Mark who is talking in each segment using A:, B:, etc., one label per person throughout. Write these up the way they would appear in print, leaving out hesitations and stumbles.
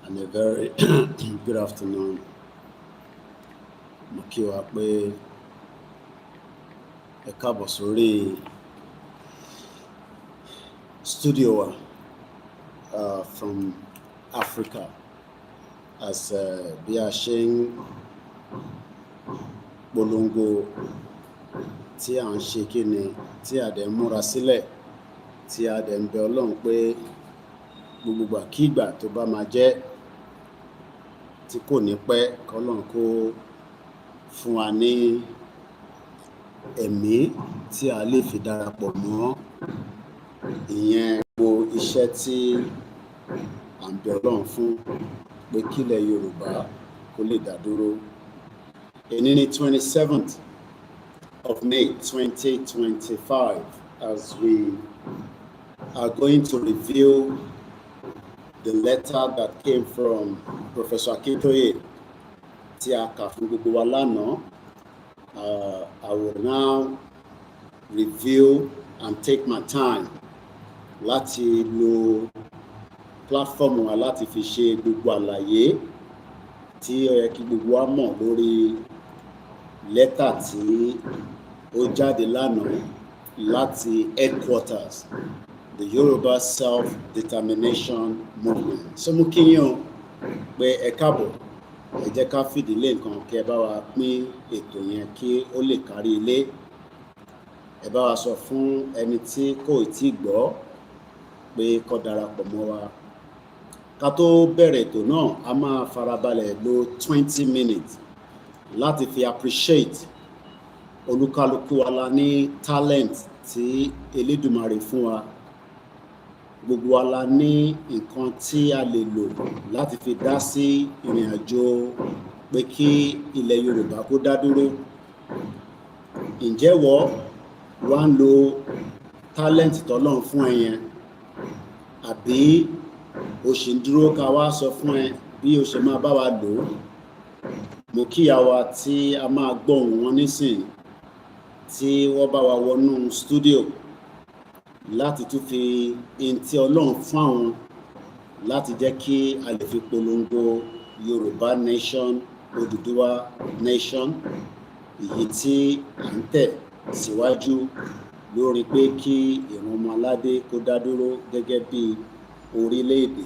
A: and a very good afternoon. Mo kí wa pé ẹ káàbọ̀ sórí studio wa from Africa as bí a ṣe ń polongo tí à ń ṣe kíni tí a dẹ̀ ń múra sílẹ̀ tí a dẹ̀ ń bẹ Ọlọ́run pé gbogbo àkígbà tó bá máa jẹ́ tí kò ní pẹ́ k'Ọlọ́run kó fún wa ní ẹ̀mí tí a lè fi darapọ̀ mọ́ ìyẹn gbogbo iṣẹ́ tí à ń bẹ Ọlọ́run fún pé kílẹ̀ Yorùbá kó lè dá dúró. Èní ní 27th of May 2025 as we are going to review the letter that came from Professor Akintoye tí a kà fún gbogbo wa lánàá. I will now review and take my time láti lo platform wa láti fi ṣe gbogbo àlàyé tí ó yẹ kí gbogbo wa mọ̀ lórí lẹ́tà tí ó jáde lánàá láti headquarters the Yoruba Self-Determination Movement. So mo kí yín o pé ẹ káàbọ̀, ẹ jẹ́ ká fìdílé nǹkan kí ẹ bá wa pín ètò yẹn kí ó lè kárí ilé. Ẹ bá wa sọ fún ẹni tí kò tíì gbọ́ pé kó darapọ̀ mọ́ wa. Ká tó bẹ̀rẹ̀ ètò náà, a máa farabalẹ̀ lo 20 minutes láti fi appreciate olúkálùkù wa la ní talent tí Elédùmarè fún wa. Gbogbo wa la ní nǹkan tí a lè lò láti fi dá sí ìrìn àjò pé kí ilẹ̀ Yorùbá kó dá dúró. Ǹjẹ́ wọ́n wá ń lo talent t'Ọlọ́run fún ẹ yẹn àbí o ṣì ń dúró ká wá sọ fún ẹ bí o ṣe máa bá wa lò ó? Mo kíyà wa tí a máa gbọ́ ohùn wọn nísìn tí wọ́n bá wa wọnú studio láti tún fi in tí Ọlọ́run fún àwọn láti jẹ́ kí a lè fi polongo Yorùbá nation, Odùduwà nation, èyí tí à ń tẹ̀ síwájú lórí pé kí ìran ọmọ aládé kó dá dúró gẹ́gẹ́ bí orílẹ̀-èdè.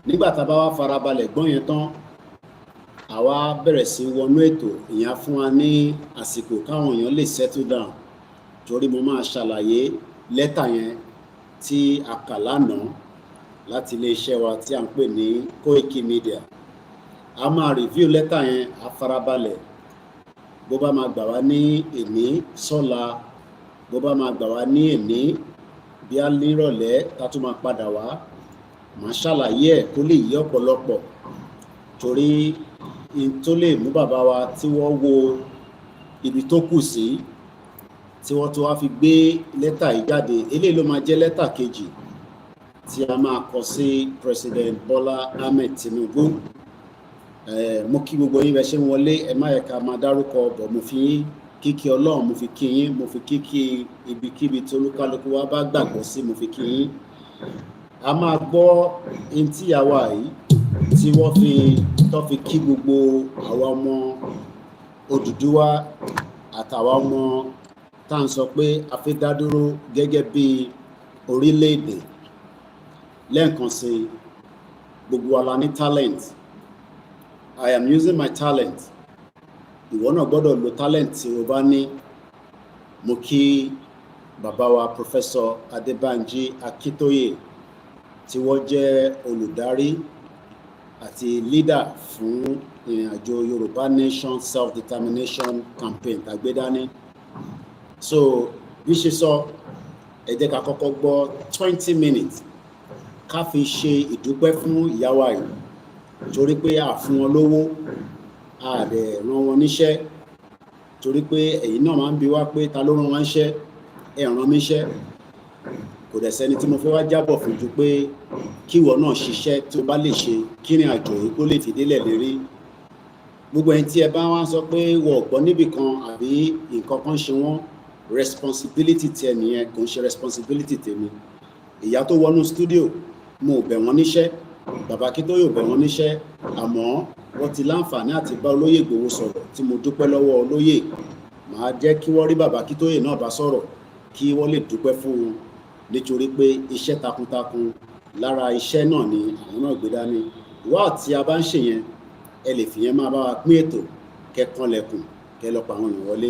A: Nígbà tá a bá wá farabalẹ̀ gbọ́ yẹn tán, àwa bẹ̀rẹ̀ sí wọnú ètò. Ìyẹn fún wa ní àsìkò káwọn èèyàn lè settle down, torí mo máa ṣàlàyé lẹ́tà yẹn tí a kà lánàá láti iléeṣẹ́ wa tí à ń pè ní Koikimedia. A máa review lẹ́tà yẹn, a farabalẹ̀. Bó bá máa gbà wá ní èní sọ́la, bó bá máa gbà wá ní èní bí a nírọ̀lẹ́ tá tún máa padà wá, màá ṣàlàyé ẹ̀ kó lè yé ọ̀pọ̀lọpọ̀, torí in tó lè mú bàbá wa tí wọ́n wo ibi tó kù sí tí wọ́n tó wá fi gbé lẹ́tà yìí jáde. Eléyìí ló máa jẹ́ lẹ́tà kejì tí a máa kọ sí President Bola Ahmed Tinubu. Mo kí gbogbo yín bẹ ṣe ń wọlé, ẹ má yẹ ká máa dárúkọ bọ̀. Mo fi yín kíkí Ọlọ́run, mo fi kí yín, mo fi kíkí ibikíbi tí olúkálùkù wa bá gbàgbọ́ sí, mo fi kí yín. A máa gbọ́ in tí àwa yìí tí wọ́n fi kí gbogbo àwa ọmọ Odùduwà àtàwa ọmọ tá à ń sọ pé a fẹ́ dá dúró gẹ́gẹ́ bí orílẹ̀-èdè. Lẹ́ẹ̀kan sí, gbogbo wa la ní talent. I am using my talent. Ìwọ náà gbọ́dọ̀ lo talent tí o bá ní. Mo kí bàbá wa Professor Adebanji Akintoye tí wọ́n jẹ́ olùdarí àti leader fún ìrìnàjò Yorùbá Nation Self-Determination Campaign tàgbédání. So bí ṣe sọ, ẹ jẹ́ ká kọ́kọ́ gbọ́ 20 minutes ká fi ṣe ìdúpẹ́ fún ìyá wa yìí, torí pé a fún wọn lówó, a dẹ̀ rán wọn níṣẹ́, torí pé ẹ̀yin náà máa ń bi wá pé ta ló rán wọn níṣẹ́, ẹ rán mi níṣẹ́. Kò dẹ̀ sẹ́ni tí mo fẹ́ wá jábọ̀ fún ju pé kí ìwọ náà ṣiṣẹ́ tí o bá lè ṣe kí ìrìn àjò yìí kó lè fìdílẹ̀ lérí. Gbogbo ẹni tí ẹ bá wá sọ pé wọ́n ò gbọ́ níbì kan àbí nǹkan kan ṣe wọ́n, responsibility ti ẹnìyẹn kò ń ṣe responsibility tèmi. Ìyá tó wọnú studio, mo bẹ̀ wọ́n níṣẹ́, bàbá Akintoye ò bẹ̀ wọ́n níṣẹ́, àmọ́ wọ́n ti láǹfààní àti bá olóyè Ìgbòho sọ̀rọ̀ tí mo dúpẹ́ lọ́wọ́ olóyè. Màá jẹ́ kí wọ́n rí bàbá Akintoye náà bá sọ̀rọ̀ kí wọ́n lè dúpẹ́ fún wọn, nítorí pé iṣẹ́ takuntakun lára iṣẹ́ náà ni àwọn náà gbé dání. Wá tí a bá ń ṣe yẹn, ẹ lè fìyẹn máa bá wa pín ètò, kẹkànlẹ̀kùn, kẹ lọ pa àwọn èèyàn wọlé.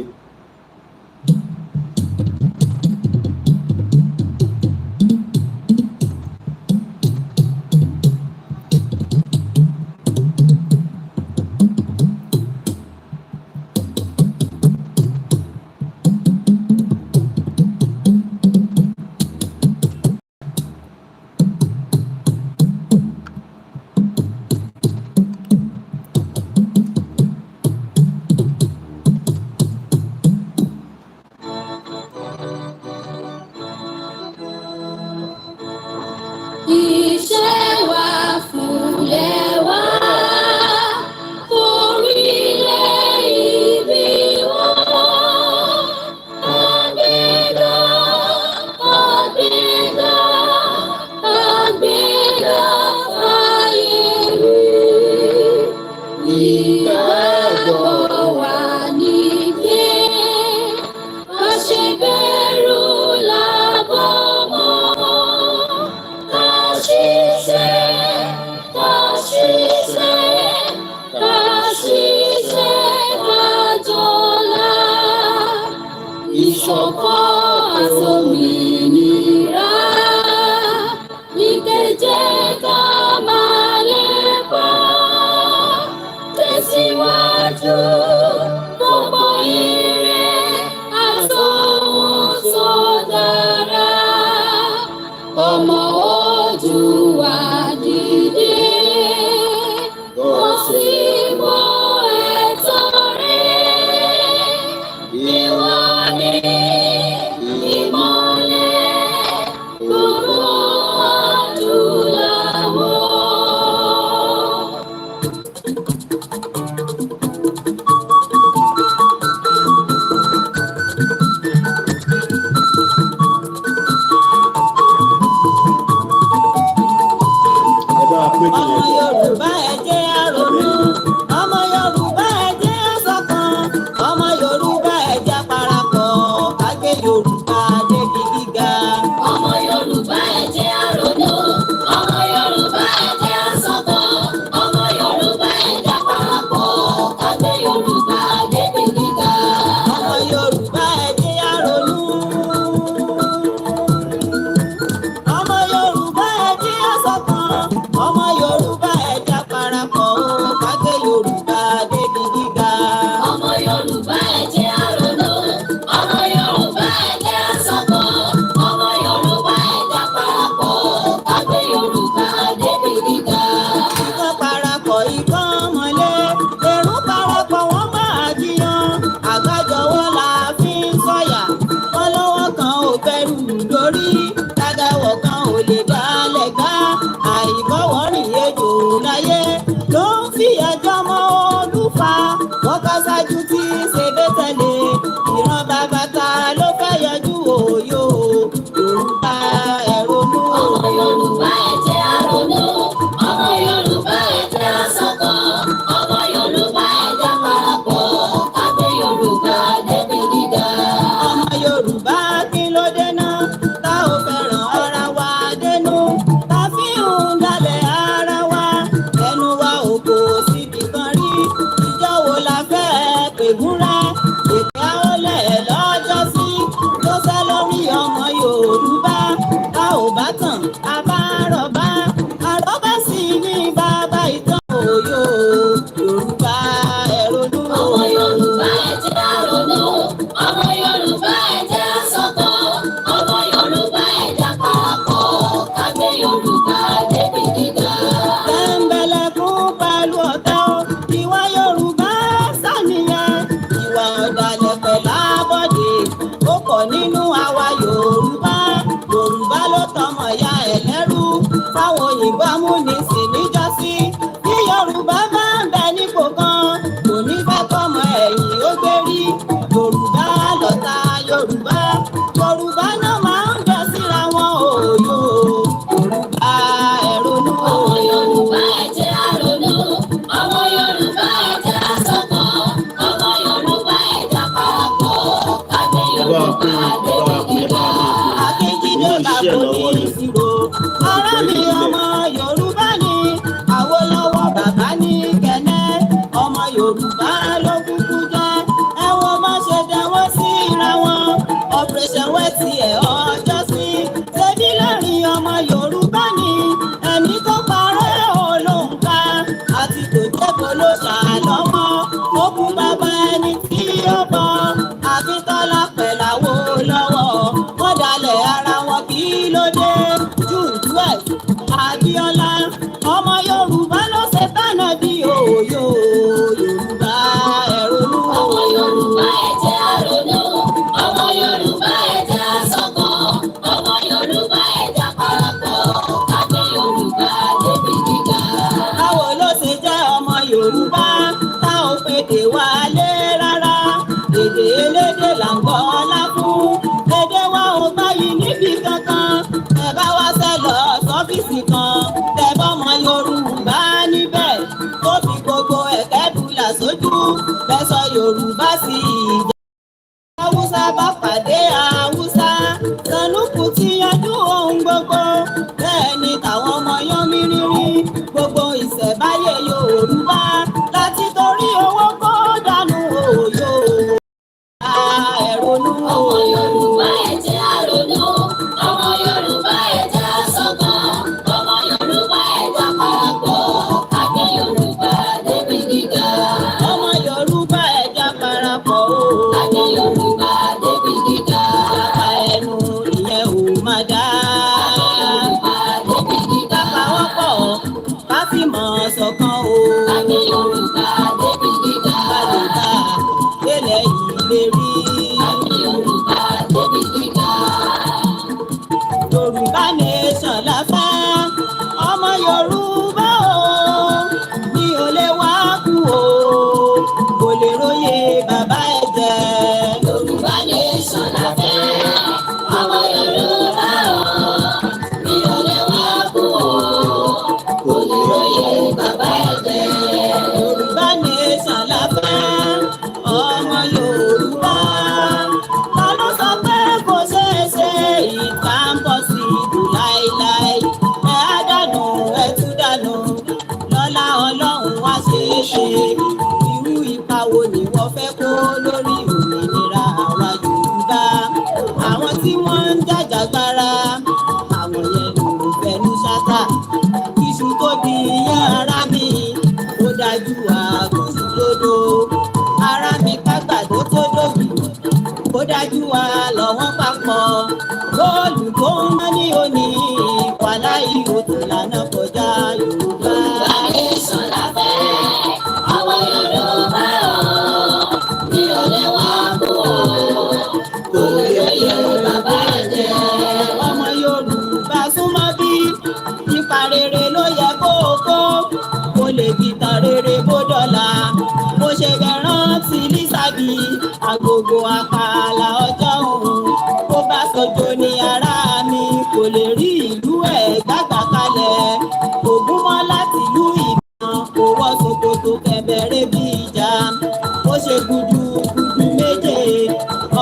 B: Yorùbá elédè là ń gbọ́ ọlá fún. Èdè wa ò báyìí níbi kankan. Ẹ bá wá sẹ́ lọ sọ́fíìsì kan. Tẹ bọ́mọ Yorùbá níbẹ̀. Tó fi gbogbo ẹ̀kẹ́ bùlà sójú. Bẹ́ẹ̀ sọ Yorùbá sí ìjà. Haúsá bá pàdé Haúsá. Sanúkù ti yanjú ohun gbogbo. Bẹ́ẹ̀ ni tàwọn ọmọ yán mi rírí. Gbogbo ìṣẹ̀báyé Yorùbá. Láti torí owó kó dànù òòyò. Ẹ̀rọnú.
C: Ọmọ Yorùbá ẹ jẹ́ á ronú. Ọmọ Yorùbá ẹ jẹ́ á ṣọ̀kan. Ọmọ Yorùbá ẹ jẹ́ á parapọ̀. Ká gbé Yorùbá débi gíga.
B: Ọmọ Yorùbá ẹ jẹ́ á parapọ̀ o.
C: Ká gbé Yorùbá débi gíga.
B: Bàbá ẹnu ìyẹn ò máa dá.
C: Yorùbá débi gíga.
B: Pàwọ́pọ̀ ká fi mọ̀ ṣọ̀kan o.
C: Ká gbé Yorùbá débi gíga.
B: Bàlùbà délẹ̀ ìlérí.
C: Ká gbé Yorùbá débi gíga.
B: Yorùbá nation la fẹ́. Ọmọ Yorùbá o. Mi ò lè wá kú o. Kò lè róye bàbá ẹ̀ jẹ́.
C: Yorùbá nation la fẹ́. Ọmọ Yorùbá o. Mi ò lè wá kú o. Kò lè róye bàbá ẹ̀ jẹ́.
B: Yorùbá nation la fẹ́. Ọmọ Yorùbá. Ta ló sọ pé kò ṣeé ṣe? It can't possible láíláí. Ẹ á dànù, ẹ tú dànù. Lọ́lá Ọlọ́run wá ṣeé ṣe. Irú ipa wo ni wọ́n fẹ́ kó lórí òmìnira àwa Yorùbá? Àwọn tí wọ́n ń jàjàgbara, àwọn yẹn ló ń fẹnu ṣáká. Iṣu tó di iyán ara mi, ó dájú àgùntàn lódò. Ara mi kágbàdo tó dòbí, ó dájú wa lọ́wọ́ papọ̀. Góòlù tó ń mọ́ ní òní, wàhálà ìhò tó lànà kọjá Yorùbá.
C: Yorùbá nation la fẹ́. Ọmọ Yorùbá o. Mi ò lè wá kú o. Kò lè róye bàbá ẹ̀ jẹ́.
B: Ọmọ Yorùbá súnmọ́ bí ipa rere ló yẹ kó o kó. Kó lè dìtàn rere bó dọ̀la. Mo ṣe bẹ̀ rántí Lísàbí, agogo àkàlà ọjọ́ òun. Bó bá sojo ní ara mi, kò lè rí ìlú ẹ̀ gbàgbà kalẹ̀. Ògún mọ́ láti ìlú Ìbàdàn, kò wọ ṣòkòtò kẹ̀bẹ̀rẹ̀ bí ìjà. Ó ṣe gudugudu méje,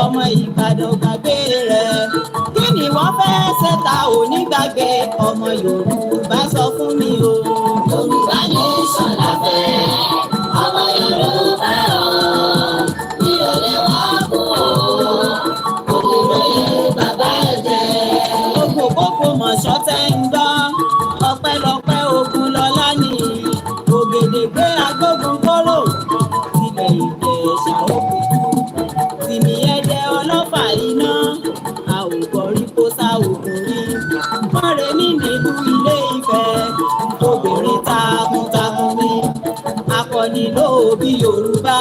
B: ọmọ Ìbàdàn gbàgbé rẹ̀. Kí ni wọ́n fẹ́ ṣẹta òní gbàgbé? Ọmọ Yorùbá sọ fún mi o.
C: Yorùbá nation la fẹ́. Ọmọ Yorùbá o. Mi ò lè wá kú o. Kò lè róye bàbá ẹ̀ jẹ́.
B: Gbogbo mọ̀ṣọ́ tẹ́ ń gbọ́, ọpẹ́lọpẹ́ ogun lọ́lá ni. Ògèdègbé agbógun kóró, ilẹ̀ Ìjẹ̀ṣà òkùnkù. Tìmì ẹdẹ ọlọ́fà iná, a ò gbọ́rí kó sá òkun rí. Mọ́rẹ̀ mi nílùú Ilé Ifẹ̀, obìnrin takuntakun ni. Akọni lóòbí Yorùbá,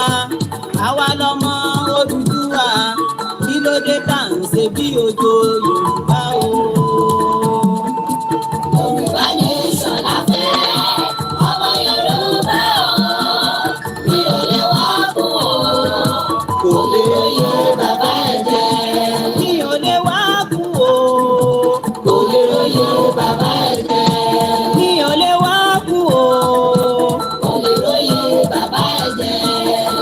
B: àwa lọmọ Odùduwà. Kí ló dé tá à ń ṣe bí ojo Yorùbá o?
C: Yorùbá nation la fẹ́. Ọmọ Yorùbá o. Mi ò lè wá kú o. Kò lè róye bàbá ẹ̀ jẹ́.
B: Mi ò lè wá kú o.
C: Kò lè róye bàbá ẹ̀ jẹ́.
B: Mi ò lè wá kú o.
C: Kò lè róye bàbá ẹ̀ jẹ́.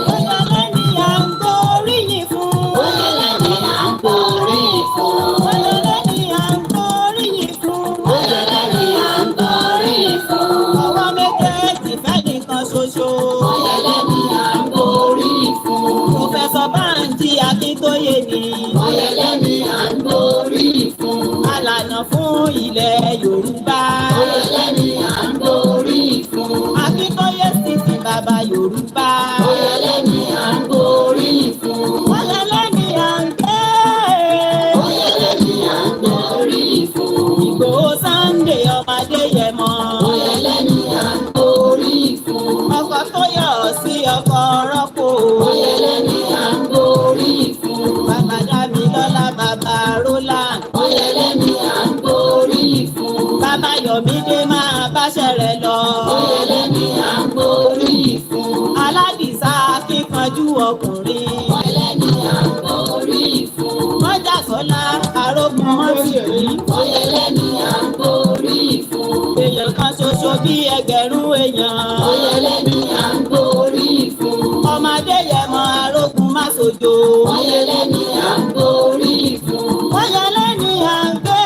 B: Bóyá lẹ́ni à ń gbóríyìn fún.
C: Bóyá lẹ́ni à ń gbóríyìn fún.
B: Bóyá lẹ́ni à ń gbóríyìn fún.
C: Bóyá lẹ́ni à ń gbóríyìn fún.
B: Ọwọ́ méjèèjì fẹ́ nìkan ṣoṣo.
C: Bóyá lẹ́ni à ń gbóríyìn fún.
B: Pòfẹ́sọ̀ Bánjí Akintoye ni.
C: Bóyá lẹ́ni à ń gbóríyìn fún.
B: Alànà fún ilẹ̀ Yorùbá.
C: Bóyá lẹ́ni à ń gbóríyìn fún.
B: Akintoye sì fi bàbá Yorùbá.
C: Bóyá lẹ́ni à ń gbóríyìn fún.
B: Bóyá lẹ́ni à ń gbé.
C: Bóyá lẹ́ni à ń gbóríyìn fún.
B: Ìgbòho Sunday ọmọ Adéyẹmọ.
C: Bóyá lẹ́ni à ń gbóríyìn fún.
B: Ọkọ tó yọ̀ sí ọkọ rọ́pò.
C: Bóyá lẹ́ni à ń gbóríyìn fún.
B: Bàbá Dámilọ́lá bàbá Roland.
C: Bóyá lẹ́ni à ń gbóríyìn fún.
B: Bàbá Yomi mọ́ tìrí.
C: Ọ̀yẹ̀lẹ̀ ni à ń borí fún.
B: Èèyàn kan ṣoṣo bí ẹgbẹ̀rún èèyàn.
C: Ọ̀yẹ̀lẹ̀ ni à ń borí fún.
B: Ọmọdé yẹmọ arógun má sojo.
C: Ọ̀yẹ̀lẹ̀ ni à ń borí fún.
B: Ọ̀yẹ̀lẹ̀ ni à ń gbé.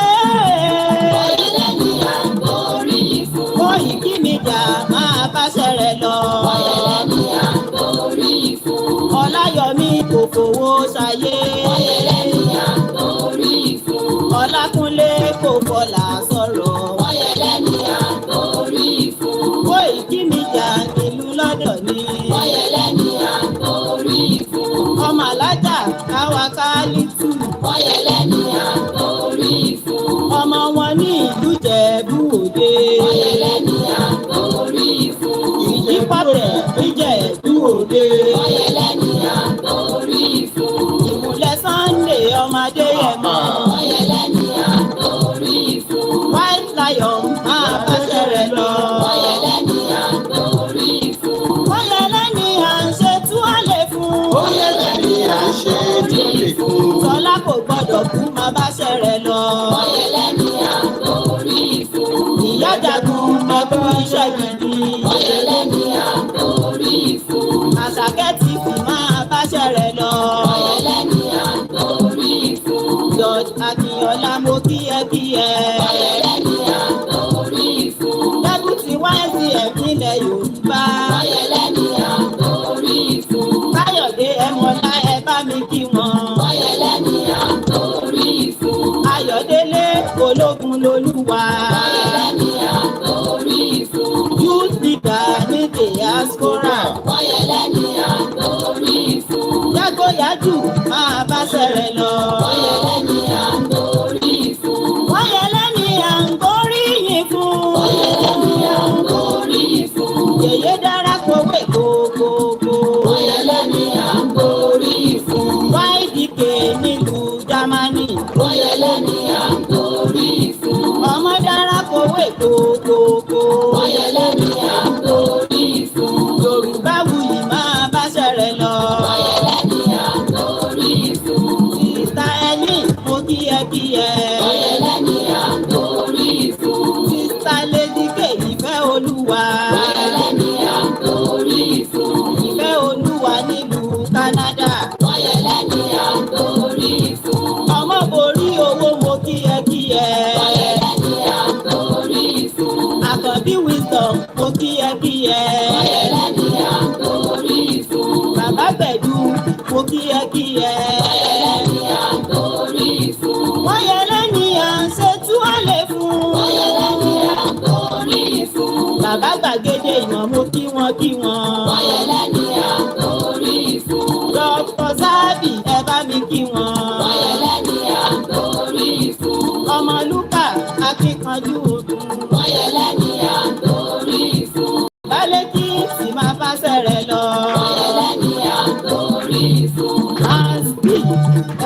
C: Ọ̀yẹ̀lẹ̀ ni à ń borí fún.
B: Koikimedia máa báṣẹ́ rẹ̀ lọ.
C: Ọ̀yẹ̀lẹ̀ ni à ń borí fún.
B: Ọláyọmí kò fowó ṣayé.
C: Ọ̀yẹ̀lẹ̀ ni à ń borí fún.
B: Ọlákúnlé kò fọlá sọ̀rọ̀.
C: Ọ̀yẹ̀lẹ̀ ni à ń borí fún.
B: Koikimedia ìlú lọ́dọ̀ ni.
C: Ọ̀yẹ̀lẹ̀ ni à ń borí fún.
B: Ọmọ alájà káwa kálítù.
C: Ọ̀yẹ̀lẹ̀ ni à ń borí fún.
B: Ọmọ wọn ní ìlú Jẹ̀bú Òde.
C: Ọ̀yẹ̀lẹ̀ ni à ń borí fún.
B: Ìyípọ̀tẹ̀ Ìjẹ̀bú Òde.
C: Ọ̀yẹ̀lẹ̀ ni à ń borí fún.
B: Ìmùlẹ̀ Sunday ọmọdé yẹmọ.
C: Ọ̀yẹ̀lẹ̀ ni à ń borí fún.
B: White Lion máa báṣẹ́ rẹ̀ lọ.
C: Ọ̀yẹ̀lẹ̀ ni à ń borí fún.
B: Ọ̀yẹ̀lẹ̀ ni à ń ṣe túwálé fún.
A: Ọ̀yẹ̀lẹ̀ ni à ń ṣe túwálé fún.
B: Sọlá kò gbọdọ̀ kú máa báṣẹ́ rẹ̀ lọ.
C: Ọ̀yẹ̀lẹ̀ ni à ń borí fún.
B: Ìyá jagun ẹkú iṣẹ́ gidi.
C: Ọ̀yẹ̀lẹ̀ ni à ń borí fún.
B: Àṣàkẹ́ ti fi máa báṣẹ́ rẹ̀ lọ.
C: Ọ̀yẹ̀lẹ̀ ni à ń borí fún.
B: George Akínyọlá mo kí ẹ kí ẹ.
C: Ọ̀yẹ̀lẹ̀ ni à ń borí fún.
B: Dẹ́kùtì wáìsì ẹ̀pínlẹ̀ Yorùbá.
C: Ọ̀yẹ̀lẹ̀ ni à ń borí fún.
B: Káyọ̀dé ẹmọlá ẹ bá mi kí wọn.
C: Ọ̀yẹ̀lẹ̀ ni à ń borí fún.
B: Ayọ̀délé ológun lolúwa.
C: Ọ̀yẹ̀lẹ̀ ni à ń borí fún.
B: Youth leader ní diaspora.
C: Ọ̀yẹ̀lẹ̀ ni à ń borí fún.
B: Yágóyájú máa báṣẹ́ rẹ̀ lọ.
C: Ọ̀yẹ̀lẹ̀ ni à ń borí fún.
B: Ọ̀yẹ̀lẹ̀ ni à ń gbóríyìn fún.
C: Ọ̀yẹ̀lẹ̀ ni à ń borí fún.
B: Yèyé dára kówé kókókó.
C: Ọ̀yẹ̀lẹ̀ ni à ń borí fún.
B: YDK nílùú Jámánì.
C: Ọ̀yẹ̀lẹ̀ ni à ń borí fún.
B: Ọmọ dára kówé kókókó.
C: Ọ̀yẹ̀lẹ̀ ni à ń borí fún.
B: Yorùbá wuyì máa báṣẹ́ rẹ̀ lọ.
C: Ọ̀yẹ̀lẹ̀ ni à ń borí fún.
B: Sìsà ẹni mo kí ẹ kí ẹ.
C: Ọ̀yẹ̀lẹ̀ ni à ń borí fún.
B: Sìsà Lédìkè ìfẹ́ olúwa.
C: Ọ̀yẹ̀lẹ̀ ni à ń borí fún.
B: Ìfẹ́ olúwa nílùú Canada.
C: Ọ̀yẹ̀lẹ̀ ni à ń borí fún.
B: Ọmọ borí owó mo kí ẹ kí ẹ.
C: Ọ̀yẹ̀lẹ̀ ni à ń borí fún.
B: Àkànbí wisdom mo kí ẹ kí ẹ.
C: Ọ̀yẹ̀lẹ̀ ni à ń borí fún.
B: Bàbá Gbẹ̀du mo kí ẹ kí ẹ.
C: Ọ̀yẹ̀lẹ̀ ni à ń borí fún.
B: Ọ̀yẹ̀lẹ̀ ni à ń ṣe túwálé fún.
C: Ọ̀yẹ̀lẹ̀ ni à ń borí fún.
B: Bàbá gbàgede ìmọ̀ mo kí wọn kí wọn.
C: Ọ̀yẹ̀lẹ̀ ni à ń borí fún.
B: Dr. Sábì ẹ bá mi kí wọn.
C: Ọ̀yẹ̀lẹ̀ ni à ń borí fún.
B: Ọmọ Lúkà akíkanjú ogun.
C: Ọ̀yẹ̀lẹ̀ ni à ń borí fún.
B: Bálẹ́kì sì máa báṣẹ́ rẹ̀ lọ.
C: Ọ̀yẹ̀lẹ̀ ni à ń borí fún.
B: Asbi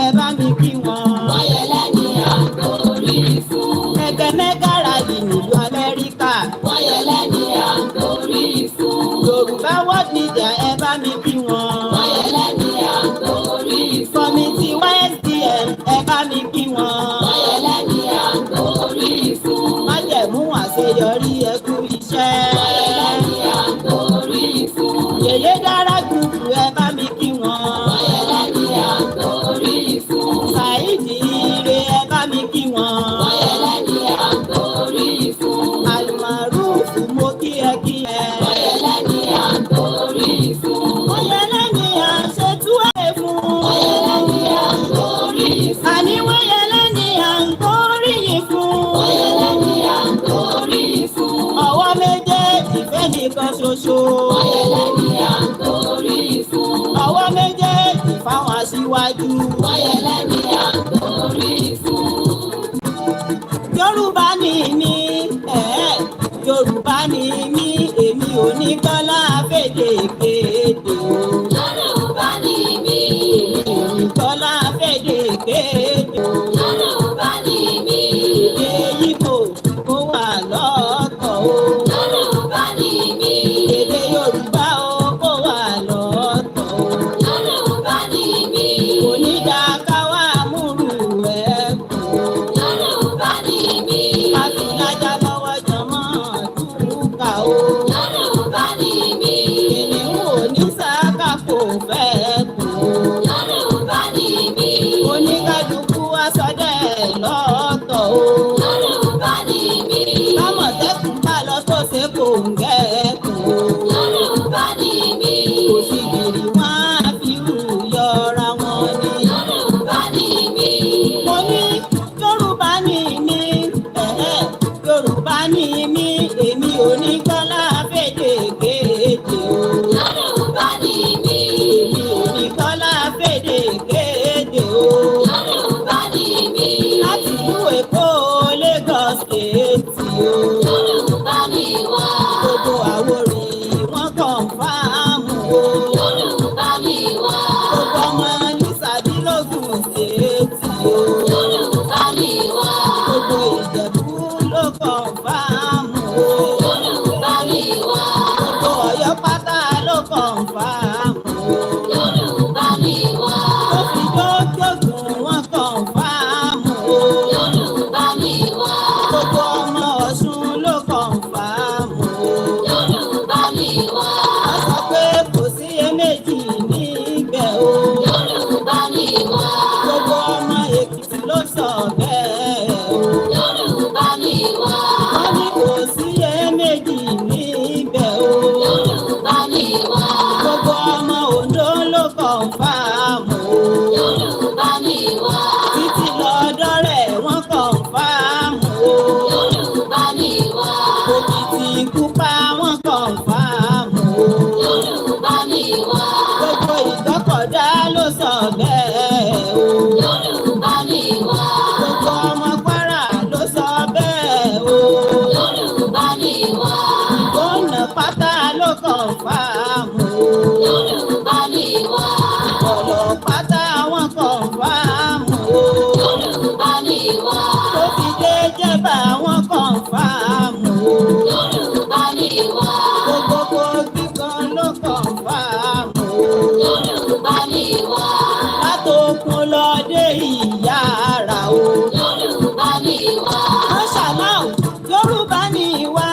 B: ẹ bá mi kí wọn.
C: Ọ̀yẹ̀lẹ̀ ni à ń borí fún.
B: Ẹgbẹ́ mẹ́gàràjì nílùú Amẹ́ríkà.
C: Ọ̀yẹ̀lẹ̀ ni à ń borí fún.
B: Yorùbá World Media ẹ bá mi kí wọn.
C: Ọ̀yẹ̀lẹ̀ ni à ń borí fún.
B: Kọ́mítì YSDM ẹ bá mi kí wọn.
C: Ọ̀yẹ̀lẹ̀ ni à ń borí fún.
B: Májẹ̀mú àṣeyọrí ẹ kú iṣẹ́.
C: Ọ̀yẹ̀lẹ̀ ni à ń borí fún.
B: Yèyé dára gùnkù ẹ bá mi kí wọn.
C: Ọ̀yẹ̀lẹ̀ ni à ń borí fún.
B: Ṣàìdì ire ẹ bá mi kí wọn.
C: Ọ̀yẹ̀lẹ̀ ni à ń borí fún.
B: Àlùmọ̀rúfù mo kí ẹ kí ẹ.
C: Ọ̀yẹ̀lẹ̀ ni à ń borí fún.
B: Ọ̀yẹ̀lẹ̀ ni à ń ṣe túwálé fún.
C: Ọ̀yẹ̀lẹ̀ ni à ń borí fún.
B: Àní Ọ̀yẹ̀lẹ̀ ni à ń gbóríyìn fún.
C: Ọ̀yẹ̀lẹ̀ ni à ń borí fún.
B: Ọwọ́ méjèèjì fẹ́ nìkan ṣoṣo.
C: Ọ̀yẹ̀lẹ̀ ni à ń borí fún.
B: Ọwọ́ méjèèjì fáwọn aṣíwájú.
C: Ọ̀yẹ̀lẹ̀ ni à ń borí fún.
B: Yorùbá ni mí, Yorùbá ni mí, èmi ò ní kọ́lá fèdè kéde o.
C: Yorùbá ni mí.
B: Èmi kọ́lá fèdè kéde o.
C: Yorùbá ni mí.
B: Èdè Ìgbò ó wà lọ́tọ̀ o.
C: Yorùbá ni mí.
B: Èdè Yorùbá ó wà lọ́tọ̀ o.
C: Yorùbá ni mí.
B: Kò ní dá káwá múrù ẹ̀ kú. fáàmù.
C: Yorùbá ni wá.
B: Títí lọ́dọ̀ rẹ̀ wọ́n kàn fáàmù.
C: Yorùbá ni wá.
B: Òkìtì pupa wọ́n kàn fáàmù.
C: Yorùbá ni wá.
B: Gbogbo ìgbọ́kọ̀dá ló sọ bẹ́ẹ̀ o.
C: Yorùbá ni wá.
B: Gbogbo ọmọ Kwara ló sọ bẹ́ẹ̀ o.
C: Yorùbá ni wá.
B: Ìgbónà pátá ló kàn fáàmù.
C: Yorùbá ni wá.
B: Ọ̀lọ́ pátá wọn kàn fáàmù.
C: Yorùbá ni wá.
B: Tó fi dé Jẹ̀bà wọn kàn fáàmù.
C: Yorùbá ni wá.
B: Gbogbo Kogi kan ló kàn fáàmù.
C: Yorùbá ni wá.
B: Látòkun lọ dé Ìyára o.
C: Yorùbá ni wá.
B: Mọ́ṣáláù Yorùbá ni wá.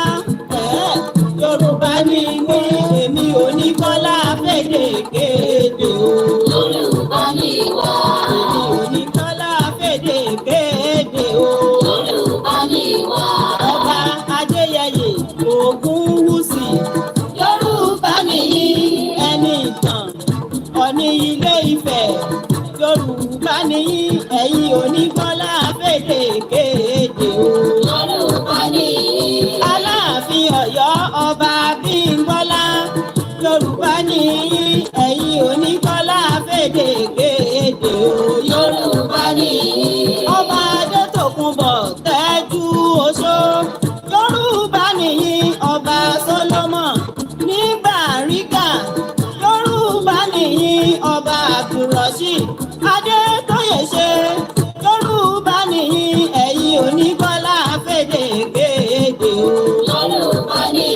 B: Yorùbá ni mí, èmi ò ní kọ́lá fèdè kéde o.
C: Yorùbá ni wá.
B: Èmi ò ní kọ́lá fèdè kéde o.
C: Yorùbá ni wá.
B: Ọba Adéyẹyè Ògúnwùsì. Yorùbá nìyí ẹni ìtàn Ọ̀ọ̀ni Ilé Ifẹ̀. Yorùbá nìyí ẹ̀yin ò ní kọ́lá fèdè kéde o.
C: Yorùbá ni
B: Aláàfin Ọ̀yọ́ ọba Bímbọ́lá. Yorùbá ní ẹ̀yin oníkọ́lá fèdè kéde o.
C: Yorùbá ni
B: Ọba Adétòkunbọ̀ Tẹ́jú Oṣó. Yorùbá nìyí ọba Solomon ní Bàrígà. Yorùbá nìyí ọba Abdulrasheed Adétóyè ṣe. Yorùbá nìyí ẹ̀yin oníkọ́lá fèdè kéde o.
C: Yorùbá ni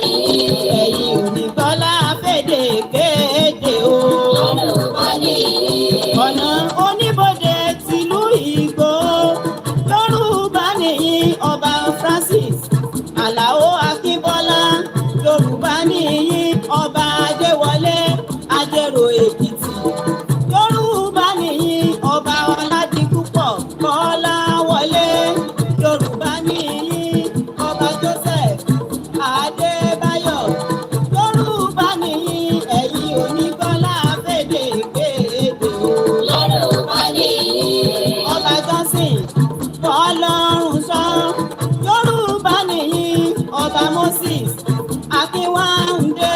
B: Ẹ̀yin oníkọ́lá fèdè kéde o.
C: Yorùbá ni
B: Ọ̀nà oníbodè tìlú Ìgbò. Yorùbá nìyí ọba Francis Àlàó Akínbọ́lá. Yorùbá nìyí ọba Adéwọlé Ajérò Èkìtì. Yorùbá nìyí ọba Ọládipúpọ̀ Kọ́láwọlé. Yorùbá nìyí ọba Joseph Adébáyọ̀. Yorùbá nìyí ẹ̀yin oníkọ́lá fèdè kéde o.
C: Yorùbá ni
B: Ọba Johnson Fọlọ́runṣọ́. Yorùbá nìyí ọba Moses Akínwándé.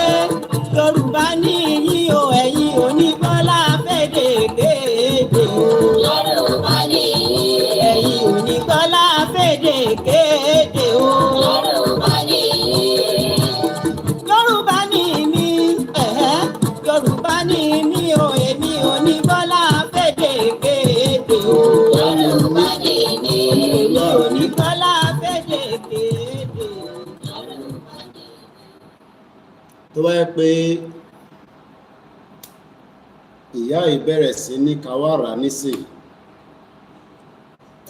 B: Yorùbá nìyí o ẹ̀yin oníkọ́lá fèdè kéde o.
C: Yorùbá ni
B: Ẹ̀yin oníkọ́lá fèdè kéde o.
C: Yorùbá ni
B: Yorùbá ni mí, Yorùbá ni mí o, èmi oníkọ́lá fèdè kéde o.
C: Yorùbá ni
B: Èmi oníkọ́lá fèdè kéde.
A: tó bá yẹ pé ìyá yìí bẹ̀rẹ̀ sí ní kawara nísìnyí,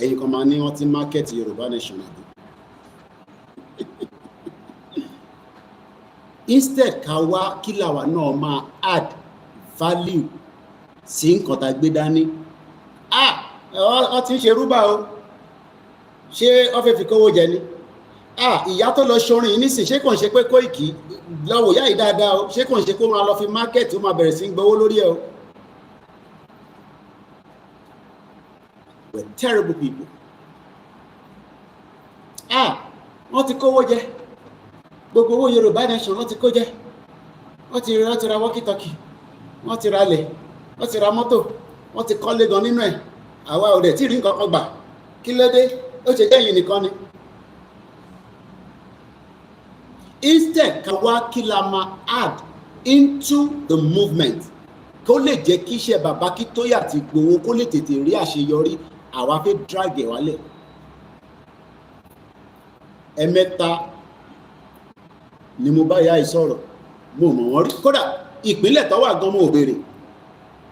A: ẹ̀yin kan máa ní wọ́n ti mákẹ́tì Yorùbá nation àbí. Instead ká wá kí làwa náà máa add value sí nǹkan tá a gbé dání. Ọ ti ń ṣe rúbà o, ṣé ọ fẹ́ fi kówó jẹ ni? Ìyá tó lọ ṣorin yìí nísìn, ṣé kò ń ṣe pé Kóìkì lọ́wọ́ ìyá yìí dáadáa o, ṣé kò ń ṣe kó máa lọ fi mákẹ́tì ó máa bẹ̀rẹ̀ sí gbowó lórí ẹ o. We're terrible people. Wọ́n ti kówó jẹ, gbogbo owó Yorùbá nation wọ́n ti kó jẹ, wọ́n ti ra wọ́kítọ́kì, wọ́n ti ra ilẹ̀, wọ́n ti ra mọ́tò, wọ́n ti kọ́lé gan nínú ẹ̀. Àwa ò dẹ̀ tí rí nǹkan kan gbà, kí ló dé? Ó ṣe jẹ́ yìí nìkan ni. Instead ká wá kí la máa add into the movement kó lè jẹ́ kí iṣẹ́ bàbá Akíntóyè àti Ìgbòho kó lè tètè rí àṣeyọrí. Àwa fẹ́ drag ẹ̀ wálẹ̀. Ẹ̀mẹ́ta ni mo bá ìyá yìí sọ̀rọ̀, mo mọ̀ wọ́n rí, kódà ìpínlẹ̀ tó wà gan mo ò béèrè,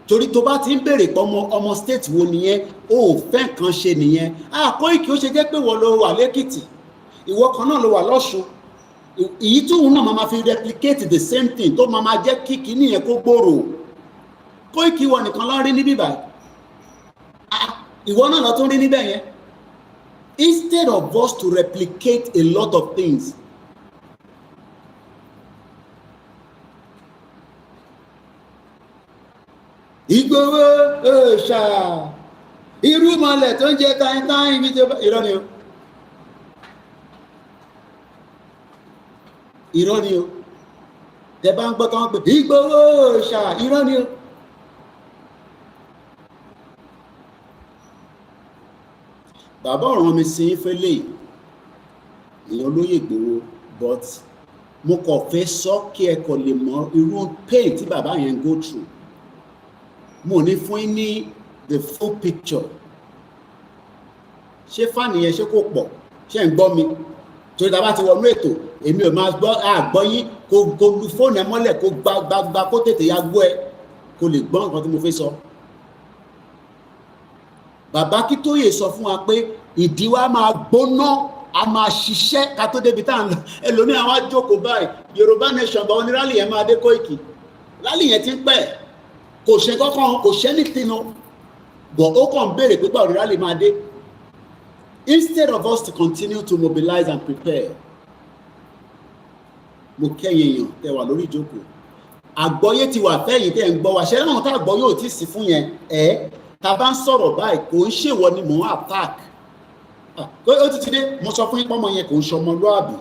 A: torí tó bá ti ń béèrè pé ọmọ state wo nìyẹn, ó fẹ́ kan ṣe nìyẹn. Kóìkì ó ṣe jẹ́ pé wọ́n ló wà lẹ́kìtì, ìwọ kan náà ló wà lọ́ṣun, èyí tóun náà máa fi replicate the same thing tó máa jẹ́ kí kíní yẹn kó gbòòrò. Kóìkì wọ nìkan ló rí níbí báyìí, ìwọ náà lọ tún rí níbẹ̀ yẹn. Instead of us to replicate a lot of things, Ìgbòho òòṣà irú mọ̀lẹ̀ tó ń jẹ táyíntáyín ibi tó bá irọ́ ni o. Irọ́ ni o. Tẹ bá ń gbọ́ tán pé Ìgbòho òòṣà irọ́ ni o. Bàbá ọ̀ràn mi sí fẹ́lẹ̀ èèyàn olóyè Ìgbòho but mo kàn fẹ́ sọ kí ẹ kàn lè mọ irú pain tí bàbá yẹn go through. Mo ní fún yín ní the full picture. Ṣé fáànì yẹn ṣé kò pọ̀? Ṣé ń gbọ́ mi? Torí tá bá ti wọnú ètò èmi ò máa gbọ́ àgbọ́ yín kó lu fóònù ẹ mọ́lẹ̀ kó gba kó tètè ya gbọ́ ẹ kó lè gbọ́ nǹkan tí mo fẹ́ sọ. Bàbá Akintoye sọ fún wa pé ìdí wa máa gbóná a máa ṣiṣẹ́ ká tó débi tá à ń lọ. Ẹlòmíì àwọn àjókòó báyìí Yorùbá nation bá ní rálì yẹn máa dé Koiki. Rálì yẹn ti ń pẹ́ kò ṣe kankan kò ṣe ní tinú but ó kàn ń béèrè pé báwo ni rálì máa dé. Instead of us to continue to mobilize and prepare, mo kẹ́yìn èèyàn tẹ́ wà lórí ìjókòó àgbọ́yé ti wà fẹ́yìn tẹ́ ń gbọ́ wa ṣe láwọn tá àgbọ́yé ò tí ì sí fún yẹn tá bá ń sọ̀rọ̀ báyìí kò ń ṣèwọ ni mò ń attack ó ti dé mo sọ fún yín pọ́nmọ yẹn kò ń ṣọmọlúàbí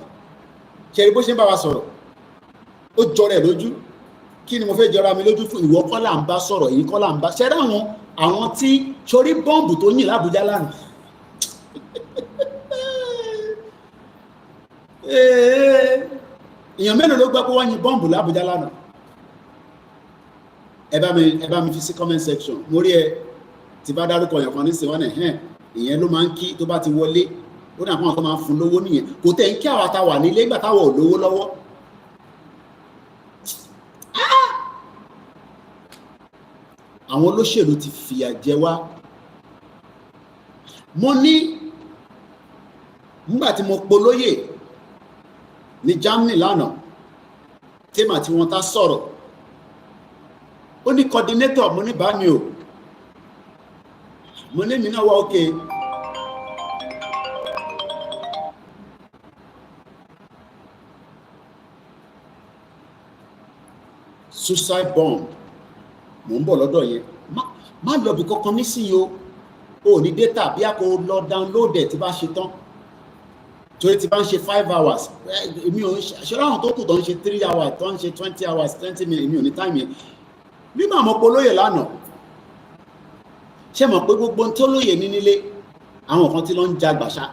A: ṣe rí bó ṣe ń bá wa sọ̀rọ̀ ó jọra ẹ̀ lójú kí ni mo fẹ́ jọra mi lójú fún ìwọ kọ́ là ń bá sọ̀rọ̀ èyí kọ́ là ń bá ṣe rí àwọn tí sórí bọ́ǹbù tó yìn l'Àbújá lánàá èèyàn mélòó ló gbọ́ pé wọ́n yin bọ́ǹbù l'Àbújá lánàá ẹ bá mi fi sí comment section mo rí ẹ tí bá dárúkọ èèyàn kan ní sèwọ́n ẹ̀ ìyẹn ló máa ń kí tó bá ti wọlé ó ní àwọn tó máa ń fún lówó nìyẹn kò tẹ̀ ń kí àwa ta wà nílé nígbà táwọn ò lówó lọ́wọ́. Àwọn olóṣèlú ti fìyà jẹ wá. Mo ní nígbà tí mo polóyè ní Germany lánàá tèmi àti wọn tá sọ̀rọ̀ ó ní coordinator mo ní bá mi o mo ní mi náà wá òkè suicide bomb mo ń bọ̀ lọ́dọ̀ yẹn má lọ bí kankan nísìnyí o ní data bí a kò lọ download ẹ̀ tí bá ṣe tán torí tí bá ń ṣe 5 hours èmi ò ń ṣe láwọn tó kù tó ń ṣe 3 hours tó ń ṣe 20 hours 20 minutes èmi ò ní time yẹn bí màá mọ polóyè lánàá ṣé mọ̀ pé gbogbo tó lóye ní nílé àwọn kan tí lọ ń ja gbàṣà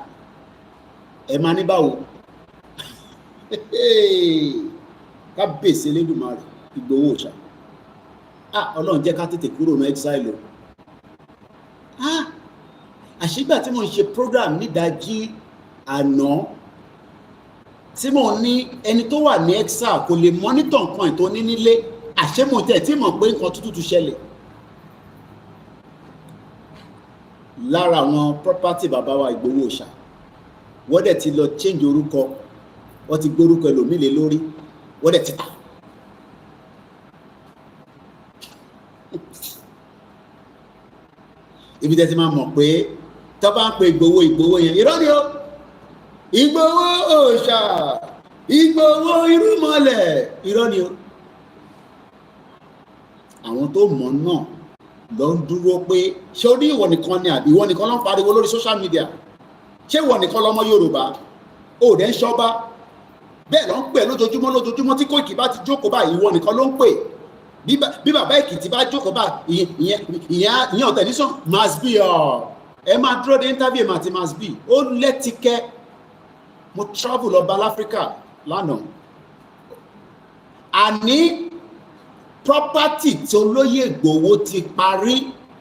A: ẹ máa ní báwo kábíyèsí Elédùmarè Ìgbòho òòṣà Ọlọ́run jẹ́ ká tètè kúrò ní exile o àṣìgbà tí mo ń ṣe program nídàájí àná tí mo ní ẹni tó wà ní exile kò lè monitor nǹkan tó ní nílé àṣemọ̀tẹ̀ tí mọ̀ pé nǹkan tútù ṣẹlẹ̀ lára àwọn property bàbá wa Ìgbòho òòṣà wọ́n dẹ̀ ti lọ change orúkọ wọ́n ti gbórúkọ ẹlòmíì lé lórí wọ́n dẹ̀ ti tà. Ibi tẹ́ ti máa mọ̀ pé tó bá ń pe Ìgbòho yẹn irọ́ ni ó Ìgbòho òòṣà Ìgbòho irúmọlẹ̀ irọ́ ni ó. Àwọn tó mọ̀ náà lọ ń dúró pé ṣé ó ní ìwọ nìkan ni àbí ìwọ nìkan ló ń pariwo lórí social media ṣé ìwọ nìkan lọmọ Yorùbá ó dẹ̀ ń ṣọ́ba bẹ́ẹ̀ ló ń pè lójoojúmọ́ tí Koiki bá ti jókòó báyìí ìwọ nìkan ló ń pè bí bàbá Èkìtì bá jókòó báyìí ìyẹn ọ̀tẹ̀ nísàn must be ẹ máa dúró de interview àti must be ó lẹ́tìkẹ́ mo travel lọ bá l'Áfíríkà lánàá àní property tí olóyè Ìgbòho ti parí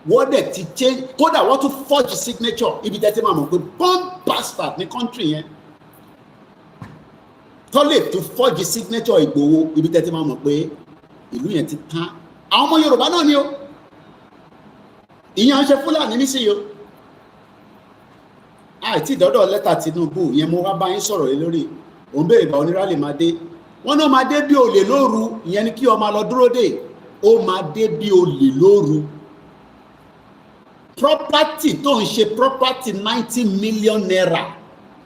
A: wọ́n dẹ̀ ti change kódà wọ́n tún forge signature ibi tẹ́tí máa mọ̀ pé bomb bastard ní country yẹn tọ́lẹ̀ tún forge signature Ìgbòho ibi tẹ́tí máa mọ̀ pé ìlú yẹn ti tán àwọn ọmọ Yorùbá náà ni ó ìyẹn ń ṣe Fúlàní nísìnyí o àìtí ìdọ́dọ̀ lẹ́tà Tinubu yẹn mo wá bá yín sọ̀rọ̀ lé lórí òun béèrè bá onírálì máa dé wọ́n náà máa dé bí olè lóru ìyẹn ni kí o máa lọ dúró dè ó máa dé bí olè lóru property tó ń ṣe property 90 million naira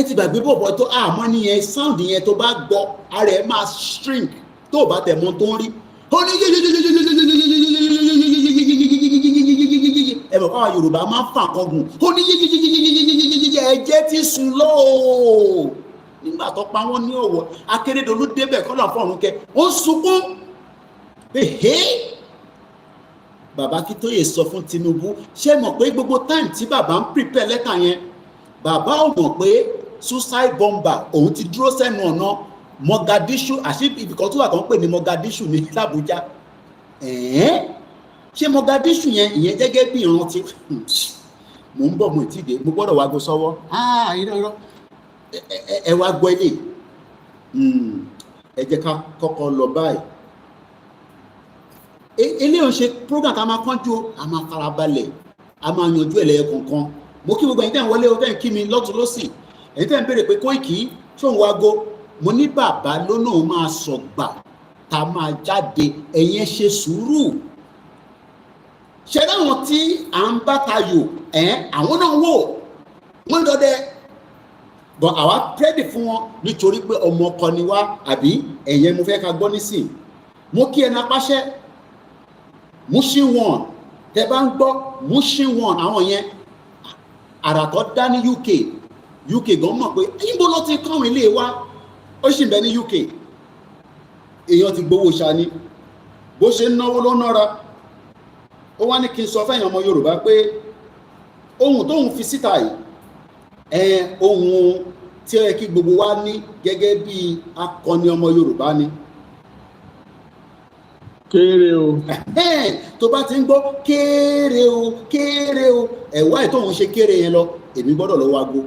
A: ẹ ti gbàgbé bọ̀bọ̀ tó àmọ́ nìyẹn sound yẹn tó bá gbọ́ ara ẹ̀ máa shrink tó o bá tẹ̀ mọ́ tó ń rí ó ní ẹ mọ̀ káwọn Yorùbá máa ń fà kan gùn ó ní ẹ̀jẹ̀ ti sùn lọ́ọ̀ nígbà tó pa wọ́n ní Ọ̀wọ̀ Akérédolú débẹ̀ kọ́lá fọ́ọ̀rùn kẹ ó sunkún pé bàbá Akintoye sọ fún Tinubu ṣé mọ̀ pé gbogbo time tí bàbá ń prepare lẹ́tà yẹn bàbá ò mọ̀ pé suicide bomber òun ti dúró sẹ́nu ọ̀nà Mogadishu àṣì ibìkan tó wà tó ń pè ní Mogadishu ní l'Abuja ṣé Mogadishu yẹn ìyẹn gẹ́gẹ́ bí ìrántí mò ń bọ̀ mo ti dé mo gbọ́dọ̀ wá go sọ́wọ́ irọ́ ẹ wá gbọ́ ilé ẹ jẹ́ ká kọ́kọ́ lọ báyìí eléyìí ń ṣe program ká máa kánjú a máa farabalẹ̀ a máa yanjú ẹlẹ́yẹ kọ̀ọ̀kan mo kí gbogbo ẹ̀yin tẹ́ ń wọlé o tẹ́ ń kí mi lọ́tún lọ́sì ẹ̀yin tẹ́ ń béèrè pé Koiki tóun wá go mo ní bàbá lónà ó máa sọ̀gbà tá a máa jáde ẹ̀yin ṣe sùúrù ṣe láwọn tí à ń bá tayò àwọn náà wò wọ́n dọdẹ bọ̀ àwa pẹ́ẹ́dì fún wọn nítorí pé ọmọ ọkọ ni wá àbí ẹ̀yẹn mo fẹ́ ká gbọ́ nísìn mo kí ẹnu apáṣẹ́ Mushin one tẹ bá ń gbọ́ Mushin one àwọn yẹn àràtọ̀ dá ní UK gan mọ̀ pé níbo ló ti káwọn ilé wa ó sì ń bẹ ní UK èèyàn ti gbowó ṣani bó ṣe ń náwó ló nára ó wá ní kí n sọ fẹ́yìn ọmọ Yorùbá pé ohun tóun fi síta yìí ohun tí ó yẹ kí gbogbo wa ní gẹ́gẹ́ bí akọni ọmọ Yorùbá ni
D: kéré o
A: tó bá ti ń gbọ́ kéré o ẹ̀wá ẹ̀ tóun ṣe kéré yẹn lọ èmi gbọ́dọ̀ lọ́wọ́ aago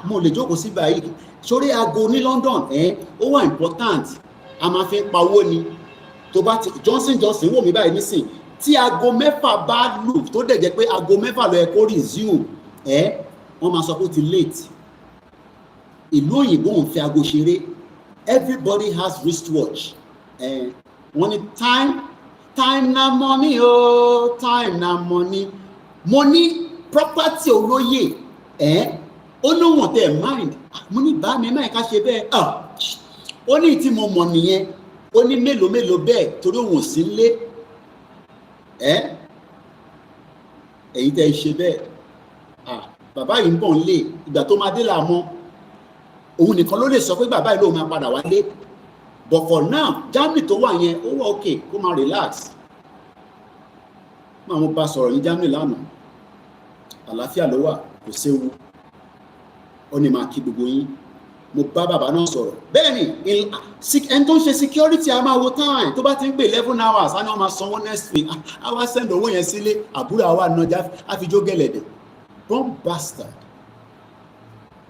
A: mo lè jókòó sí báyìí sórí aago ní London ó wà important a máa fi ń pawó ni tó bá ti Johnson wò mí báyìí nísìn tí aago 6 bá lù tó dẹ̀ jẹ́ pé aago 6 ló yẹ kó resume wọ́n máa sọ pé ó ti late ìlú òyìnbó ń fi aago ṣeré everybody has wristwatch wọ́n ní time na money time na money mo ní property olóyè ó lóhùn tẹ̀ mind mo ní bá mi máa ká ṣe bẹ́ẹ̀ ó ní tí mo mọ̀ nìyẹn ó ní mélòó bẹ́ẹ̀ torí òun ò sí lé èyí tẹ́ ṣe bẹ́ẹ̀ bàbá yìí ń bọ̀ nílé ìgbà tó máa dé làmọ́ òun nìkan ló lè sọ pé bàbá yìí ló máa padà wálé but for now Germany tó wà yẹn ó wà okay kó máa relax máa mo bá sọ̀rọ̀ ní Germany lánàá àlàáfíà ló wà kò séwu ó ní máa kí gbogbo yín mo bá bàbá náà sọ̀rọ̀ bẹ́ẹ̀ ni ẹni tó ń ṣe security a máa wo time tó bá ti ń pè 11 hours á ní wọ́n máa sanwó next week á wá send owó yẹn sílé àbúrò àwa náà àfijó gẹ̀lẹ̀dẹ̀ bomb bastard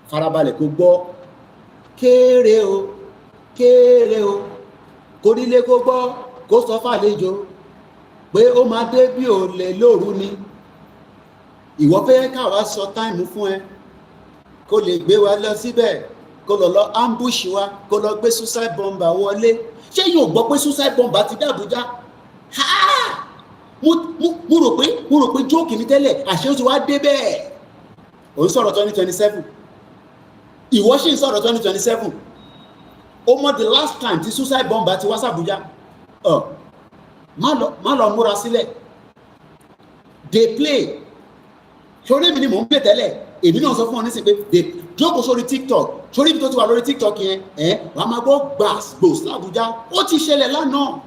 A: farabalẹ̀ kó gbọ́ kéré o kórílé kó gbọ́ kó sọ fàlejò pé ó máa dé bí olè lóru ni ìwọ fẹ́ káwa sọ táìmù fún ẹ kó lè gbé wa lọ síbẹ̀ kó lọ ambush wa kó lọ gbé suicide bomber wọlé ṣé yóò gbọ́ pé suicide bomber ti dé Àbújá mo rò pé jókì ní tẹ́lẹ̀ àṣẹ ó ti wá dé bẹ́ẹ̀ ò ń sọ̀rọ̀ 2027 ìwọ sì ń sọ̀rọ̀ 2027 ó mọ̀ the last time tí suicide bomber ti wá sí Àbújá má lọ múra sílẹ̀ dey play ṣorí èmi ni mò ń pè tẹ́lẹ̀ èmi náà sọ fún ọ nísìnyí pé jókòó sórí TikTok sórí ibi tó ti wà lórí TikTok yẹn wàá máa gbọ́ gbòs l'Àbújá ó ti ṣẹlẹ̀ lánàá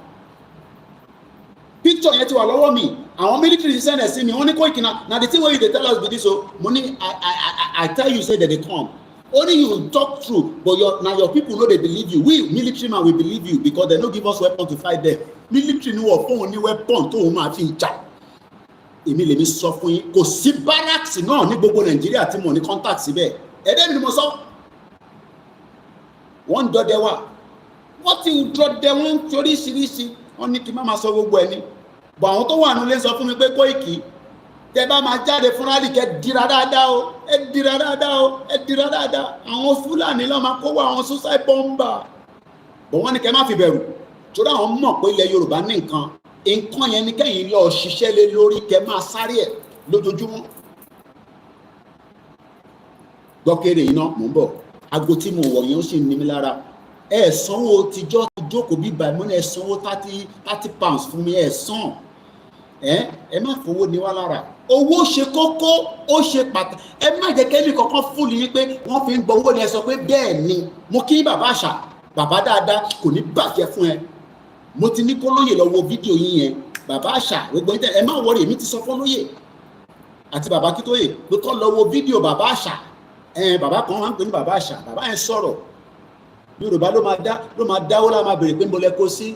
A: picture yẹn ti wà lọ́wọ́ mi àwọn military send ẹ̀ sí mi wọ́n ní Koiki na the thing wey you dey tell us be this o mo ní I tell you say that they come only you talk true but your people no dey believe you we military man we believe you because they no give us weapon to fight them military ni wọ́n fún wọn ní weapon tó wọn máa fi jà èmi lèmi sọ fún yín kò sí barracks náà ní gbogbo Nàìjíríà tí mo ní contact síbẹ̀ ẹ̀dẹ́ mi ni mo sọ wọ́n ń dọdẹ wá wọ́n ti ń dọdẹ wọ́n ń toríṣiríṣi wọ́n ní kí n má máa sọ gbogbo ẹni bọ̀ àwọn tó wà nílé sọ fún mi pé Koiki tẹ bá máa jáde fún rálì kẹ dira dáadáa o ẹ dira dáadáa àwọn Fúlàní lọ́ máa kó wá àwọn suicide bomber bọ̀ wọ́n ní kẹ má fi bẹ̀rù torí àwọn mọ̀ pé ilẹ̀ Yorùbá ní nǹkan yẹn ní kẹ́yìn lọ ṣiṣẹ́ lé lórí kẹ máa sáré ẹ̀ lójoojúmọ́ gbọ́kẹ́rẹ́ iná mò ń bọ̀ aago tí mo wọ̀ yẹn ó sì ní mi lára ẹ sanwó tijọ́ jókòó bíbá mọ́ ẹ sanwó 30 pounds fún mi ẹ san ẹ má fowó ní wá lára owó ṣe kókó ó ṣe pàtàkì ẹ má jẹ́ kẹ́lí kankan fún mi pé wọ́n fi ń gbọ́ owó ni ẹ sọ pé bẹ́ẹ̀ ni mo kí bàbá àṣà bàbá dáadáa kò ní bàjẹ́ fún ẹ mo ti ní kó lóye lọ wo fídíò yín yẹn bàbá àṣà gbogbo ẹ má wọrí èmi ti sọ fún lóye àti bàbá Akíntóyè pé kó lọ wo fídíò bàbá àṣà bàbá kan wà ń pè ní bàbá àṣà bàbá yẹn sọ̀rọ̀ Yorùbá ló máa dáwó láwọn máa bèrè pé mo lẹ kó sí.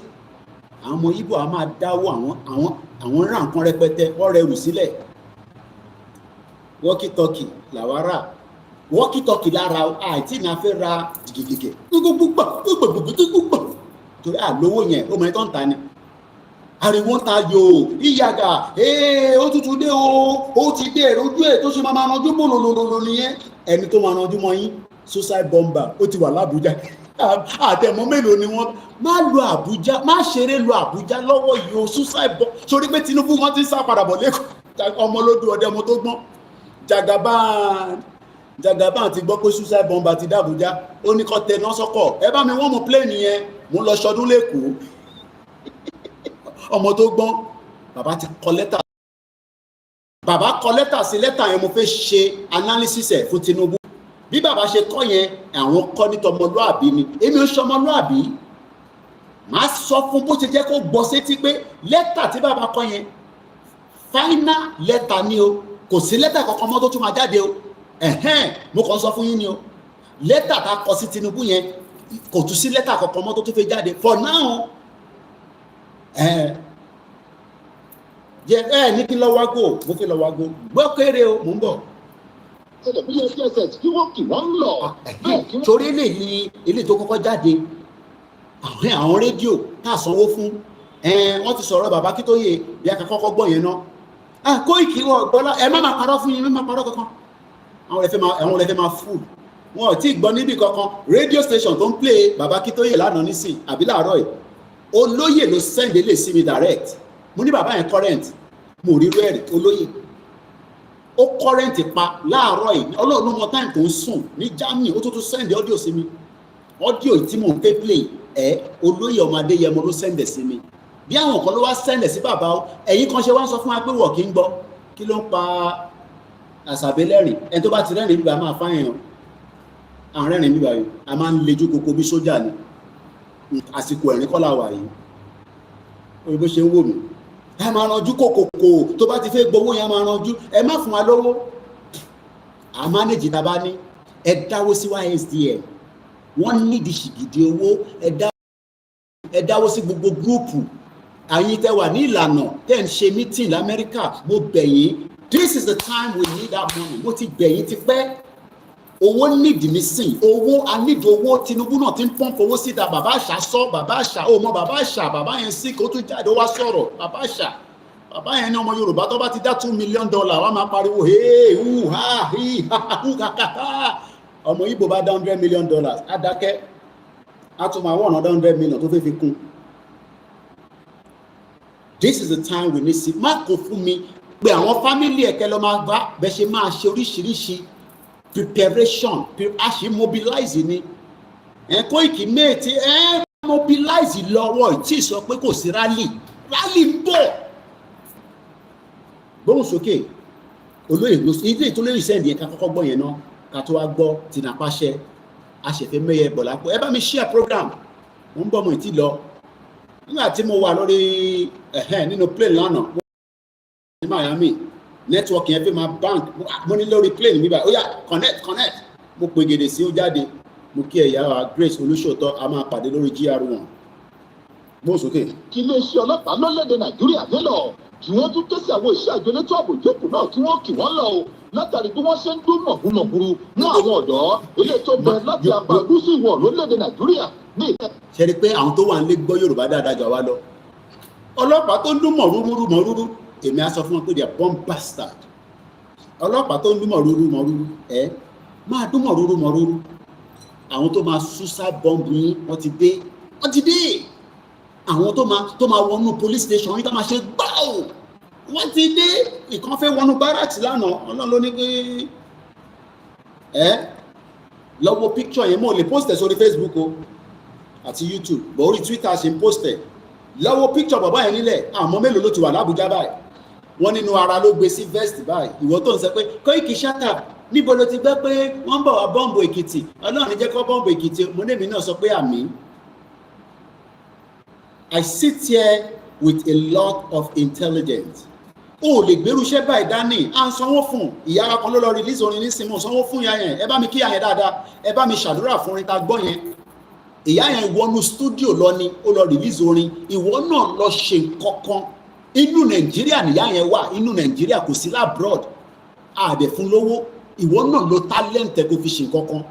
A: Àwọn ọmọ Ìgbò á máa dáwó àwọn rà nǹkan rẹpẹtẹ wọ́n rẹrù sílẹ̀. Wọ́kítọ́kì làwa rà, wọ́kítọ́kì lára àìtí ní a fẹ́ ra gìgìgìgì gbogbogbò torí àlówó yẹn ó mọ ẹ tó ń ta ni. Ariwo ń ta yòó ìyàgà ó tútù dé ó ti dé èrò ojú ẹ̀ tó ṣe máa ranjú bòlòlòlò nìyẹn. Ẹni tó máa ranjú mọ́ yín suicide bomber ó ti wà l'Àbújá. Àtẹ̀mọ́ mélòó ni wọ́n má lo Àbújá, má ṣeré lo Àbújá lọ́wọ́ yìí o suicide bomber. Sórí pé Tinubu wọn ti ń sá padà bọ̀ lẹ́kọ̀ọ́ ọmọ lódú ọdẹ ọmọ tó gbọ́n. Jagaban ti gbọ́ pé suicide bomber ti d'Àbújá ó ní kó tẹ náà sọ́kọ̀ ẹ bá mi wọ́n mú plane yẹn mo lọ ṣọdún lẹ́kọ̀ọ́. Ọmọ tó gbọ́n bàbá ti kọ lẹ́tà. Bàbá kọ lẹ́tà sí lẹ́tà yẹn mo fẹ́ ṣe analysis ẹ̀ fún Tinubu. Bí bàbá ṣe kọ́ yẹn àwọn kọ́ ní tọmọlúàbí ni. Èmi ò ṣọmọlúàbí. Màá sọ fún bó ṣe jẹ́ kó gbọ́ sétí pé lẹ́tà tí bàbá kọ yẹn final lẹ́tà ni o. Kò sí lẹ́tà kankan mọ́ tó tún máa jáde o. Mo kàn sọ fún yín ni o. Lẹ́tà tá a kọ sí Tinubu yẹn kò tún sí lẹ́tà kankan mọ́ tó tún fẹ́ jáde for now. Jẹ́ ní kí lọ wágò mo fi lọ wágò gbọ́ kéré o mò ń bọ̀. Torí ilé tó kọ́kọ́ jáde àwọn rédíò tá a sanwó fún wọ́n ti sọ̀rọ̀ bàbá Akintoye bí a kà kọ́kọ́ gbọ́ yẹn náà. Koiki wọ́n gbọ́lá ẹ má máa parọ́ fún yín, má máa parọ́ kankan. Àwọn ẹlẹ́fẹ́ máa fún wọn ò tí ì gbọ́ níbi kankan. Radio station tó ń play bàbá Akintoye lánàá nísìn àbí láàárọ̀ yìí olóyè ló send lè sí mi direct. Mo ní bàbá yẹn current mo rí rẹ́ẹ̀rì olóyè ó current pa láàárọ̀ yìí ọlọ́run ló mọ time tó ń sùn ní Germany ó tún send audio sí mi audio tí mò ń fẹ́ play olóyè ọmọ Adéyẹmọ ló send sí mi. Bí àwọn kan ló wá send sí bàbá o ẹ̀yin kan ṣe wá sọ fún wa pé wọ̀ kí ń gbọ́ kí ló ń pa Àṣàbí lẹ́rìn ẹni tó bá ti rẹ́rìn bíbá máa fáyàn àwọn rẹ́rìn bíbá yìí a máa ń lejú koko bí sójà ni àsìkò ẹ̀rín kọ́lá wà yìí orí bó ṣe ń wò mí ẹ máa ranjú kòkòkò tó bá ti fẹ́ gbowó yẹn máa ranjú ẹ má fún wa lówó a manage tá a bá ní ẹ dáwó sí YSDM wọ́n nídìí ṣìgìdì owó ẹ dáwó sí gbogbo gúrùpù àyín tẹ́ wà ní ìlànà tẹ́ ń ṣe meeting l'Amẹ́ríkà mo bẹ̀ yín this is the time we need that money mo ti bẹ̀ yín ti pẹ́ owó nídìí nísìn owó a nídìí owó Tinubu náà ti ń pọ́ǹpù owó síta bàbá àṣà sọ bàbá àṣà ó mọ bàbá àṣà bàbá yẹn sí kó tún jáde ó wá sọ̀rọ̀ bàbá àṣà bàbá yẹn ní ọmọ Yorùbá tó bá ti dá $2 million wá máa pariwo hey hu ha hi ha hu kàkàkà ọmọ Ìgbò bá dá $100 million á dákẹ́ á tún máa wọ́n $100 million tó fẹ́ fi kún. This is the time we need see má kó fún mi pé àwọn fámìlì ẹ̀kẹ́ lọ máa bá bẹ́ẹ̀ ṣe máa ṣe oríṣiríṣi preparation a ṣe mobilize ni Koiki méjì mobilize lọ́wọ́ tí sọ pé kò sí rally ń bọ̀ gbóhùn sókè olóyè ilé ìtòlóyè sẹ́ndì yẹn ká kọ́kọ́ gbọ́ yẹn náà ká tó wá gbọ́ tìǹpàṣẹ àṣẹfẹ́ mẹ́yẹ bọ̀lápò ẹ bá mi share program mo ń bọ̀ mo ti lọ nígbà tí mo wà lórí nínú plane lánàá ní Miami network yẹn fi máa bank mo ní lórí plane mi báyìí ó yá connect mo pè gèdè sí ó jáde mo kí ẹ̀yà wa Grace Olúṣòótọ́ a máa pàdé lórí GR1 gbó sókè.
D: kí iléeṣẹ́ ọlọ́pàá lórílẹ̀‐èdè Nàìjíríà nílò kí wọ́n tún ké sí àwọn ìṣe àjọ elétò ààbò ìjókòó náà kí wọ́n kì wọ́n lọ o látàrí bí wọ́n ṣe ń dún mọ̀gúnmọ̀gúrú mú àwọn ọ̀dọ́ ilé tó bẹ láti apá gúúsù ìwọ̀ lórílẹ̀‐èdè Nàìjíríà ní ìtẹ́.
A: ṣe rí i pé àwọn tó wà ń lé gbọ́ Yorùbá dáadáa jà wá lọ ọlọ́pàá tó ń dún mọ̀rúrú èmi á sọ fún wọn pé they are born bastard ọlọ́pàá tó ń dún mọ̀rúrú máa dún mọ̀rúrú àwọn tó máa suicide bomb yín wọ́n ti dé àwọn tó máa wọnú police station yín tó máa ṣe gbáò wọ́n ti dé ìkan fẹ́ wọnú barracks lánàá Ọlọ́run ló ní pé lọ́wọ́ picture yẹn mo lè post ẹ̀ sórí Facebook o àti YouTube bọ̀ orí Twitter ṣe ń post ẹ̀ lọ́wọ́ picture bàbá yẹn nílẹ̀ àmọ́ mélòó ló ti wà l'Àbújá báyìí wọ́n nínú ara ló gbé sí vest báyìí ìwọ tó ń sọ pé Koiki ṣáta níbo ló ti gbẹ́ pé wọ́n ń bọ̀ wá bọ́ǹbù Èkìtì Ọlọ́run jẹ́ kó bọ́ǹbù Èkìtì mo ní èmi náà sọ pé àmín. I sit here with a lot of intelligence. O lè gbèrú iṣẹ́ báyìí dání à ń sanwó fún ìyá ara kan ló lọ release orin nísìnyí mo sanwó fún ìyá yẹn ẹ bá mi kí ìyá yẹn dáadáa ẹ bá mi ṣàdúrà fún orin tá gbọ́ yẹn ìyá yẹn wọnú stúdíò lọ ni ó lọ release orin, ìwọ náà lọ ṣe nǹkankan. Inú Nàìjíríà nìyá yẹn wà, inú Nàìjíríà kò sí labroad, àdẹ̀ fún lówó, ìwọ náà lo talent ẹ kó fi ṣe nǹkankan.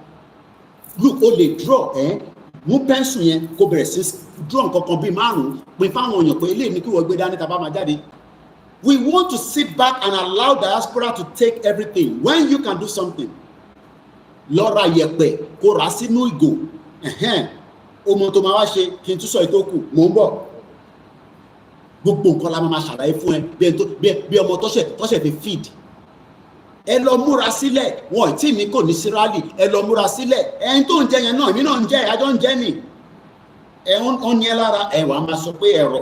A: Look, o lè draw mú pẹ́ńsù yẹn kó bẹ̀rẹ̀ sí draw nǹkankan bíi 5 pin fáwọn èèyàn pé eléyìí ni kí wọ́n gbé dání tá bá máa jáde. We want to sit back and allow diaspora to take everything when you can do something. Lọ ra yẹ̀pẹ̀ kó rà sínú ìgò, ọmọ tó máa wá ṣe kí n tún sọ ìtókù mò ń bọ̀. Gbogbo nǹkan la máa ṣàlàyé fún ẹ bí ọmọ tọ́ṣẹ̀ fi feed. Ẹ lọ múra sílẹ̀, wọn ì tí ní kò ní sí rally, ẹ lọ múra sílẹ̀, ẹni tó ń jẹ yẹn náà èmi náà ń jẹ, àjọ ń jẹ nì. Ẹ ń yẹn lára, ẹ wàá máa sọ pé ẹ̀rọ.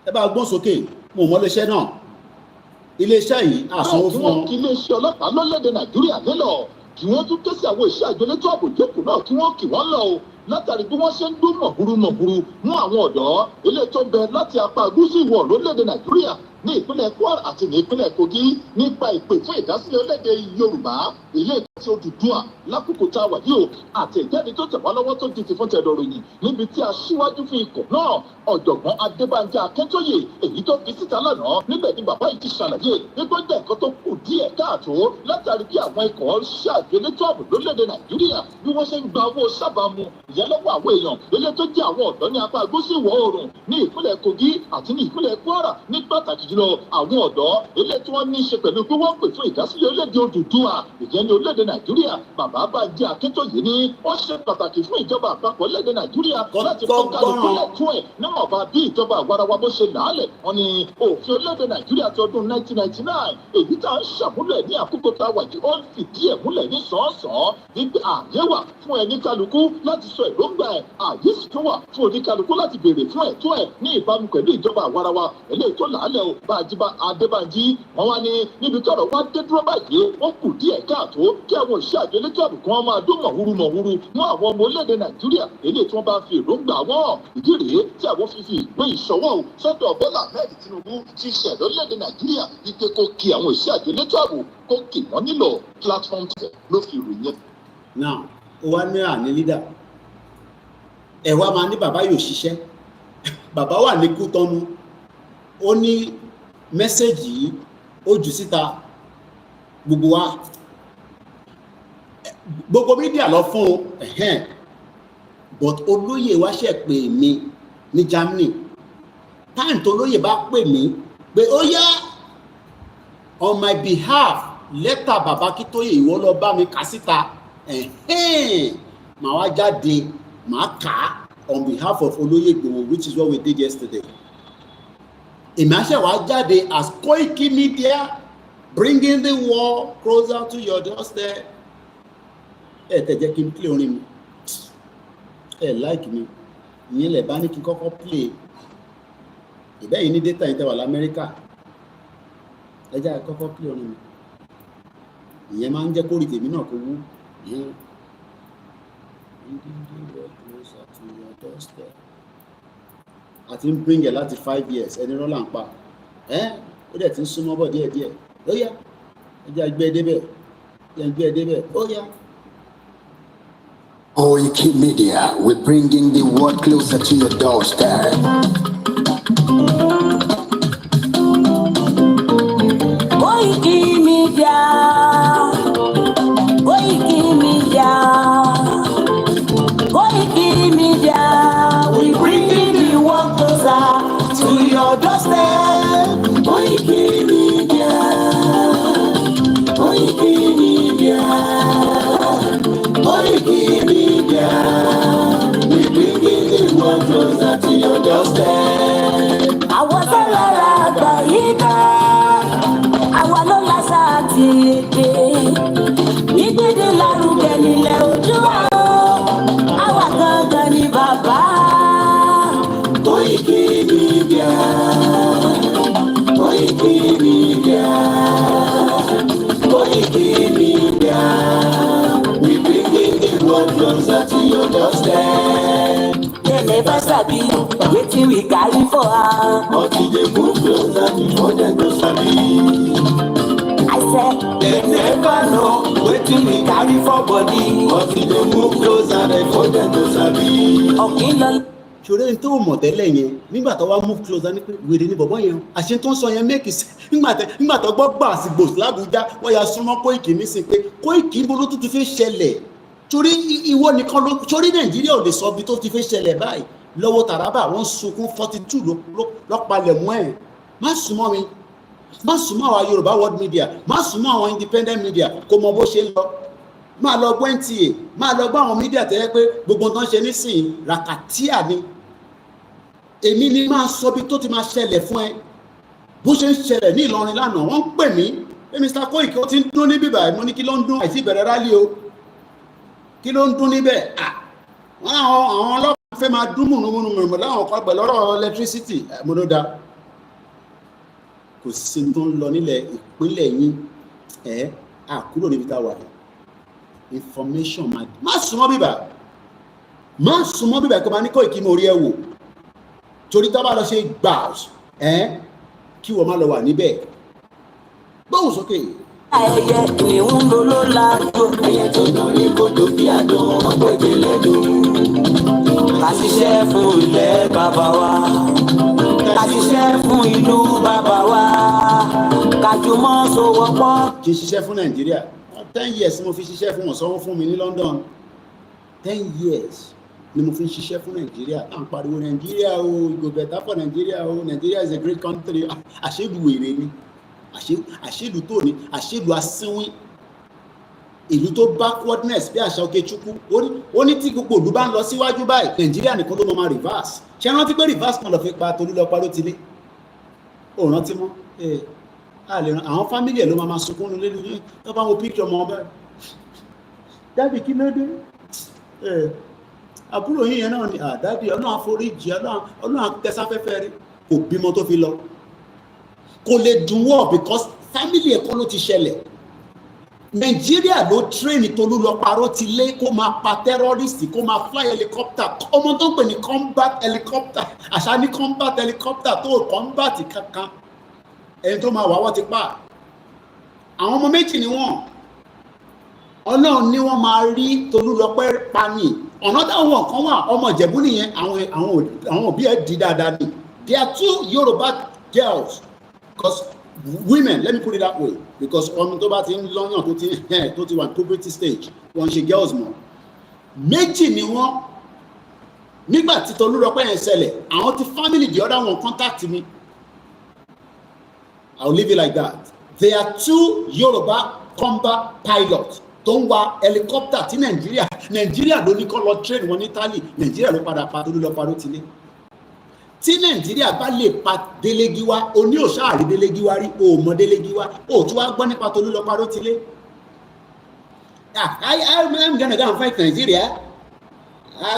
A: Ẹ bá gbọ́n sókè, mo mọ iléeṣẹ́ náà. Iléeṣẹ́ yìí àsanwó fún wọn.
D: Kí iléeṣẹ́ ọlọ́pàá lórílẹ̀-èdè Nàìjíríà nílò kí wọ́n tún ké sí àwọn iṣẹ́ àjọ elétò ààbò ìjókòó náà kí wọ́n kì wọ́n lọ o látàrí bí wọ́n ṣe ń dún mọ̀húrú mú àwọn ọ̀dọ́ eléyìí tó bẹ láti apá gúúsù ìwọ̀ lórílẹ̀-èdè Nàìjíríà ní ìpínlẹ̀ Kwara àti ní ìpínlẹ̀ Kogi nípa ìpè fún ìdásílẹ̀ orílẹ̀-èdè Yorùbá ilé tí Odùduwà lákòókò tá a wà yìí o àti ìjáde tó tẹ̀ wá lọ́wọ́ tó di ti fún tẹ̀dọ̀ ròyìn níbi tí aṣíwájú fún ikọ̀ náà ọ̀jọ̀gbọ́n Adebanji Akintoye èyí tó fi síta lánàá níbẹ̀ ni bàbá yìí ti ṣàlàyé nígbà jẹ́ nǹkan tó kù díẹ̀ káàtó látàrí bí àwọn ikọ̀ ṣàgbélétò ààbò lórílẹ̀-èdè Nàìjíríà bí wọ́n ṣe ń gba owó sábàámu ìyẹn lọ́wọ́ àwọn èèyàn ilé tó jẹ́ àwọn ọ̀dọ́ ní apá gúúsù ìwọ̀ oòrùn ní ìpínlẹ̀ Kogi àti ní ìpínlẹ̀ Kwara ní pàtàkì jùlọ àwọn ọ̀dọ́ ilé tí wọ́n ní í ṣe pẹ̀lú pé wọ́n pè fún ìdásílẹ̀ orílẹ̀-èdè Odùduwà ìjẹ́ ní orílẹ̀-èdè Nàìjíríà bàbá Banji Akintoye ní wọ́n ṣe pàtàkì fún ìjọba àpapọ̀ orílẹ̀-èdè Nàìjíríà láti fọ́nkálù kúlẹ̀ tún ẹ̀ níwọ̀n bá bí ìjọba àwarawa bó ṣe làálẹ̀ wọn ni òfin orílẹ̀-èdè Nàìjíríà ti ọdún 1999 èyí tá à ń ṣàmúlẹ̀ ní àkókò tá a wà yìí ó ń fìdí ẹ̀ múlẹ̀ ní sàn-án wípé ààyè wà fún ẹni kálukú láti sọ èròǹgbà ẹ̀ ààyè sì tún wà fún oníkálukú láti béèrè fún ẹ̀tọ́ ẹ̀ ní ìbámu pẹ̀lú ìjọba àwarawa eléyìí tó làálẹ̀ o Adebanji wọn wá ní níbi tọ́rọ̀ wá dé dúró báyìí ó kù díẹ̀ káàtó kí àwọn òṣìṣẹ́ àjọ elétò ààbò kan máa dún mọ̀húrú mú àwọn ọmọ orílẹ̀-èdè Nàìjíríà eléyìí tí wọ́n bá fi èròǹgbà wọn ìdí rèé tí àwọn fífi ìgbé ìṣọwọ́ o sọ́dọ̀ Bọ́lá Ahmed Tinubu ti ṣẹ̀dọ̀ orílẹ̀-èdè Nàìjíríà wípé kó kí àwọn òṣìṣẹ́ àjọ elétò ààbò kó kì wọ́n nílò platform tẹ̀ ló fi ròyìn.
A: Now ó wá ní àní lídà ẹ wá máa ní bàbá yóò ṣiṣẹ́ bàbá wà ní Kútọ́nù ó ní mẹ́sẹ̀gì yìí ó jù síta gbogbo mídíà lọ fún but olóyè wá ṣe pè mí ní Germany time tó olóyè bá pè mí pé ó yá on my behalf lẹ́tà bàbá Akíntóyè ìwọ lọ bá mi kà síta màá wá jáde màá kà á on behalf of olóyè Ìgbòho which is what we did yesterday. Èmi àṣẹ wá jáde as Koikimedia bringing the war closer to your doorstep. Ẹ tẹ̀ jẹ́ kí n play orin mi ẹ like mi ìyẹn lẹ̀ bá ní kí n kọ́kọ́ play ìbẹ́ yìí ní data yìí tẹ́wà lamẹ́ríkà ẹ jẹ́ kọ́kọ́ play orin mi ìyẹn máa ń jẹ́ kórìí tèmi náà kó wú ìyẹn àti ń bring ẹ̀ láti 5 years ẹni rọ́là ń pa ó dẹ̀ ti ń súnmọ́ bọ̀ díẹ̀díẹ̀ ó yá ẹ jẹ́ gbé ẹ débẹ̀ ó yá.
E: Koikimedia, we're bringing the world closer to your doorstep.
B: Koikimedia, Koikimedia, Koikimedia, we're bringing the world closer to your doorstep. Koikimedia, Koikimedia, Koikimedia, we bringing the world closer to your doorstep. Àwọn sọ̀rọ̀ àgbà yìí ká, àwa ló lásà àti èdè. Ìgbéde lárugẹ nílẹ̀ Oòduà, àwa gangan ni bàbá. Koikimedia, Koikimedia, Koikimedia, we bringing the world closer to your doorstep. They never sabi wetin we carry for her,
E: Until they move closer before they go sabi.
B: I say They never know wetin we carry for body. But we dey move closer before dem go sabi. Akintoye.
A: ṣòro ẹni tó mọ̀ tẹ́lẹ̀ yẹn nígbà tó wá move closer ní pé wèrè ní bọ̀bọ̀ yẹn àṣẹ tó ń sọ yẹn make sense nígbà tó gbọ́ gbà sí gbòòsì l'Ábùjá wọ́n ya súnmọ́ Koiki nísìn pé Koiki ibo ló tún ti fi ṣẹlẹ̀ torí ìwọ nìkan ló torí Nàìjíríà ò lè sọ ibi tó ti fi ṣẹlẹ̀ báyìí lọ́wọ́ Taraba wọ́n sunkún 42 lọ́pàlẹ̀ mọ́ ẹ̀ má súnmọ́ mi má súnmọ́ àwọn Yorùbá world media má súnmọ́ àwọn independent media kò mọ bó ṣe ń lọ máa lọ gbọ́ NTA máa lọ gbọ́ àwọn media tẹ́lẹ̀ pé gbogbo nǹkan ṣe nísìnyí ràkàtíà ni èmi ni máa sọ bí tó ti máa ṣẹlẹ̀ fún ẹ bó ṣe ń ṣẹlẹ̀ ní Ìlọrin lánàá wọ́n ń pè mí pé Mr. Koiki ó ti ń dún ní bíbà mo ní kí ló ń dún àìsí ìbẹ̀rẹ̀ rálí o kí ló ń dún níbẹ̀ wọ́n àwọn ọlọ́pàá fẹ́ máa dún mùnúmùnú láwọn kan pẹ̀lú ọ̀rọ̀ electricity mo ló da kò sí tó ń lọ nílẹ̀ ìpínlẹ̀ yín àkúrò níbi tá a wà information má súnmọ́ bíbà kó máa ní Koiki mo rí ẹ wò torí tó bá lọ ṣe gbà kí wọ́n má lọ wà níbẹ̀ gbóhùn sókè.
B: Ayẹyẹ ìhun ló lájú ẹyẹ tó dán ní kòtò bí àdán ọgbẹ́jẹ lẹ́dùn. Ká ṣiṣẹ́ fún ilẹ̀ bàbá wa, ká ṣiṣẹ́ fún ìlú bàbá wa, ká jùmọ̀ sowọ́pọ̀.
A: Kì í ṣiṣẹ́ fún Nàìjíríà 10 years mo fi ṣiṣẹ́ fún wọn sanwó fún mi ní London 10 years ni mo fi ń ṣiṣẹ́ fún Nàìjíríà à ń pariwo Nàìjíríà o go better for Nàìjíríà o Nàìjíríà is a great country àṣèlú wèrè ni àṣèlú tó ní àṣèlú asínwín ìlú tó backwardness bí àṣà Okechukwu ó ní tí gbogbo ìlú bá ń lọ síwájú báyìí Nàìjíríà nìkan ló máa reverse ṣé rántí pé reverse kan lọ fi pa Tolúlọpọ̀ ló ti lé ò rántí mọ́ àwọn fámílì ẹ̀ ló máa sunkún nílé ní tó bá wọn picture ọmọ ọbẹ̀ dábì kí ló dé àbúrò yín yẹn náà ni àdábì ọlọ́run àforíjì ọlọ́run akẹsáfẹ́fẹ́ rí kò bímọ tó fi lọ kò lè dùn wọ́ because family ẹ̀kọ́ ló ti ṣẹlẹ̀ Nàìjíríà ló train Tolúlọpọ̀ ti lé kó máa pa terrorist kó máa fly helicopter ọmọ tó ń pè ní combat helicopter àṣà ní combat helicopter tó combat kankan ẹni tó máa wà wọ́n ti pa àwọn ọmọ méjì ni wọ́n Ọlọ́run ní wọ́n máa rí Tolúlọpọ̀ pa ní ọ̀nà táwọn kan wà ọmọ Ìjẹ̀bú nìyẹn àwọn òbí ẹ̀ di dáadáa ni there are 2 Yoruba girls because women let me put it that way because ọmọ tó bá ti ń lọ́yàn tó ti wà puberty stage wọ́n ṣe girls mọ́ méjì ni wọ́n nígbà tí Tolúlọpọ̀ yẹn ṣẹlẹ̀ àwọn ti family the other one contact me I'll leave it like that there are 2 Yoruba combat pilots tó ń wa helicopter tí Nàìjíríà ló ní kọ́ lọ train wọn ní Italy Nàìjíríà ló padà pa Tolúlọpọ̀ ló ti lé tí Nàìjíríà bá lè pa Délégiwá oní òṣàárí Délégiwá rí òmọ Délégiwá ó tún wá gbọ́ nípa Tolúlọpọ̀ ló ti lé I'm gonna go and fight Nigeria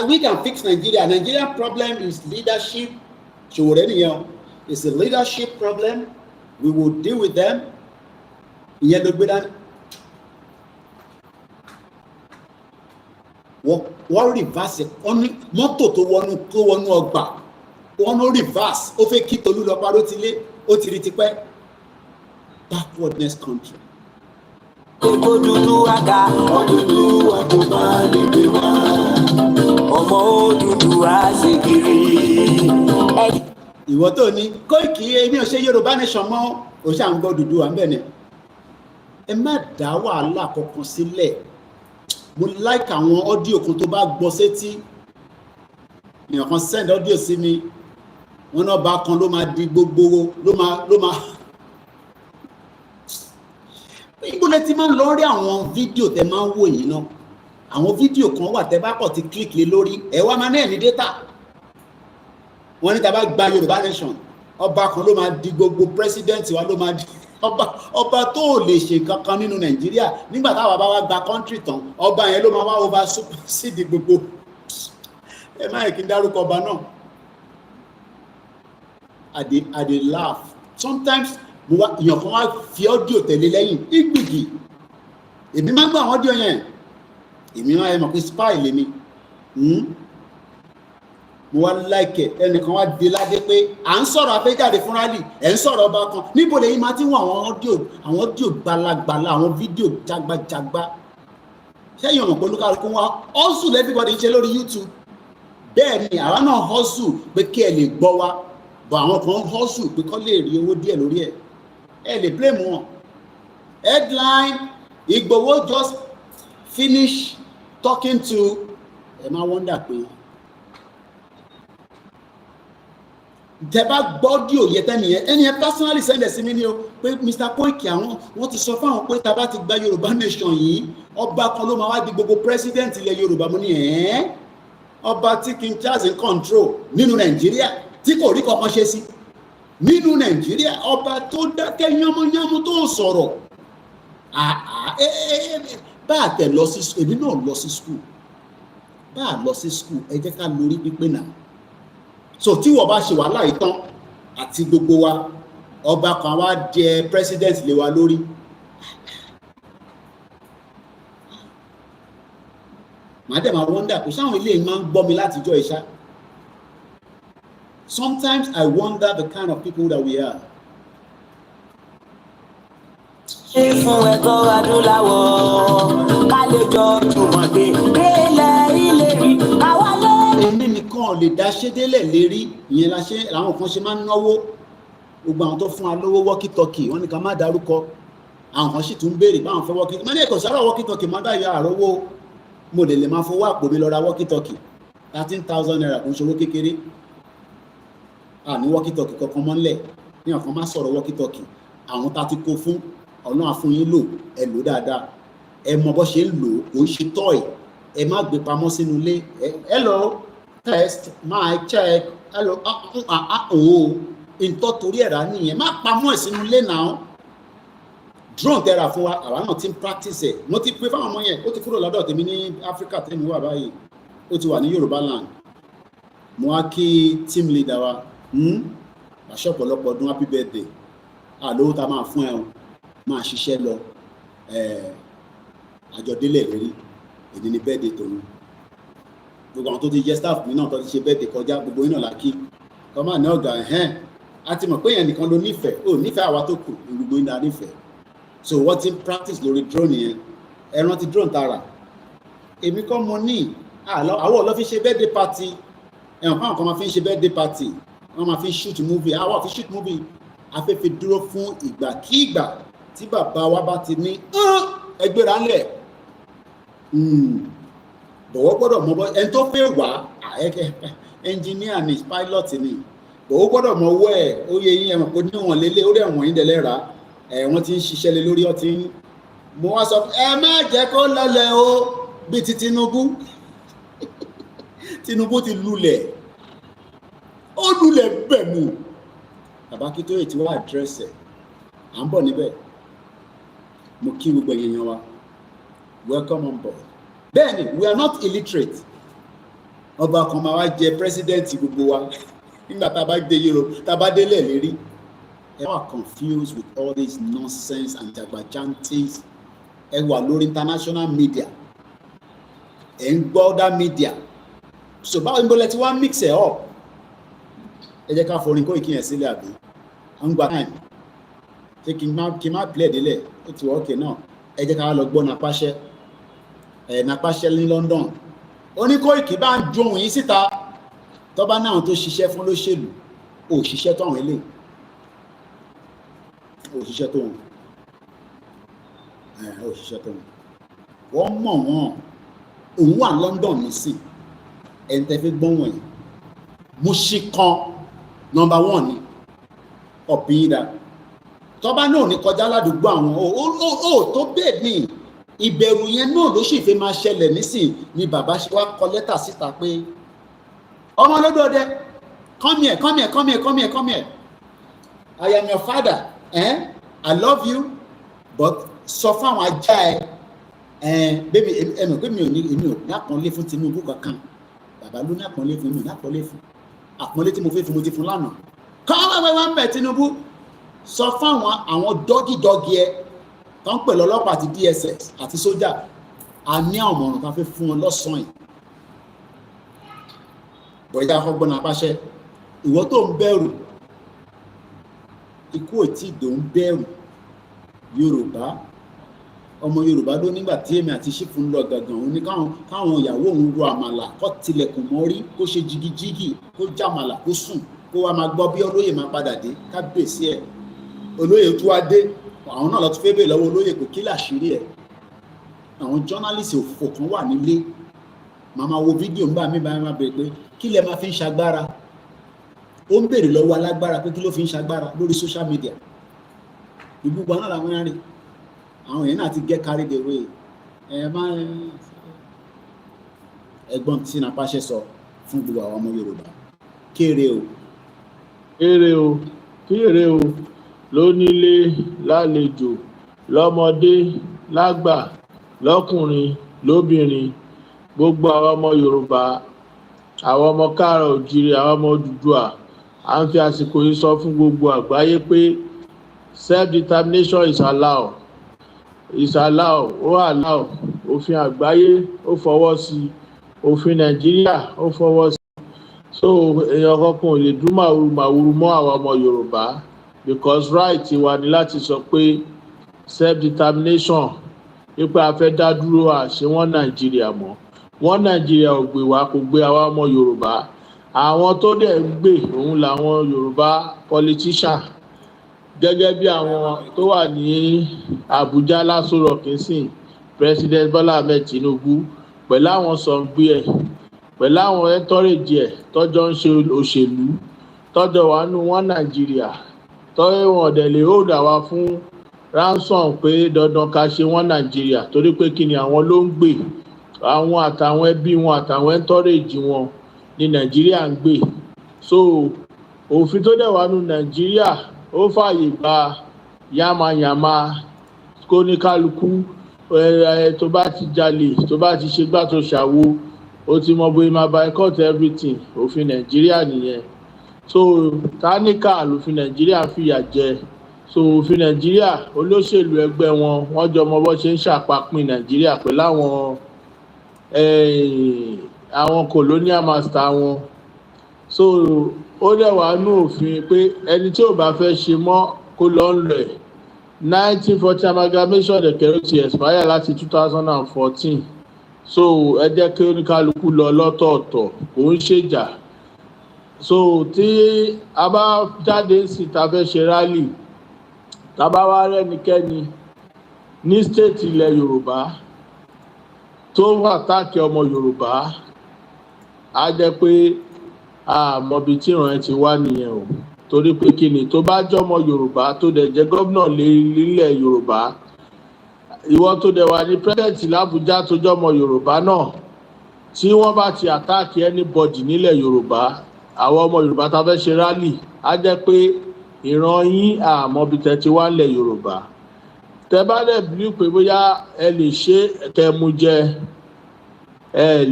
A: we can fix Nigeria. Nigerian problem is leadership ṣòwòrẹ́ nìyẹn it's a leadership problem we will deal with them ìyẹn ló gbé dání wọ́n reverse mọ́tò tó wọnú ọgbà wọ́n reverse ó fẹ́ kí Tolúlọpọ̀ ló ti lé ó ti rí tipẹ́ backwardness country.
B: Kókó dúdú àga òdúdú àkóbá lè gbé wá ọmọ òdúdú àṣegiri.
A: Ìwọ tó ní Koiki èmi ò ṣe Yorùbá nation mọ́ ó ṣà ń gbọ́ dúdú à ń bẹ̀ ni ẹ má dá wàhálà kankan sílẹ̀ mo like àwọn audio kan tó bá gbọ́ sétí èèyàn kan send audio sí mi wọn náà bá kan ló máa di gbogbo ló máa ìgbóná tí máa ń lọ rí àwọn fídíò tẹ máa ń wò yìí náà àwọn fídíò kan wà tẹ bá kọ̀ ti click lé lórí ẹ wá máa náà ní data wọn ní tá bá gba Yorùbá nation ọba kan ló máa di gbogbo president wa ló máa di ọba tó lè ṣe kankan nínú Nàìjíríà nígbà táwa bá wá gba country tán ọba yẹn ló máa wá over supersede gbogbo ẹ má yẹ kí n dárúkọ ọba náà I dey laugh sometimes èèyàn kan wá fi ọ́díò tẹ̀lé lẹ́yìn ìgbìgì èmi máa ń gbọ́ àwọn ọ́díò yẹn èmi máa mọ̀ pé spy lèmi mo wá like ẹnìkan wá dé ládé pé à ń sọ̀rọ̀ afẹ́jáde fún rally ẹ̀ ń sọ̀rọ̀ ọba kan níbo lẹ́yìn máa ti wọ àwọn audio gbalagbala àwọn fídíò jagbajagba sẹ́yìn ọ̀nà pẹ̀lú kálukú wa hustle everybody ṣe lórí YouTube bẹ́ẹ̀ ni àwa náà hustle pé kí ẹ lè gbọ́ wa bọ̀ àwọn kan hustle pé kọ́ lè rí owó díẹ̀ lórí ẹ lè blame wọn. Headline Igboho just finish talking to ẹ máa wonder pé tẹ bá gbọ́ dí òye tẹ́niyẹn ẹniyẹn personally send ẹ̀ sí mi ní o pé Mr. Koiki àwọn wọ́n ti sọ fáwọn pé tá bá ti gba Yorùbá nation yìí ọba kan ló máa wá di gbogbo president ilẹ̀ Yorùbá mo ní ọba tí King Charles ń control nínú Nàìjíríà tí kò rí kankan ṣe sí nínú Nàìjíríà ọba tó dákẹ́ yánmọ́yánmọ́ tó ń sọ̀rọ̀ bá a tẹ̀ lọ sí èmi náà lọ sí school bá a lọ sí school ẹ jẹ́ ká lórí pípé náà so tí wọ́n bá ṣe wàhálà yìí tán àti gbogbo wa ọba kan wá jẹ president lé wa lórí màá dẹ̀ máa wonder kò sáwọn ilé yìí máa ń gbọ́ mi látijọ́ ìṣá. Sometimes I wonder the kind of people that we are.
B: ṣé fún ẹ̀kọ́ adúláwọ̀ ká lè jọ tòmọ̀dé délẹ̀ ilé rí àwa lé.
A: èmi nìkan lè dá ṣé délẹ̀ lérí ìyẹn la ṣe làwọn kan ṣe máa ń náwó gbogbo àwọn tó fún wa lówó wọ́kítọ́kì wọ́n ní ká má dárúkọ àwọn kan sì tún béèrè báwọn fẹ́ wọ́kítọ́kì mọ́ ní ẹ̀kọ́ sára wọ́kítọ́kì má dá yọ àrówó mo lè máa fowó àpò mi lọ ra wọ́kítọ́kì 13,000 naira kò ń ṣòwò kékeré àní wọ́kítọ́kì kankan mọ́lẹ̀ ní ọ̀kan má sọ̀rọ̀ wọ́kítọ́kì àwọn tá ti kó fún ọ̀nà àfúnyín lò ẹ lò dáadáa ẹ mọ bó ṣe ń lò ó ń ṣe tọ́ì ẹ má gbé pamọ́ sínú ilé hello test mic check hello ntọ́ torí ẹ̀rá nìyẹn má pamọ́ ẹ̀ sínú ilé náà drone tẹ́ra fún wa àwa náà ti ń practice ẹ̀ mo ti pé fáwọn ọmọ yẹn ó ti kúrò lọ́dọ̀ tèmi ní Áfíríkà tèmi wà báyìí ó ti wà ní Yorùbá land mo wá kí team leader wa àṣọ ọ̀pọ̀lọpọ̀ ọdún happy birthday àlówó tá a máa fún ẹ o máa ṣiṣẹ́ lọ àjọdélẹ̀ lérí èdè ní birthday tòun gbogbo àwọn tó ti jẹ́ staff mi náà tó ti ṣe birthday kọjá gbogbo yín náà la kí kọ́ máa ní ọ̀gá a ti mọ̀ pé yẹn nìkan ló nífẹ̀ẹ́ ó nífẹ̀ẹ́ àwa tó kù ní gbogbo yín náà nífẹ̀ẹ́ so wọ́n ti ń practice lórí drone yẹn ẹran ti drone tara èmi kọ́ mo ní àwọn ọ̀lọ́ fi ṣe birthday party ẹ̀wọ̀n fáwọn kan máa fi ń ṣe birthday party wọ́n máa fi ń shoot movie àwọn àfi shoot movie afẹ́fẹ́ dúró fún ìgbàkígbà tí bàbá wa bá ti ní ẹgbẹ́ra ńlẹ̀ bọ̀wọ́ gbọ́dọ̀ mọ bọ́ ẹni tó fẹ́ wá ẹnjìníà ni pilot ni bọ̀wọ́ gbọ́dọ̀ mọ owó ẹ̀ ó yẹ yín ẹ̀wọ̀n kó níwọ̀n lélẹ̀ ó rẹ̀ wọ̀n yín dẹ̀lẹ́ rà wọ́n ti ń ṣiṣẹ́ lé lórí ọtí mo wá sọ ẹ má jẹ́ kó lọlẹ̀ o bíi ti Tinubu Tinubu ti lulẹ̀ ó lulẹ̀ bẹ̀ mú bàbá Akintoye tí wọ́n àdírẹ́sì ẹ̀ à ń bọ̀ níbẹ̀ mo kí gbogbo èèyàn wa welcome on board bẹ́ẹ̀ni we are not illiterate ọba kan máa wá jẹ president gbogbo wa nígbà tá a bá dé Europe tá a bá délẹ̀ lérí ẹ wà confused with all this nonsense and jagbajantis ẹ wà lórí international media ẹ ń gbọ́ other media so báwo ni bọ́lẹ̀ tí wọ́n mix ẹ̀ up ẹ jẹ́ ká forin Koiki yẹn sílẹ̀ àbí à ń gba time ṣé kí n má play délẹ̀ ó ti wọ́ ọ̀kẹ́ náà ẹ jẹ́ ká lọ gbọ́ Napáṣẹ́ Napáṣẹ́ ní London ó ní Koiki bá ń ju ohun yìí síta tọ́ba náà tó ṣiṣẹ́ fún lóṣèlú ò ṣiṣẹ́ tó àwọn ilé ò ṣiṣẹ́ tó wọn ò ṣiṣẹ́ tó wọn wọ́n mọ̀ wọ́n òun wà London nísìn ẹni tẹ́ fi gbọ́n wọ̀nyí Mushikan number 1 ni ọ̀bìnrin tọ́ba náà ní kọjá ládùúgbò àwọn ó tó bẹ́ẹ̀ ni ìbẹ̀rù yẹn náà ló sì fi máa ṣẹlẹ̀ nísìn ni bàbá ṣe wá kọ lẹ́tà síta pé ọmọ lọ́dọ̀ ọdẹ come here come here come here come here come here I am your father I love you but sọ fáwọn ajá bébí ẹnu pé èmi ò ní àpọ́nlé fún Tinubu kankan bàbá ló ní àpọ́nlé fún mi ní àpọ́nlé fún àpọ́nlé tí mo fẹ́ fún mo ti fún lánàá kọ́ wẹ́wẹ́ ń bẹ̀ Tinubu sọ fáwọn àwọn dọ́gídọ́gí ẹ tó ń pè lọ́lọ́pàá àti DSS àti sójà a ní àmọ̀ràn kan fẹ́ fún wọn lọ́sàn-án bóyá ọgbọ́n apáṣẹ ìwọ tó ń bẹ̀rù ikú ò tí ì dò ń bẹ̀rù Yorùbá ọmọ Yorùbá ló nígbà tí èmi àti ṣífù ń lọ gangan òun ní káwọn ìyàwó òun ro àmàlà kó tilẹ̀kùn mọ́rí kó ṣe jigijigi kó jàmàlà kó sùn kó wá máa gbọ́ bí olóyè máa padà dé kábíyèsí ẹ̀ olóyè tó wá dé àwọn náà lọ tún fẹ́ bèèrè lọ́wọ́ olóyè pé kí làṣírí ẹ̀ àwọn jọ́nálìsì òfò kan wà nílé màmá wo fídíò ń bá mi bá máa bèèrè pé kí lẹ máa fi ń ṣagbára ó ń bèèrè lọ́wọ́ alágbára pé kí ló fi ń ṣagbára lórí social media ìgbùgbà náà làwọn rìn àwọn èèyàn náà ti get carried away ẹ̀gbọ́n tí Napáṣẹ sọ fún gbogbo àwọn ọmọ Yorùbá kéré o lónílé lálejò lọ́mọdé lágbà lọ́kùnrin lóbìnrin gbogbo àwọn ọmọ Yorùbá àwọn ọmọ káàárọ̀ òjíire àwọn ọmọ Odùduwà à ń fi àsìkò yìí sọ fún gbogbo àgbáyé pé self-determination is allowed ó allow òfin àgbáyé ó fọwọ́ sí òfin Nàìjíríà ó fọwọ́ sí so èèyàn kankan ò lè dún màwúrú mọ́ àwọn ọmọ Yorùbá because right wa ni láti sọ pé self-determination nípa a fẹ́ dá dúró àṣẹ wọn Nàìjíríà mọ́ wọn Nàìjíríà ò gbé wa kò gbé àwa ọmọ Yorùbá àwọn tó dẹ̀ ń gbé òun làwọn Yorùbá politician gẹ́gẹ́ bí àwọn tó wà ní Àbújá Lásù Rock nsìn President Bola Ahmed Tinubu pẹ̀lú àwọn sọ̀ngbí ẹ̀ pẹ̀lú àwọn ẹ̀tọ́rẹ̀jì ẹ̀ tọ́jọ́ ń ṣe òṣèlú tọ́jọ́ wà nù wọn Nàìjíríà tọ́yẹ̀ wọn ọ̀dẹ̀ lè hold àwa fún ransom pé dandan ká ṣe wọn Nàìjíríà torí pé kí ni àwọn ló ń gbé àwọn àtàwọn ẹbí wọn àtàwọn ẹ̀tọ́rẹ̀jì wọn ní Nàìjíríà ń gbé so òfin tó dẹ̀ wà nù Nàìjíríà ó fààyè gba yamayama kó ní kálukú tó bá ti jalè tó bá ti ṣe gbà tó ṣàwo ó ti mọ bóyá máa boycott everything òfin Nàìjíríà nìyẹn so táníkà lòfin Nàìjíríà fìyà jẹ so òfin Nàìjíríà olóṣèlú ẹgbẹ́ wọ́n jọ mọ bó ṣe ń ṣàpapín Nàìjíríà pẹ̀lú àwọn colonial master wọn so ó dẹ̀ wà nú òfin pé ẹni tí ò bá fẹ́ ṣe mọ́ kó lọ ń lọ ẹ̀ 1940 amalgamation dẹ̀kẹ̀rẹ́ ti expire láti 2014 so ẹ jẹ́ kí oníkálukú lọ lọ́tọ̀ọ̀tọ̀ kò ń ṣèjà so tí a bá jáde sí ta fẹ́ ṣe rally tá bá wá rẹ́nikẹ́ni ní state ilẹ̀ Yorùbá tó wà táàkì ọmọ Yorùbá á jẹ́ pé àmọ́bi tí ìran ẹ ti wá nìyẹn o torí pé kí ni tó bá jọmọ Yorùbá tó dẹ̀ jẹ́ gómìnà lílẹ̀ Yorùbá ìwọ tó dẹ̀ wà ní pírẹsidẹ̀ntì l'Àbújá tó jọmọ Yorùbá náà tí wọ́n bá ti àtáàkì anybody nílẹ̀ Yorùbá àwọn ọmọ Yorùbá tá fẹ́ ṣe rally á jẹ́ pé ìran yín àmọ́bi tẹ́ ti wá nílẹ̀ Yorùbá tẹ́ bá dẹ̀ bí pé bóyá ẹ lè ṣe kẹmu jẹ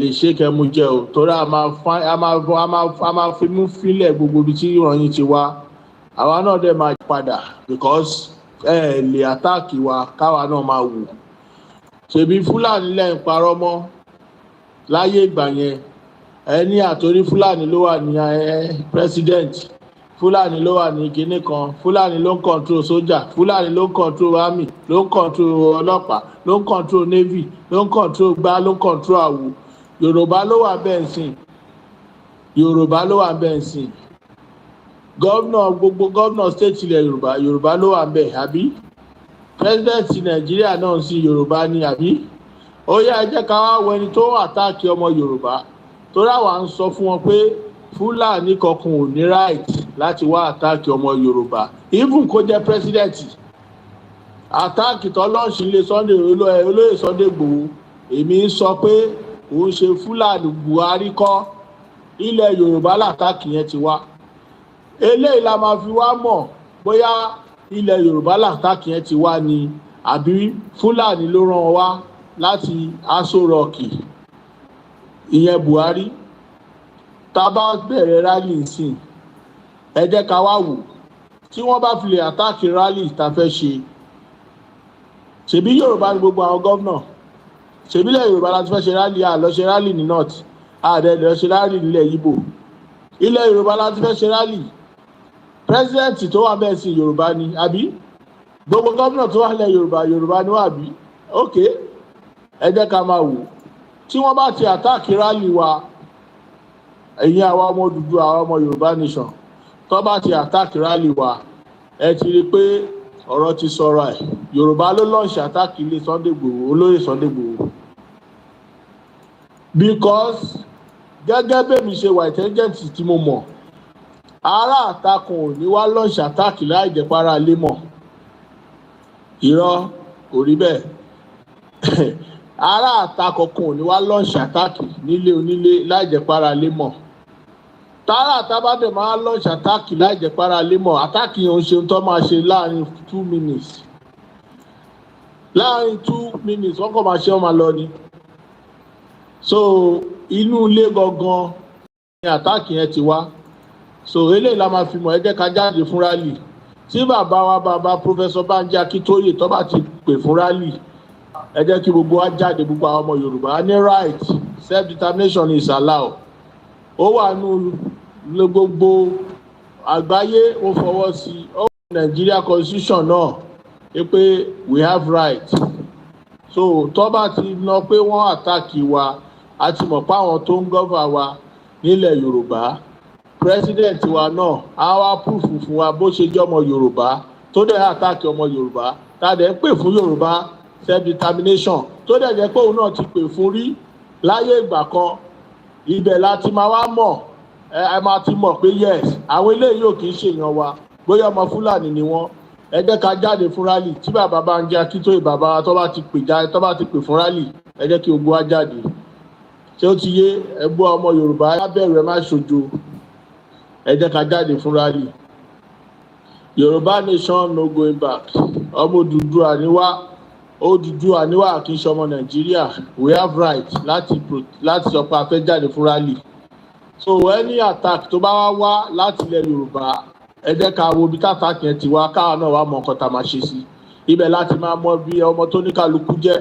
A: lè ṣe kẹmu jẹ o torí a máa fi mú fílẹ̀ gbogbo ibi tí ìran yín ti wá àwa náà dẹ̀ máa padà because lè àtáàkì wa káwa náà máa wò ṣèbí Fúlàní lẹ́yìn parọ́ mọ́ láyé ìgbà yẹn ẹni àtòrí Fúlàní ló wà ní president Fúlàní ló wà ní kinní kan Fúlàní ló ń control sójà Fúlàní ló ń control army ló ń control ọlọ́pàá ló ń control navy ló ń control gbá ló ń control àwò Yorùbá ló wà bẹ́ẹ̀ sìn gbogbo gọ́vnà state ilẹ̀ Yorùbá ló wà bẹ́ẹ̀ àbí president Nàìjíríà náà sí Yorùbá ní àbí ó yá ẹ jẹ́ ká wá wo ẹni tó àtáàkì ọmọ Yorùbá torí àwa ń sọ fún wọn pé Fúlàní kankan ò ní right láti wá àtáàkì ọmọ Yorùbá even kó jẹ́ president àtáàkì tọ́lọ́ọ̀ṣì lé olóyè Sunday Igboho èmi ń sọ pé òun ṣe Fúlàní Buhari kọ́ ilẹ̀ Yorùbá látàkì yẹn ti wá eléyìí la máa fi wá mọ̀ bóyá ilẹ̀ Yorùbá látàkì yẹn ti wá ni àbí Fúlàní ló rán wá láti Aso Rock ìyẹn Buhari tá a bá bẹ̀rẹ̀ rally nsìn ẹ jẹ́ ká wá wò tí wọ́n bá fi lè àtàkì rally tá a fẹ́ ṣe ṣèbí Yorùbá ní gbogbo àwọn gómìnà ṣèbí ilẹ̀ Yorùbá láti fẹ́ ṣe rally lọ ṣe rally ní north lọ ṣe rally nílẹ̀ Ìgbò
F: ilẹ̀ Yorùbá láti fẹ́ ṣe rally president tó wà bẹ́ẹ̀ sí Yorùbá ni àbí gbogbo gómìnà tó wà lẹ̀ Yorùbá ni wà bí ok ẹ jẹ́ ká máa wò tí wọ́n bá ti attack rally wa ẹ̀yin àwa ọmọ Odùduwà àwa ọmọ Yorùbá nation tó bá ti attack rally wa ẹ ti rí pé ọ̀rọ̀ ti sọ̀rọ̀ ẹ̀ Yorùbá ló launch attack ilé Sunday Igboho olóyè Sunday Igboho because gẹ́gẹ́ bẹ́mi ṣe wà intelligent tí mo mọ̀ ará àtakùn ò ní wá launch attack láì jẹ́ para lé mọ̀ irọ́ kò rí bẹ́ẹ̀ ará àtakùn ò ní wá launch attack nílé onílé láì jẹ́ para lé mọ̀ tààrà tábàdé máa launch attack láì jẹ́ para lé mọ̀ attack yẹn ń ṣe tó máa ṣe láàrin 2 minutes láàrin 2 minutes wọ́n kàn máa ṣe ọmọ lọ ni so inú ilé gangan ni attack yẹn ti wá so eléyìí la máa fi mọ̀ ẹ jẹ́ ká jáde fún rally tí bàbá Professor Banji Akintoye tó bá ti pè fún rally ẹ jẹ́ kí gbogbo wa jáde gbogbo àwọn ọmọ Yorùbá ní right self determination is allowed ó wà nù gbogbo àgbáyé ó fọwọ́ sí ó wà Nigeria constitution náà pé we have right so tó bá ti ná pé wọ́n attack wa a ti mọ̀ pé àwọn tó ń gọ́fà wa nílẹ̀ Yorùbá president wa náà á wá proof fún wa bó ṣe jẹ́ ọmọ Yorùbá tó dẹ̀ attack ọmọ Yorùbá tá dẹ̀ ń pè fún Yorùbá self determination tó dẹ̀ jẹ́ pé òun náà ti pè fún rí láyé ìgbà kan ibẹ̀ láti máa wá mọ̀ ẹ máa ti mọ̀ pé yes àwọn eléyìí ò kì í ṣèyàn wa bóyá ọmọ Fúlàní ni wọ́n ẹ jẹ́ ká jáde fún rally tí bàbá Banji Akintoye bàbá wa tó bá ti pè fún rally ẹ jẹ́ kí gbogbo wa jáde ṣé ó ti yé ẹgbẹ́ ọmọ Yorùbá ẹ má bẹ̀rù ẹ má ṣojo ẹ jẹ́ ká jáde fún rally Yorùbá nation no going back ọmọ Odùduwà ni wá kì í ṣe ọmọ Nàìjíríà we have right láti sọ pé a fẹ́ jáde fún rally so any attack tó bá wá láti ilẹ̀ Yorùbá ẹ jẹ́ ká wo bí attack yẹn ti wá káwa náà wá mọ nǹkan tá a máa ṣe sí ibẹ̀ láti máa mọ bí ọmọ tó ní kálukú jẹ́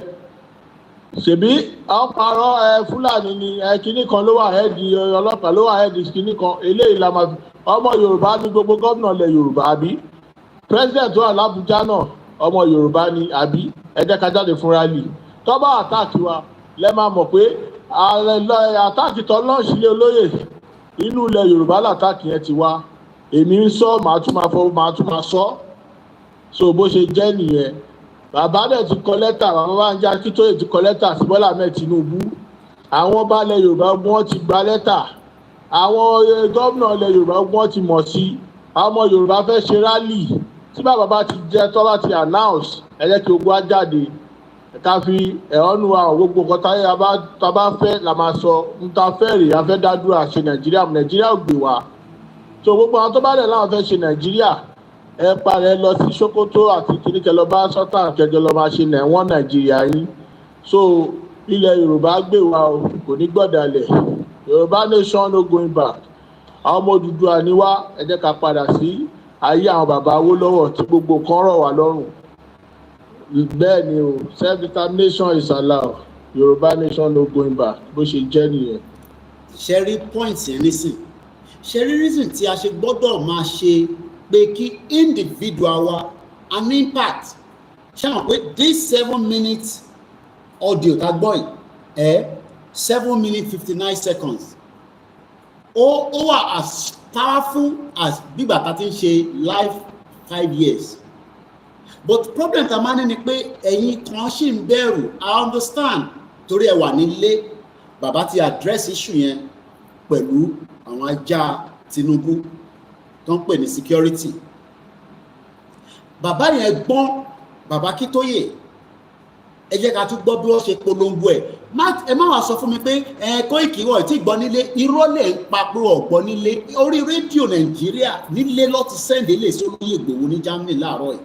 F: ṣèbí ọ̀parọ̀ Fúlàní ni kinní kan ló wà hẹ́ẹ̀dì ọlọ́pàá ló wà hẹ́ẹ̀dì kinní kan eléyìí la máa fi ọmọ Yorùbá ní gbogbo gómìnà ilẹ̀ Yorùbá àbí president wà l'Abuja náà ọmọ Yorùbá ni àbí ẹ jẹ́ ká jáde fún rally tó bá attack wa lẹ́ máa mọ̀ pé attack tó launch ilé olóyè inú ilẹ̀ Yorùbá l'attack yẹn ti wá èmi ń sọ màá tún máa sọ so bó ṣe jẹ́ nìyẹn bàbá dẹ̀ ti kọ lẹ́tà bàbá Banji Akintoye ti kọ lẹ́tà sí Bọ́lá Ahmed Tinubu àwọn baálẹ̀ Yorùbá wọ́n ti gba lẹ́tà àwọn gómìnà ilẹ̀ Yorùbá wọ́n ti mọ̀ sí àwọn ọmọ Yorùbá fẹ́ ṣe rally tí bàbá bá ti jẹ́ tó bá ti announce ẹ jẹ́ kí gbogbo wa jáde ká fi ẹ̀hónú àwọn gbogbo nǹkan táyé tá bá fẹ́ la máa sọ ń ta fẹ́ rèé a fẹ́ dá dúró àṣẹ Nàìjíríà ò gbé wa so gbogbo àwọn tó bá dẹ̀ láwọn fẹ́ ṣe Nàìjíríà ẹ parẹ́ lọ sí Sokoto àti kìnìkẹ́ lọ bá sọ́tà kẹjọ lọ máa ṣe wọ́n Nàìjíríà yín so ilẹ̀ Yorùbá gbé wa o kò ní gbọ́dàlẹ̀ Yorùbá nation no going back àwọn ọmọ Odùduwà ni wá ẹ jẹ́ ká padà sí ayé àwọn bàbá Awólọ́wọ̀ tí gbogbo kan rọ̀ wá lọ́rùn bẹ́ẹ̀ ni o self determination is allowed Yorùbá nation no going back bó ṣe jẹ́ nìyẹn.
A: ṣe rí point yẹn nísìn ṣe rí reason tí a ṣe gbọ́dọ̀ máa ṣe pé kí individual wa an impact ṣe mọ̀ pé this 7 minutes audio ta gbọ́ yìí 7 minutes 59 seconds ó wà as powerful as bígbà tá ti ń ṣe live 5 years but problem ta máa ní ni pé ẹ̀yin kan ṣì ń bẹ̀rù I understand torí ẹ wà nílé bàbá ti address issue yẹn pẹ̀lú àwọn ajá Tinubu tó ń pè ní security bàbá yẹn gbọ́n bàbá Akintoye ẹ jẹ́ ká tún gbọ́ bí wọ́n ṣe polongo ẹ̀ ẹ má wá sọ fún mi pé Koiki wọ̀ tí gbọ́ nílé irọ́ lẹ̀ ń papò ọ̀gbọ́n nílé orí rédíò Nàìjíríà nílé lọ́ ti sẹ́ndé lè sórí Ìgbòho ní Germany láàárọ̀ yìí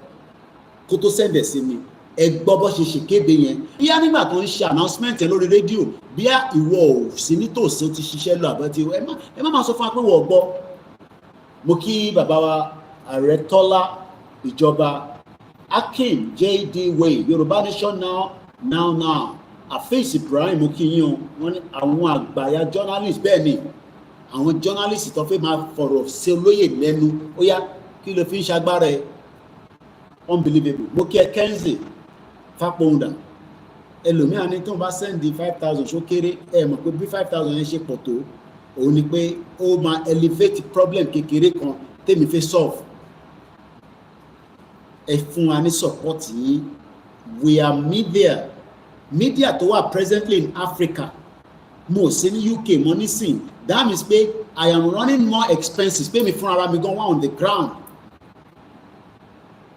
A: kó tó sẹ́ndẹ̀ sí mi ẹ gbọ́ bó ṣe ṣèkéde yẹn bíyá nígbà tó ń ṣe announcement yẹn lórí rédíò bíyá ìwọ ò sí nítòsí ó ti ṣiṣẹ́ lọ àbẹ́tí ẹ má máa sọ fún wa pé wọ́n gbọ́ mo kí bàbá wa ààrẹ Tọ́lá ìjọba Akin J.D. Way Yorùbá nation now Afeez Ibrahim mo kí yín o wọ́n ní àwọn àgbàyà journalist bẹ́ẹ̀ ni àwọn journalist tó fẹ́ máa fọ̀rọ̀ sí olóyè lẹ́nu ó yá kí ló fi ń ṣagbára ẹ̀ unbelievable. Mo kí ẹ Kenzie Fápóhùndà ẹlòmíràn ní tó ń bá sẹ́ndì 5,000 ṣó kéré ẹ mọ̀ pé bí 5,000 yẹn ṣe pọ̀ tó òun ni pé ó máa elevate problem kékeré kan tèmi fẹ́ solve. Ẹ fún wa ní support yìí. We are media tó wà presently in Africa mo sí ní UK mo nísìn that means pé I am running more expenses pé mi fún ara mi gan wà on the ground.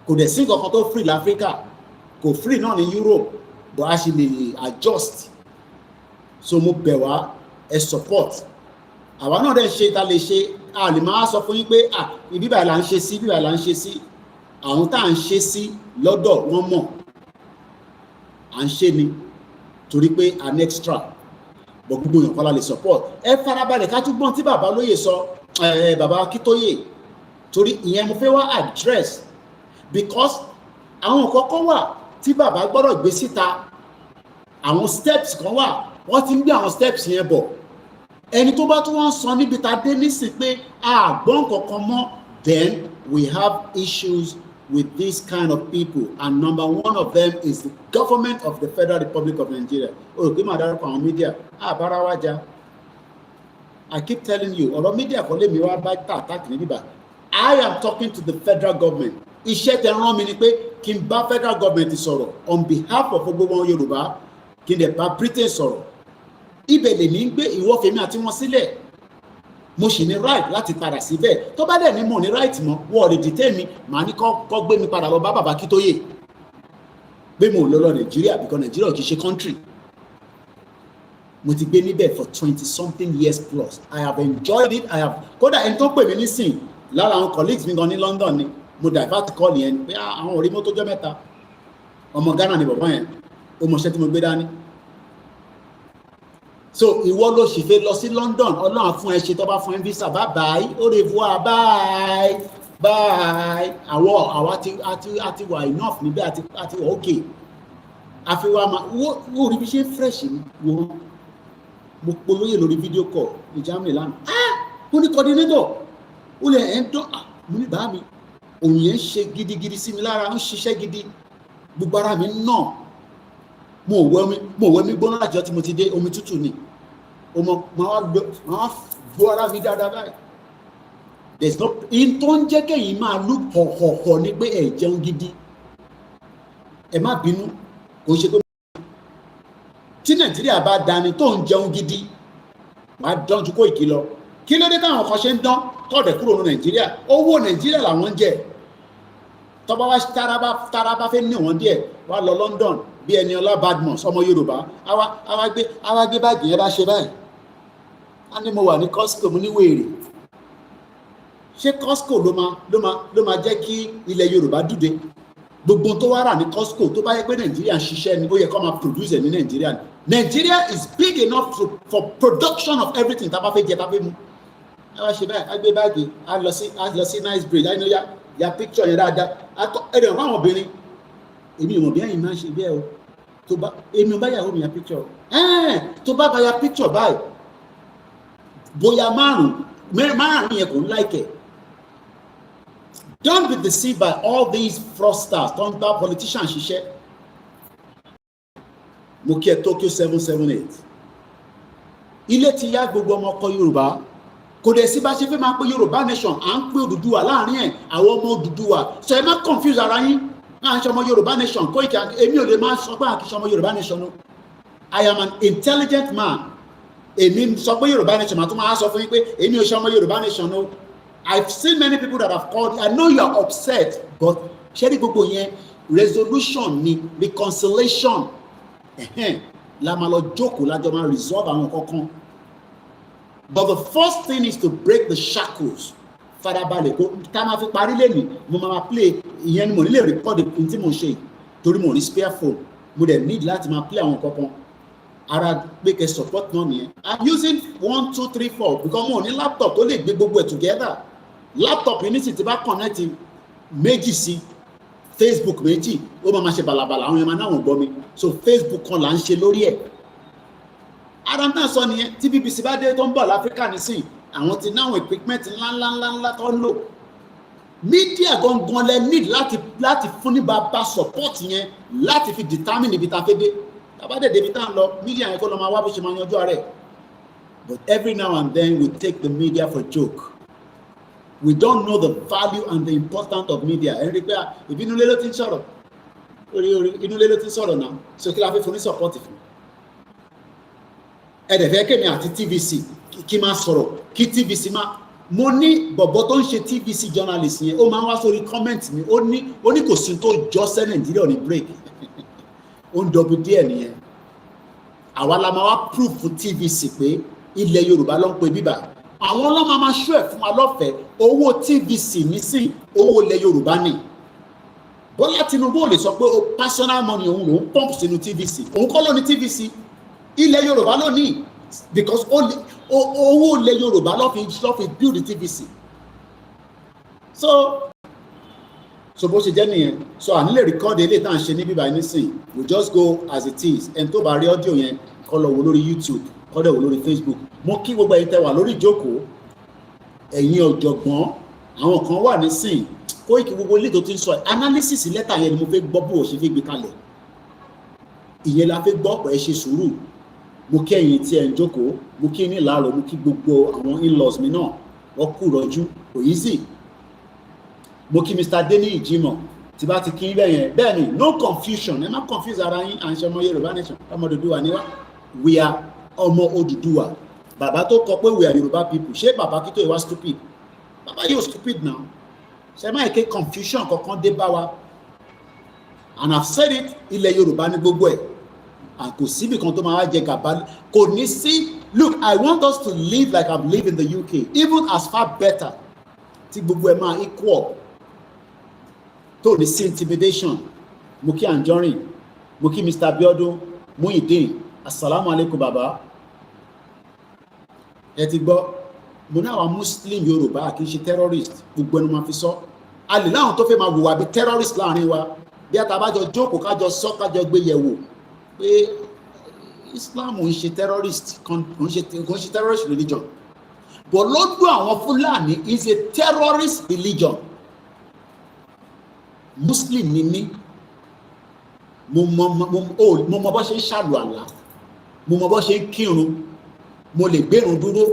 A: Kò dẹ̀ sí nǹkan kan tó free l'Africa kò free náà ní Europe but a ṣe lè adjust. So mo bẹ̀ wá ẹ support àwa náà dẹ̀ ṣe ta lè ṣe a lè máa sọ fún yín pé ibi báyìí là ń ṣe sí ibi báyìí là ń ṣe sí àwọn tá à ń ṣe sí lọ́dọ̀ wọ́n mọ̀ à ń ṣe ni torí pé an extra but gbogbo èèyàn kọ́lá lè support. Ẹ farabalẹ̀ ká túbọ̀ tí bàbá olóyè sọ bàbá Akintoye torí ìyẹn mo fẹ́ wá address because àwọn kọ́kọ́ wà tí bàbá gbọ́dọ̀ gbé síta àwọn steps kan wà wọ́n ti ń gbé àwọn steps yẹn bọ̀ ẹni tó bá tún wọ́n sọ níbi tá a dé nísìn pé àgbọ̀n kankan mọ́ then we have issues with this kind of people and number one of them is the government of the Federal Republic of Nigeria. Olùgbé máa dárúkọ àwọn media àbára wájà. I keep telling you ọ̀rọ̀ media kò lè mi wá bá attack ní bíbá. I am talking to the federal government. Iṣẹ́ tẹ rán mi ni pé kí n bá federal government sọ̀rọ̀ on behalf of gbogbo wọn Yorùbá kí n dẹ̀ bá Britain sọ̀rọ̀. Ibẹ̀ lè ní gbé ìwọ́fẹ̀mí àti wọn sílẹ̀. Mo sì ní right láti padà síbẹ̀ tó bá dẹ̀ ní mo ní right mọ́ wọ́n lè detain mi màá ní kọ́ gbé mi padà lọ bá bàbá Akintoye gbé mo lọ Nàìjíríà because Nàìjíríà kì í ṣe country. Mo ti gbé níbẹ̀ for 20-something years plus. I have enjoyed it. Kódà ẹni tó pè mí nísìn lára àwọn colleagues mi gan ní London ni mo divert call yẹn pé àwọn orí mọ́tò jẹ́ mẹ́ta ọmọ Ghana ni bàbá yẹn ó mọṣẹ́ tí mo gbé dání. So ìwọ ló sì fẹ́ lọ sí London Ọlọ́run fún ẹ ṣe tó bá fún ẹ visa bye bye au revoir bye bye àwa ti wà enough níbẹ̀ àti wà okay àfiwá máa wó rí bí ṣe fresh ni wọ́n mo polóyè lórí fídíò call ní Germany lánàá mo ní coordinator ó lè ẹ̀ ń dán mo ní bá mi òun yẹn ń ṣe gidigidi sí mi lára ń ṣiṣẹ́ gidi gbogbo ara mi náà mo wẹ́ mi gbóná láti ọjọ́ tí mo ti dé omi tútù ni máa gbó ara mi dáadáa báyìí. There's no in tó ń jẹ́ kẹ́yìn máa lù họ̀họ̀họ̀ ní pé ẹ̀ jẹun gidi ẹ má bínú kò ṣe pé tí Nàìjíríà bá dání tó ń jẹun gidi wàá dán ju Koiki lọ kí ló dé káwọn kan ṣe ń dán tọ́ọ̀dẹ̀ kúrò ní Nàìjíríà owó Nàìjíríà làwọn ń jẹ tọ́ba wá tára bá fẹ́ ní wọn díẹ̀ wá lọ London bí Eniola Badmus ọmọ Yorùbá àwa gbé báàgì yẹn bá ṣe báyìí á ní mo wà ní Costco mo ní wèrè ṣé Costco ló máa jẹ́ kí ilẹ̀ Yorùbá dùde gbogbo tó wá rà ní Costco tó bá yẹ pé Nàìjíríà ń ṣiṣẹ́ ni ó yẹ kó máa produce ní Nàìjíríà ni Nigeria is big enough for production of everything tá a bá fẹ́ jẹ tá a fẹ́ mu àwa ṣe báyìí á gbé báàgì á lọ sí nice bridge á ní ya picture yẹn dáadáa ẹ̀rẹ̀ ọ̀rọ̀ àwọn obìnrin èmi ìwọ̀n bí ẹ̀yìn máa ń ṣe bẹ́ẹ̀ o tó bá èmi ò bá yàwó mi ya picture tó bá ya picture báyìí bóyá márùn yẹn kò ń láìkẹ̀. Don't be deceived by all these fraudsters tó ń bá politicians ṣiṣẹ́. Mo kí ẹ Tokyo 778 ilé ti yá gbogbo ọmọ ọkọ Yorùbá kò dẹ̀ sí bá ṣe fẹ́ máa pé Yorùbá nation à ń pè Odùduwà láàrin ẹ̀ àwọn ọmọ Odùduwà so ẹ má confuse ara yín à ń ṣe ọmọ Yorùbá nation Koiki èmi ò lè máa sọ pé àkíṣe ọmọ Yorùbá nation o I am an intelligent man èmi sọ pé Yorùbá nation màá tún máa sọ fún yín pé èmi ò ṣe ọmọ Yorùbá nation o I've seen many people that have called I know you are upset but ṣé ní gbogbo yẹn resolution ni reconciliation la máa lọ jókòó lájọ máa resolve àwọn kankan. But the first thing is to break the shackles. Farabalẹ̀ kó ká máa fi parí lẹ́nu mo máa play ìyẹn ni mo nílè record ní tí mo ṣe torí mo ní spare phone mo dẹ̀ need láti máa play àwọn kankan ara pé kẹ́ support náà nìyẹn. I'm using 1 2 3 4 because mo ní laptop tó lè gbé gbogbo ẹ̀ together laptop yìí ní sì ti bá connect méjì sí Facebook méjì ó máa ṣe balabala àwọn yẹn máa náwọn gbọ́ mi so Facebook kan là ń ṣe lórí ẹ̀. Adam náà sọ nìyẹn tí BBC bá dé tó ń bọ̀ láfíríkà nísìn àwọn ti náwọn equipment ńláńláńlá tó ń lò. Media gangan lẹ need láti fún ní bàbá support yẹn láti fi determine ibi tá a fẹ́ dé. Tàbádẹ́ débi tá a lọ, media yẹn kó lọ máa wá bó ṣe máa yanjú ààrẹ. But every now and then we take the media for joke. We don't know the value and the importance of media. Ẹ rí pé ìbínú lé ló ti ń sọ̀rọ̀. Inú lé ló ti ń sọ̀rọ̀ náà. So kí la fẹ́ fún ní support fún? Ẹ dẹ̀ fẹ́ kémi àti TVC kí máa sọ̀rọ̀ kí TVC máa. Mo ní bọ̀bọ̀ tó ń ṣe TVC journalist yẹn, ó máa ń wá sórí comment mi, ó ní kò sí tó jọ́sẹ́ Nàìjíríà ní break. Ó ń dọ̀bù díẹ̀ nìyẹn. Àwa la máa wá proof fún TVC pé ilẹ̀ Yorùbá ló ń pe bíbà. Àwọn ọlọ́mọ máa ṣú ẹ̀ fún wa lọ́fẹ̀ẹ́, owó TVC nísìn owó ilẹ̀ Yorùbá ni. Bọ́lá Tinubu ò lè sọ pé personal money òun lòún pump sínú TVC, òun kọ́ ló ní TVC, ilẹ̀ Yorùbá ló ní, because owó ilẹ̀ Yorùbá ló fi build TVC. So bó ṣe jẹ́ nìyẹn. So à nílè record eléyìí tá à ń ṣe ní bíbá nísìn, we just go as it is. Ẹni tó bá rí audio yẹn kó lọ wò lórí YouTube, kó lọ wò lórí Facebook. Mo kí gbogbo ẹ̀yin tẹ́ wà lórí ìjókòó, ẹ̀yin ọ̀jọ̀gbọ́n, àwọn kan wà nísìn, Koiki gbogbo ilé tó ti ń sọ analysis lẹ́tà yẹn ni mo fẹ́ gbọ́ bó o ṣe fi gbé kalẹ̀. Ìyẹn la fẹ́ gbọ́ pé ẹ ṣe sùúrù. Mo kí ẹ̀yin tí ẹ ń jókòó, mo kí ní láàárọ̀, mo kí gbogbo àwọn in-laws mi náà, wọ́n kú rọjú, kò easy. Mo kí Mr. Deni Jimoh, tí bá ti kí bẹ́ẹ̀ yẹn, bẹ́ẹ̀ ni no confusion, ẹ má confuse ara yín, à ń ṣe ọmọ Yorùbá nation, ọmọ Odùduwà ni wá, we are ọmọ Odùduwà. Bàbá tó kọ pé we are Yorùbá people, ṣé bàbá Akintoye wá stupid? Bàbá yóò stupid now. Ṣé máa ké confusion kankan dé bá wa? And I've said it, ilẹ̀ Yorùbá ní gbogbo ẹ̀. And kò síbi kan tó máa wá jẹ gàba, kò ní sí. Look, I want us to live like I've lived in the UK, even as far better. Tí gbogbo ẹ̀ máa equal. Tó ní sí intimidation. Mo kí Anjorin, mo kí Mr. Abiodun, Muhyiddin, assalamu alaikum baba. Ẹ ti gbọ́, mo ní àwọn Muslim Yorùbá kì í ṣe terrorist, gbogbo ẹnu máa fi sọ. A lè láwọn tó fẹ́ máa wùwà bí terrorist láàrin wa, bí àtàbájọ jókòó kájọ sọ kájọ gbé yẹ̀wò pé Islam ń ṣe terrorist, kò ń ṣe terrorist religion. But lọ́dún àwọn Fúlàní is a terrorist religion. Muslim ni mí, mo mọ bó ṣe ń ṣàlù àlá, mo mọ bó ṣe ń kírun, mo lè gbérun dúró.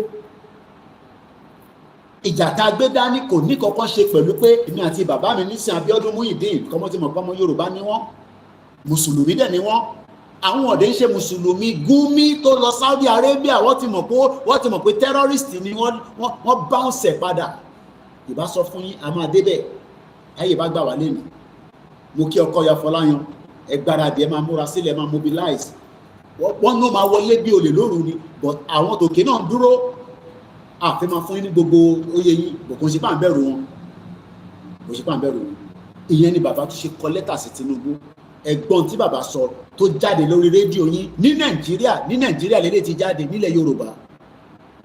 A: Ìjà tá a gbé dání kò ní kankan ṣe pẹ̀lú pé èmi àti bàbá mi nísìn Abíọ́dún Muyideen kọ́mọ́ tí mo kọ́ ọmọ Yorùbá ni wọ́n, mùsùlùmí dẹ̀ ni wọ́n. Àwọn ọ̀dẹ́ ń ṣe mùsùlùmí Gumi tó lọ Saudi Arabia, wọ́n ti mọ̀ pé terrorist ni wọ́n bounce padà. Ìbá sọ fún yín, a máa débẹ̀, ayé bá gbà wá lẹ́nu. Mo kí ọkọ ya Fọláyan, ẹ gbáradì, ẹ máa múra sílẹ̀, ẹ máa mobilize. Wọ́n ló máa wọlé bí olè lóru ni, but àwọn tòkè náà dúró. Àfẹ́ máa fún yín ní gbogbo oyè yín, bò kò ṣe pà ń bẹ̀rù wọn. Kò ṣe pà ń bẹ̀rù wọn. Ìyẹn ni bàbá tó ṣe kọ lẹ́tà sí Tinubu. Ẹ̀gbọ́n tí bàbá sọ tó jáde lórí rédíò yín ní Nàìjíríà lédè ti jáde nílẹ̀ Yorùbá.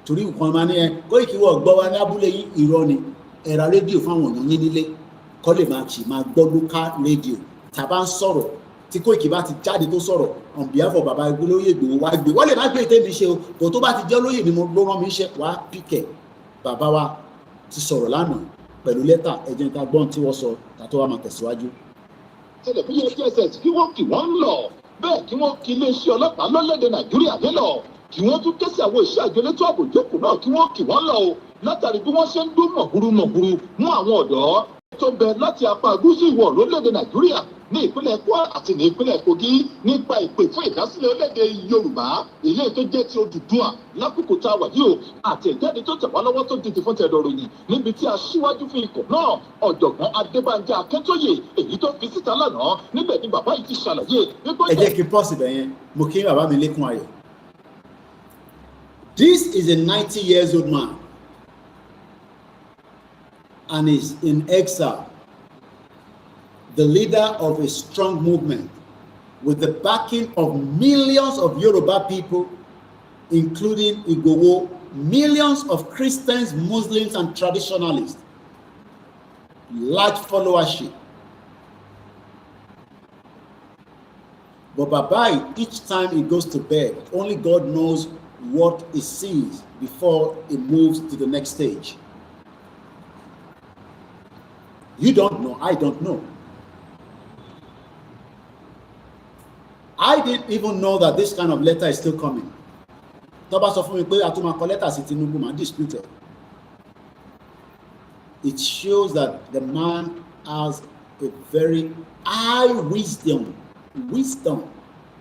A: Torí nǹkan máa ní Koiki wọ̀ gbọ́ wa ní abúlé yín, irọ́ ni. Ẹ ra rédíò fáwọn èèyàn yín nílé, kọ́ lè máa gbọ́ local rédíò. Tàbá ń sọ̀rọ̀ tí Koiki bá ti jáde tó sọ̀rọ̀ on behalf of bàbá olóyè Ìgbòho wá gbé, wọ́n lè má gbé ìtẹ́mi ṣe o, kò tó bá ti jẹ́ olóyè ni ló rán mi ṣe wá píkẹ̀. Bàbá wa ti sọ̀rọ̀ lánàá pẹ̀lú lẹ́tà, ẹ jẹ́ ká gbọ́n tí wọ́n sọ tàtó wa máa tẹ̀síwájú.
D: Tẹlifíṣàn DSS kí wọ́n kì wọ́n lọ, bẹ́ẹ̀ kí wọ́n kí iléeṣẹ́ ọlọ́pàá lórílẹ̀‐èdè Nàìjíríà nílọ, kí wọ́n tún kẹ́sì àwọn iṣẹ́ àjọ elétò ààbò ìjókòó náà kí wọ́n kì wọ́n lọ o, látàrí bí wọ́n ṣe ń dún mọ̀húrú mú àwọn ọ̀dọ́ tó bẹ láti apá gúúsù ìwọ̀ lórílẹ̀‐èdè Nàìjíríà ní ìpínlẹ̀ Kwara àti ní ìpínlẹ̀ Kogi nípa ìpè fún ìdásílẹ̀ orílẹ̀‐èdè Yorùbá, ilé tó jẹ́ ti Odùduwà lákòókò tá a wà yìí o, àtẹ̀jáde tó tẹ̀ wá lọ́wọ́ tó dìde fún tẹ̀dọ̀ ròyìn níbi tí aṣíwájú fún ikọ̀ náà ọ̀jọ̀gbọ́n Adebanji Akintoye èyí tó fi síta lánàá, níbẹ̀ ni bàbá yìí ti ṣàlàyé.
A: Ẹ jẹ́ kí n pọ́ọ̀sì bẹ̀ yẹn, mo kí bàbá mi Lékún Ayọ̀. This is a 90 years old man and is in exile, the leader of a strong movement with the backing of millions of Yoruba people, including Igboho, millions of Christians, Muslims, and traditionalists, large followership. But Baba, each time he goes to bed, only God knows what it sees before it moves to the next stage. You don't know, I don't know. I didn't even know that this kind of letter is still coming. Toba sọ fún mi pé a tún máa kọ lẹ́tà sí Tinubu, máa dispute it. It shows that the man has a very high wisdom,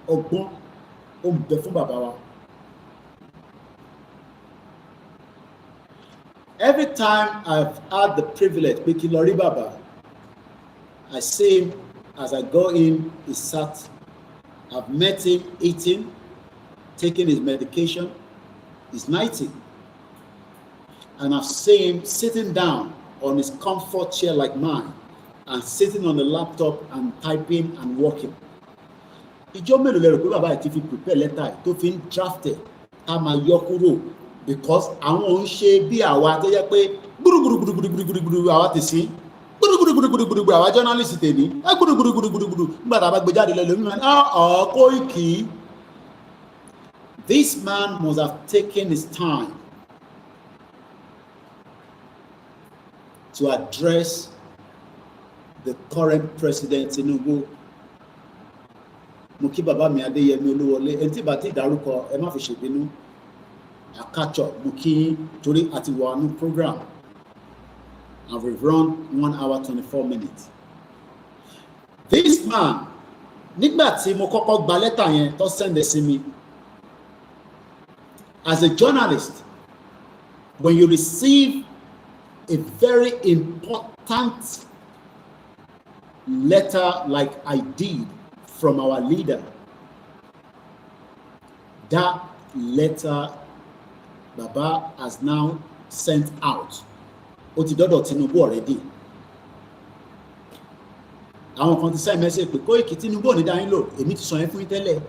A: ọgbọ́n, ó ń bẹ fún bàbá wa. Every time I've had the privilege, pé kí lọ rí bàbá, I see him as I go in, he sat. I've met him eating, taking his medication, he's 90. And I've seen him sitting down on his comfort chair like mine and sitting on the laptop and typing and working. Ìjọ́ mélòó lẹ rò pé bàbá yìí ti fi prepare letter tó fi ń draft ẹ̀ ká máa yọ kúrò because àwọn ń ṣe bí àwa tó yẹ pé gbúrúgbúrúgbúrúgbúrúgbúrú àwa ti sí gbúrúgbúrúgbúrúgbúrú àwa journalist tèmi gbúrúgbúrúgbúrúgbúrú nígbà tá a bá gbé jáde lẹ́lẹ́ mímọ́ Koiki. This man must have taken his time to address the current president Tinubu. Mo kí bàbá mi Adéyẹmí Olúwọlé, ẹni tí bá ti dárúkọ ẹ má fi ṣèbínú. Àkàtọ̀ mo kí torí àti wà nínú program and we've run 1 hour 24 minutes. This man, nígbà tí mo kọ́kọ́ gba lẹ́tà yẹn tó send sí mi, as a journalist, when you receive a very important letter like I did from our leader, that letter Baba has now sent out. Ó ti dọ́dọ̀ Tinubu already. Àwọn kan ti send message pé Koiki Tinubu ò ní dá yín lò, èmi ti sọ yẹn fún yín tẹ́lẹ̀.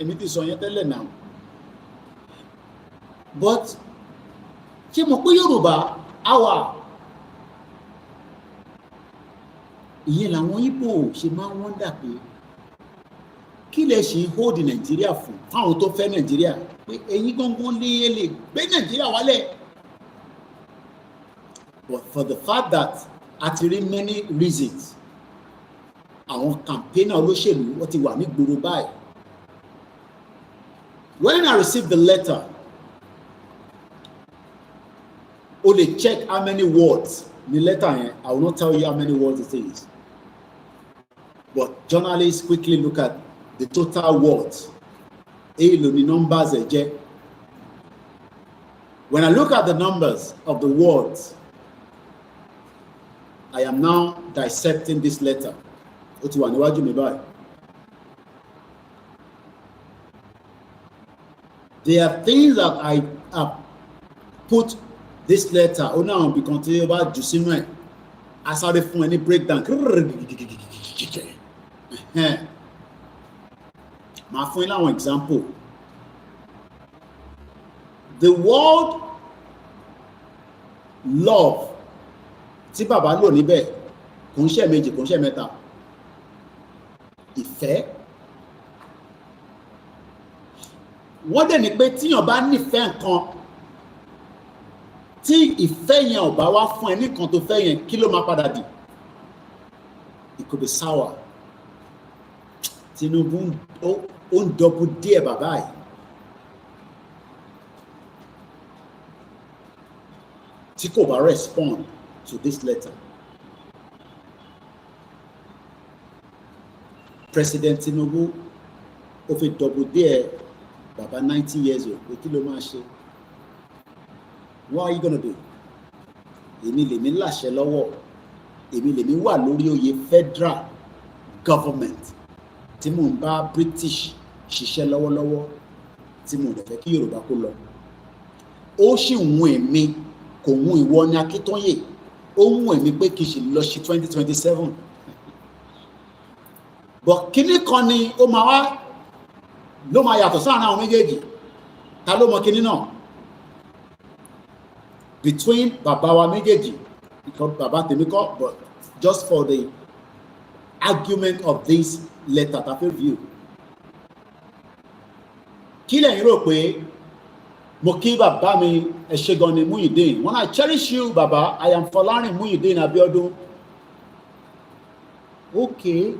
A: Èmi ti sọ yẹn tẹ́lẹ̀ now. But ṣé mo pé Yorùbá àwa ìyẹn làwọn Ìgbò ṣe máa ń wọ́ndà pé kí lẹ ṣe hold Nàìjíríà fún fáwọn tó fẹ́ Nàìjíríà pé ẹ̀yin gangan lè gbé Nàìjíríà wálẹ̀. But for the fact that at many reasons àwọn campaigner olóṣèlú wọ́n ti wà ní gbòòrò báyìí. When I received the letter, only check how many words the letter yẹn. I will not tell you how many words it is. But journalists quickly look at the total words. Èló ni numbers ẹ jẹ́. When I look at the numbers of the words, I am now dissecting this letter. Ó ti wà níwájú mi báyìí. There are things that I have put this letter ó náà bí kan tí ó bá jù sínú ẹ̀ á sáré fún ẹ ní breakdown màá fún yín láwọn example. The word love tí bàbá lò níbẹ̀ kò ń ṣe méjì kò ń ṣe mẹ́ta. Ìfẹ́. Wọ́n dẹ̀ ní pé tíyàn bá nífẹ̀ẹ́ nǹkan tí ìfẹ́ yẹn ò bá wá fún ẹ nìkan tó fẹ́ yẹn kí ló máa padà dì? It could be sour. Tinubu ó ń dọ́bù díẹ̀ bàbá yìí. Tí kò bá respond to this letter. President Tinubu ó fi dọ́bù díẹ̀ bàbá 90 years old pé kí ló máa ṣe? What are you gonna do? Èmi lèmi láṣẹ lọ́wọ́, èmi lèmi wà lórí oyè federal government tí mò ń bá British ṣiṣẹ́ lọ́wọ́lọ́wọ́ tí mò ń fẹ́ kí Yorùbá kó lọ. Ó sì wù èmi kò wù ìwọ ní Akintoye, ó wù èmi pé kì í ṣe lọ sí 2027. But kíní kan ni ó máa wá ló máa yàtọ̀ sáàrin àwọn méjèèjì. Ta ló mọ kíní náà? Between bàbá wa méjèèjì, because bàbá tèmi kọ́, but just for the argument of this letter that I view. kí lẹ̀yin rò pé mo kí bàbá mi ẹ ṣé gan ni Muyideen, when I cherish you bàbá, I am Fọlárin Muyideen Abiodun. Okay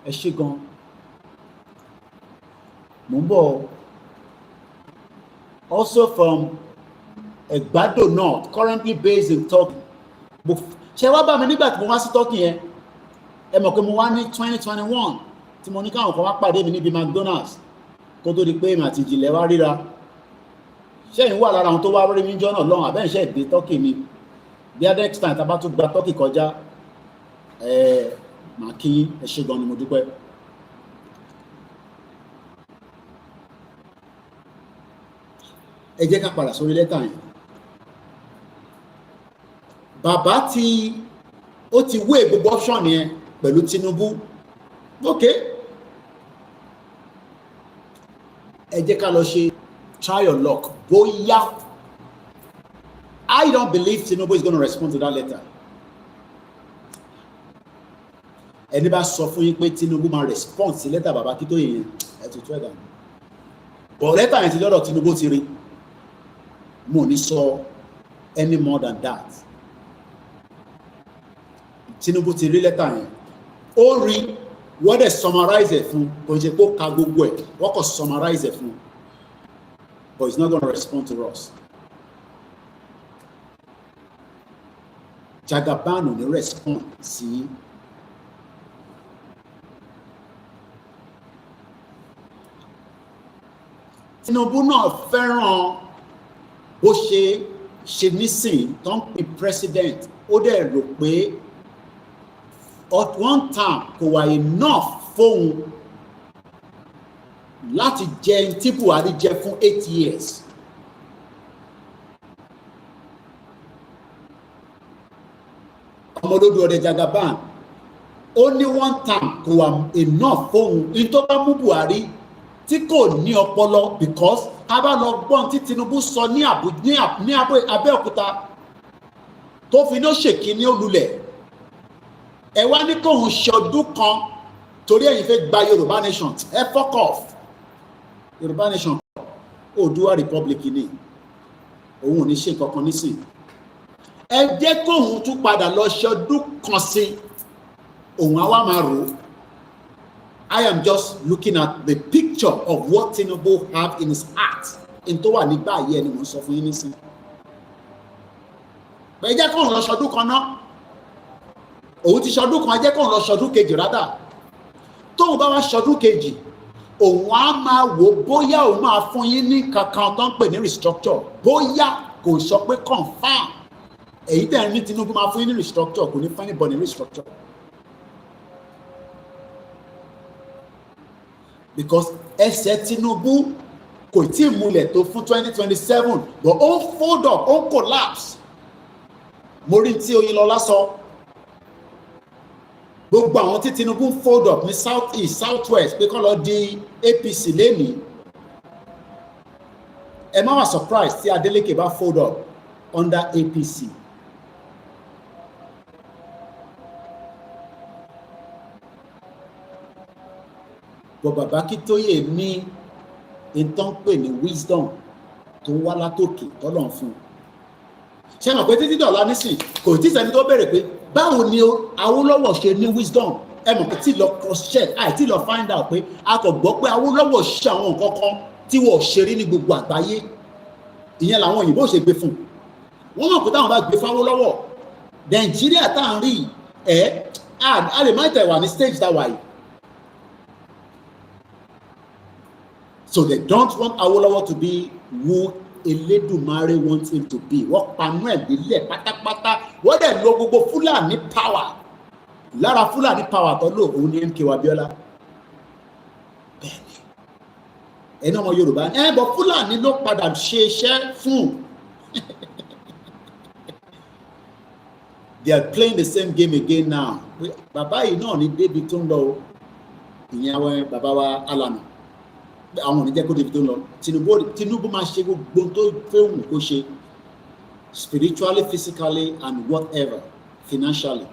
A: ẹ ṣé gan, mo ń bọ̀. Also from Egbado North, currently based in Turkey. Ṣé wá bá mi nígbà tí mo wá sí Turkey yẹn, ẹ mọ̀ pé mo wá ní 2021 tí mo ní káwọn kan wá pàdé mi níbi McDonald's kó tó di pé èmi àti ìjìnlẹ̀ wá ríra. Ṣẹ́yìn wà lára àwọn tó wá rí mi jọ́nà lọ́hùn àbẹ́ǹṣẹ́ ìdè Turkey mi. Bí i next time tá a bá tún gba Turkey kọjá, màá kí ẹ ṣé gan ni mo dúpẹ́. Ẹ jẹ́ ká padà sórí lẹ́tà yẹn. Bàbá ó ti wé gbogbo option yẹn pẹ̀lú Tinubu. Okay. Ẹ jẹ́ ká lọ ṣe try your luck. Bóyá I don't believe Tinubu is going to respond to that letter. Ẹni bá sọ fún yín pé Tinubu máa respond sí lẹ́tà bàbá Akintoye yẹn, ẹ ti tú ẹ̀dá. But lẹ́tà yẹn ti lọ́dọ̀ Tinubu ti rí. Mo ní sọ any more than that. Tinubu ti rí lẹ́tà yẹn. Ó rí wọ́n dẹ̀ summarize ẹ̀ fún, kò ṣe pé ó ka gbogbo ẹ̀, wọ́n kò summarize ẹ̀ fún. But he's not going to respond to us. Jagaban ò ní respond sí. Tinubu náà fẹ́ràn bó ṣe nísìn tó ń pè president, ó dẹ̀ rò pé at one time kò wà enough fóun láti jẹ tí Buhari jẹ fún 8 years. Ọmọlódù ọdẹ Jagaban ó ní one time kò wà enough fóun ní tó bá mú Buhari tí kò ní ọpọlọ, because a bá lọ gbọ́n tí Tinubu sọ ní Abẹ́òkúta tó fi ní ó ṣèkí ní olùlẹ̀. Ẹ wá ní kóhun ṣọdún kan torí ẹ̀yin fẹ́ gba Yorùbá nation, ẹ fuck off. Yorùbá nation Oòduà republic ni òun ò ní ṣe kankan nísìn. Ẹ jẹ́ kóhun tún padà lọ ṣọdún kan sí, òun á wá máa rò. I am just looking at the picture of what Tinubu have in his heart. In tó wà nígbà ayé ẹni mo ń sọ fún yín nísìn. Ẹ jẹ́ kóhun lọ ṣọdún kan náà. Òun ti ṣọdún kan, jẹ́ kóhun lọ ṣọdún kejì rádà. Tóun bá wá ṣọdún kejì, òun á máa wò bóyá òun máa fún yín ní kankan tó ń pè ní restructure. Bóyá kò sọ pé confam. Èyí tẹ̀ ní Tinubu máa fún yín ní restructure, kò ní fún anybody ní restructure. Because ẹsẹ̀ Tinubu kò tí ì múlẹ̀ tó fún 2027, but ó fold up, ó collapse. Mo rí tí Oyinlọlá sọ. Gbogbo àwọn tí Tinubu fold up ní south east south west pé kọ́ lọ di APC lẹ́nìí. Ẹ má wà surprise tí Adeleke bá fold up under APC. But bàbá Akintoye ní ìtàn pè ní wisdom tó wá látòkè tọ́lọ̀ fún. Ṣé mọ̀ pé títí dọ̀la nísìn kò tí sẹ́ni tó bẹ̀rẹ̀ pé báwo ni Awólọ́wọ̀ ṣe ní wisdom? Ẹ mọ̀ pé tí lọ cross check àìtí lọ find out pé a kò gbọ́ pé Awólọ́wọ̀ ṣe àwọn nǹkan kan tí wọ́n ṣe rí ní gbogbo àgbáyé. Ìyẹn làwọn òyìnbó ṣe gbé fún. Wọ́n mọ̀ pé táwọn bá gbé fún Awólọ́wọ̀, Nàìjíríà tá à ń rí a lè má tẹ̀ wà ní stage that way. So they don't want Awolowo to be who Elédùmarè wants him to be. Wọ́n panú ẹ̀ nílẹ̀ pátápátá. Wọ́n dẹ̀ lo gbogbo Fúlàní power. Lára Fúlàní power tó lò òun ní MK Abiola. Bẹ́ẹ̀ni. Ẹni ọmọ Yorùbá bọ̀ Fúlàní ló padà ṣe iṣẹ́ fún. They are playing the same game again now. Bàbá yìí náà ní débi tó ń lọ. Ìyẹn àwọn bàbá wa Alana. Àwọn oníjẹ́ kó débi tó ń lọ. Tinubu máa ṣe gbogbo tó fẹ́ wù kó ṣe, spiritually, physically and whatever, financially.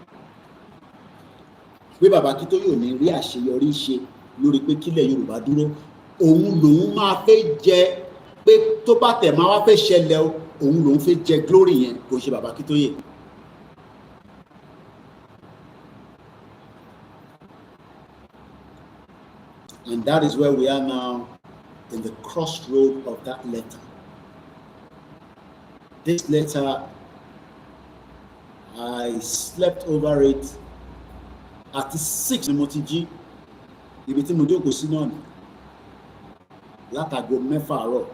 A: Pé bàbá Akintoye ò ní rí àṣeyọrí ṣe lórí pé kílẹ̀ Yorùbá dúró. òun lòun máa fẹ́ jẹ pé tó bá tẹ̀ máa wá fẹ́ ṣẹlẹ̀ òun lòun fẹ́ jẹ glory yẹn kò ṣe bàbá Akintoye. And that is where we are now, in the crossroad of that letter. This letter, I slept over it at 6 ní mo ti jí, ibi tí mo jókòó sí náà ni, látago 6 àárọ̀,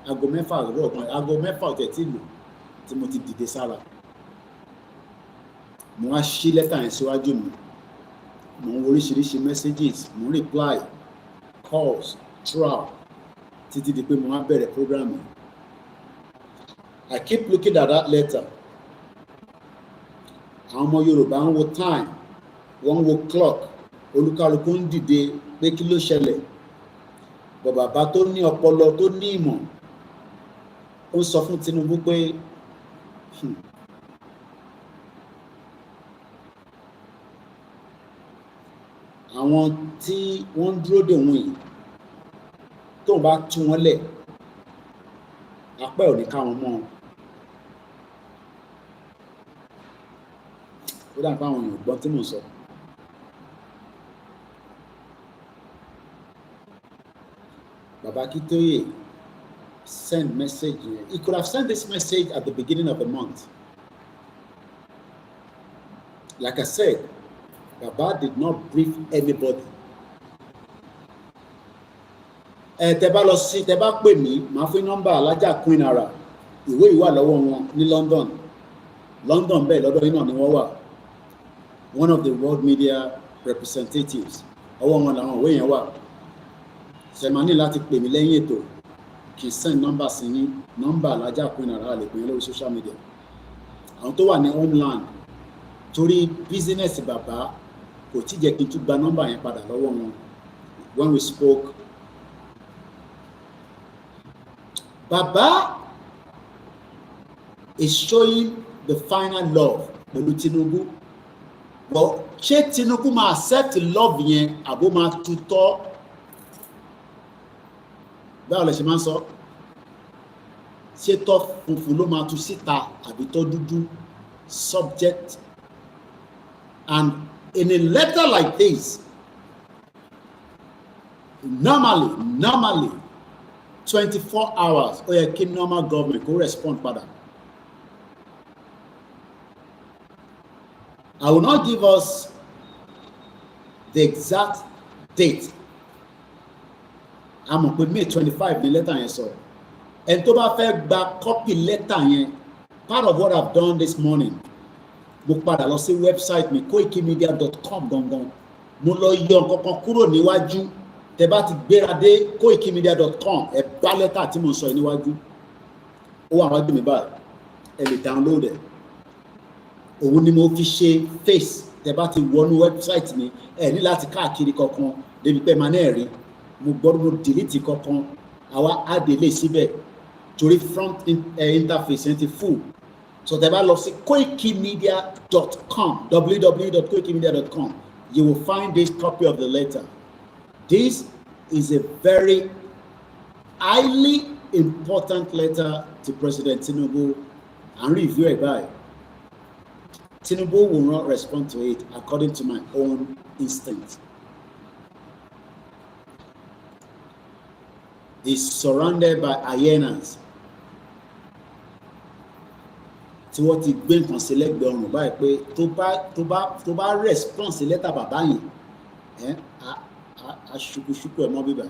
A: aago 6 àárọ̀ kan, aago 6 ọ̀tẹ̀ tí lò tí mo ti dìde sára. Mo wá ṣí lẹ́tà yẹn síwájú mi, mo ń wo oríṣiríṣi messages, mo ń reply calls throughout títí di pé mo wá bẹ̀rẹ̀ program yẹn. I keep looking at that letter. Àwọn ọmọ Yorùbá ń wo time, wọ́n ń wo clock, olúkálùkù ń dìde pé kí ló ṣẹlẹ̀. Bàbá tó ní ọpọlọ tó ní ìmọ̀ ó ń sọ fún Tinubu pé àwọn tí wọ́n ń dúró dè wọ́n yìí tóun bá tú wọn lẹ̀ apẹ́ ò ní ká wọn mọ́. Ó dà pé àwọn èèyàn gbọ́ tí mò ń sọ. Baba Akintoye send message. He could have sent this message at the beginning of the month. Like I said, Baba did not brief anybody. Tẹ́ bá lọ sí, tẹ́ bá pè mí, màá fún nọ́mbà Alájà Queen Ara. Ìwé ìwà lọ́wọ́ wọn ní London. London bẹ́ẹ̀ lọ́dọ̀ yìí náà ni wọ́n wà. One of the world media representatives. Ọwọ́ wọn làwọn ìwé yẹn wà. Ṣẹ̀má ní láti pè mí lẹ́yìn ètò kì í send nọ́mbà sí ní nọ́mbà Alájà Queen Ara lè pè yín lórí social media. Àwọn tó wà ní homeland torí business bàbá kò tí jẹ́ kí n tún gba nọ́mbà yẹn padà lọ́wọ́ wọn. When we spoke, Baba is showing the final love pẹ̀lú Tinubu. But ṣé Tinubu máa accept love yẹn àbó máa tutọ́? Báwo lẹ ṣe máa ń sọ? Ṣé tọ́ funfun ló máa tu síta àbí tọ́ dúdú? Subject. And in a letter like this, normally 24 hours ó yẹ kí normal government kó respond padà. I will not give us the exact date. A mọ̀ pé May 25 ni letter yẹn sọ. Ẹni tó bá fẹ́ gba copy letter yẹn, part of what I've done this morning, mo padà lọ sí website mi koikimedia.com gangan. Mo lọ yọ nǹkankan kúrò níwájú. Tẹ́ bá ti gbéra dé koikimedia.com, ẹ bá lẹ́tà tí mo sọ níwájú. Ó wà wájú mi báyìí. Ẹ lè download ẹ̀. Òun ni mo fi ṣe face. Tẹ́ bá ti wọnú website mi, ẹ ní láti káàkiri kankan débi pé máa náà rí. Mo gbọ́dọ̀ mo delete kankan. Àwa add lè síbẹ̀. Torí front interface yẹn ti full. So tẹ́ bá lọ sí koikimedia.com, www.koikimedia.com, you will find this copy of the letter. This is a very highly important letter to President Tinubu, and review it by. Tinubu will not respond to it according to my own instinct. He's surrounded by hyenas. Tí wọ́n ti gbé nǹkan sí lẹ́gbẹ̀ẹ́ ọrùn báyìí pé tó bá respond sí lẹ́tà bàbá yẹn, aṣukuṣuku ẹ̀ mọ́ bíbá.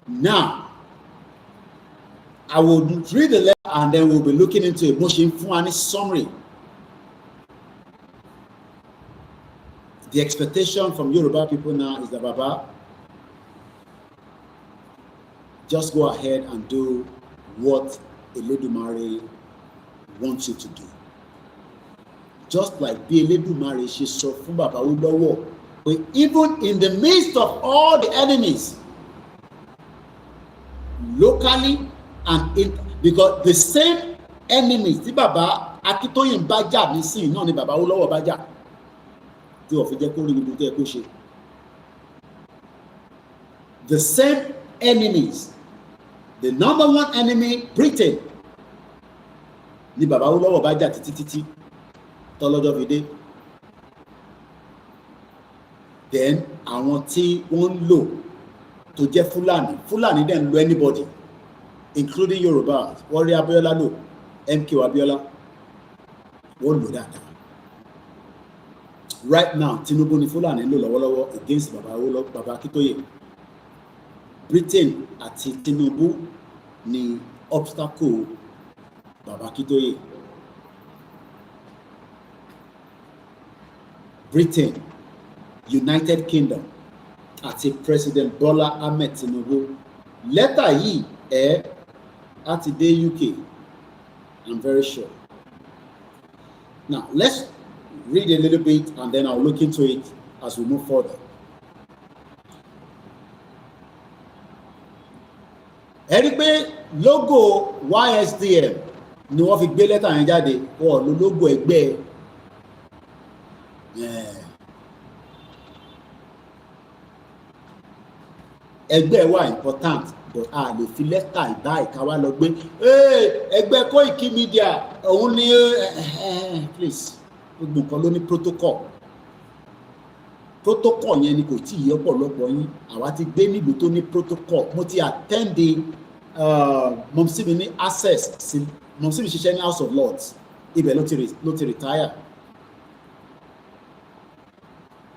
A: Now, I will read the letter and then we'll be looking into it. Mo ṣe ń fún wa ní summary. The expectation from Yoruba people now is that Baba, just go ahead and do what Eledumare wants you to do. Just like bí Eledumare ṣe sọ fún Baba Awólọ́wọ̀ pé even in the midst of all the enemies, locally and because the same enemies tí Baba Akintoye ń bá jà nísìnyí náà ni Baba Awólọ́wọ̀ bá jà tí wọ́n fi jẹ́ kó rí gbogbo tó yẹ kó ṣe. the same enemies, the number one enemy, Britain, ní bàbá Awólọ́wọ̀ bá jà títí tọ́lọ́jọ́ fi dé. Then àwọn tí wọ́n ń lò tó jẹ́ Fúlàní dẹ̀ ń lo anybody including Yorùbá, wọ́n rí Abíọ́lá lò, MKO Abíọ́lá, wọ́n lò dáadáa. Right now Tinubu ni Fúlàní ń lò lọ́wọ́lọ́wọ́ against bàbá Awólọ́wọ̀, bàbá Akintoye. Britain àti Tinubu ni obstacle bàbá Akintoye. Britain, United Kingdom àti President Bola Ahmed Tinubu. Lẹ́tà yìí àti dé UK, I'm very sure. Now let's read a little bit and then I'll look into it as we move further. Ẹ rí pé logo YSDM ni wọ́n fi gbé lẹ́tà yẹn jáde, wọ́n lo logo ẹgbẹ́ ẹgbẹ́ wa important, but a lè fi lẹ́tà ìdá ìka wá lọ gbé ẹgbẹ́ Koikimedia òun ni please, gbogbo nǹkan ló ní protocol yẹn ni kò tí ì yẹ ọ̀pọ̀lọpọ̀ yín. Àwa ti gbé nílùú tó ní protocol. Mo ti attend the mọ̀mísí mi ní access sí mọ̀mísí mi ṣiṣẹ́ ní House of Lords, ibẹ̀ ló ti retire.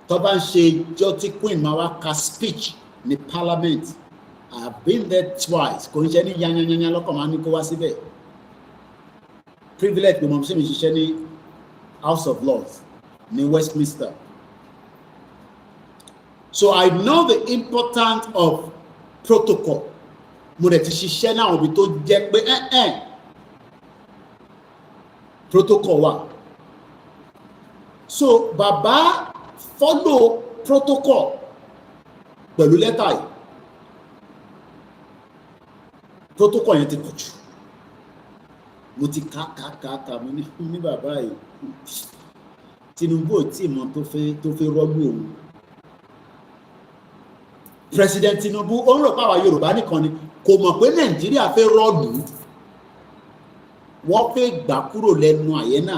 A: Tó bá ń ṣe jọ́ tí Queen máa wá ka speech ní Parliament, I have been there twice. Kò ń ṣe ní yányányányá lọ́kàn máa ní kó wá síbẹ̀. Privilege pé mọ̀mísí mi ṣiṣẹ́ ní House of Lords ní Westminster. So I know the importance of protocol. Mo dẹ̀ ti ṣiṣẹ́ náà ibi tó jẹ́ pé protocol wà. So bàbá follow protocol pẹ̀lú lẹ́tà yìí. Protocol yẹn ti pọ̀ jù. Mo ti ká mo ní bàbá yìí. Tinubu ò tí mọ tó fẹ́ rọ́lú òun. President Tinubu ó ń rò pé àwa Yorùbá nìkan ni, kò mọ̀ pé Nàìjíríà fẹ́ rọ́ọ̀lù. Wọ́n fẹ́ gbà kúrò lẹ́nu àyẹ́nà,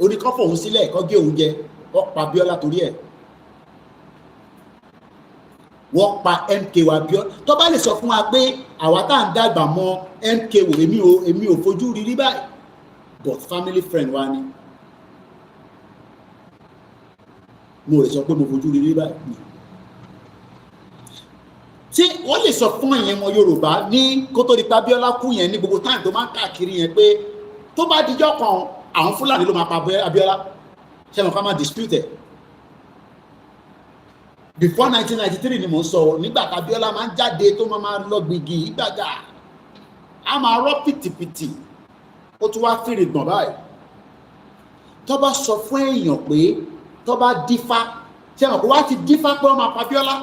A: oníkọ́fọ̀ òun sílẹ̀ kọ́ gé òun jẹ, wọ́n pa Abíọ́lá torí ẹ̀. Wọ́n pa MKO Abíọ́lá. Tó bá lè sọ fún wa pé àwa tá à ń dàgbà mọ́ MKO, èmi ò fojú rí báyìí, but family friend wa ni. Mo lè sọ pé mo fojú rí báyìí. Tí wọ́n lè sọ fún ẹ̀yẹn ọmọ Yorùbá ní kó tó di pé Abíọ́lá kú yẹn ní gbogbo táìmù tó máa ń káàkiri yẹn pé tó bá dijọ́ kan àwọn Fúlàní ló máa pa Abíọ́lá, ṣé wọn ká máa dispute ẹ̀. Before 1993 ni mo ń sọ, nígbà tí Abíọ́lá máa ń jáde tó máa lọ gbìgì ìgbàgà, a máa rọ́ pìtìpìtì, ó tún wá fìrì gbọ̀n báyìí. Tó bá sọ fún èèyàn pé tó bá dífá, ṣé wọn kó wá ti dífá pé wọ́n máa pa Abíọ́lá,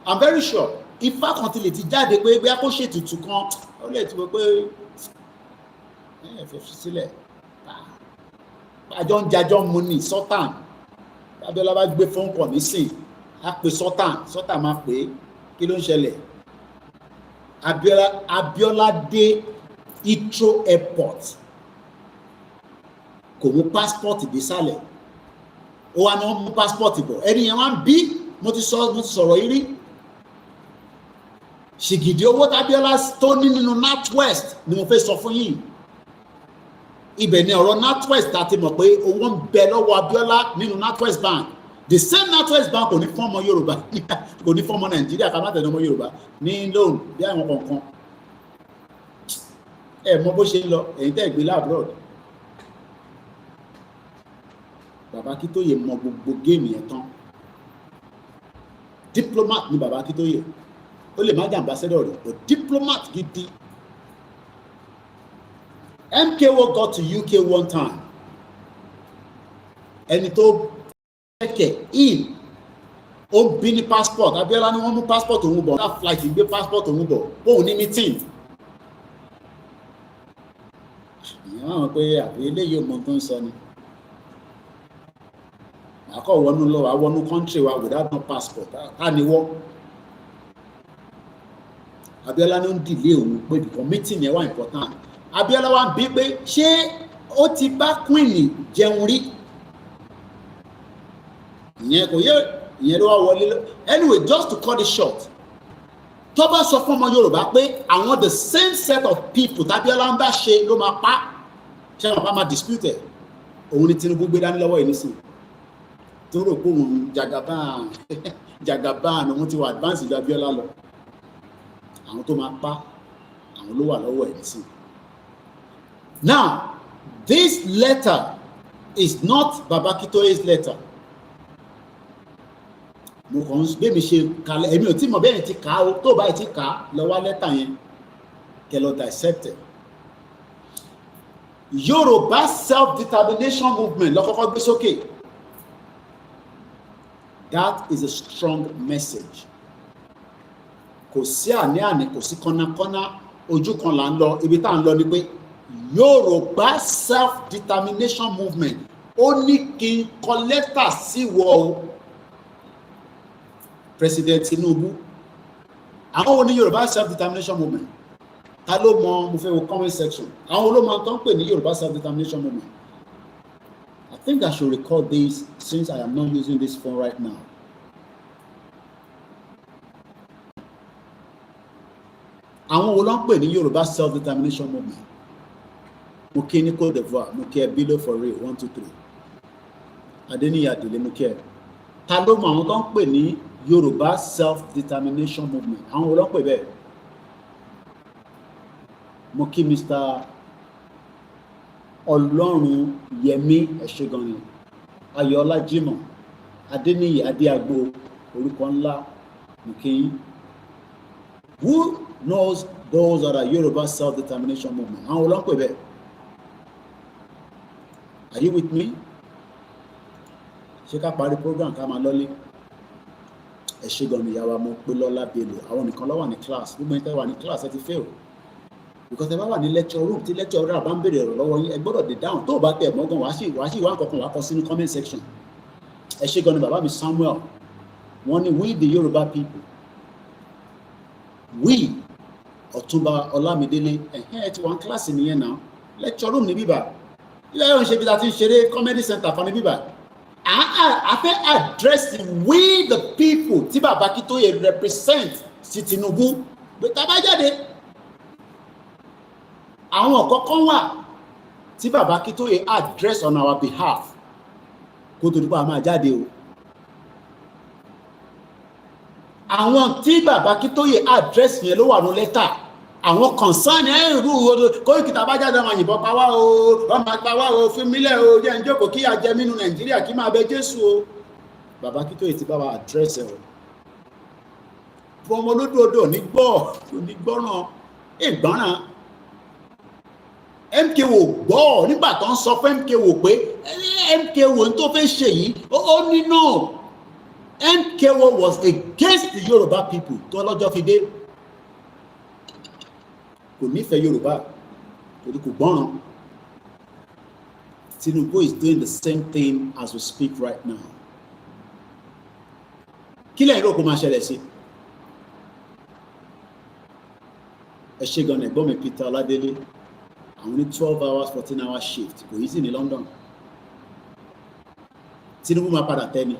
A: I'm very sure ifá kan ti lè ti jáde pé bí a kò ṣètùtù kan ó lè ti wọ pé fẹ́ fi sílẹ̀ àjọ ń jajọ́ mu ní Sultan. Abíọ́lá bá gbé phone call nísìn á pe Sultan máa pè é, kí ló ń ṣẹlẹ̀? Abíọ́lá dé Heathrow airport kò mú passport dé sálẹ̀, ó wá ní wọ́n mú passport bọ̀, ẹni yẹn wá ń bí, mo ti sọ̀rọ̀ yìí rí. Ṣìgìdì owó tábíọ́lá tó ní nínú NatWest ni mo fẹ́ sọ fún yín. Ibẹ̀ ni ọ̀rọ̀ NatWest àti mọ̀ pé owó ń bẹ lọ́wọ́ Abíọ́lá nínú NatWest Bank. The same NatWest Bank kò ní fún ọmọ Yorùbá, kò ní fún ọmọ Nàìjíríà ká má tẹ̀lé ọmọ Yorùbá ní loan bí àwọn kọ̀ọ̀kan. Ẹ mọ bó ṣe ń lọ, ẹ̀yin tẹ́ ìgbé abroad. Bàbá Akintoye mọ gbogbo géèmù yẹn tán. Diplomat ni bàbá Akintoye. Ó lè má jẹ́ ambassador rẹ̀, but diplomat gidi. MKO got to UK one time. Ẹni tó kẹ̀kẹ́ in ó bí ní passport. Abíọ́lá ni wọ́n mú passport òun bọ̀, that flight gbé passport òun bọ̀, òun ní meeting. Ìyẹn wọ́n pé àbí eléyìí ò mọ tó ń sọ ni. Àkọ́ wọnú lọ, àwọn country wa without no passport, ká ní wọ́n. Abiola ló ń delay òun pé because meeting yẹn wà important. Abiola wá bí pé ṣé ó ti bá Queen jẹun rí? Ìyẹn kò yẹ, ìyẹn ló wá wọlé. Anyway, just to cut it short, tó bá sọ fún ọmọ Yorùbá pé àwọn the same set of people t'Abiola ń bá ṣe ló máa pa, ṣé wọn bá máa dispute ẹ̀? Òun ni Tinubu gbé dání lọ́wọ́ yìí nísìnyí. Tó rò pé òun jagaban òun ti wà advance ju Abiola lọ. Àwọn tó máa pa, àwọn ló wà lọ́wọ́ ẹ̀ nísìnyí. Now, this letter is not Baba Akintoye's letter. Mo kàn ń gbé mi ṣe kalẹ̀, èmi ò tí mọ̀ bẹ́ẹ̀ ti kà á o, tó bá ti kà á lọ wá lẹ́tà yẹn kẹ́ lọ dissect it. Yorùbá self-determination movement ló kọ́kọ́ gbé sókè. That is a strong message. Kò sí àní-àní, kò sí kọ́nàkọ́nà, ojú kan là ń lọ, ibi tá à ń lọ ni pé Yorùbá self-determination movement ó ní kí n kọ lẹ́tà sí wọ o President Tinubu. Àwọn wo ni Yorùbá self-determination movement? Ta ló mọ̀? Mo fẹ́ wo comment section. Àwọn ló mọ̀ tó ń pè ní Yorùbá self-determination movement. I think I should record this since I am not using this phone right now. Àwọn wo ló ń pè ní Yorùbá self-determination movement? Mo kí ní Côte d'Ivoire, mo kí ẹ Bilo for real 1 2 3. Adéníyà Délé mo kí ẹ. Ta ló mọ̀ àwọn tó ń pè ní Yorùbá self-determination movement? Àwọn wo ló ń pè bẹ́ẹ̀? Mo kí Mr. Ọlọ́run Yẹmí Ẹ̀ṣẹ̀gànnì, Ayọ̀ọ́lá Jimoh, Adéníyì Adéagbo, orúkọ ńlá, mo kí yín. Who knows those that are Yoruba self-determination movement? Àwọn olóń pè bẹ́ẹ̀. Are you with me? Ṣé ká parí program ká máa lọ́lé? Ẹ̀ṣẹ̀gànnì ìyàwó mo pé lọ́lá Bello. Àwọn nìkan ló wà ní class. Gbogbo ẹni tẹ́ wà ní class ẹ ti fail. Because ẹ bá wà ní lecture room tí lecturer bá ń béèrè ọ̀rọ̀ lọ́wọ́ yín, ẹ gbọ́dọ̀ dé down. Tó o bá tẹ̀ mọ́gàn wá sí ìwà nǹkan wá kọ sínú comment section. Ẹ̀ṣẹ̀gànnì bàbá mi Samuel, wọ́n ní we the Yoruba people. We Ọ̀túnba Ọlámidélé ẹ ti wà ní kíláàsì nìyẹn náà, lecture room ní bíbà, ilé ẹ̀rọ ṣe bí ta ti ń ṣeré comedy center kan ní bíbà. A fẹ́ address we the people tí Baba Akintoye represent sí Tinubu pé tá a bá jáde. Àwọn kọ̀ọ̀kan wà tí Baba Akintoye address on our behalf kó tó dípò a máa jáde o. Àwọn tí Baba Akintoye address yẹn ló wà ní lẹ́tà. Àwọn concern ẹ̀rù Koiki tá bá jáde àwọn òyìnbó pa wá o, wọ́n máa pa wá o, fún mílẹ̀ o, jẹ́ ń jókòó kí a jẹ nínú Nàìjíríà kí máa bẹ Jésù o. Baba Akintoye ti bá wa address ẹ̀ o. Fún ọmọ olódòdó nígbọ́ràn ìgbọ́ràn. MKO gbọ́ nígbà tó ń sọ fún MKO pé MKO tó fẹ́ ṣe yìí ó ní náà. MKO was against the Yoruba people tó lọ́jọ́ fi dé. Kò nífẹ̀ẹ́ Yorùbá torí kò gbọ́ràn. Tinubu is doing the same thing as we speak right now. Kí lẹ́yìn rò kó máa ṣẹlẹ̀ sí? Ẹ̀ṣẹ̀gànnì ẹ̀gbọ́n mi Peter Ọládélé, àwọn ní 12 hours 14 hours shift kò easy ní London. Tinubu máa padà tẹ́ni.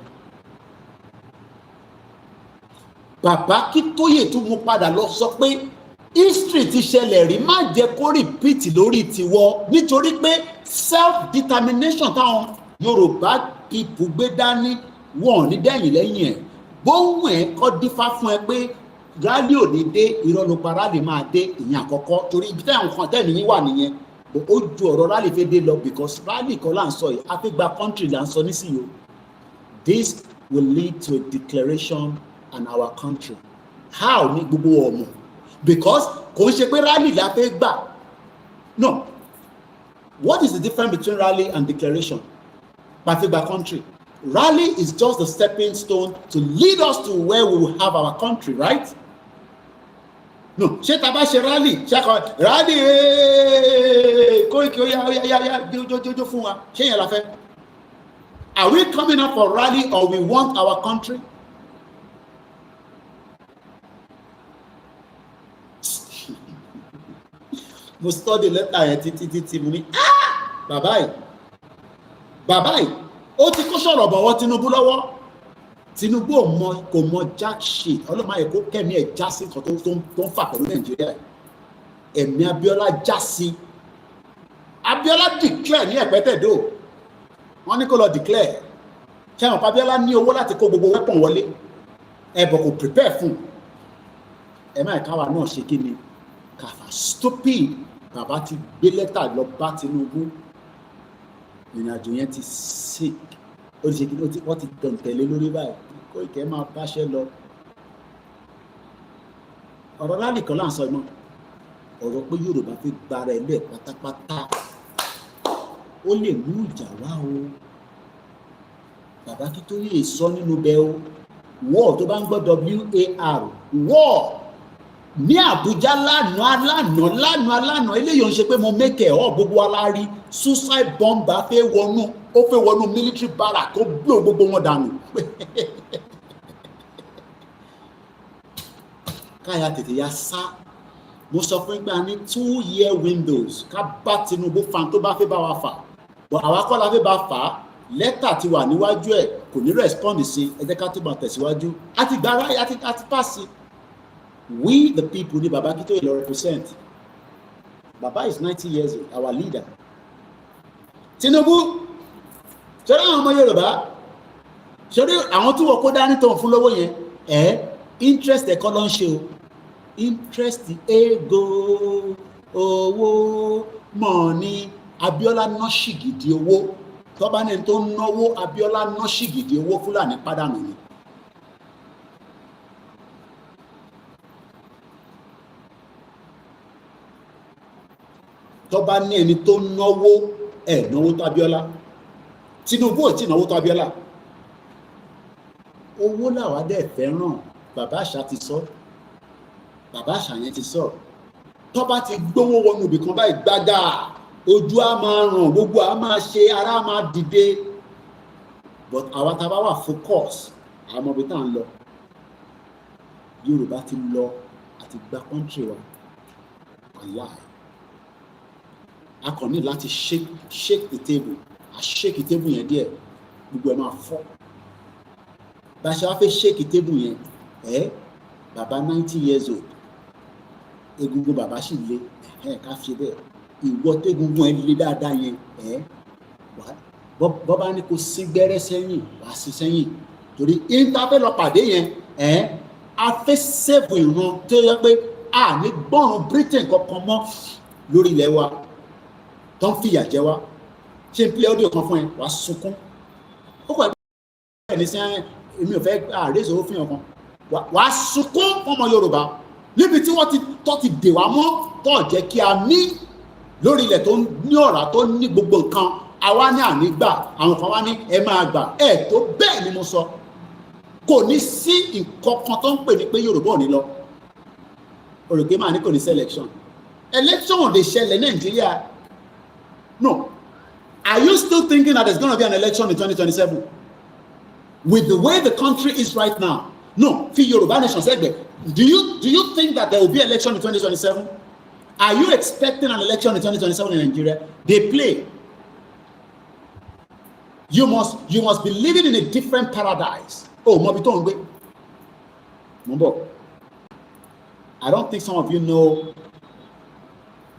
A: Baba Akintoye tún mú padà lọ sọ pé history ti ṣẹlẹ̀ rí, má jẹ́ kó repeat lórí tiwọ́, nítorí pé self-determination táwọn Yorùbá people gbé dání wọ́n ní dẹ́yìn lẹ́yìn ẹ̀. Bóhùn ẹ̀ kọ́ dífá fún ẹ pé rally ò ní dé, irọ́ ló pa rally máa dé, ìyẹn àkọ́kọ́, torí ibi táwọn kan tẹ́lẹ̀ yín wà nìyẹn. Ó ju ọ̀rọ̀ rally fẹ́ dé lọ because rally kan là ń sọ yìí, a fẹ́ gba country là ń sọ nísìnyí o. This will lead to a declaration and our country. How ní gbogbo ọmọ? Because kò ń ṣe pé rally la fẹ́ gbà. No. What is the difference between rally and declaration? Pàfẹ́gbà country. Rally is just the stepping stone to lead us to where we will have our country, right? No. Ṣé tá bá ṣe rally? Ṣé kò rally Koiki oya jojo fún wa? Ṣé yẹn la fẹ́? Are we coming up for rally or we want our country? mo study letter yẹn títí mo ní bàbá yìí ó ti kó sọ̀rọ̀ bọ̀wọ́ Tinubu lọ́wọ́. Tinubu kò mọ jack shit, ọlọ́mọ ayẹ kó kẹ́mi ẹ̀ já sí nǹkan tó ń fà pẹ̀lú Nàìjíríà. Ẹ̀mí Abíọ́lá já sí. Abíọ́lá declare ní Ẹ̀pẹ́tẹ̀dó, wọ́n ní kó lọ declare. Ṣé àwọn Abíọ́lá ní owó láti kó gbogbo weapon wọlé, ẹ̀bọ̀ kò prepare fún. Ẹ máa káwa náà ṣe kí ni kàfà stupid. Bàbá ti gbé lẹ́tà lọ bá Tinubu, ìrìnàjò yẹn ti sick, ó ti ṣe kí ni wọ́n ti tẹ̀lé lórí báyìí. Koiki máa báṣẹ́ lọ. Ọ̀rọ̀ rálì kan là ń sọ mọ́, ọ̀rọ̀ pé Yorùbá fi gbára ẹ̀ lẹ̀ pátápátá, ó lè mú ìjà wá o. Bàbá Akintoye sọ nínú bẹ́ẹ̀ o, wọ́ọ̀ tó bá ń gbọ́ WAR, wọ́ọ̀ ní Àbújá lánàá eléyìí ń ṣe pé mo mẹ́kẹ̀ ọ́ gbogbo alárí suicide bomber fẹ́ wọnú military barrack tó blow gbogbo wọn dànù. Káyà tètè ya sá. Mo sọ fún ìgbà ní 2-year windows ká bá Tinubu fan tó bá fẹ́ bá wa fà, but àwa kọ́ la fẹ́ bá fà á. Lẹ́tà ti wà níwájú ẹ̀, kò ní respond sí, ẹ jẹ́ ká tó bá tẹ̀síwájú. A ti gbára àti pàṣẹ. We the people ní Baba Akintoye lọ represent. Baba is 90 years old, our leader. Tinubu ṣọlá àwọn ọmọ Yorùbá, ṣọlá àwọn tí wọ́n kó dání tó ń fún lọ́wọ́ yẹn, interest ẹ̀kọ́ ló ń ṣe o. Interest ego owó money. Abíọ́lá ná ṣìgìdì owó. Tọ́ba ní tó ń náwó, Abíọ́lá ná ṣìgìdì owó, Fúlàní pàdánù ni. Tọ́ba ní ẹni tó náwó, náwó tó Abíọ́lá. Tinubu ò tí náwó tó Abíọ́lá. Owó làwa dẹ̀ fẹ́ràn. Bàbá àṣà ti sọ. Bàbá àṣà yẹn ti sọ. Tọ́ba ti gbówó wọnú ibì kan báyìí gbága, ojú á máa ràn, gbogbo á máa ṣe, ara á máa dìde. But àwa tá a bá wà focus, àmọ́ ibi tá à ń lọ. Yorùbá ti lọ àti gba country wa. Wàláì. A kàn ní láti shake the table. A shake the table yẹn díẹ̀, gbogbo ẹ̀ máa fọ́. Bá a ṣe wá fẹ́ shake the table yẹn, bàbá 90 years old, egungun bàbá sì le, ká ṣe bẹ́ẹ̀. Ìwọ tẹ́gungun ẹ̀ le dáadáa yẹn, bọ́bá ní kò sí gbẹ́rẹ́ sẹ́yìn, wàá sí sẹ́yìn. Torí ìntàfẹ́ lọ pàdé yẹn, a fẹ́ sẹ́ẹ̀bù ìran tó yẹ pé a ní gbọ́ràn Britain kankan mọ́ lórí ilẹ̀ wa tó ń fìyà jẹ wá. Ṣé n play audio kan fún ẹ, wàá sunkún. Ó kọ̀ ẹ̀ ní sẹ́yìn, èmi ò fẹ́ àrèsò ó fihàn kan. Wàá sunkún fún ọmọ Yorùbá níbi tí wọ́n ti dè wá mọ́, tó jẹ́ kí a ní lórí ilẹ̀ tó ní ọ̀rá tó ní gbogbo nǹkan. Àwa ní ànígbà, àwọn kan wá ní ẹ máa gbà. Tó bẹ́ẹ̀ ni mo sọ. Kò ní sí nǹkan kan tó ń pè ní pé Yorùbá ò ní lọ. Òrògbé máa ní kò ní sí election. Election ò lè ṣẹlẹ̀ Nàìjíríà. No. Are you still thinking that there's going to be an election in 2027? With the way the country is right now? No. Fi Yorùbá nation sẹ́gbẹ̀ẹ́. Do you think that there will be election in 2027? Are you expecting an election in 2027 in Nigeria? They play. You must be living in a different paradise. Oh, mo bi tó ń gbé. Mo ń bọ̀. I don't think some of you know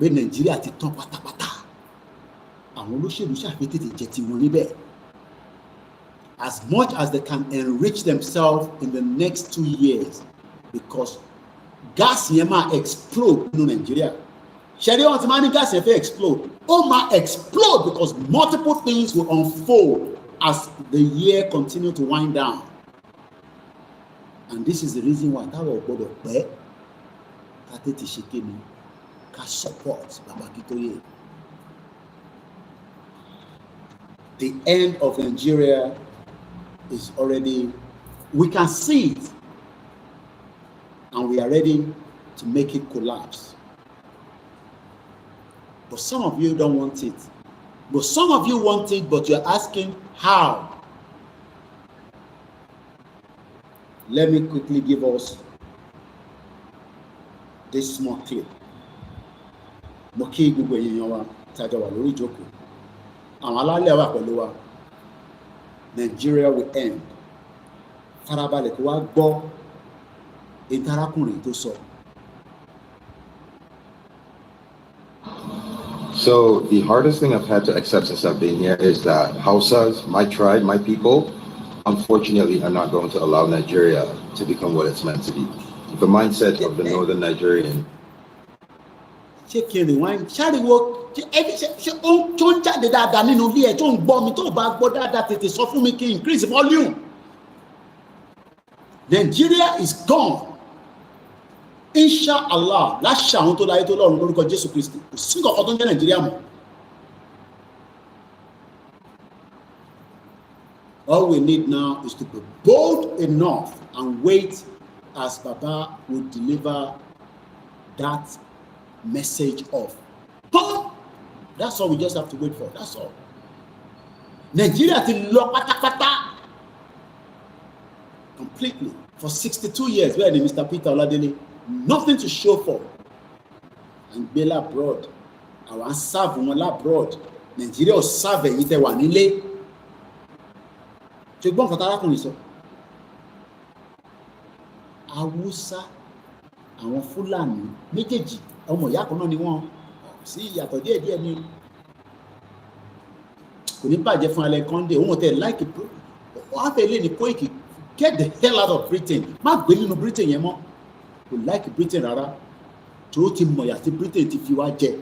A: pé Nigeria ti tán pátápátá. Àwọn olóṣèlú ṣàfihàn jẹ ti wọn níbẹ̀. As much as they can enrich themselves in the next 2 years, because gas yẹn máa explode nínú Nigeria. Ṣẹ̀rí wọn ti máa ní gas yẹn fẹ́ explode. Ó máa explode because multiple things will unfold as the year continue to wind down. And this is the reason why táwọn ò gbọdọ̀ pẹ́ ká tètè ṣe kéde ká support Baba Akintoye. The end of Nigeria is already, we can see it, and we are ready to make it collapse. But some of you don't want it. But some of you want it, but you're asking how. Let me quickly give us this small clip. mo kí gbogbo èèyàn wa tí a jọ wà lórí ìjókòó àwọn alálẹ̀ wà pẹ̀lú wa. Nigeria will end. Farabalẹ̀ kó wá gbọ́ ìtarakùnrin tó sọ.
G: So the hardest thing I've had to accept since I've been here is that Hausas, my tribe, my people, unfortunately are not going to allow Nigeria to become what it's meant to be. The mindset of the northern Nigerian.
A: Ṣé kiri wọn ṣáriwo ṣe ó tó ń jáde dáadáa nínú ilé ẹ̀ tó ń gbọ́ mi tó bá gbọ́ dáadáa tètè sọ fún mi kí increase volume. Nigeria is gone. Inshallah láṣà àwọn tó láyé tó lọ́run lórúkọ Jésù Kristi kò sí nǹkan kan tó ń jẹ́ Nàìjíríà mọ́. All we need now is to be bold enough and wait as Baba will deliver that message of hope. That's all we just have to wait for. That's all. Nigeria ti lọ pátápátá completely for 62 years. Where is Mr. Peter Oladele? Nothing to show for. And gbé labroad. Àwọn serve wọn labroad. Nigeria ò serve ẹ̀yin tẹ́ wà nílé. Ṣé gbọ́n kan tára kùnrin sọ? Haúsá, àwọn Fúlàní méjèèjì ọmọ ìyá kan náà ni wọ́n sí ìyàtọ̀ díẹ̀díẹ̀ ni. Kò ní bàjẹ́ fún alẹ́ Kọ́ndé òun tẹ̀ láìkì wọ́n á fẹ́ lé ní Koiki get the hell out of Britain. Má gbé nínú Britain yẹn mọ́. Kò láìkì Britain rárá. Tó ti mọ̀ yà tí Britain ti fi wá jẹ.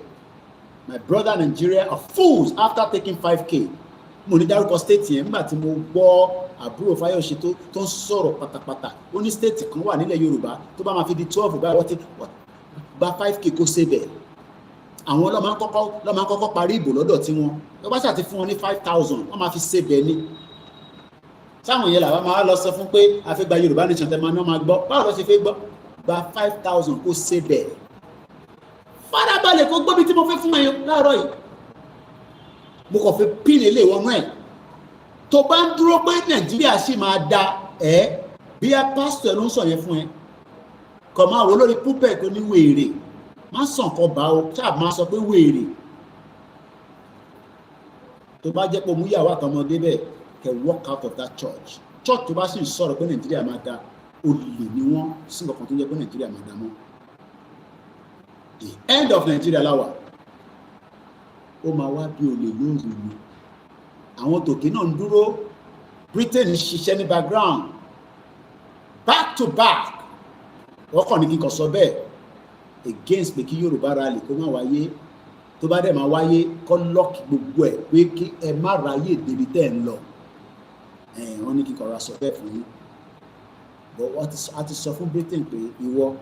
A: My brother Nigeria are fools after taking 5k. Mo ní dárúkọ state yẹn nígbà tí mo gbọ́ àbúrò Fáyọ̀ṣe tó ń sọ̀rọ̀ pátápátá. Ó ní state kan wà nílẹ̀ Yorùbá tó bá máa fi di 12 báyìí wọ́n ti gba 5k kó ṣe bẹ̀. Àwọn ló máa ń kọ́kọ́ parí ìbò lọ́dọ̀ tí wọ́n. Tó bá ṣàti fún wọn ní 5,000 wọ́n máa fi ṣe bẹ̀ ni. Sáwọn yẹn làwọn máa lọ sọ fún pé a fẹ́ gba Yorùbá nation tẹ́ máa ná máa gbọ́. Báwo ló ṣe fẹ́ gbọ́? Gba 5,000 kó ṣe bẹ̀. Farabalẹ̀ kó gbọ́ bí tí mo fẹ́ fún ẹ̀yọ́ láàárọ̀ yìí. Mo kàn fi pín ilé wọnú ẹ̀. Tó bá ń dúró pé Nàìjíríà sì máa da ẹ̀ bí a pásítọ̀ ló ń sọ yẹn fún ẹ. Kọ̀ máa wò lórí púpẹ̀ tó ní wèrè. Má sàn kọ bá o, ṣáà máa sọ pé wèrè. Tó bá jẹ́ pé mú ìyàwó àtọmọdé bẹ́ẹ̀ kẹ́ walk out of that church. Church tó bá sì ń sọ̀rọ̀ pé Nàìjíríà máa da olè ni wọ́n sí nǹkan tó jẹ́ pé Nàìjíríà máa da mọ́. The end of Nigeria láwà. Ó máa wá bí olè lóòrùn ni. Àwọn tòkè náà ń dúró. Britain ń ṣiṣẹ́ ní background. Back to back. Wọ́n kàn ní kíkọ sọ bẹ́ẹ̀. Against pé kí Yorùbá rally kó má wáyé. Tó bá dẹ̀ máa wáyé kọ́ lọ́ọ̀kì gbogbo ẹ̀ pé kí ẹ má ráyè débi tẹ́ ẹ̀ ń lọ. Wọ́n ní kíkọ ra sọ bẹ́ẹ̀ fún yín. But a ti sọ fún Britain pé ìwọ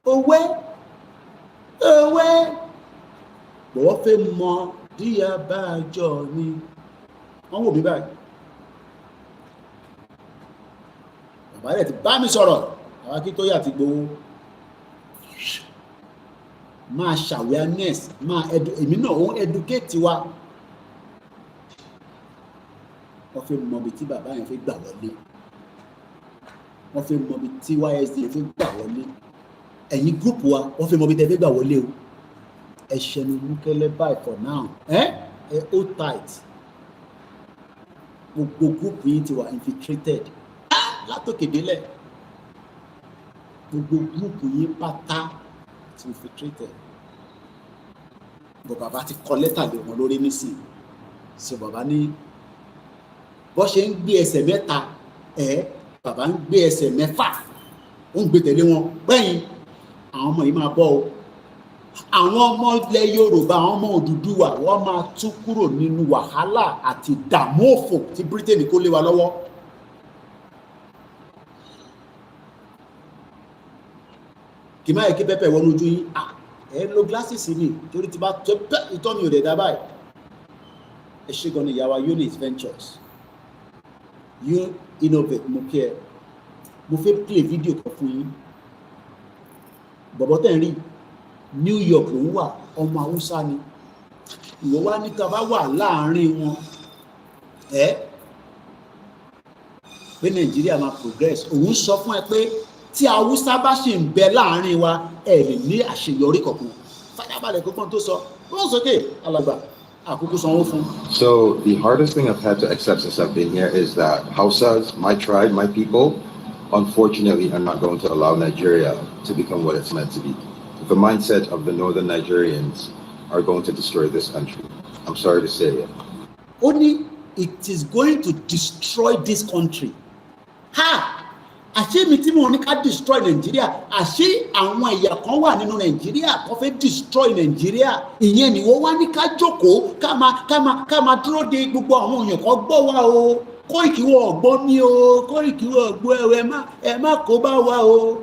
A: òwe bọ̀wọ́ fẹ́ mọ díẹ̀ bá jọ ni wọ́n wò mí báyìí. Bàbá rẹ̀ ti bá mi sọ̀rọ̀ àwọn Akintoye àti Igboho máa ṣàwareness èmi náà òun educate wa. Wọ́n fẹ́ mọ ibi tí bàbá yẹn fẹ́ gbà wọlé. Wọ́n fẹ́ mọ ibi tí YSD fẹ́ gbà wọlé. Ẹ̀yin group wa wọ́n fẹ́ mọ ibi tẹ́ fẹ́ gbà wọlé o. Ẹ̀ṣẹ̀ ni mú kẹ́lẹ́ báyìí for now. Hold tight. Gbogbo group yìí ti wà infiltrated. Látòkè délẹ̀. Gbogbo group yìí pátá ti infiltrated. Bọ̀ bàbá ti kọ lẹ́tà lé wọn lórí nísìn. Ṣé bàbá ní bọ́ ṣe ń gbé ẹsẹ̀ mẹ́ta bàbá ń gbé ẹsẹ̀ mẹ́fà. Ó ń gbé tẹ̀lé wọn pẹ́yìn. Àwọn ọmọ yìí máa bọ́ o. Àwọn ọmọ ilẹ̀ Yorùbá àwọn ọmọ Odùduwà wọ́n máa tú kúrò nínú wàhálà àti ìdààmú òfò tí Britain kó lé wa lọ́wọ́. Kì máa yẹ kí pẹ́pẹ́ wọnú ojú yín ẹ lo glasses ni torí ti bá ìtọ́ mi ò dẹ̀ dá báyìí. Ẹ ṣe gan ni ìyá wa Unit Ventures you innovate mo kí ẹ mo fẹ́ play video kan fún yín. Bọ̀bọ̀ tẹ̀ ń rí New York ló ń wà ọmọ Haúsá ni ìwọ wá ní ká bá wà láàárín wọn pé Nàìjíríà máa progress. Òun sọ fún ẹ pé tí Haúsá bá ṣì ń bẹ láàárín wa ẹ lè ní àṣeyọrí kankan farabalẹ̀ kó pọ́n tó sọ wọ́n sọ pé alàgbà àkókò sanwó fún.
G: So the hardest thing I've had to accept since I've been here is that Hausas, my tribe, my people, unfortunately are not going to allow Nigeria to become what it's meant to be. The mindset of the northern Nigerians are going to destroy this country. I'm sorry to say it.
A: Only it is going to destroy this country. Ha! Àṣé mi tí mo ní ká destroy Nigeria, àṣé àwọn ẹ̀yà kan wà nínú Nigeria tó fẹ́ destroy Nigeria. Ìyẹn ni wọ́n wá ní ká jókòó ká máa dúró de gbogbo àwọn èèyàn kan gbọ́ wa o. Koiki wọ ọ̀gbọ́n ní o, Koiki wọ ọ̀gbọ́n ẹ má kó bá wa o.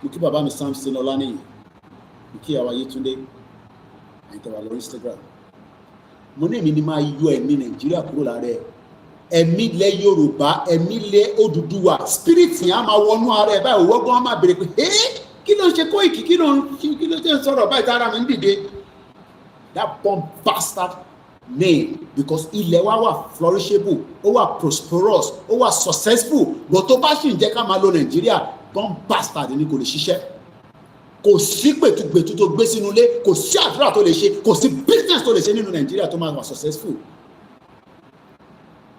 A: Mo kí bàbá mi Samson Ọláníyì, mo kí àwa Yétúndé, àyìntẹ́wà lórí Instagram. Mo ní èmi ni máa yọ ẹ̀mí Nàìjíríà kúrò lára ẹ̀. Ẹ̀mí ilẹ̀ Yorùbá, ẹ̀mí ilẹ̀ Odùduwà, spirit yẹn á máa wọnú ara ẹ̀ báyìí, òwò gan á máa bèrè pé kí ló ń ṣe Koiki, kí ló ń sọ̀rọ̀ báyìí tára mi ń dìde. That bomb bastard name, because ilẹ̀ wa wà flourishable, ó wà prosperous, ó wà successful, but tó bá sì ń jẹ́ ká máa lo Nàìjíríà, bomb bastard ni kò lè ṣiṣẹ́. Kò sí gbẹ̀tugbẹ̀tu tó gbé sínú ilé, kò sí àdúrà tó lè ṣe, kò sí business tó lè ṣe nínú Nàìjíríà tó máa wà successful.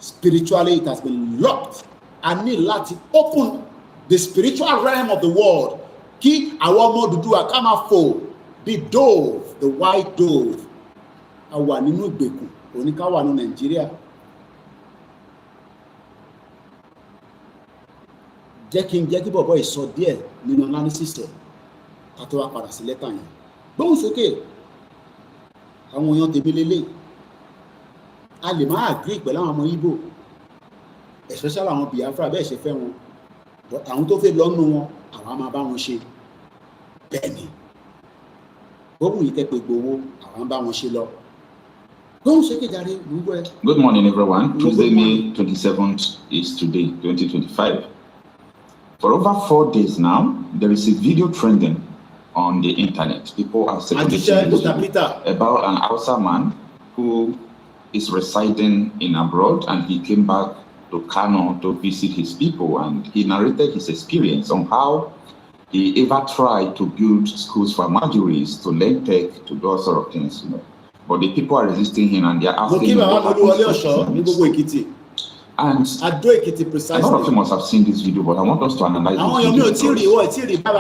A: Spiritually it has been locked. I need láti open the spiritual realm of the world. Kí àwọn ọmọ Odùduwà ká máa fò bí dove, the white dove. A wà nínú ìgbèkùn, oníká wà ní Nàìjíríà. Jẹ́ kí bọ̀bọ̀ ìsọ díẹ̀ nínú analysis ẹ̀ ká tó wá padà sí lẹ́tà yẹn. Gbóhùn sókè, àwọn èèyàn tèmi lélẹ̀. A lè máa agree pẹ̀lú àwọn ọmọ Igbo, especially àwọn Biafra bẹ́ẹ̀ ṣe fẹ́ wọn, but àwọn tó fẹ́ lọ́nu wọn àwọn á máa bá wọn ṣe bẹ́ẹ̀ ni. Gbóhùn yìí tẹ́ pé gbowó àwọn á bá wọn ṣe lọ.
H: Good morning, everyone. Tuesday, May 27th is today, 2025. For over 4 days now, there is a video trending on the internet. People are circulating about an Hausa man who is residing in abroad, and he came back to Kano to visit his people, and he narrated his experience on how he ever tried to build schools for Marjories, to learn tech, to do all sort of things, you know. But the people are resisting him, and they are asking him what happens. And a lot of you must have seen this video, but I want us to analyze this video.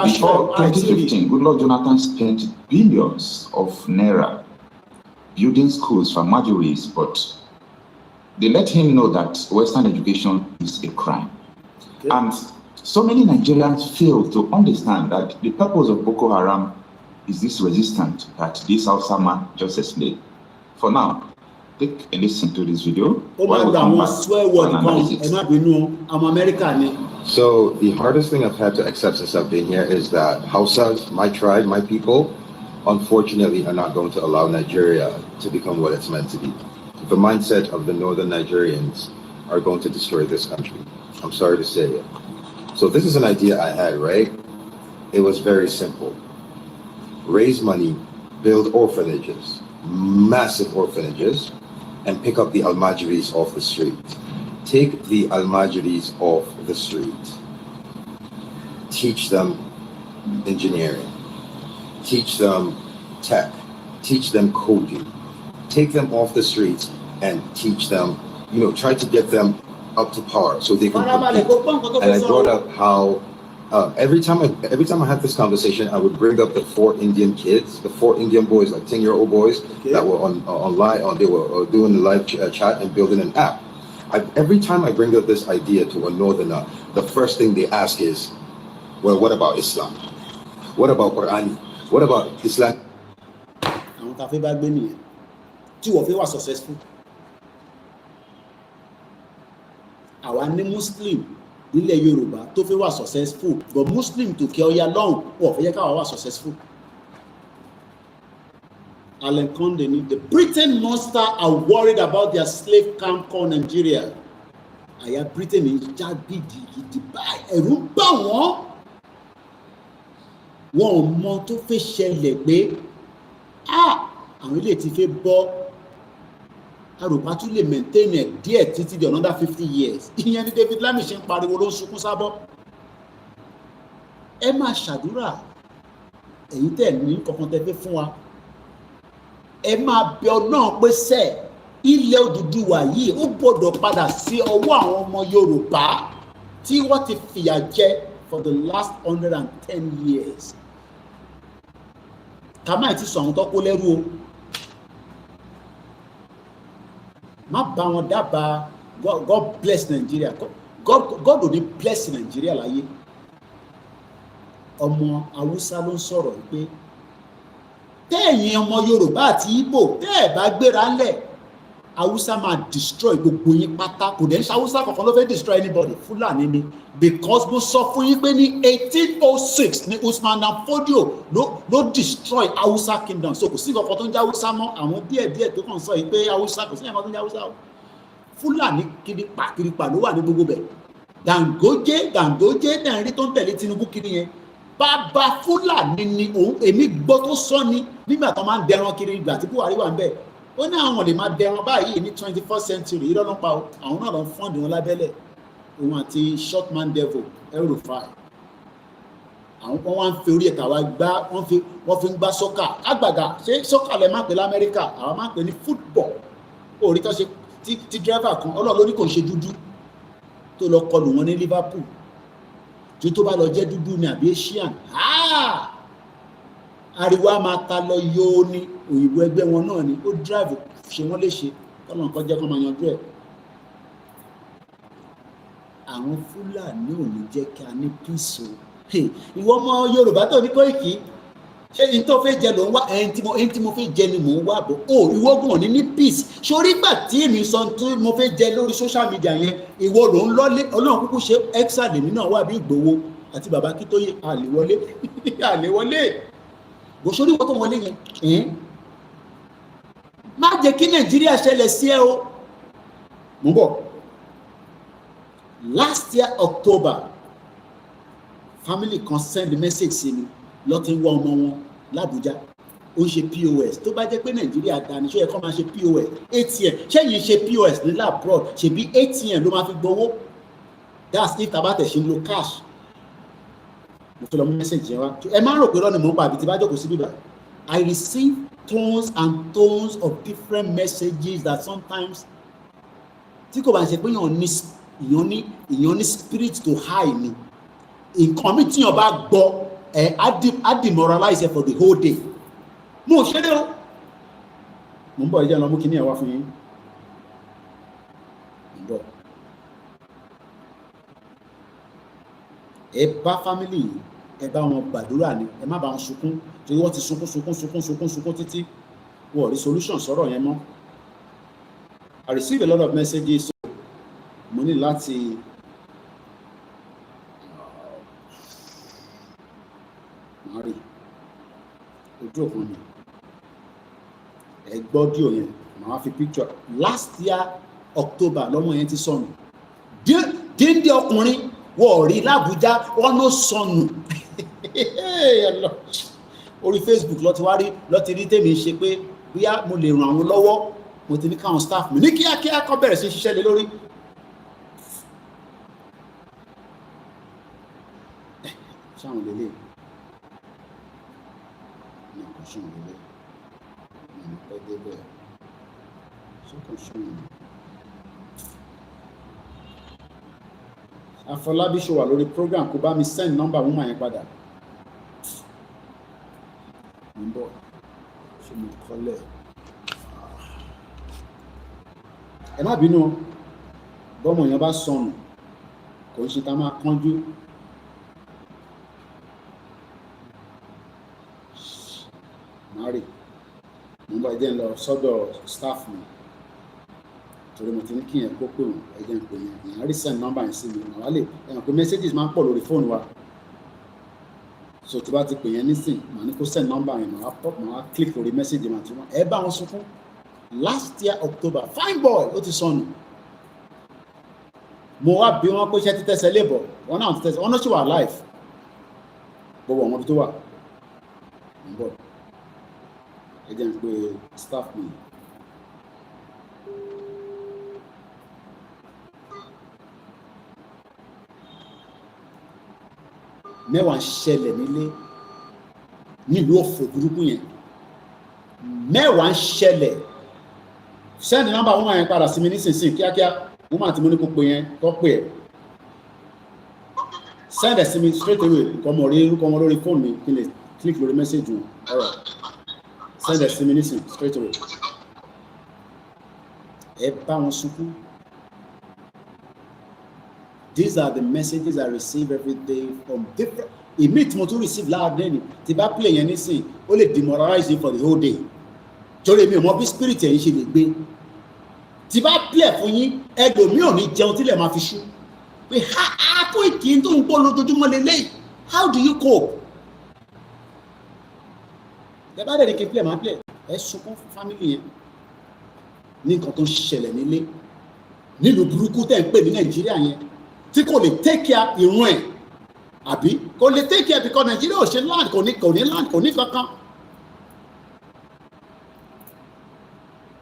H: Before 2015, Goodluck Jonathan spent billions of naira building schools for Marjories, but they let him know that Western education is a crime. Okay. And so many Nigerians fail to understand that the purpose of Boko Haram is this resistance that this Hausa man just explained. For now, take a listen to this video. While we come back and analyze it.
G: So the hardest thing I've had to accept since I've been here is that Hausas, my tribe, my people, unfortunately are not going to allow Nigeria to become what it's meant to be. The mindset of the northern Nigerians are going to destroy this country. I'm sorry to say it. So this is an idea I had, right? It was very simple. Raise money, build orphanages, massive orphanages, and pick up the Almajiris off the street. Take the Almajiris off the street. Teach them engineering. Teach them tech. Teach them coding. Take them off the streets and teach them, try to get them up to par so they can compete. And I brought up how every time I had this conversation, I would bring up the 4 Indian kids, the 4 Indian boys, like 10-year-old boys, that were online, they were doing the live chat and building an app. Every time I bring up this idea to a northerner, the first thing they ask is, well, what about Islam? What about Quran? What about Islam?
A: Successful. Àwa ní Muslim nílẹ̀ Yorùbá tó fẹ́ wà successful, but Muslim tó kí ọya lọ́hùn wọ́n fẹ́ yẹ káwa wà successful. Alan Conde ní the Britain monster are worried about their slave camp called Nigeria. Àyà Britain ń já gidigidi báyìí, ẹ̀rù ń bà wọ́n. Wọn ò mọ tó fẹ́ ṣẹlẹ̀ pé àwọn ilé ti fẹ́ bọ́. Àròpá tún lè maintain ẹ̀ díẹ̀ títí di another 50 years. Ìyẹn ni David Lamy ṣe ń pariwo ló ń sunkún sábọ́. Ẹ máa ṣàdúrà. èyí tẹ̀ ní kankan tẹ́ fẹ́ fún wa ẹ máa bẹ Ọlọ́run pé sẹ́ ilẹ̀ Odùduwà yìí ó gbọ́dọ̀ padà sí ọwọ́ àwọn ọmọ Yorùbá tí wọ́n ti fìyà jẹ for the last 110 years. Kàmáì ti sọ àwọn tó kó lẹ́rú o. Má bá wọn dábàá God bless Nigeria. God ò ní bless Nigeria láyé. Ọmọ Haúsá ló ń sọ̀rọ̀ pé tẹ́ẹ̀yin ọmọ Yorùbá àti Ìgbò tẹ́ ẹ̀ bá gbéra ńlẹ̀ Haúsá máa destroy gbogbo yín pátá. Kò dẹ̀ ń ṣe Haúsá kankan ló fẹ́ destroy anybody. Fúlàní ni because mo sọ fún yín pé ní 1806 ní Usman Dan Fodio ló destroy Haúsá kingdom. So kò sí kankan tó ń jẹ́ Haúsá mọ́. Àwọn díẹ̀ tó kàn sọ yìí pé Haúsá kò sí kankan tó ń jẹ́ Haúsá o. Fúlàní kiripa ló wà ní gbogbo bẹ̀. Gàngójé náà rí tó ń tẹ̀lé Tinubu kiri yẹn. Bàbá Fúlàní ni òun èmi gbọ́ tó sọ ni nígbà tó máa ń dẹran kiri ìgbà tí Buhari wà ń bẹ̀. Ó ní àwọn lè máa dẹran báyìí ní 21st century yìí lọ́nà pa o. Àwọn náà lọ fọ́ǹdì wọn lábẹ́lẹ̀. Òun àti shortman devil El-Rufai. Àwọn kan wá ń fi orí ẹ̀ka wa gbá wọ́n fi ń gbá sọ́kà. Àgbàgà ṣé sọ́kà lẹ máa pè l'Amẹ́ríkà àwọn máa pè ní football. Orí tó ṣe tí driver kan Ọlọ́run ló ní kò ń ṣe dúdú tó lọ kọlù wọn ní Liverpool. Tó bá lọ jẹ́ dúdú ni àbí Asian ariwo a máa ta lọ yóò ní òyìnbó ẹgbẹ́ wọn náà ni ó drive ṣe wọ́n léṣe kọ́nà kan jẹ́ kọ́ máa yanjú ẹ̀. Àwọn Fúlàní ò ní jẹ́ kí a ní peace o. Ìwọ ọmọ Yorùbá tó ní Koiki ṣé n tó fẹ́ jẹ ló ń wá ẹni tí mo fẹ́ jẹ ni mò ń wá bọ̀ o ìwọ gan ní peace sórí gbà tí èmi sọ tí mo fẹ́ jẹ lórí social media yẹn ìwọ ló ń lọ́lé Ọlọ́run kúkú ṣe exile èmi náà wà bí Ìgbòho àti bàbá Akintoye àlèwọlé bó sórí wọ́n tó wọlé yẹn má jẹ́ kí Nàìjíríà ṣẹlẹ̀ sí ẹ o. Mo ń bọ̀ last year October family kan send message sí mi lọ́tí ń wá ọmọ wọn l'Abuja ó ń ṣe POS tó bá jẹ́ pé Nàìjíríà dání ṣé ẹ kọ́ máa ṣe POS ATM ṣẹ́yìn ṣe POS ní labroad ṣebí ATM ló máa fi gbowó that's if tabatẹ̀ ṣe ń lo cash. Mo fi lọ mú message yẹn wá ẹ máa ń rò pé lọ́nà mò ń pa àbí tí bá jókòó sí bíbá I receive tons and tons of different messages that sometimes tí kò bá ṣe pé èèyàn ní spirit to high ni nǹkan mi tíyàn bá gbọ́ I demoralize for the whole day. Mo ṣe dé o. Mo ń bọ̀ ẹjẹ́ lọ mú kíní ẹ̀ wá fún yín. Mo ń bọ̀. Ẹ bá family yìí, ẹ bá wọn gbàdúrà ni, ẹ má bá wọn sunkún. Torí wọ́n ti sunkún títí. Wọ́n rí solution sọ̀rọ̀ yẹn mọ́. I receive a lot of messages. So mo ní láti rí ojú òkun mi ẹ gbọ́ díò yẹn màá fi picture last year October lọ́mọ yẹn ti sọnù díndé ọkùnrin wọ́n rí l'Abuja wọ́n ló sọnù orí Facebook lọ́ti rí tèmi ṣe pé bóyá mo lè ràn àwọn lọ́wọ́ mo ti ní káwọn staff mi ní kíákíá kọ́ bẹ̀rẹ̀ sí ṣiṣẹ́ lé lórí. Ṣáwọn lélẹ̀ ṣùn lélẹ̀ ní pẹ́ débẹ̀ ṣùkùn ṣùn. Afọlábí ṣe wà lórí program kó bá mi send number woman yẹn padà. Mo ń bọ̀ ṣe mo kọ́lẹ̀. Ẹ má bínú bọ́mọ yẹn bá sọnù kò ń ṣe ká máa kánjú. Mari mo ń bọ̀ ẹjẹ́ ń lọ sọ́dọ̀ staff mi torí mo ti ní kí yẹn kó pè wọ́n ẹjẹ́ ń pè yẹn ìyẹn rí send number yẹn sí mi màá lè ẹ̀yàn pé messages máa ń pọ̀ lórí fóònù wa so tí bá ti pè yẹn nísìn màá ní kó send number yẹn màá click lórí message màá ti wọ́n ẹ bá wọn sunkún last year October fine boy ó ti sọnù mo wá bí wọn pé iṣẹ́ ti tẹ̀sẹ̀ lébọ̀ wọn náà ti tẹ̀sẹ̀ wọn náà ṣì wà live gbogbo àwọn ibi tó wà ń bọ̀ ẹ jẹ́ ń pe staff mi. Mẹ́wàá ń ṣẹlẹ̀ nílé nílùú òfò burúkú yẹn. Mẹ́wàá ń ṣẹlẹ̀. Send number woman yẹn padà sí mi nísinsìnyí kíákíá. Woman tí mo ní kó pe yẹn kó pè ẹ́. Send ẹ̀ sí mi straight away. Kọ́mọ lórí fóònù mi kí n lè click lórí message wọn. All right. Send ẹ̀ sí mi nísinsìnyí straight away. Ẹ bá wọn sunkún. These are the messages I receive every day from different. Ìmí tí mo tún receive láàdé ni tí bá play yẹn nísìn ó lè demoralize you for the whole day. Torí mi ò mọ bí spirit ẹ̀yin ṣe lè gbé. Tí bá play fún yín ẹlòmíì ò ní jẹun tí lè máa fi ṣú. Pé Koiki tó ń gbọ́ lójoojúmọ́ lélẹ́yìí. How do you cope? Ẹ bá dẹ̀ ní kí n play máa play. Ẹ sunkún fún family yẹn. Ní nǹkan tó ń ṣẹlẹ̀ nílé. Nílùú burúkú tẹ̀ ń pè ní Nàìjíríà yẹn. Tí kò lè take care ìrun ẹ̀. Àbí kò lè take care because Nigeria ò ṣe land kò ní land kò ní kankan.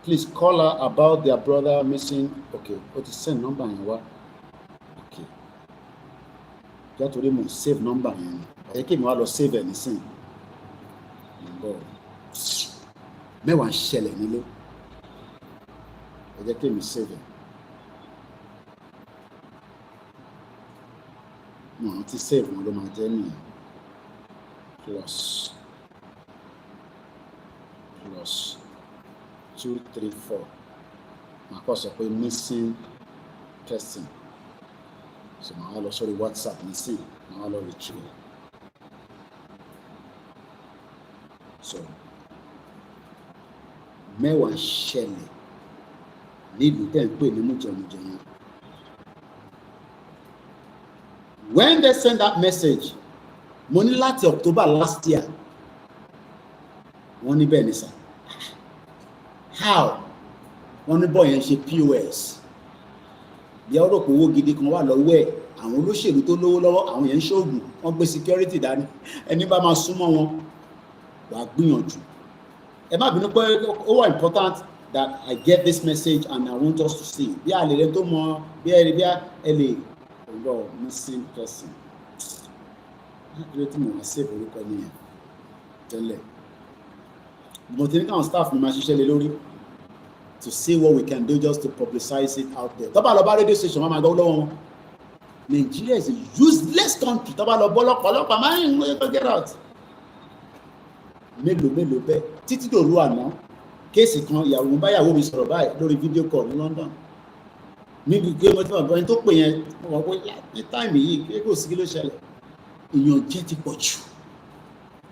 A: Please call her about their brother missing. Okay, o ti send number yẹn wá. Okay. Jẹ́ torí mo save number yẹn ni. Ẹ kí mi wá lọ save ẹ̀ nísìn. Mẹ́wàá ń ṣẹlẹ̀ nílé. Ẹ jẹ́ kí mi save ẹ̀. No, ti save wọn ló máa jẹ́ nìyẹn. Plus 234. Màá kọ́ sọ pé missing person. So màá lọ sórí WhatsApp nísìn, màá lọ retrieve. So mẹ́wàá ṣẹlẹ̀ nílùú tẹ̀ ń pè ní mújẹmújẹ yẹn. When they send that message, mo ní láti October last year, wọ́n ní bẹ́ẹ̀ ni sir. How? Wọ́n ní bọ́ yẹn ṣe POS. Bí ọ̀rọ̀ kò owó gidi kan wà lọ́wọ́ ẹ̀, àwọn olóṣèlú tó lówó lọ́wọ́, àwọn yẹn ń ṣoògùn, wọ́n gbé security dání. Ẹni bá máa súnmọ́ wọn, wàá gbìyànjú. Ẹ má bínú pé ó wà important that I get this message and I want us to see. Bí a lè rẹ tó mọ bí ẹ lè. Ọ̀rọ̀ missing person. Nítorí tí mo wá save orúkọ nìyẹn tẹ́lẹ̀. Mo ti ní káwọn staff mi máa ṣiṣẹ́ lé lórí to see what we can do just to publicize it out there. Tọ́ba lọ bá radio station, máa gbọ́ lọ́wọ́ wọn. Nigeria is a useless country. Tọ́ba lọ bọ́ lọ́pọ̀lọpọ̀ máa ń wọ́n tó get out. Mélòó bẹ́ẹ̀ títí dòru àná kéèsì kan ìyàwó báyàwó mi sọ̀rọ̀ báyìí lórí video call ní London. Níbi pé mo ti máa bọ́ ẹni tó pè yẹn wọ́n pé ní táìmì yìí kí kò sí kí ló ṣẹlẹ̀. Ìyàn jẹ́ ti pọ̀ jù.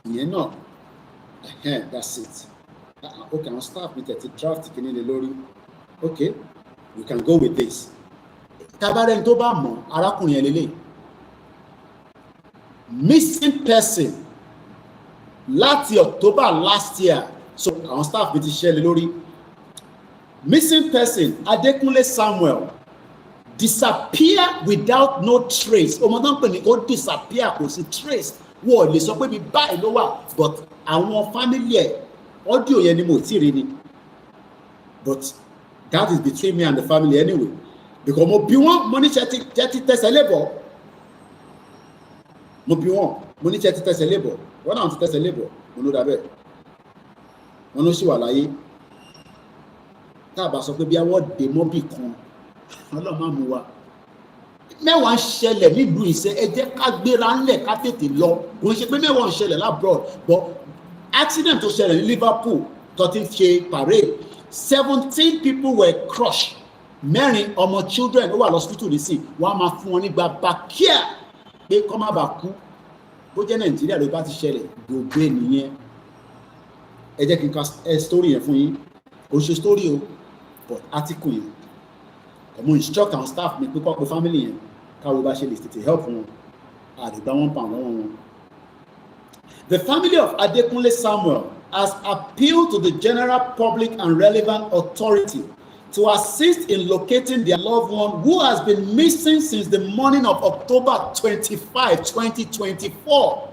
A: Ìyẹn náà that's it. Okay, àwọn staff mi tẹ̀tí draft kìíní lé lórí. Okay, we can go with this. Tabarẹ́ni tó bá mọ̀ arákùnrin yẹn lélẹ̀. Missing person láti October last year. So àwọn staff mi ti ṣẹ́ lé lórí. Missing person Adekunle Samuel disappear without no trace. Ọmọ náà ń pè ní ó disappear kò sí trace. Wọ́n lè sọ pé bí báyìí ló wà but àwọn family ẹ̀ audio yẹn ni mo ti rí ni. But that is between me and the family anyway. Because mo bí wọ́n mo ní ṣe ti tẹ̀sẹ̀ lébọ̀. Mo bí wọ́n mo ní ṣe ti tẹ̀sẹ̀ lébọ̀. Wọ́n náà ti tẹ̀sẹ̀ lébọ̀. Mo ló dàbẹ̀. Wọ́n ló ṣì wà láyé. Tá a bá sọ pé bí awọ́ dè mọ́bì kan Ọlọ́run máa mú wa. Mẹ́wàá ń ṣẹlẹ̀ nílùú ìṣe ẹ jẹ́ ká gbéra ńlẹ̀ ká tètè lọ. Kò ń ṣe pé mẹ́wàá ń ṣẹlẹ̀ labroad but accident tó ṣẹlẹ̀ ní Liverpool tó ti ń ṣe parade 17 people were crushed. Mẹ́rin ọmọ children ó wà lọ́sítítù nísìn wọ́n á máa fún wọn nígbà bàkíà pé kọ́ má bàa kú. Bó jẹ́ Nàìjíríà ló bá ti ṣẹlẹ̀ gbogbo nìyẹn. Ẹ jẹ́ kí n ka story yẹn fún yín. Kò ṣe story o but article yẹn. Mo instruct our staff mi pé kọ́ pé family yẹn káwọ́ bá ṣe lè tètè help wọn àdìgbà £1 lọ́wọ́ wọn. The family of Adekunle Samuel has appealed to the general public and relevant authority to assist in locating their loved one who has been missing since the morning of October 25, 2024.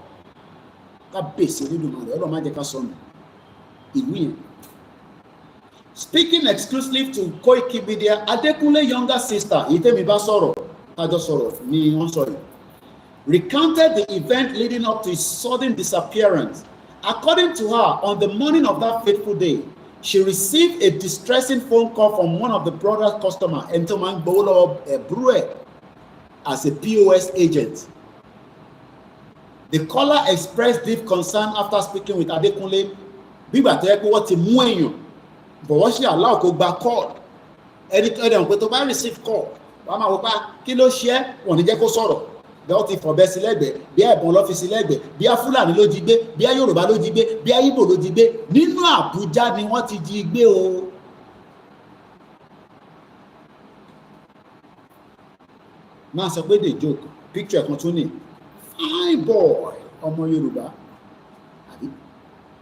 A: Kábíyèsí Olódùmarè Ọlọ́run má jẹ́ ká sọnù ìlú yẹn. Speaking exclusively to Koikimedia, Adekunle younger sister, Itemi Basoro, recounted the event leading up to his sudden disappearance According to her, on the morning of that fateful day, she received a distressing phone call from one of the brother's customers, Entoman Bolo Brue, as a POS agent. The caller expressed deep concern after speaking with Adekunle. Bígbà tó yẹ pé wọ́n ti mú èèyàn, but wọ́n ṣe allow kó gba call. Ẹni pé tó bá receive call, wọ́n máa wò pa kí ló ṣe é, wọ́n ní jẹ́ kó sọ̀rọ̀. Bí wọ́n ti fọ̀bẹ sí lẹ́gbẹ̀ẹ́, bí ẹ̀bùn lọ́ fi sí lẹ́gbẹ̀ẹ́, bí Fúlàní ló jí gbé, bí Yorùbá ló jí gbé, bí Ìgbò ló jí gbé. Nínú Àbújá ni wọ́n ti jí gbé o. Máa sọ pé dey joke, picture kan tún ní. Fine boy, ọmọ Yorùbá. Àbí?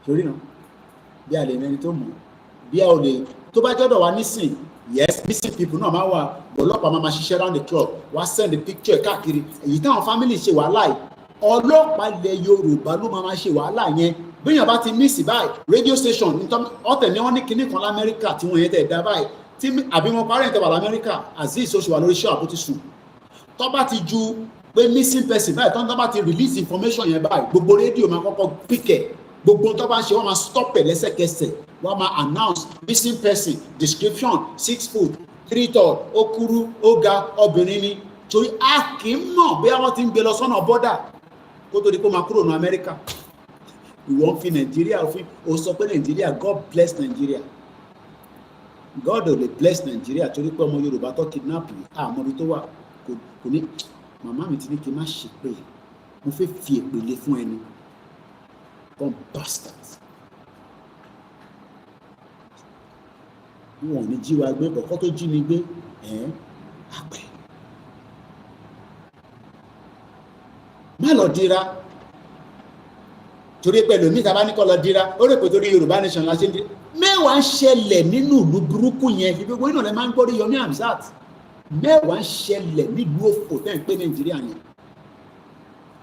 A: Torí náà, bí a lè mẹ́ni tó mọ̀, bí a ò lè, tó bá jọ́dọ̀ wa nísìn, yes, missing people náà máa wà, ọlọ́pàá máa ṣiṣẹ́ round the clock, wá send the picture káàkiri. Èyí táwọn family ṣe wàhálà yìí, ọlọ́pàá ilẹ̀ Yorùbá ló máa ṣe wàhálà yẹn. Bíyàn bá ti miss báyìí, radio station, ọ̀tẹ̀ ni wọ́n ní kinní kan l'Amẹ́ríkà tí wọ́n yẹn tẹ̀ dá báyìí. Àbí wọn parent wà l'Amẹ́ríkà, Azeez oṣù wà lórí show àbótí sùn. Tó bá ti ju pé missing person báyìí, tó bá ti release information yẹn báyìí, gbogbo rédíò máa kọ́kọ́ píkẹ̀. Gbogbo tó bá ń ṣe wọ́n máa stop ẹ̀ lẹ́sẹ̀kẹsẹ̀, wọ́n máa announce missing person description 6 foot 3 tall, ó kúrú, ó ga, obìnrin ni. Torí a kì í mọ̀ bí wọ́n ti ń gbé lọ sọ́nà bọ́dà kó tó di kó máa kúrò ní Amẹ́ríkà. Ìwọ ń fi Nàìjíríà òfin, ó sọ pé Nàìjíríà, God bless Nàìjíríà. God ò lè bless Nàìjíríà torí pé ọmọ Yorùbá tó kidnap yìí, àmọ́ ibi tó wà kò ní. Màmá mi ti ní kí n má ṣe pé mo fẹ́ fi èpèlé fún ẹni. Come bastards. Wọn ò ní jí wa gbé, bọ̀kọ́ tó jí mi gbé, àpẹ. Má lọ dira. Torí pẹ̀lú mi tàbá ní kọ́ lọ dira, ó rò pé torí Yorùbá nation la ṣe ń dira. Mẹ́wàá ń ṣẹlẹ̀ nínú ìlú burúkú yẹn, fi gbogbo iná lẹ máa ń gbọ́ rí Yomi Amzat. Mẹ́wàá ń ṣẹlẹ̀ nílùú òfò tẹ́ ń pè Nàìjíríà yẹn.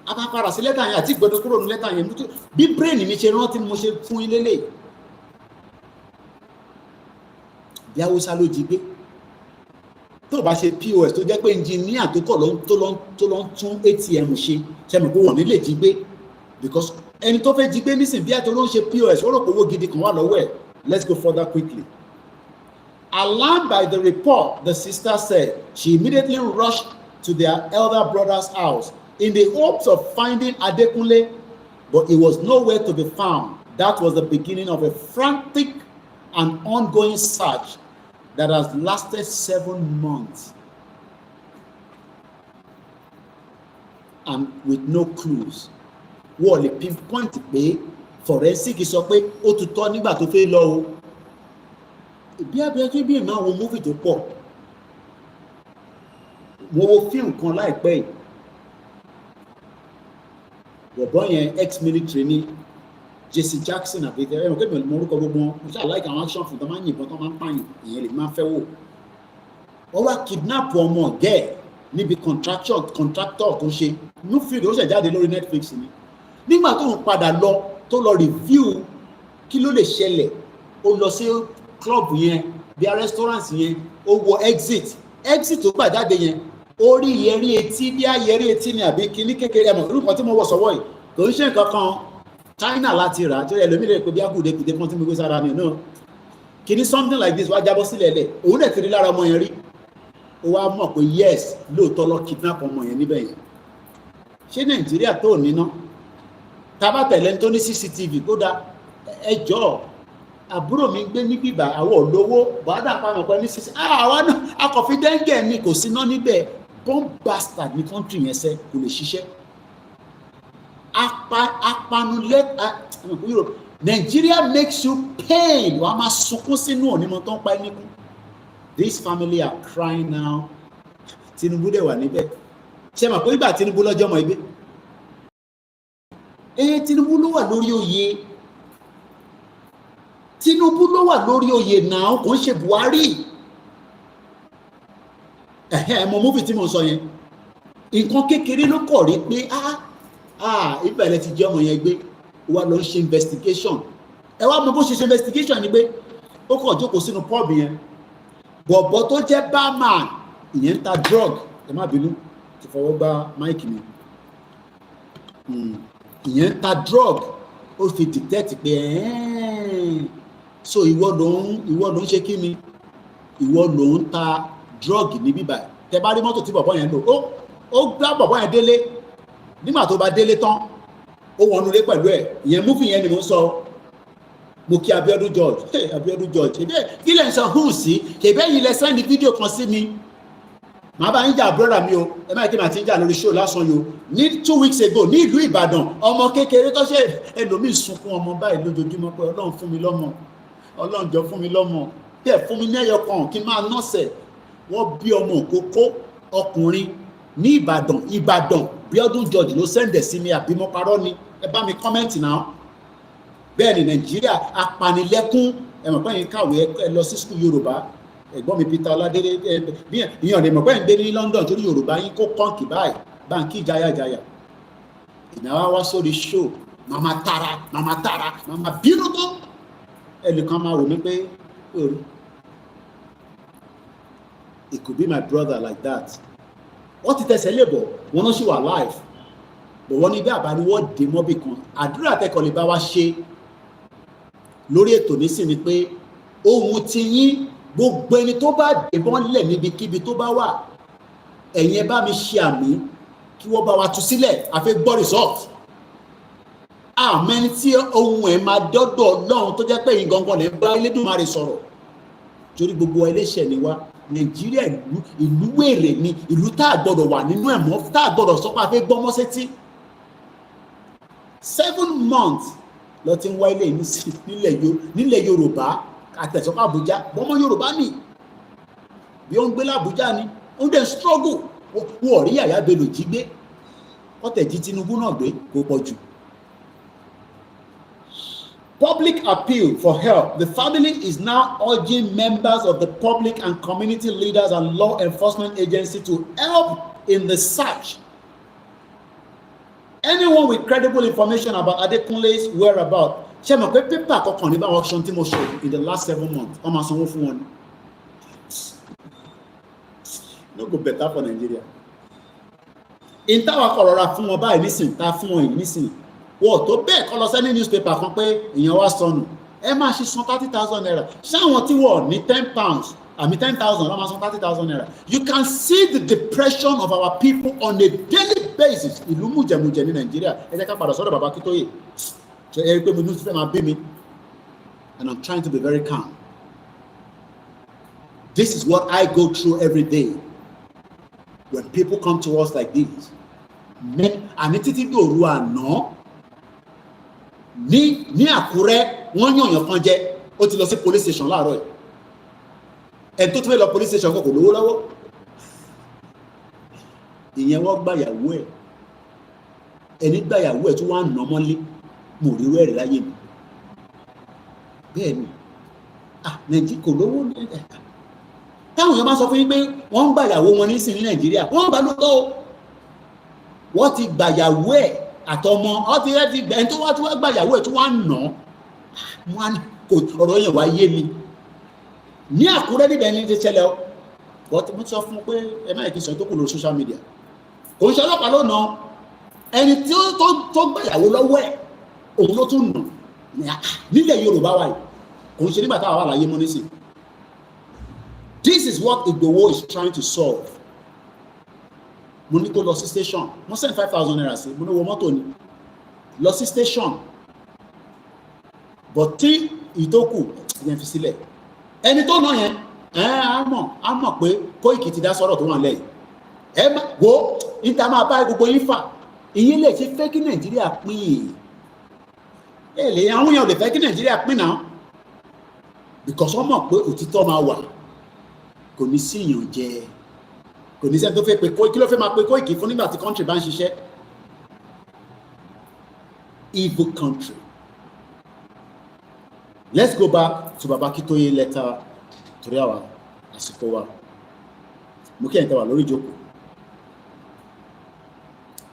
A: Apapara sí lẹ́tà yẹn àti ìgbọ́dọ̀ kúrò ní lẹ́tà yẹn bí brain mi ṣe rántí mo ṣe fún ilé lè. Bí Haúsá ló jí gbé. Tó bá ṣe POS tó jẹ́ pé engineer tó kọ̀ tó lọ ń tún ATM ṣe ṣẹ́mi pé wọ́n nílé jí gbé. Because ẹni tó fẹ́ jí gbé nísìn bí àtọ́ ló ń ṣe POS ó rò pé owó gidi kan wà lọ́wọ́ ẹ̀. Let's go further quickly. Alarmed by the report, the sister said she immediately rushed to their elder brother's house in the hopes of finding Adekunle, but he was nowhere to be found. That was the beginning of a frantic and ongoing search that has lasted 7 months and with no clues. Wọ́n lè pinpoint pé forensic sọ pé ó ti tọ́ nígbà tó fẹ́ lọ o. Bí abẹ́jọ́ bí ìmọ̀ àwọn movie tó pọ̀, mo wo fíìmù kan láìpẹ́ yìí. Bọ̀bọ́ yẹn ex-military ní Jesse Jackson àbí ẹ̀rọ kébìnrin mo orúkọ gbogbo wọn, mo ṣáà like àwọn action film tó máa ń yìnbọn tó máa ń pààyàn, ìyẹn lè máa fẹ́ wò. Wọ́n wá kidnap ọmọ ọ̀gẹ́ ẹ̀ níbi contractor tó ṣe new film ó ṣẹ̀ jáde lórí Netflix ni. Nígbà tó ń padà lọ tó lọ review kí ló lè ṣẹlẹ̀, ó lọ sí club yẹn bí a restaurant yẹn, ó wọ exit tó gbà jáde yẹn, ó rí yẹrí etí bí a yẹrí etí ni àbí kíní kékeré ẹ̀mọ̀ orúkọ tí mo wọ̀ sọ́wọ́ yìí kò ń ṣe nǹkan kan China láti rà tó ẹlòmíì lè pe bí akúdekùdé kan tí mo gbé sára mi náà kíní something like this wá jábọ́ sílẹ̀ lẹ̀ òun dẹ̀ ti rí lára ọmọ yẹn rí, ó wá mọ̀ pé yes lóòótọ́ lọ kidnap ọmọ yẹn níbẹ̀ yẹn. Ṣé Nàìjíríà tó níná tábà tẹ̀lé tó ní CCTV kó dá ẹjọ́ àbúrò mi gbé ní bíbá àwọn olówó bàdà pàmò pẹ́ ní CCTV àwa náà akọ̀fin dẹ́ngẹ̀ ni kò síná níbẹ̀. Bomb bastard ní country yẹn sẹ́ kò lè ṣiṣẹ́. Europe Nigeria makes you pain, wàá máa sunkún sínú onímọ̀ tó ń pa ẹni kú. This family are crying now. Tinubu dẹ̀ wà níbẹ̀. Ṣé mà pé ìgbà Tinubu lọ́jọ́ mọ̀ ẹgbẹ́? Tinubu ló wà lórí oyè. Tinubu ló wà lórí oyè náà kò ń ṣe Buhari. Mo múfì tí mo sọ yẹn. Nǹkan kékeré ló kọ̀ rí pé ìbẹ̀rẹ̀ ti jẹ́ ọmọ yẹn gbé wá lọ ṣe investigation. Ẹ wá mọ bó ṣe investigation ni pé ó kàn jókòó sínú pub yẹn. Bọ̀bọ̀ tó jẹ́ barman ìyẹn ń ta drug, ẹ má bínú ti fọwọ́ gba máìkì mi. Ìyẹn ń ta drug, ó ó fi dictate pé so ìwọ ló ń ṣe kí ni ìwọ ló ń ta drug ní bíbá tẹ bá rí mọ́tò tí bọ̀bọ́ yẹn lò ó gbá bọ̀bọ́ yẹn délé nígbà tó bá délé tán ó wọnú lé pẹ̀lú ẹ̀ ìyẹn múfì yẹn ni mo ń sọ mo kí Abiodun George Abiodun George kí lẹ́ ń sọ hùn sí kèbẹ́ yìí lẹ sẹ́ndì fídíò kan sí mi màá bá ń jà brọ́dà mi o ẹ má kí màá ti ń jà lórí show lásán yìí o ní 2 weeks ago ní ìlú Ìbàdàn ọmọ kékeré tó ṣe ẹlòmíì sunkún ọmọ báyìí lójoojúmọ́ pé Ọlọ́run fún mi lọ́mọ Ọlọ́run jọ fún mi lọ́mọ bẹ́ẹ̀ fún mi ní ẹyọ kan kí n máa nọ́ọ̀sẹ̀ wọ́n bí ọmọ òkókó ọkùnrin ní Ìbàdàn Abiodun George ló sẹ́ndẹ̀ sí mi àbí mo parọ́ ni ẹ bá mi kọ́mẹ́ǹtì náà bẹ́ẹ̀ ni Nàìjíríà apanilẹ́kún ẹ̀mọ̀ pé yín kàwé ẹ lọ sí skul Yorùbá ẹ̀gbọ́n mi Peter Ọládélé ìyàn lè mọ̀ pé ń gbé ní London torí Yorùbá yín kó kọ́ǹkì báyìí báńkì jayajaya ìnáwó wá sórí show màmá tara màmá bínú tó ẹnìkan máa wò mí pé it could be my brother like that wọ́n ti tẹ̀sẹ̀ lè bọ̀ wọ́n náà ṣì wà live bọ̀ wọ́n ní bí àbáríwọ́ dé mọ́bì kan àdúrà tẹ́kọ̀ lè bá wa ṣe lórí ètò nísìn ni pé ohun ti yín gbogbo ẹni tó bá débọ́n lẹ̀ níbikíbi tó bá wà ẹ̀yin ẹ bá mi ṣe àmì kí wọ́n bá wa tú sílẹ̀ àfi gbọ́ result àmẹ́ni tí ohun ẹ̀ máa dọ́dọ̀ Ọlọ́run tó jẹ́ pé yín gangan lè bá Elédùmarè sọ̀rọ̀ torí gbogbo ẹlẹ́ṣẹ̀ ni wá Nàìjíríà ìlú wèrè ni ìlú tá a gbọ́dọ̀ wà nínú ẹ̀ mọ́ tá a gbọ́dọ̀ sọ pé a fẹ́ gbọ́mọ́ sétí 7 months lọ ti ń wá ilé nílẹ̀ Yorùbá àtẹ̀sọ́kọ̀ Àbújá bọ́mọ Yorùbá ni bí ó ń gbé l'Àbújá ni ó ń dẹ̀ struggle wọ́n rí Yàyà Bello jí gbé ọ̀tẹ̀ jí Tinubu náà gbé kó pọ̀ jù. Public appeal for help. The family is now urging members of the public and community leaders and law enforcement agencies to help in the search. Anyone with credible information about Adekunle's whereabouts. Ṣé mo pé pépà kọkàn ní báwọn auction tí mo ṣe in the last 7 months wọ́n máa sanwó fún wọn ni. No go better for Nigeria. In táwa kọ̀rọ̀ra fún wọn báyìí nísìn tá fún wọn yìí nísìn wọ́n tó bẹ́ẹ̀ kọ́ lọ sẹ́ni newspaper kan pé èèyàn wá sọnù ẹ máa ṣe san 30,000 naira ṣáwọn tí wọ́n ní 10 pounds àmì 10,000 wọ́n máa san 30,000 naira. You can see the depression of our people on a daily basis. Ìlú mùjẹ̀mùjẹ̀ ní Nàìjíríà ẹ jẹ́ ká padà sọ́dọ̀ bàbá Akintoye ṣe ẹ rí pé mo ní fẹ́ máa bí mi and I'm trying to be very calm. This is what I go through every day when people come to us like this. Àní títí dòru àná ní Àkúrẹ́ wọ́n yànyàn kan jẹ ó ti lọ sí police station láàárọ̀ ẹ̀ tó tún fẹ́ lọ police station kò lówó lọ́wọ́ ìyẹn wọ́n gbàyàwó ẹ̀ ẹni gbàyàwó ẹ̀ tó wá nà mọ́lé mo rí wẹ́rẹ̀ láyé mi bẹ́ẹ̀ ni Nàìjíríà kò lówó táwọn èèyàn bá sọ fún yín pé wọ́n ń gbàyàwó wọn ní Nàìjíríà wọ́n bá lóòótọ́ wọ́n ti gbàyàwó ẹ̀ àtọmọ ọtí rẹ ti gbẹ tó wá gbàyàwó ẹ̀ tó wá nà wọn kò ọ̀rọ̀ yẹn wá yé mi ní Àkúrẹ́ níbẹ̀ ní ti ṣẹlẹ̀ ọ́ but mo sọ fún un pé ẹ má yẹ kí n sọ tó kù lórí social media kò ń ṣe ọlọ́pàá ló nà ẹni tí tó gbàyàwó lọ́wọ́ ẹ̀ òun ló tún nà nílẹ̀ Yorùbá wa yìí kò ń ṣe nígbà táwa wà láyé mọ́ nísìn. This is what Igboho is trying to solve. Mo ní kó lọ sí station mo send 5,000 naira sí mo ní wo mọ́tò ni lọ sí station but tí ìtókù yẹn fi sílẹ̀ ẹni tó náà yẹn á mọ̀ pé Koiki ti dá sọ̀rọ̀ tó wà lẹ́yìn ẹ má wo níta máa bá gbogbo yín fà ìyẹn lè ṣe fẹ́ kí Nàìjíríà pín èlé àwọn èèyàn lè fẹ́ kí Nàìjíríà pín náà because wọ́n mọ̀ pé òtítọ́ máa wà kò ní sí ìyànjẹ kò ní sẹ́ni tó fẹ́ pé kí ló fẹ́ máa pe Koiki fún nígbà tí country bá ń ṣiṣẹ́ evil country. Let's go back to Baba Akintoye letter torí àwa àsìkò wa mo kí ẹ̀yin tẹ́ wà lórí ìjókòó.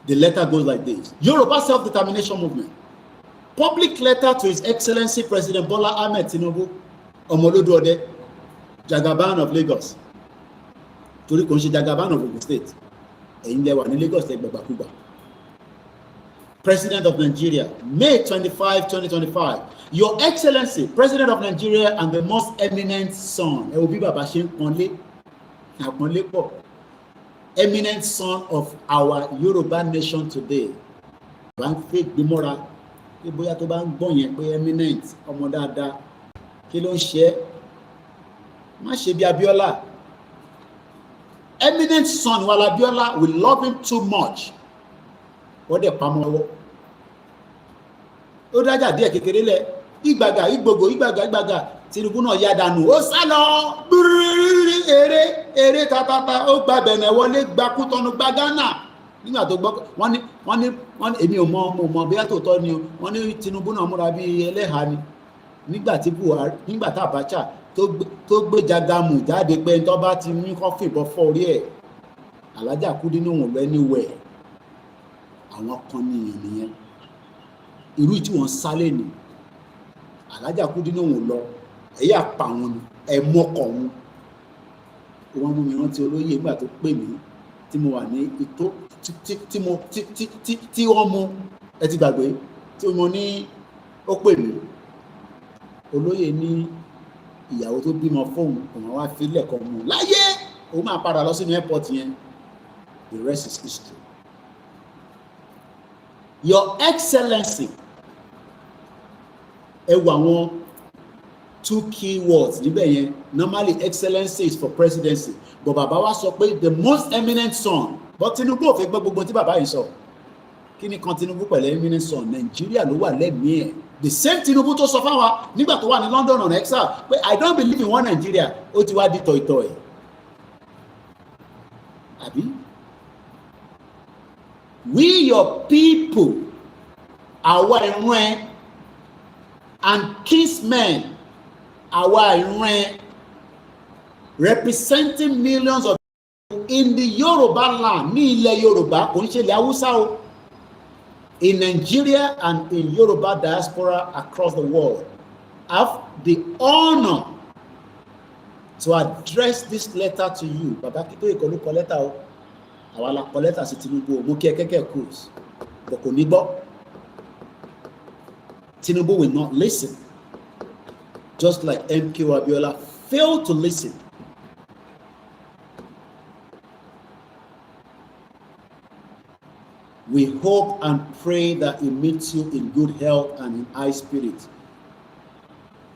A: The letter goes like this. Yoruba Self-Determination Movement. Public letter to His Excellency President Bola Ahmed Tinubu, Omoloduode, Jagaban of Lagos. Torí kò ń ṣe Jagaban of Ogun State. Ẹ̀yin lẹ wà ní Lagos lẹ gbàgbàkúgbà. President of Nigeria, May 25, 2025. Your Excellency, President of Nigeria and the most eminent son, eminent son of our Yoruba nation today. Eminent, eminent son wa Abiola, we love him too much. What the pamọ́ ó dájà díẹ̀ kékeré lẹ̀ ìgbàgà ìgbàgà Tinubu náà yá dànù ó sá lọ eré tatata ó gba Bẹ̀nẹ̀ wọlé gba Kútọ́nù gba Ghana nígbà tó gbọ́ wọ́n ní èmi ò mọ bí àtòtọ́ ni wọ́n ní Tinubu náà múra bí ẹlẹ́hàá ni nígbà tí Buhari nígbà tí Abacha tó gbé Jagamu jáde pé tó bá ti ní kọ́fì bọ́ fọ́ orí ẹ̀ Alájà Kúdí ní òun lọ anywhere àwọn kan nìyẹn irú tí wọ́n sálẹ̀ ní Alájà Kúdí ní òun lọ ẹ̀yà pa wọn ẹ̀mọ́kọ̀ wọn mú mi rántí olóyè nígbà tó pè mí tí mo wà ní ìtó tí wọ́n mú ẹ ti gbàgbé tí mo ní ó pè mí olóyè ní ìyàwó tó bímọ fóun òun wá fílẹ̀ kan mú láyé òun máa padà lọ sínú airport yẹn. The rest is history. Your Excellency, ẹ wà àwọn 2 key words níbẹ̀ yẹn. Normally Excellency is for presidency, but bàbá wa sọ pé the most eminent son. But Tinubu ò fẹ́ gbọ́ gbogbo tí bàbá yìí sọ. Kí ni kan Tinubu pẹ̀lú eminent son? Nàìjíríà ló wà lẹ́mìí ẹ̀. The same Tinubu tó sọ fáwa nígbà tó wà ní London on exile pé I don't believe in one Nigeria, ó ti wá di tọ̀ìtọ̀ì. Àbí? We your people, àwa ìran ẹ, and kinsmen, àwa ìran ẹ, representing millions of people in the Yoruba land, ní ilẹ̀ Yorùbá, kò ń ṣe ilẹ̀ Haúsá o, in Nigeria and in Yoruba diaspora across the world, have the honor to address this letter to you. Baba Akintoye kọ́ ló kọ lẹ́tà o. Àwa la kọ lẹ́tà sí Tinubu, mo kí ẹ kẹ́kẹ́ cruise, but kò ní gbọ́. Tinubu will not listen, just like MK Abiola failed to listen. We hope and pray that he meets you in good health and in high spirit.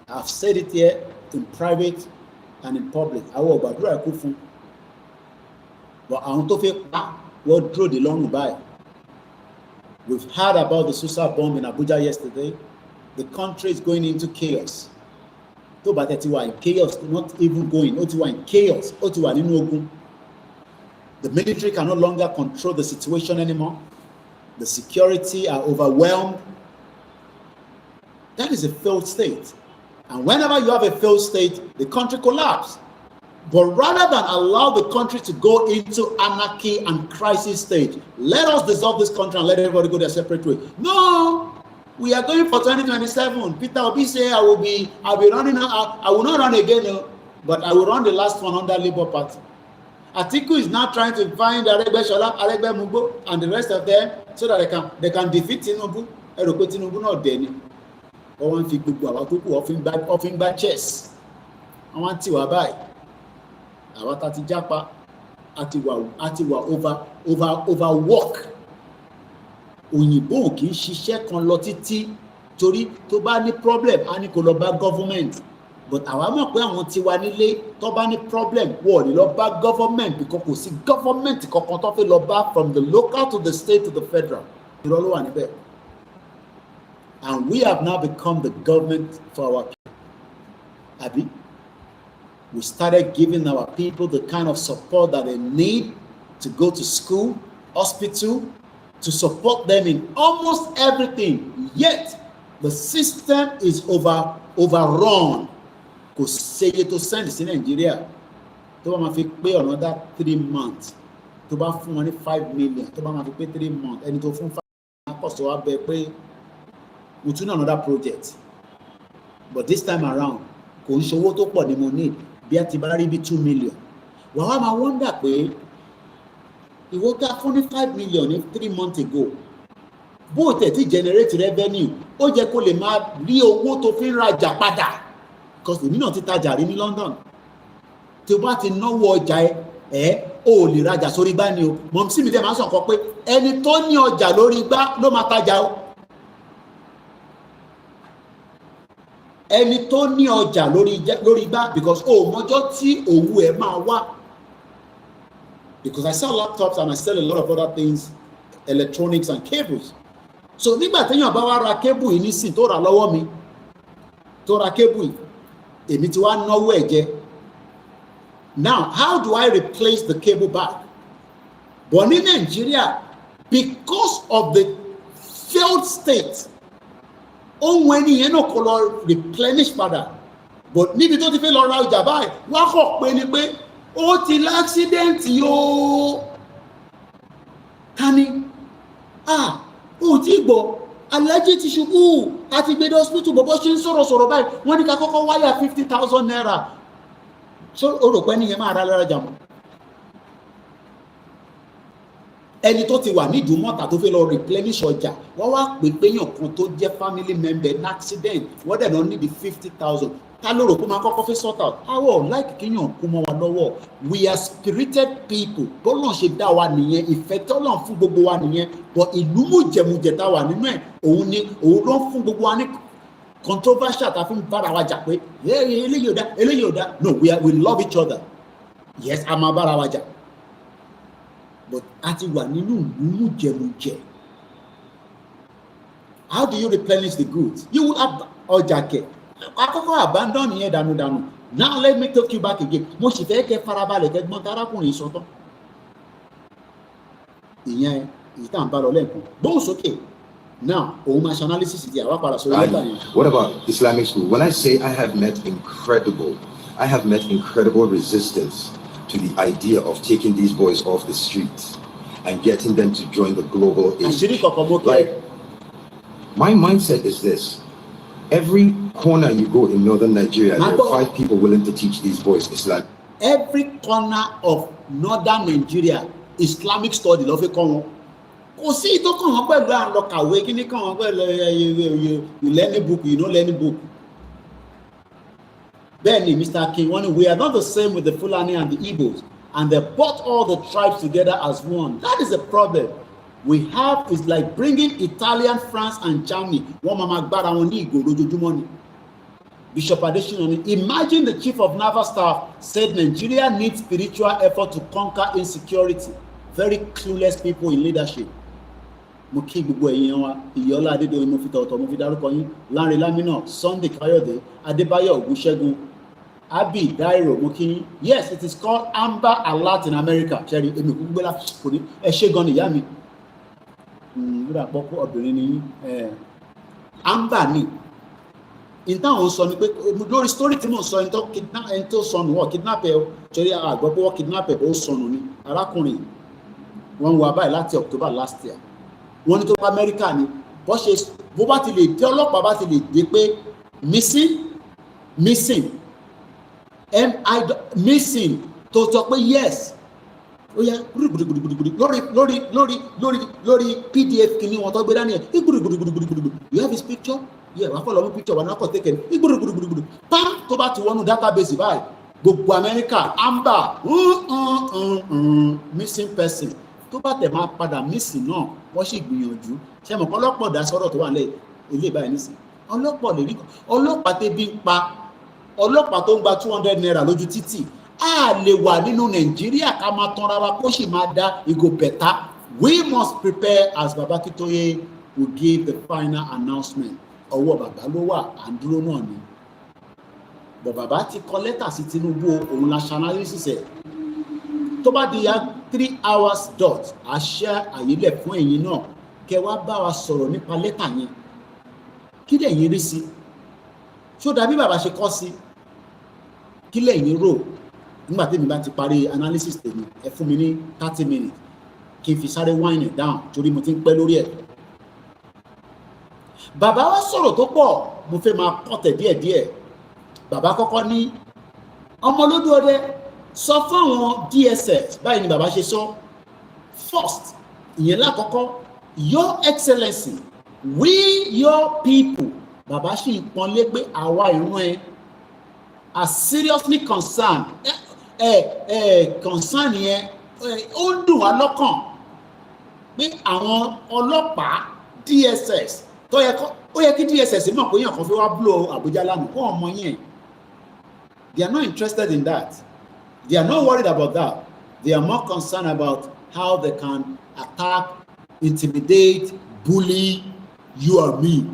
A: I've said it here in private and in public. Àwọn ọ̀gbàdúrà ẹ̀kú fún. But àwọn tó fẹ́ pa wọ́n dúró de lọ́rùn báyìí. We've heard about the suicide bomb in Abuja yesterday. The country is going into chaos. Tó bá tẹ̀ ti wà in chaos, not even going, ó ti wà in chaos, ó ti wà nínú ogun. The military can no longer control the situation anymore. The security are overwhelmed. That is a failed state. And whenever you have a failed state, the country collapses. But rather than allow the country to go into anarchy and crisis stage, let us dissolve this country and let everybody go their separate way. No, we are going for 2027. Peter Obi say, I'll be running. I will not run again, no, but I will run the last one under Labour Party. Atiku is now trying to find Aregbesola, Aregbemugo, and the rest of them so that they can defeat Tinubu. Ẹ̀rọ pé Tinubu náà dẹ̀ ni. Wọ́n fi gbogbo àwọn tó kù ọ̀fìn gba chess. Wọ́n ti wà báyìí. Àwọn tá ti jápa àti wà overwork. Òyìnbó kì í ṣiṣẹ́ kan lọ títí torí tó bá ní problem á ní kó lọ bá government. But àwa mọ̀ pé àwọn tí wà nílé tó bá ní problem wọ́n ní lọ bá government because kò sí government kankan tó fi lọ bá from the local to the state to the federal. Irọ́ ló wà níbẹ̀. And we have now become the government for our people. Abi? We started giving our people the kind of support that they need to go to school, hospital, to support them in almost everything. Yet, the system is overrun. Kò séye tó send sí Nàìjíríà tó bá máa fi pé another 3 months tó bá fún wọn ní 5 million tó bá máa fi pé 3 months ẹni tó fún 5 million akọ̀sọ̀ wa bẹ pé we tún another project but this time around kò ń ṣe owó tó pọ̀ ni mo need bí a ti bá rí bí 2 million wàá wá máa wonder pé ìwọ ká fún ní 5 million ní 3 months ago bó tẹ̀ tí generate revenue ó jẹ́ kó lè máa rí owó tó fi ń rajà padà because èmi náà ti tajà rí ní London tí o bá ti náwó ọjà ẹ o lè rajà sórí igbá ni o mọ̀ sí mi dẹ̀ máa ń sọ nǹkan pé ẹni tó ní ọjà lórí igbá ló máa tajà o ẹni tó ní ọjà lórí igbá because o mọjọ́ tí òwú ẹ máa wá because I sell laptops and I sell a lot of other things electronics and cables so nígbà téèyàn bá wá ra cable yìí nísìn tó rà lọ́wọ́ mi tó ra cable yìí èmi ti wá náwó ẹ̀ jẹ now how do I replace the cable back but ní Nigeria because of the failed state ohun ẹni yẹn náà kò lọ replenish padà but níbi tó ti fẹ́ lọ ra ọjà báyìí wá kọ̀ pé ni pé ó ti láksidẹ̀ntì yóò tani ó ti gbọ́ alájí ti ṣubú àti gbé hospital bọ́bọ́ ṣe ń sọ̀rọ̀ báyìí wọ́n ní ká kọ́kọ́ wáyà 50,000 naira so ó rò pé níyẹn máa ra lára jà mọ́ ẹni tó ti wà nídùú mọ́ta tó fẹ́ lọ replenish ọjà wọ́n wá pè péyàn kan tó jẹ́ family member ní accident wọ́n dẹ̀ náà níbi 50,000 ta ló rò pé máa kọ́kọ́ fi sort out àwọ̀ láìkí kéèyàn kú mọ́ wa lọ́wọ́ we are spirited people bọ́lọ̀ ṣe dá wa nìyẹn ìfẹ́ tọ́lọ̀ fún gbogbo wa nìyẹn but ìlú mùjẹ̀mùjẹ̀ tá wà nínú ẹ̀ òun ló ń fún gbogbo wa ní controversial tá a fi ń bára wa jà pé eléyìí ò dá no we love each other yes a máa bára wa jà but a ti wà nínú ìlú mùjẹ̀mùjẹ̀ how do you replenish the goods you will have ọjà kẹ̀ akọ́kọ́ abandon yẹn dànù now let me take you back again mo sì fẹ́ kẹ́ farabalẹ̀ kẹ́ gbọ́n tarakùnrin sọ́tọ̀ ìyẹn ìtàn bá lọ lẹ́ẹ̀kan gbóhùn sókè now òun máa ṣe analysis di àwa padà sórí lẹ́tà yẹn.
G: What about Islamic school? When I say I have met incredible resistance to the idea of taking these boys off the streets and getting them to join the global age. Like, my mindset is this. Every corner you go in northern Nigeria, there are 5 people willing to teach these boys Islam.
A: Every corner of northern Nigeria, Islamic study ló fi kọ́ wọn. Kò sí ìtókàn wọn pẹ̀lú àlọ́ kàwé kí ní kàn wọn pẹ̀lú you learn a book, you no learn a book. Bẹ́ẹ̀ni Mr. King, we are not the same with the Fulani and the Igbos, and they brought all the tribes together as one. That is a problem. We have is like bringing Italian, France, and Germany. One mama gbara wọn ní ìgò lójoojúmọ́ ni. Bishop Adesina, imagine the chief of naval staff said Nigeria needs spiritual effort to conquer insecurity. Very clueless people in leadership. Mo kí gbogbo ẹ̀yin wa, Ìyọ́lá Adédoyin mo fi tọ̀tọ̀ mo fi dárúkọ yín, Lanre Lamina, Sunday Kayode, Adébáyọ̀ Ògúnṣẹ́gun, Abi Dairo mo kí yín. Yes, it is called Amber Alert in America. Cherry, èmi kúkú gbéra kò ní ẹ ṣé gan ni ìyá mi. Nígbà pọ́kú obìnrin ni Amber ni. Ìtàn sọ ni pé lórí story tí mo sọ ẹni tó sọnù wọ́n kidnap ẹ̀ torí àgbọ̀ pé wọ́n kidnap ẹ̀ ó sọnù ni arákùnrin wọ́n wà báyìí láti October last year wọ́n ní tó bá Amẹ́ríkà ni bó bá ti lè dé ọlọ́pàá bá ti lè dé pé missing tó sọ pé yes ó yá lórí PDF kìíní wọn tó gbé dání ẹ̀ gbùdùgbùdùgbùdùgbùdù you have his picture yeah wà á fọlọ́ mú picture wà náà kọ́ tẹ́kẹ̀ ní gbùdùgbùdùgbùdù pam tó bá ti wọnú database báyìí gbogbo Amẹ́ríkà Amber missing person tó bá tẹ̀ máa padà missing náà wọ́n sì gbìyànjú ṣe mọ̀ ọlọ́pàá dá sọ́rọ̀ tó wà lẹ́ ilé ìbáyìí nísìn ọlọ́pàá lè rí ọlọ́pàá tẹ́bí ń pa ọlọ́pàá tó ń gba 200 naira lójú títì a lè wà nínú Nàìjíríà ká máa tanra wa kó sì máa dá ìgò bẹ̀tà. We must prepare as Baba Akintoye will give the final announcement. Ọwọ́ bàbá ló wà à ń dúró náà ni bọ̀ bàbá ti kọ lẹ́tà sí Tinubu òun la ṣe analysis ẹ̀ tó bá di ya 3 hours dot àṣẹ àyílẹ̀ fún ẹ̀yin náà kẹ wá bá wa sọ̀rọ̀ nípa lẹ́tà yẹn kí lẹ̀yin rí sí ṣó dàbí bàbá ṣe kọ́ sí kí lẹ̀yin rò nígbà tí mi bá ti parí analysis tèmi ẹ fún mi ní 30 minutes kí n fi sáré wind it down torí mo ti ń pẹ́ lórí ẹ̀. Bàbá wa sọ̀rọ̀ tó pọ̀ mo fẹ́ máa kọ́tẹ̀ díẹ̀díẹ̀. Bàbá kọ́kọ́ ní ọmọlódú ọdẹ sọ fún àwọn DSS báyìí ni bàbá ṣe sọ first ìyẹn lákọ́kọ́ Your Excellency, we your people, bàbá ṣì ń pọ́nlé pé àwa ìran ẹ are seriously concerned. Concern yẹn ó ń dùn wá lọ́kàn pé àwọn ọlọ́pàá DSS tó yẹ kí DSS mọ̀ pé èèyàn kan fi wá blow Abuja lánàá kó ọmọ yẹn. They are not interested in that. They are not worried about that. They are more concerned about how they can attack, intimidate, bully you and me.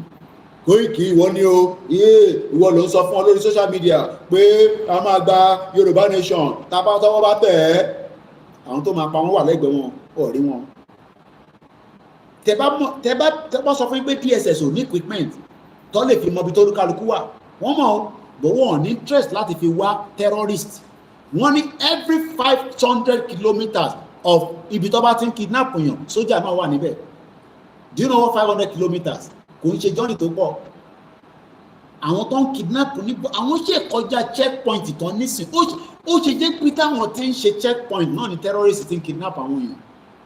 A: Koiki wọ́n ní o, ìwọ ló ń sọ fún ọ lórí social media pé a máa gba Yorùbá nation tábà tọwọ́ bá tẹ̀ ẹ́. Àwọn tó máa pa wọ́n wà lẹ́gbẹ̀ẹ́ wọn ò rí wọn. Tẹ́ bá sọ fún pé DSS ò ní equipment tó lè fi mọ ibi tó kálukú wà, wọ́n mọ̀ but wọ́n ò ní interest láti fi wá terrorist. Wọ́n ní every 500 kilometers of ibi tó bá ti ń kidnap yàn sójà náà wà níbẹ̀. Do you know what 500 kilometers? Kò ń ṣe journey tó pọ̀. Àwọn tó ń kidnap ní àwọn ṣe kọjá checkpoint tán nísìn. Ó ṣe jẹ́ pé táwọn ti ń ṣe checkpoint náà ni terrorist ti ń kidnap àwọn èèyàn.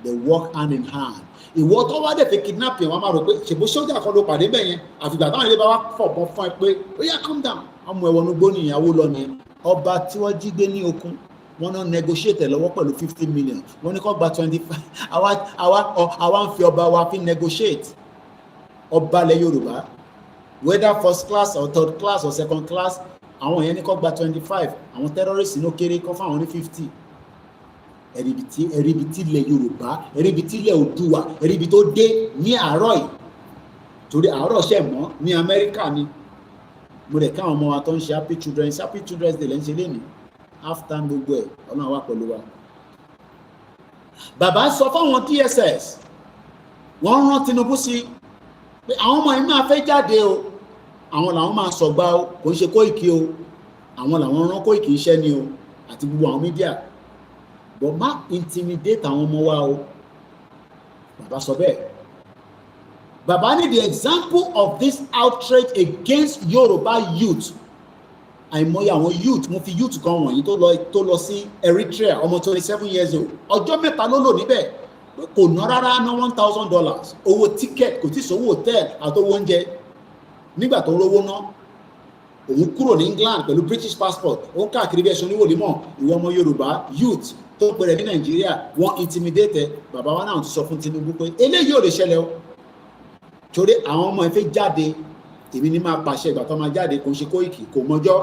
A: They work hand in hand. Ìwọ tó wá dẹ̀ fi kidnap yẹn wọ́n máa rò pé ṣèbó sójà kan ló pàdé bẹ́ẹ̀ yẹn àfìgbà táwọn ilé bá wá fọ̀bọ̀n fún ẹ pé ó yá calm down. Ọmọ ẹ̀wọ̀n ló gbóni ìyàwó lọ ni ọba tí wọ́n jí gbé ní okun. Wọ́n náà negotiate lọ́wọ́ pẹ̀lú 50 million. Wọ́n ní kó gba 25. Àwa ń fi ọba wa fi negotiate. Ọba ilẹ̀ Yorùbá, whether first class or third class or second class, àwọn yẹn ní kó gba 25. Àwọn terrorists ní ó kéré kó fáwọn ní 50. Ẹ̀rìbìtì ilẹ̀ Yorùbá, ẹ̀rìbìtì ilẹ̀ Oòduà, ẹ̀rìbìtì tó dé ní àárọ̀ yìí. Torí àárọ̀ ṣẹ̀ mọ́ ní Amẹ́ríkà ni. Mo rẹ̀ káwọn ọmọ wa tó ń ṣe happy children's day lẹ́ ń ṣe lénìí. After gbogbo ẹ̀ ọ̀nà wa pẹ̀lú wa. Bàbá sọ fáwọn DSS, wọ́n rán Tinubu sí pé àwọn ọmọ yìí máa fẹ́ jáde o, àwọn làwọn máa sọ̀gbà o, kò ń ṣe Koiki o, àwọn làwọn rán Koiki iṣẹ́ ni o, àti gbogbo àwọn mídíà. But má intimidate àwọn ọmọ wa o. Bàbá sọ bẹ́ẹ̀. Bàbá ní the example of this outrage against Yoruba youth. Àìmọye àwọn youth, mo fi youth kan wọ̀nyí tó lọ sí Eritrea, ọmọ 27 years old. Ọjọ́ mẹ́ta ló lò níbẹ̀. Kò ná rárá ná $1,000. Owó ticket, kò tí sówó hotel àtowó oúnjẹ. Nígbà tó rówó ná, òun kúrò ní England pẹ̀lú British passport. Ó ń káàkiri bí ẹ̀ṣọ́ oníwòlímọ̀. Ìwọ ọmọ Yorùbá youth tó pẹ̀rẹ̀ ní Nàìjíríà, wọ́n intimidate. Bàbá wa náà ti sọ fún Tinubu pé eléyìí ò lè ṣẹlẹ̀ o. Torí àwọn ọmọ ẹ̀fẹ́ jáde, èmi ní máa pàṣẹ ìgbà tó máa jáde, kò ń ṣe Koiki, kò mọjọ́.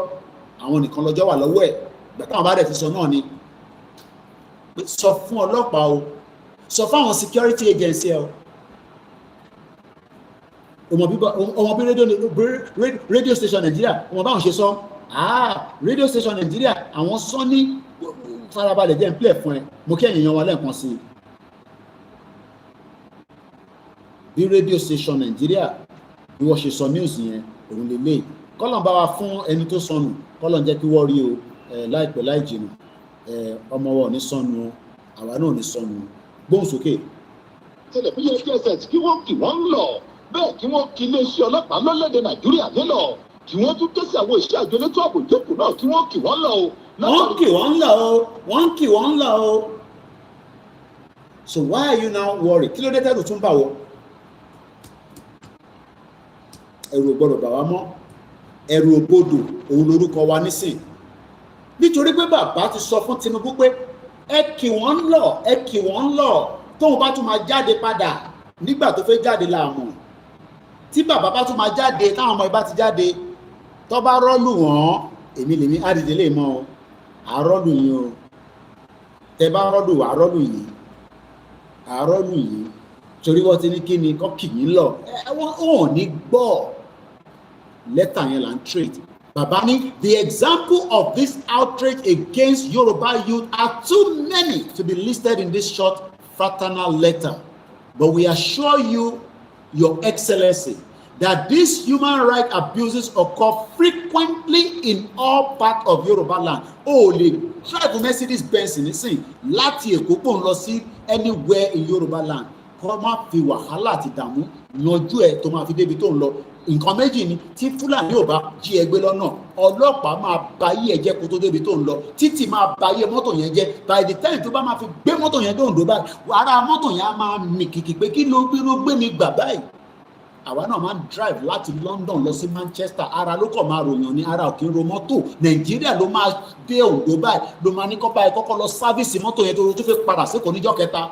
A: Àwọn nìkan lọ́jọ́ wà lọ́wọ́ ẹ̀. Ìgbà táwọn bá dẹ̀ ti sọ náà ni sọ fún ọlọ́pàá o, sọ fáwọn security agency ẹ o. Ọmọ bí radio station Nigeria, ọmọ báwọn ṣe sọ, radio station Nigeria àwọn sọ ní farabalẹ̀ jẹ́ ń play fún ẹ, mo kí ẹ̀yìn yan wọn lẹ́ẹ̀kan sí i. Bí radio station Nigeria bí wọ́n ṣe sọ news yẹn òun lè lè kọ́lọ̀ bá wa fún ẹni tó sọnù, kọ́lọ̀ jẹ́ kí wọ́n rí o láìpẹ́ láì jìnnà. Ọmọ wa ò ní sọnù o, àwa náà ò ní sọnù o. Gbóhùn sókè.
D: Tẹlifíṣàn DSS kí wọ́n kì wọ́n lọ bẹ́ẹ̀ kí wọ́n kí iléeṣẹ́ ọlọ́pàá lọ́lẹ́dẹ̀ Nàìjíríà nílọ̀ kí wọ́n tún ké sí àwọn iṣẹ́ àjọ elétò ààbò ìjókòó náà kí wọ́n kì wọ́n lọ o.
A: Wọ́n kì wọ́n lọ o, wọ́n kì wọ́n lọ o. So why are you now worried? Kí ló dé tẹ́lù tún bà wọ́? Ẹ̀rù ò gbọ́dọ̀ bà wá mọ́. Ẹ̀rù ògbodò òun lorúkọ wa nísìn. Nítorí pé bàbá ti sọ fún Tinubu pé ẹ kì wọ́n lọ, ẹ kì wọ́n lọ. Tóun bá tún máa jáde padà nígbà tó fẹ́ jáde láàmú. Tí bàbá bá tún máa jáde, táwọn ọmọ ibà ti jáde, tó bá rọ́lù wọ́n, èmi àdìdè lè mọ́ o. Àrọ́lù yìí o. Tẹ bá rọ́lù wà rọ́lù yìí. Àrọ́lù yìí. Torí wọ́n ti ní kí ni kọ́ kì yín lọ. Wọ́n ò ní gbọ́. Lẹ́tà yẹn là ń trade. Bàbá ní the example of this outrage against Yoruba youth are too many to be listed in this short fraternal letter. But we assure you, Your Excellency, that these human rights abuses occur frequently in all parts of Yoruba land. O lè drive Mercedes Benz nísìn láti Èkó pò ń lọ sí anywhere in Yoruba land. kọ́ má fi wàhálà àti ìdààmú yanjú ẹ̀ tó máa fi débi tó ń lọ. Nǹkan méjì ni, tí Fúlàní ò bá jí ẹ gbé lọ́nà, ọlọ́pàá máa ba ayé ẹ jẹ́ kó tó débi tó ń lọ, títì máa ba ayé mọ́tò yẹn jẹ́. By the time tó bá máa fi gbé mọ́tò yẹn dòǹdó báyìí, ara mọ́tò yẹn á máa mì kìkì pé kí ló gbé mi gbà báyìí. Àwa náà máa ń drive láti London lọ sí Manchester, ara ló kọ̀ máa ròyàn ní, ara ò kí ń ro mọ́tò. Nàìjíríà ló máa dé Oǹdó báyìí, ló máa ní kọ́ báyìí kọ́kọ́ lọ sáfíìsì mọ́tò yẹn tó fẹ́ padà sí kò níjọ́ kẹta.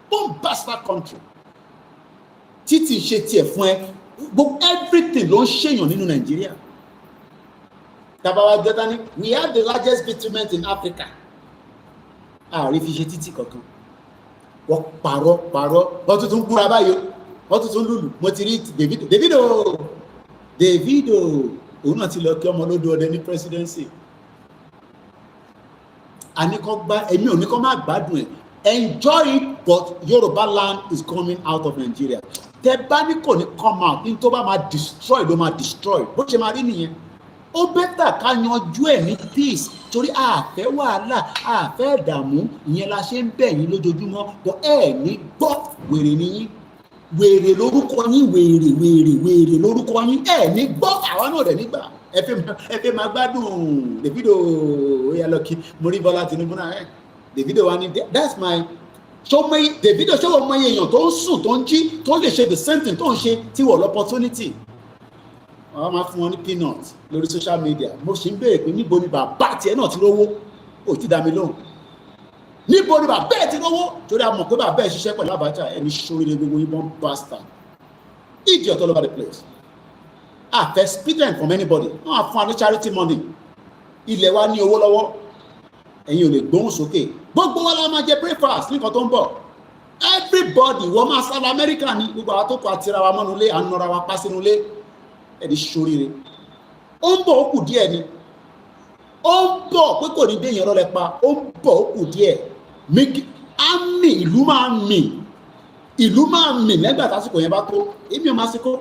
A: Bombastic country. Títì ṣe tiẹ̀ fún ẹ, gbogbo everything ló ń ṣèyàn nínú Nàìjíríà. Tabawa Jota ni, we have the largest bitumen in Africa. Ààrí fi ṣe títì kankan. Wọ́n parọ́, wọ́n tuntun kúra báyìí, wọ́n tuntun lùlù. Mo ti rí Davido, òun náà ti lọ kí ọmọ lódò ọdẹ ní presidency. Èmi ò ní kọ́ má gbádùn ẹ̀. Enjoy it, but Yoruba land is coming out of Nigeria. Tẹ bá ní kò ní come out, ní tó bá máa destroy ló máa destroy. Bó ṣe máa rí nìyẹn. Ó bẹ́tà ká yanjú ẹ̀ ní peace, torí àfẹ́ wàhálà, àfẹ́ ìdààmú, ìyẹn la ṣe ń bẹ̀ yín lójoojúmọ́. Bọ́ ẹ̀ ní gbọ́, wèrè nìyín. Wèrè lórúkọ yín, wèrè lórúkọ yín, ẹ̀ ní gbọ́, àwa náà rẹ̀ nígbà. Ẹ fẹ́ máa gbádùn Davido, ó yà lọ kí mo rí Bọ́lá Tinubu náà ẹ̀. Davido wa ni, that's my Davido ṣé wọ́n mọ iye èèyàn tó ń sùn tó ń jí tó lè ṣe the same thing tó ń ṣe tí wọ́n l'opportunity. Wọ́n máa fún wọn ní peanut lórí social media. Mo ṣì ń béèrè pé níbo ni bàbá tiẹ̀ náà ti rówó, ò ti dá mi lóhùn. Níbo ni bàbá ẹ̀ ti rówó, torí a mọ̀ pé bàbá ẹ̀ ṣiṣẹ́ pẹ̀lú Abacha, ẹni ṣoríire gbogbo yín bọ́n bastard. Idiot all over the place. Fẹ́ spitting from anybody. Wọ́n á fún wa ní charity money. Ilẹ̀ wa ní owó lọ́wọ́. Ẹ̀yin ò lè gbóhùn sókè. Gbogbo wa la máa jẹ breakfast nǹkan tó ń bọ̀. Everybody wọ́n máa sá lọ Amẹ́ríkà ní gbogbo àwọn tó kọ àtìra wa mọ́nu lé, à ń nọra wa pa sínú lé. Ẹ̀dí ṣoríire. Ó ń bọ̀ ó kù díẹ̀ ni. Ó ń bọ̀ pé kò ní dé yẹn lọ́lẹ̀ pa. Ó ń bọ̀ ó kù díẹ̀. Ìlú máa mì lẹ́gbà tásìkò yẹn bá tó. Èmi ò máa sí kó.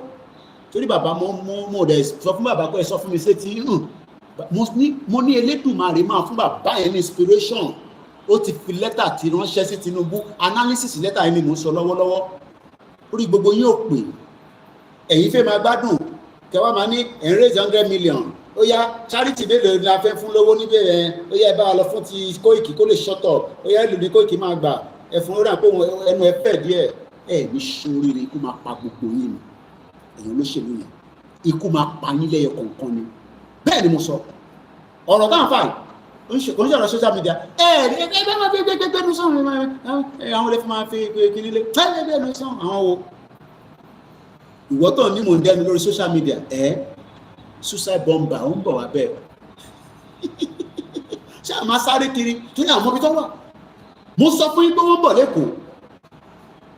A: Torí bàbá mo dẹ̀ sọ fún bàbá pé ẹ sọ fún mi sétí. Mo ní Elédùmarè máa fún bàbá yẹn ní inspiration. Ó ti fi lẹ́tà tí ránṣẹ́ sí Tinubu, analysis lẹ́tà yẹn ni mò ń sọ lọ́wọ́lọ́wọ́. Orí gbogbo yín ò pè. Ẹ̀yin fẹ́ máa gbádùn, kẹwàá máa ní raise 100 million. Ó yá charity mélòó ni a fẹ́ fún lówó níbẹ̀ yẹn. Ó yá ẹ bá wa lọ fún ti Koiki kó lè shut up. Ó yá ìlú ní Koiki máa gbà. Ẹ̀fún ó rà pé ẹnu ẹ fẹ̀ díẹ̀. Ẹ ní ṣoríire, ikú máa pa gbogbo yín ni. Èèyàn olóṣèlú yẹn. Ikú máa pa yín lẹ́yọ kọ̀ọ̀kan ni. Bẹ́ẹ̀ ni mo sọ. Ọ̀rọ̀ táwọn fà kò ń ṣe ọ̀rọ̀ social media. Ẹgbẹ́ máa fi gbẹ́gbẹ́ sọ̀rọ̀ àwọn olè fi máa fi kíní lé gbẹ́gbẹ́ sọ̀rọ̀ àwọn wo. Ìwọ́ tó ní mò ń dẹ́nu lórí social media suicide bomber ó ń bọ̀ wá bẹ́ẹ̀. Ṣé a máa sáré kiri tó ní àwọn ibi tó wà? Mo sọ fún yín pé wọ́n bọ̀ lẹ́kọ̀ọ́.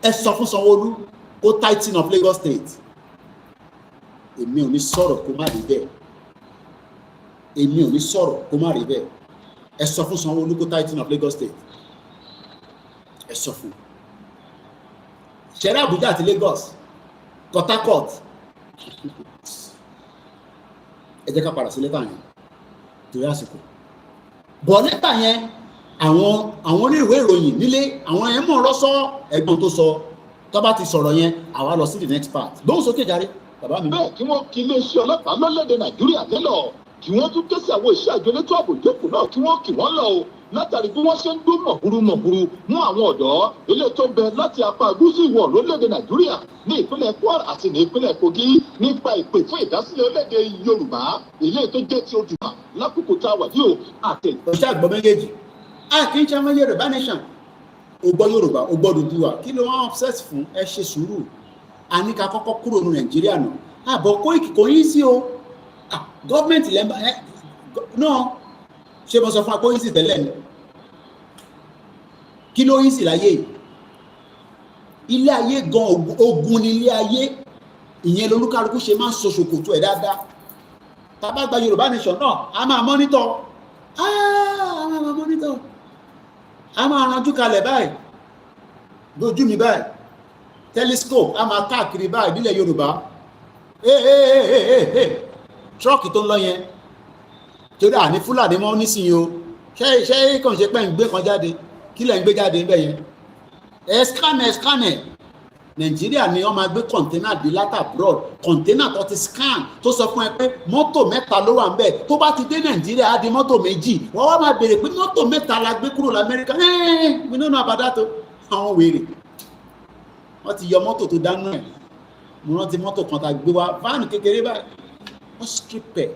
A: Ẹ sọ fún Sanwó-Olú kó tighten of Lagos State. Èmi ò ní sọ̀rọ̀ kó má rí bẹ́ẹ̀. Èmi ò ní sọ̀rọ̀ kó má rí bẹ́ẹ̀. Ẹ sọ fún Sanwó-Olú kó tighten of Lagos State. Ẹ sọ fún. Ṣẹ̀rí Abuja àti Lagos, Port Harcourt. Ẹ jẹ́ ká padà sí lẹ́tà yẹn torí àsìkò. Bọ̀ lẹ́tà yẹn àwọn onírìíwé ìròyìn nílé àwọn ẹ̀ mọ̀ ọ̀rọ̀ sọ ẹ̀gbọ́n tó sọ tó bá ti sọ̀rọ̀ yẹn àwa lọ sí the next part. Gbóhùn sókè jàre bàbá mi.
D: Bẹ́ẹ̀ kí wọ́n kí iléeṣẹ́ ọlọ́pàá lórílẹ̀‐èdè Nàìjíríà nílọ̀ kí wọ́n tún ké sí àwọn iṣẹ́ àjọ elétò ààbò ìjókòó náà kí wọ́n kì wọ́n lọ o látàrí bí wọ́n ṣe ń dún mọ̀húrú mú àwọn ọ̀dọ́ ilé tó bẹ láti apá gúúsù ìwọ̀ lórílẹ̀‐èdè Nàìjíríà ní ìpínlẹ̀ Kwara àti ní ìpínlẹ̀ Kogi nípa ìpè fún ìdásílẹ̀ orílẹ̀‐èdè Yorùbá ilé tó jẹ́ ti Odùduwà lákòókò tá a wà yìí o àtẹ̀.
A: Ọ̀ṣẹ́ àgbọ̀ méjèèjì kì í ṣe ọmọ Yorùbá nation ó gbọ́ Yorùbá ó gbọ́ Odùduwà kí ló wọ́n obsess fún ẹ ṣe sùúrù a ní ká kọ́kọ́ kúrò ní Nàìjíríà náà àbọ̀ Koiki kò yín sí o gọ́ọ̀mẹ̀ntì lẹ́mbà náà ṣé mo sọ fún akó yín sí tẹ́lẹ̀ ni kí ló yín sí láyé ilé ayé gan ogun ní ilé ayé ìyẹn lolúkálukú ṣe máa ń so ṣòkòtò ẹ̀ dáadáa tàbá gba Yorùbá nation náà a máa mọ́nítọ̀ a máa ranjú kalẹ̀ báyìí lójú mi báyìí telescope a máa káàkiri báyìí nílẹ̀ Yorùbá trọ́ọ̀kì tó ń lọ yẹn torí àní Fúlàní mọ́ nísìnyí o ṣé kàn ṣe pẹ́ ń gbé kan jáde kí lẹ̀ ń gbé jáde níbẹ̀ yẹn ẹ̀skánẹ̀ Nàìjíríà ni wọ́n máa gbé kọ̀ǹténà dé láti abroad, kọ̀ǹténà tó ti scan tó sọ fún ẹ pé mọ́tò mẹ́ta ló wà ń bẹ̀, tó bá ti dé Nàìjíríà á di mọ́tò méjì, wọ́n wá máa béèrè pé mọ́tò mẹ́ta la gbé kúrò l'Amẹ́ríkà. We don't know about that o. Àwọn wèrè wọ́n ti yọ mọ́tò tó dáná ẹ̀. Mo rántí mọ́tò kan tá gbé wá, fáànù kékeré báyìí, wọ́n strip ẹ̀,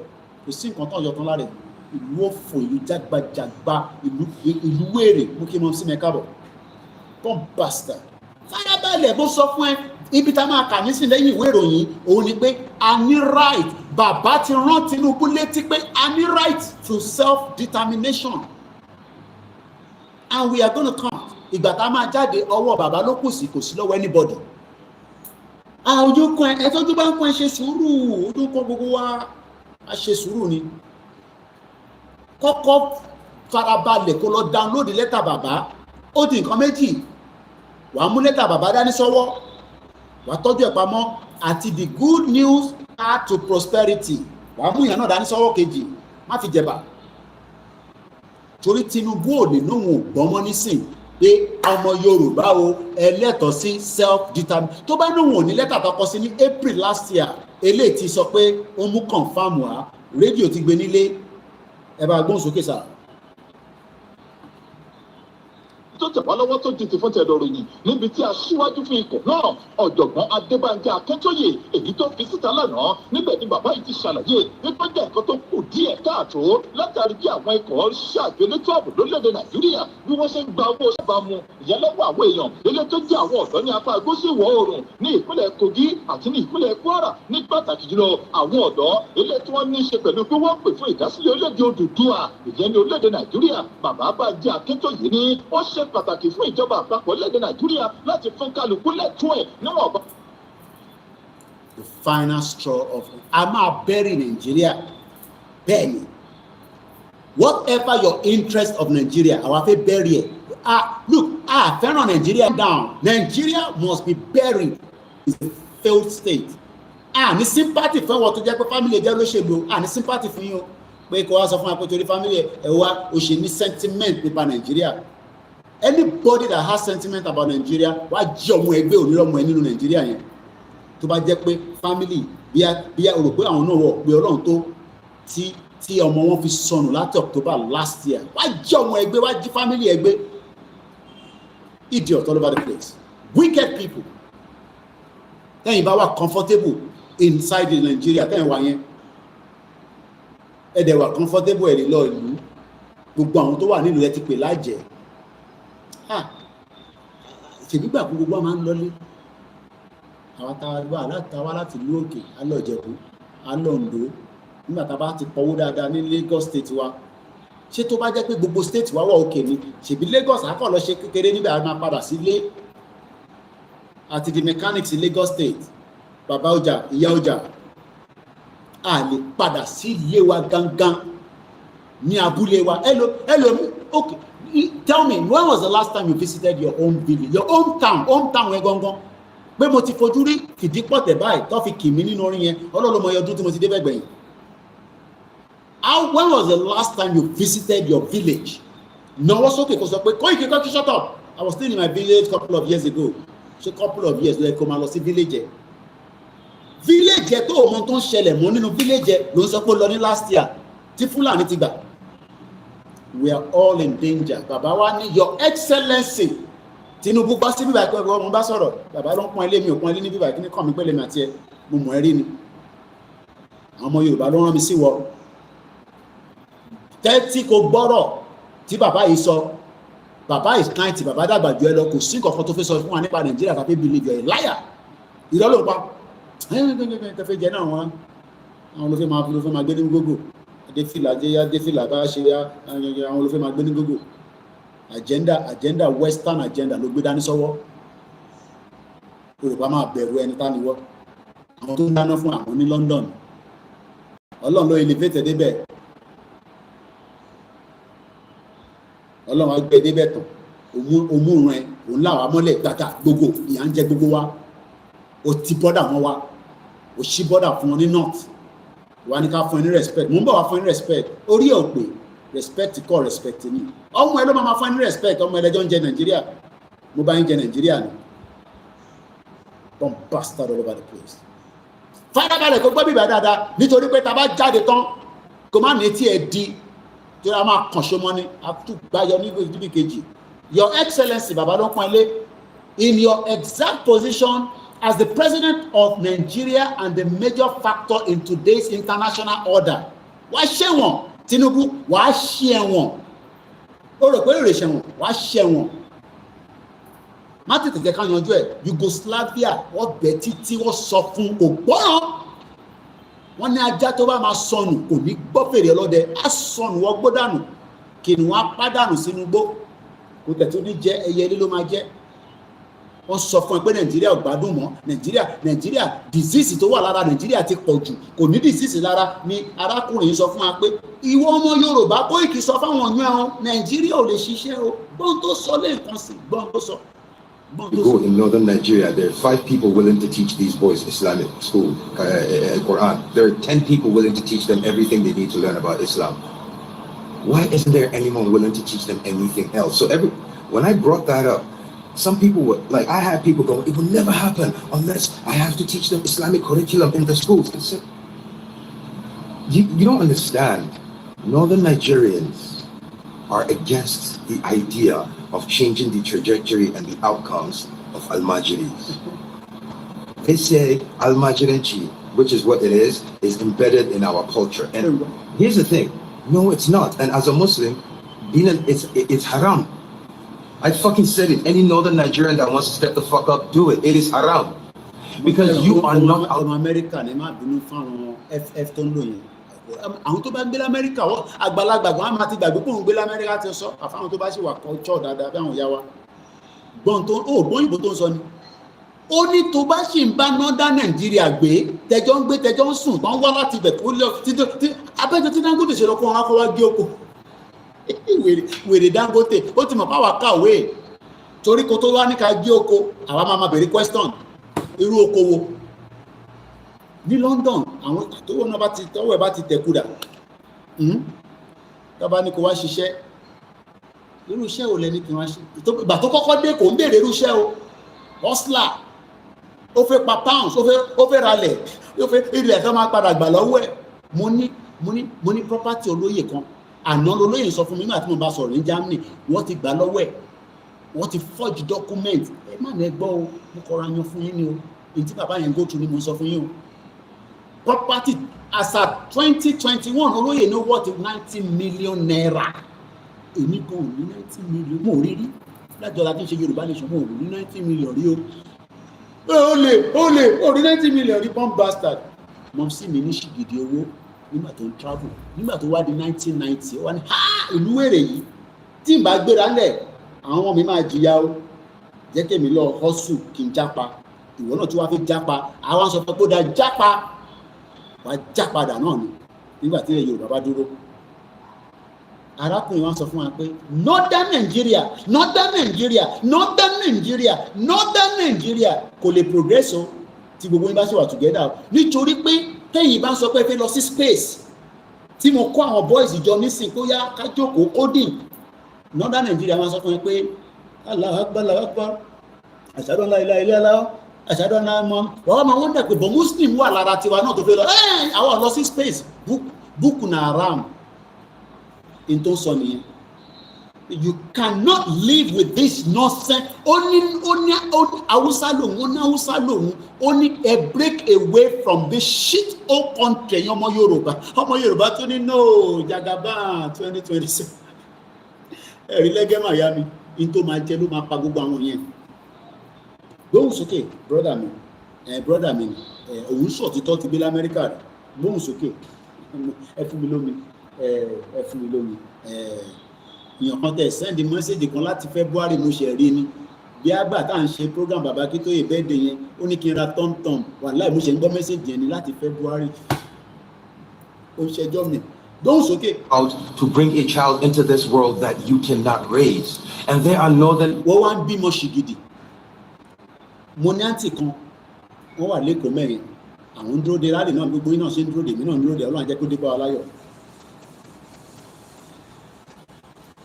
A: kò sí nǹkan tó yọ tán lára ẹ̀. Ìlú òfò, ìlú jágbajàgba, ìlú wèrè, mú kí n mọ sí mẹ́kàbọ̀. Come bastard. Farabalẹ̀ bó sọ fún ẹ, ibi tá máa kà nísìn lẹ́yìn ìwé ìròyìn òun ni pé a ní right, bàbá ti rán Tinubu létí pé a ní right to self-determination and we are gonna come. Ìgbà tá máa jáde ọwọ́ bàbá ló kù sí, kò sí lọ́wọ́ anybody. Ojú kan ẹ tójú bá ń kan ṣe sùúrù, ojú kan gbogbo wa a ṣe sùúrù ni. Kọ́kọ́ farabalẹ̀ kó lọ download lẹ́tà bàbá, ó di nǹkan méjì. Wàá mú lẹ́tà bàbá dání sọ́wọ́, wàá tọ́jú ẹ̀ pamọ́, àti the good news path to prosperity, wàá mú ìyẹn náà dání sọ́wọ́ kejì, má fi jẹ̀bà. Torí Tinubu ò lè lóhun ògbọ́mọ́ nísìn pé ọmọ Yorùbá o ẹlẹ́tọ̀ọ́ sí self-determination. Tó bá lóhun ò ní lẹ́tà tó kọ sí ní April last year, eléyìí ti sọ pé ó mú confam wá, rédíò ti gbé nílé, ẹ bá gbóhùn sókè sáà.
D: tó tẹ̀ wá lọ́wọ́ tó di ti fún tẹ̀dọ̀ ròyìn níbi tí aṣíwájú fún ikọ̀ náà ọ̀jọ̀gbọ́n Adebanji Akintoye èyí tó fi síta lánàá níbẹ̀ ni bàbá yìí ti ṣàlàyé wípé jẹ́ nǹkan tó kù díẹ̀ káàtó látàrí bí àwọn ikọ̀ ṣàgbélétò ààbò lórílẹ̀‐èdè Nàìjíríà bí wọ́n ṣe ń gba owó sábàámu ìyálẹ́wọ̀ àwọn èèyàn ilé tó jẹ́ àwọn ọ̀dọ́ ní apá gúúsù ìwọ̀ oòrùn ní ìpínlẹ̀ Kogi àti ní ìpínlẹ̀ Kwara ní pàtàkì jùlọ àwọn ọ̀dọ́ ilé tí wọ́n ní í ṣe pẹ̀lú pé wọ́n pè fún ìdásílẹ̀ orílẹ̀-èdè Odùduwà ìyẹn ní orílẹ̀-èdè Nàìjíríà. Bàbá Banji Akintoye ní ó ṣe pàtàkì fún ìjọba àpapọ̀ orílẹ̀-èdè Nàìjíríà láti fún kálukú lẹ́tọ̀ọ́ ẹ̀ níwọ̀n bá.
A: The final straw of a máa bury Nigeria bẹ́ẹ̀ni whatever your interest of Nigeria àwa fẹ́ bury ẹ̀ look fẹ́ràn Nigeria down. Nigeria must be buried. It's a failed state. Ní sympathy fún wọn tó jẹ́ pé family ẹ̀jẹ̀ olóṣèlú ní sympathy fún yín o pé kò wá sọ fún wa pé torí family ẹ̀ wá o ṣe ní sentiment nípa Nigeria. Anybody that has sentiment about Nigeria wá jí ọmọ ẹgbẹ́ onírọ̀mọ ẹ nínú Nigeria yẹn tó bá jẹ́ pé family bí a rò pé àwọn náà wọ̀ pé Ọlọ́run tó tí ọmọ wọn fi sọnù láti October last year wá jí ọmọ ẹgbẹ́ wá jí family ẹgbẹ́. Idiot all over the place, wicked people. Tẹ́yìn bá wà comfortable inside the Nigeria tẹ́yìn wà yẹn ẹ̀dẹ̀ wà comfortable ẹ̀rí lọ ìlú gbogbo àwọn tó wà nílùú ẹ ti pè lájẹ̀ ṣègbígbà gbogbo wa máa ń lọlé àwọn táwa láti ìlú òkè alọ́jẹ̀bú alọ́ǹdó nígbà tá a bá ti pọ̀wó dáadáa ní Lagos state wa ṣé tó bá jẹ́ pé gbogbo state wa wà òkè ni ṣèbí Lagos akọ̀ lọ ṣe kékeré níbẹ̀ a máa padà sílé àti the mechanics in Lagos state bàbá ọjà ìyá ọjà a lè padà sí ilé wa gangan ní abúlé wa okay tell me when was the last time you visited your own village your hometown ẹ gangan pé mo ti fojú rí Fìdípọ̀tẹ̀ báyìí tó fi kì mí nínú orin yẹn ọlọ́lọ́mọ ọdún tí mo ti dé bẹ́gbẹ̀yìn. When was the last time you visited your village? Náwó sókè kó sọ pé Koiki shut up. I was still in my village couple of years ago. So couple of years lẹ́kọ̀ọ́ máa lọ sí village ẹ̀. Village ẹ̀ tó o mọ tó ń ṣẹlẹ̀ mọ́ nínú village ẹ̀ ló ń sọ pé ó lọ ní last year tí Fúlàní ti gbà. We are all in danger. Bàbá wa ní your excellency. Tinubu bá sí bíbá ìpẹ́ẹ́rẹ́ ọmọ bá sọ̀rọ̀. Bàbá ló ń pọ́n ilé mi ò pọ́n ilé ní bíbá ìkíní kàn mí pẹ́lẹ́ mi àti ẹ. Mo mọ̀ ẹ́ rí ni. Àwọn ọmọ Yorùbá ló rán mi sí wọ. Tẹ́tí kò gbọ́rọ̀ tí bàbá yìí sọ. Bàbá is kind tí bàbá dàgbà jù ẹ lọ kò sí nǹkan kan tó fẹ́ sọ fún wa nípa Nàìjíríà tàbí believe you are a liar. Ìrọ́ ló ń pa. Tẹ́fẹ́ jẹ náà wọn. Àwọn olùfẹ́ máa gbé ní gbogbo. Adéfìlà bá ṣe ya àwọn olùfẹ́ máa gbé ní gbogbo. Agenda western agenda ló gbé dání sọ́wọ́. Yorùbá máa bẹ̀rù ẹni tá ni wọ́. Àwọn tó ń dáná fún àwọn ní London. Ọlọ́run ló elevate débẹ̀. Ọlọ́run á gbé débẹ̀ tán òmùrùn ẹ òun láwa mọ́lẹ̀ gbàgà gbogbo ìyà ń jẹ gbogbo wa ó ti bọ́dà wọn wa ó ṣí bọ́dà fún wọn ní north wà ní ká fún ẹ ní respect mò ń bọ̀ wá fún ẹ ní respect orí ẹ̀ ò pé respect kọ́ respect ni ọmọ ẹ ló máa fún ẹ ní respect ọmọ ẹlẹ́jọ́ ń jẹ Nàìjíríà mo bá ń jẹ Nàìjíríà ni bomb bastard all over the place. Farabalẹ̀ kó gbọ́ bíbẹ̀ dáadáa nítorí pé tá a bá jáde tán kò má ní tí ẹ di tí a máa kàn ṣe mọ́ ni àtúgbàyọ níbi kejì. Your Excellency bàbá ló pọ́n ilé, in your exact position as the President of Nigeria and the major factor in today's international order, wàá ṣẹ̀wọ̀n Tinubu, wàá ṣẹ̀wọ̀n ó rò pé èrè ṣẹ̀wọ̀n wàá ṣẹ̀wọ̀n. Má tètè jẹ́ ká yanjú ẹ̀. Yugoslavia wọ́n bẹ̀ títí wọ́n sọ fún ògbọ́ràn. Wọ́n ní ajá tó bá máa sọnù kò ní gbọ́ fèrè ọlọ́dẹ, á sọnù wọ́n gbó dànù, kìnìún á pàdánù sínú igbó, kò tẹ̀ tó ní jẹ́ ẹyẹ ilé ló máa jẹ́. Wọ́n sọ fún ẹ pé Nàìjíríà ò gbádùn mọ́, Nàìjíríà disease tó wà lára Nàìjíríà ti pọ̀ jù, kò ní disease lára. Ni arákùnrin sọ fún wa pé ìwọ ọmọ Yorùbá Koiki sọ fáwọn ọ̀yàn o, Nàìjíríà ò lè ṣiṣẹ́ o. Gbọ́n tó sọ lẹ́ẹ̀kan sí, gbọ́n tó sọ.
G: You go in northern Nigeria, there are 5 people willing to teach these boys Islamic school, Quran. There are 10 people willing to teach them everything they need to learn about Islam. Why isn't there anyone willing to teach them anything else? So when I brought that up, some people were like, I had people going, it will never happen unless I have to teach them Islamic curriculum in the schools. I said, you don't understand. Northern Nigerians are against the idea of changing the trajectory and the outcomes of Al-Majiris. They say Al-Majirenchi, which is what it is embedded in our culture. And here's the thing, no, it's not. And as a Muslim, it's haram. I fucking said it. Any northern Nigerian that wants to step the fuck up, do it. It is haram. Because you are not out.
A: America, àwọn tó bá ń gbé l'Amẹ́ríkà wọ́n àgbàlagbà gan máa ti gbàgbé pé òun gbé l'Amẹ́ríkà ti sọ àfáwọn tó bá ṣe wà culture dáadáa bí àwọn ìyá wa gbọ́n tó gbọ́n ìbò tó ń sọ ni ó ní tó bá ṣì ń bá nọ́dá Nàìjíríà gbé tẹjọ́ ń gbé tẹjọ́ ń sùn tán wá láti ibẹ̀ tó lọ títí abẹ́jọ́ tí Dangote ṣe lọ́kọ́ wọn á kọ́ wá gé oko wèrè Dangote ó ti mọ̀ páwà kàwé torí kó tó wá ní ká gé oko àwa máa bèrè question irú oko wo ní London àwọn tówó náà tọ́wọ́ ẹ̀ bá ti tẹ̀kúdà tọ́ba ní kó wá ṣiṣẹ́ irú iṣẹ́ ò lẹ́ni kí wọ́n ṣe ìgbà tó kọ́kọ́ dé kò ń béèrè irú iṣẹ́ o hustler ó fẹ́ pa pounds ó fẹ́ ralẹ̀ ó fẹ́ ilẹ̀ tó máa padà gbà lọ́wọ́ ẹ̀ mo ní property olóyè kan àná olóyè sọ fún mi nígbà tí mo bá sọ̀rọ̀ ní Germany wọ́n ti gbà lọ́wọ́ ẹ̀ wọ́n ti forge document ẹ má ní ẹgbọ́ o mo kọ́ra yan fún yín ni o èyí tí bàbá yẹn go through ni mo sọ fún yín o property as at 2021 olóyè ní worth 90 million naira èmi gan ò ní 90 million mo rí rí lájọ la fi ń ṣe Yorùbá nation mo ò ní 90 million rí o ó rí 90 million rí bomb bastard mọ̀ sí mi ní ṣìgìdì owó nígbà tó ń travel nígbà tó wá di 1990 ó wá ní ìlú wèrè yìí tí n bá gbéra lẹ̀ àwọn ọmọ mi máa jìyà o jẹ́ kí èmi lọ hustle kí n jápa ìwọ náà tí wàá fi jápa àwọn sọ pé kó da jápa wàá jápadà náà ni nígbà tí ilẹ̀ Yorùbá bá dúró. Arákùnrin wọn sọ fún wa pé northern Nigeria kò lè progress o tí gbogbo yín bá ṣe wà together nítorí pé tẹ́yìn bá ń sọ pé ẹ fẹ́ lọ sí space tí mo kó àwọn boys ìjọ nísìn kó yá ká jókòó coding northern Nigeria wọn sọ fún mi pé Allahu Akbar ashhadu an la ilaha illallah ashhadu anna wọ́n máa wọ́n dẹ̀ pé bọ̀ muslim wà lára tiwa náà tó fẹ́ lọ àwọn lọ sí space book na haram in tó sọ nìyẹn you cannot live with this nonsense ó ní Hausa lòun ó ní a break away from this shit whole country ọmọ Yorùbá tó ní no Jagaban 2026 ẹ̀rí lẹ́gẹ́ Miami in tó máa jẹ́ ló máa pa gbogbo àwọn yẹn gbóhùn sókè brother mi òun sọ títọ́ ti gbé l'Amẹ́ríkà rẹ̀ gbóhùn sókè ẹ fún mi lómi èèyàn kan tẹ̀ sẹ́ndì mẹ́sẹ̀jì kan láti February mo ṣe rí ni bí àgbà tá à ń ṣe program bàbá Akintoye birthday yẹn ó ní kí n ra tọ́mtọ́m wàláì mo ṣe ń gbọ́ mẹ́sẹ̀jì yẹn ni láti February ó ṣẹjọ́ mi gbóhùn sókè.
G: Out to bring a child into this world that you cannot raise and there are northern.
A: wọ́n wá ń bímọ ṣìgìdì mo ní àǹtí kan wọ́n wà lẹ́kọ̀ọ́ mẹ́rin àwọn ń dúró de rálì náà gbogbo iná ṣe ń dúró de mí náà ń dúró de Ọlọ́run jẹ́ kó dé bá wa láyọ̀.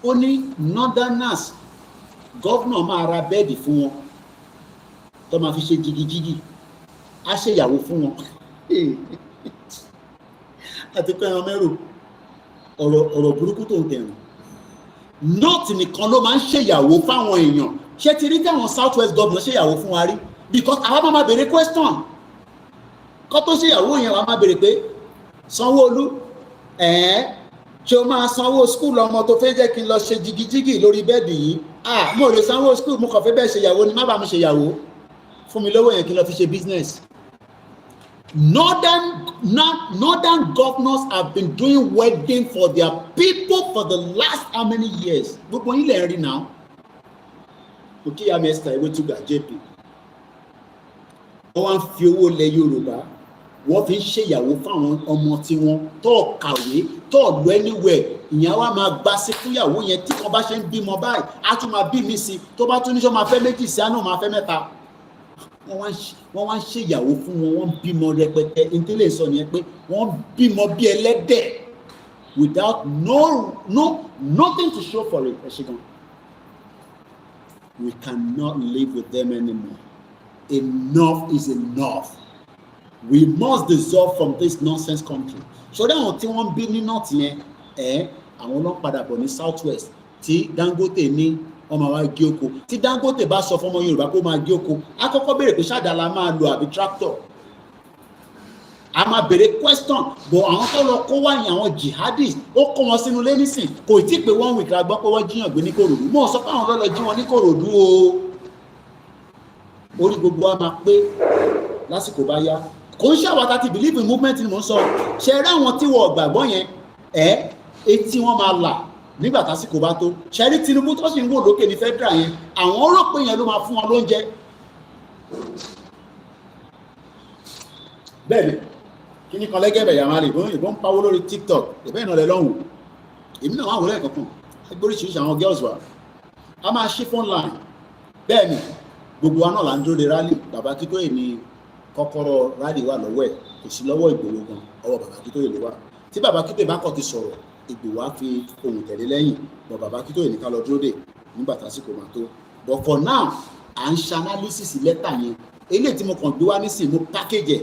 A: ó ní northerners gọ́vnà máa ra bẹ́ẹ̀dì fún wọn tó máa fi ṣe jigijigi á ṣe ìyàwó fún wọn àti pé ẹran mẹ́rò ọ̀rọ̀ burúkú tó ń tẹ̀rùn north nìkan ló máa ń ṣèyàwó fáwọn èèyàn ṣé ti rí táwọn south west governor ṣèyàwó fún wa rí because àwa máa béèrè question kó tó ṣèyàwó yẹn wàá máa béèrè pé Sanwó-Olú ṣé o máa sanwó school ọmọ tó fẹ́ jẹ́ kí n lọ ṣe jigijigi lórí bẹ́ẹ̀dì yìí mo lè sanwó school mo kàn fẹ́ bẹ́ẹ̀ ṣèyàwó ni má bàa mi ṣèyàwó fún mi lówó yẹn kí n lọ fi ṣe business. Northern governors have been doing wedding for their people for the last how many years? Gbogbo yín lè rí now. Òkèyàmí Esther Ewétúgà JP. Wọ́n wá ń fi owó lẹ̀ Yorùbá. Wọ́n fi ń ṣèyàwó fáwọn ọmọ tí wọ́n tó kàwé tó lọ anywhere. Ìyẹn wá máa gbá sí fúnyàwó yẹn tí kan bá ṣe ń bímọ báyìí. Á tún máa bí mi sí. Tó bá tún níṣọ́ máa fẹ́ méjì sí àná máa fẹ́ mẹ́ta. Wọ́n wá ń ṣèyàwó fún wọn, wọ́n bímọ rẹpẹtẹ ìtẹ́lẹ̀ sọ nìyẹn pé wọ́n bímọ bí ẹlẹ́dẹ̀ without nothing to show for it. We cannot live with them anymore. Enough is enough. We must dissolve from this nonsense country. Ṣọdá àwọn tí wọ́n bí ní north yẹn àwọn ló ń padà bọ̀ ní south west tí Dangote ní ọmọ wa gé oko tí Dangote bá sọ fún ọmọ Yorùbá kó máa gé oko á kọ́kọ́ béèrè pé ṣáàdà la máa lo àbí tractor a máa béèrè question bọ̀ àwọn tó lọ kó wáyé àwọn jihadis ó kó wọn sínú ilé nísìn kò tí ì pé 1 week la gbọ́ pé wọ́n jíyàn gbé ní Kòròdú mọ́ sọ pé àwọn lọ́lọ́ jí wọn ní Kòròdú o orí gbogbo wa máa pé lásìkò bá yá kò ń ṣàwátà ti believe in movement ni mò ń sọ ṣe rí àwọn tí wọ́n gbàgbọ́ yẹn etí wọn máa là nígbà tásìkò bá tó ṣẹ́rí Tinubu tó sì ń wò lókè ní federal yẹn àwọn rò pé yẹn ló máa fún wọn lóúnjẹ bẹ́ẹ̀ni kí ní kan lẹ́gẹ̀ẹ́bẹ̀ yàrá rẹ̀ ìbọn pawó lórí TikTok ìbẹ́ ìnà rẹ̀ lọ́hùn èmi náà wà wọlé ẹ̀kọ̀kan agbóríṣiríṣi àwọn girls wa a máa ṣí phone line bẹ́ẹ̀ni gbogbo wa náà là ń dúró de rally bàbá Akintoye ní kọ́kọ́rọ́ rally wà lọ́wọ́ ẹ̀ kò sí lọ́wọ́ Ìgbòho gan ọwọ́ bàbá Akintoye ló wà tí bàbá Akintoye bá kọ̀ ti sọ̀rọ̀ Ìgbòho á fi ohun tẹ̀lé lẹ́yìn bọ̀ bàbá Akintoye ní ká lọ dúró dè nígbà tásìkò máa tó but for now à ń ṣe analysis lẹ́tà yẹn eléyìí tí mo kàn gbé wá nísìnyí mo package ẹ̀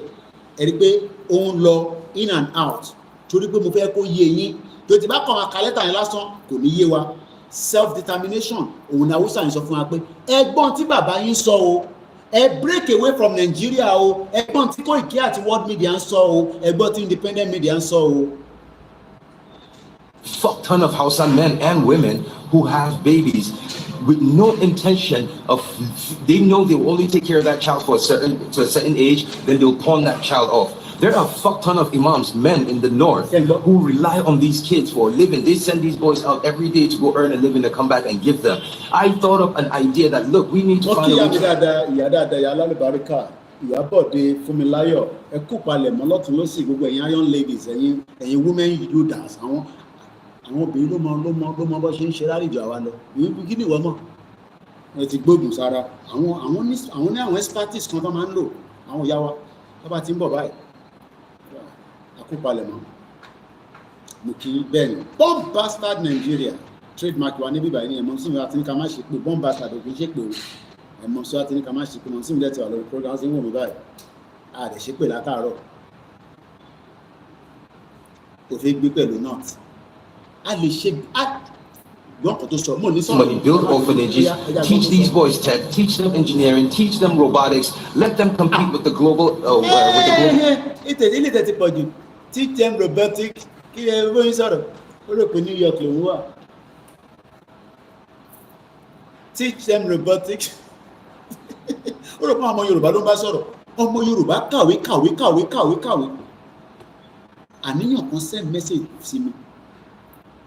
A: ẹ̀ rí pé ó ń lọ in and out torí pé mo fẹ́ kó yé yín tó ti bá kàn wá ka lẹ́tà yẹn lásán kò ní yé wa self determination òun ni Hausa yẹn sọ fún wa pé ẹgbọ́n tí bàbá yín sọ o ẹ break away from Nigeria o ẹgbọ́n tí Koiki àti world media ń sọ o ẹgbọ́n tí independent media ń sọ o.
G: Fuck ton of Hausa men and women who have babies with no intention of, they know they will only take care of that child to a certain age, then they'll pawn that child off. There are a fuck ton of imams, men in the north, who rely on these kids for a living. They send these boys out every day to go earn a living to come back and give them. I thought of an idea that, look, we need to find a way to...
A: Ìyábọ̀dé Fúnmiláyọ̀ ẹ kú palẹ̀ mọ́ lọ́tún lọ́sì gbogbo ẹ̀yin iron ladies ẹ̀yin women leaders àwọn obìnrin ló mọ bó ṣe ń ṣe rárìjọ àwa lọ ìwé kí ni ìwọ mọ̀ ẹ ti gbógun sára àwọn ní àwọn expertise kan tó máa ń lò àwọn ìyá wa tó bá ti ń bọ̀ báyìí àkópalẹ̀ mọ́ mo kì í bẹ́ẹ̀ ni bomb bastard Nigeria trademark wa níbí báyìí ní ẹ̀mọ́ sí mi àti ní ká má ṣe pé bomb bastard ò kì í ṣe pé o ẹ̀mọ́ sí àti ní ká má ṣe pé mọ̀ sí mi lẹ́tọ̀ wà lórí program sí wọ́n mi báyìí a lè ṣe pé látàárọ̀ kò fi gbé pẹ̀lú north a lè ṣe
G: Somebody build orphanages, teach these boys tech, teach them engineering, teach them robotics, let them compete with the global.
A: Teach them robotics. New York teach them robotics. Ọmọ Yorùbá ló ń bá sọ̀rọ̀. Ọmọ Yorùbá kàwé. Àníyàn kan send message sí mi.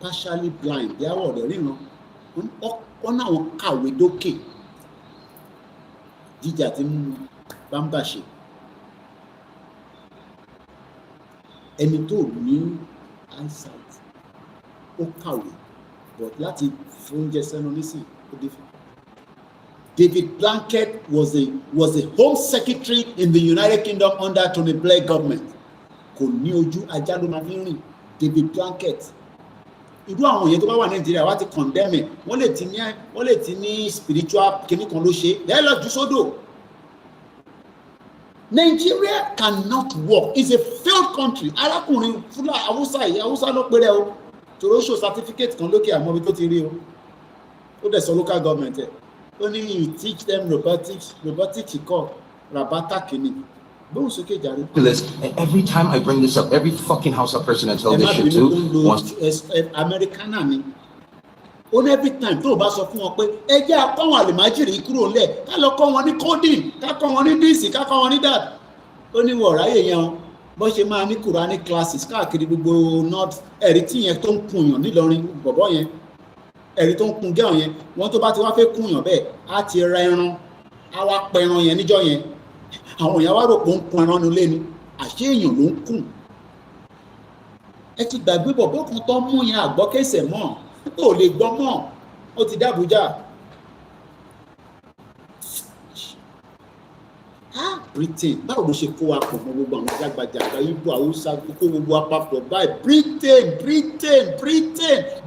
A: Partially blind bí àwọ̀ ọ̀dẹ̀ ríran wọ́n náà wọ́n kàwé dókè jíjà tí ń bá ń bà ṣe ẹni tó ní eyesight ó kàwé but láti fóúnjẹ sẹ́nu nísìn ó dé fún. David Blanket was a Home Secretary in the United Kingdom under Tony Blair government. Kò ní ojú ajá ló máa fi rìn. David Blanket. Irú àwọn èèyàn tó bá wà Nàìjíríà wá ti condemn wọ́n lè ti ní spiritual kìíní kan ló ṣe lẹ́ẹ̀ lọ jù sódò Nigeria cannot work. It's a failed country. Arákùnrin Fúlà Hausa ló péré o. Tòró show certificate kan lókè àmọ́ ibi tó ti rí o. Ó dẹ̀ sọ local government ẹ̀. Ó ní you teach them robotics kọ́ rabata kìíní. Bóun sókè jàre.
G: Every time I bring this up, every fucking Hausa person I tell this shit to wants
A: Americana ni. Ó ní every time tó o bá sọ fún wọn pé ẹ jẹ́ akọ́wọn àlèmájìrì kúrò ńlẹ̀ ká lọ kọ́ wọn ní coding ká kọ́ wọn ní this ká kọ́ wọn ní that. Ó ní wọ̀ ráyè yẹn o bó ṣe máa ní Quranic classes káàkiri gbogbo north ẹ̀rí tí yẹn tó ń kùnyàn nílọrin bọ̀bọ̀ yẹn ẹ̀rí tó ń kun gẹ́ọ̀ yẹn wọ́n tó bá ti wá fẹ́ kùnyàn bẹ́ẹ̀ á ti ra ẹran á wá pẹ ẹran yẹn níjọ́ yẹn àwọn èèyàn wá rò pé ó ń kun ẹran nílé ni àṣé èèyàn ló ń kùn. Ẹ ti gbàgbé bọ̀bọ̀ kan tó mú yẹn àgbọ́kẹsẹ̀ mọ́ ó lè gbọ́ mọ́ ó ti d'Abuja. Britain báwo ló ṣe kó wa pọ̀ mọ́ gbogbo àwọn jágbajàgba Ìgbò Haúsá kó gbogbo apapọ̀ báyìí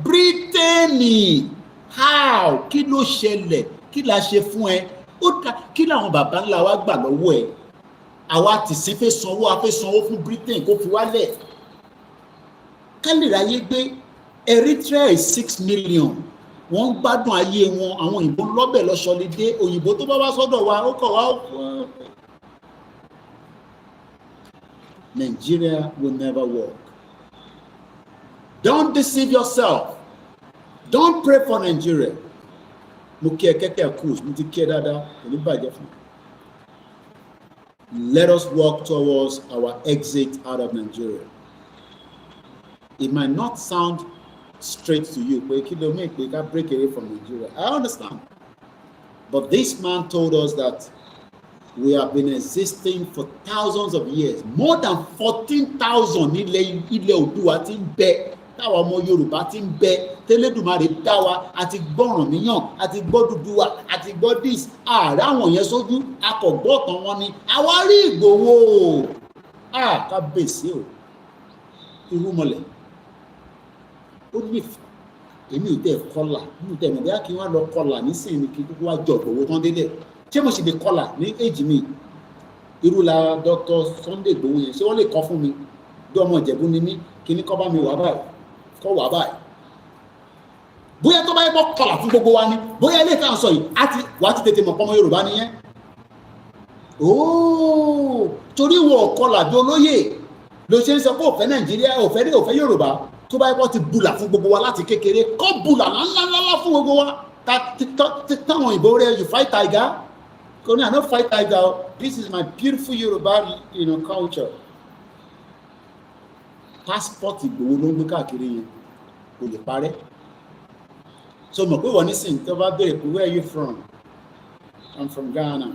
A: Britain how kí ló ṣẹlẹ̀ kí la ṣe fún ẹ kí làwọn bàbá ńlá wa gbà lọ́wọ́ ẹ àwa ti sí fẹ́ sanwó fún Britain kó fi wálẹ̀ ká lè ráyé gbé. Eritrea is 6 million wọ́n ń gbádùn ayé wọn àwọn òyìnbó lọ́bẹ̀ lọ́sọ̀lédé òyìnbó tó bá wá sọ́dọ̀ wa ó kọ̀ wá. Nigeria will never work. Don't deceive yourself. Don't pray for Nigeria. Mo kí ẹ kẹ́kẹ́ cruise mo ti kí ẹ dáadáa kò ní bàjẹ́ fún mi. Let us work towards our exit out of Nigeria. It might not sound straight to you, but we can break away from Nigeria. I understand. But this man told us that we have been existing for thousands of years. More than 14,000 ilẹ̀ Oòduà tí ń bẹ, táwa ọmọ Yorùbá tí ń bẹ, tẹ́lẹ̀dùmarè dá wa, àti gbọ́ràn níyàn, àti gbọ́ Odùduwà, àti gbọ́ dis, ààrẹ àwọn yẹn sójú, akọ̀gbọ́ tán wọn ni, àwa rí Ìgbòho. Kábíyèsí o, irúmọlẹ̀. Ó nífẹ̀ẹ́ èmi ò tẹ̀ kọlà mi ò tẹ̀ mọ̀ bí kí wọ́n lọ kọlà nísìnyí kí kúkú wá jọ Ìgbòho tán délẹ̀ ṣé mo sì lè kọlà ní èjì mi irú la Dr. Sunday Ìgbòho yẹn ṣé wọ́n lè kọ́ fún mi bí ọmọ Ìjẹ̀bú ni mí kí ní kọ́ bá mi wà báyìí kọ́ wà báyìí bóyá tó bá yẹ kọ́ kọlà fún gbogbo wa ni bóyá ilé ìta sọ yìí wà á ti tètè mọ̀ pọ́nmọ́ Yorùbá nìyẹn torí wọ̀ kọlà bí olóyè ló ṣe ń sọ pé òfẹ́ Nàìjíríà òfẹ́ Yorùbá tó bá yẹ kó ti bùlà fún gbogbo wa láti kékeré kó bùlà ńláńlá fún gbogbo wa táwọn òyìnbó rẹ you fight tiger kò ní I no fight tiger this is my beautiful Yorùbá culture passport Ìgbòho ló ń gbé káàkiri yẹn kò lè parẹ́ so mọ̀ pé wọ́n ní sìn tó bá béèrè pé where are you from I'm from Ghana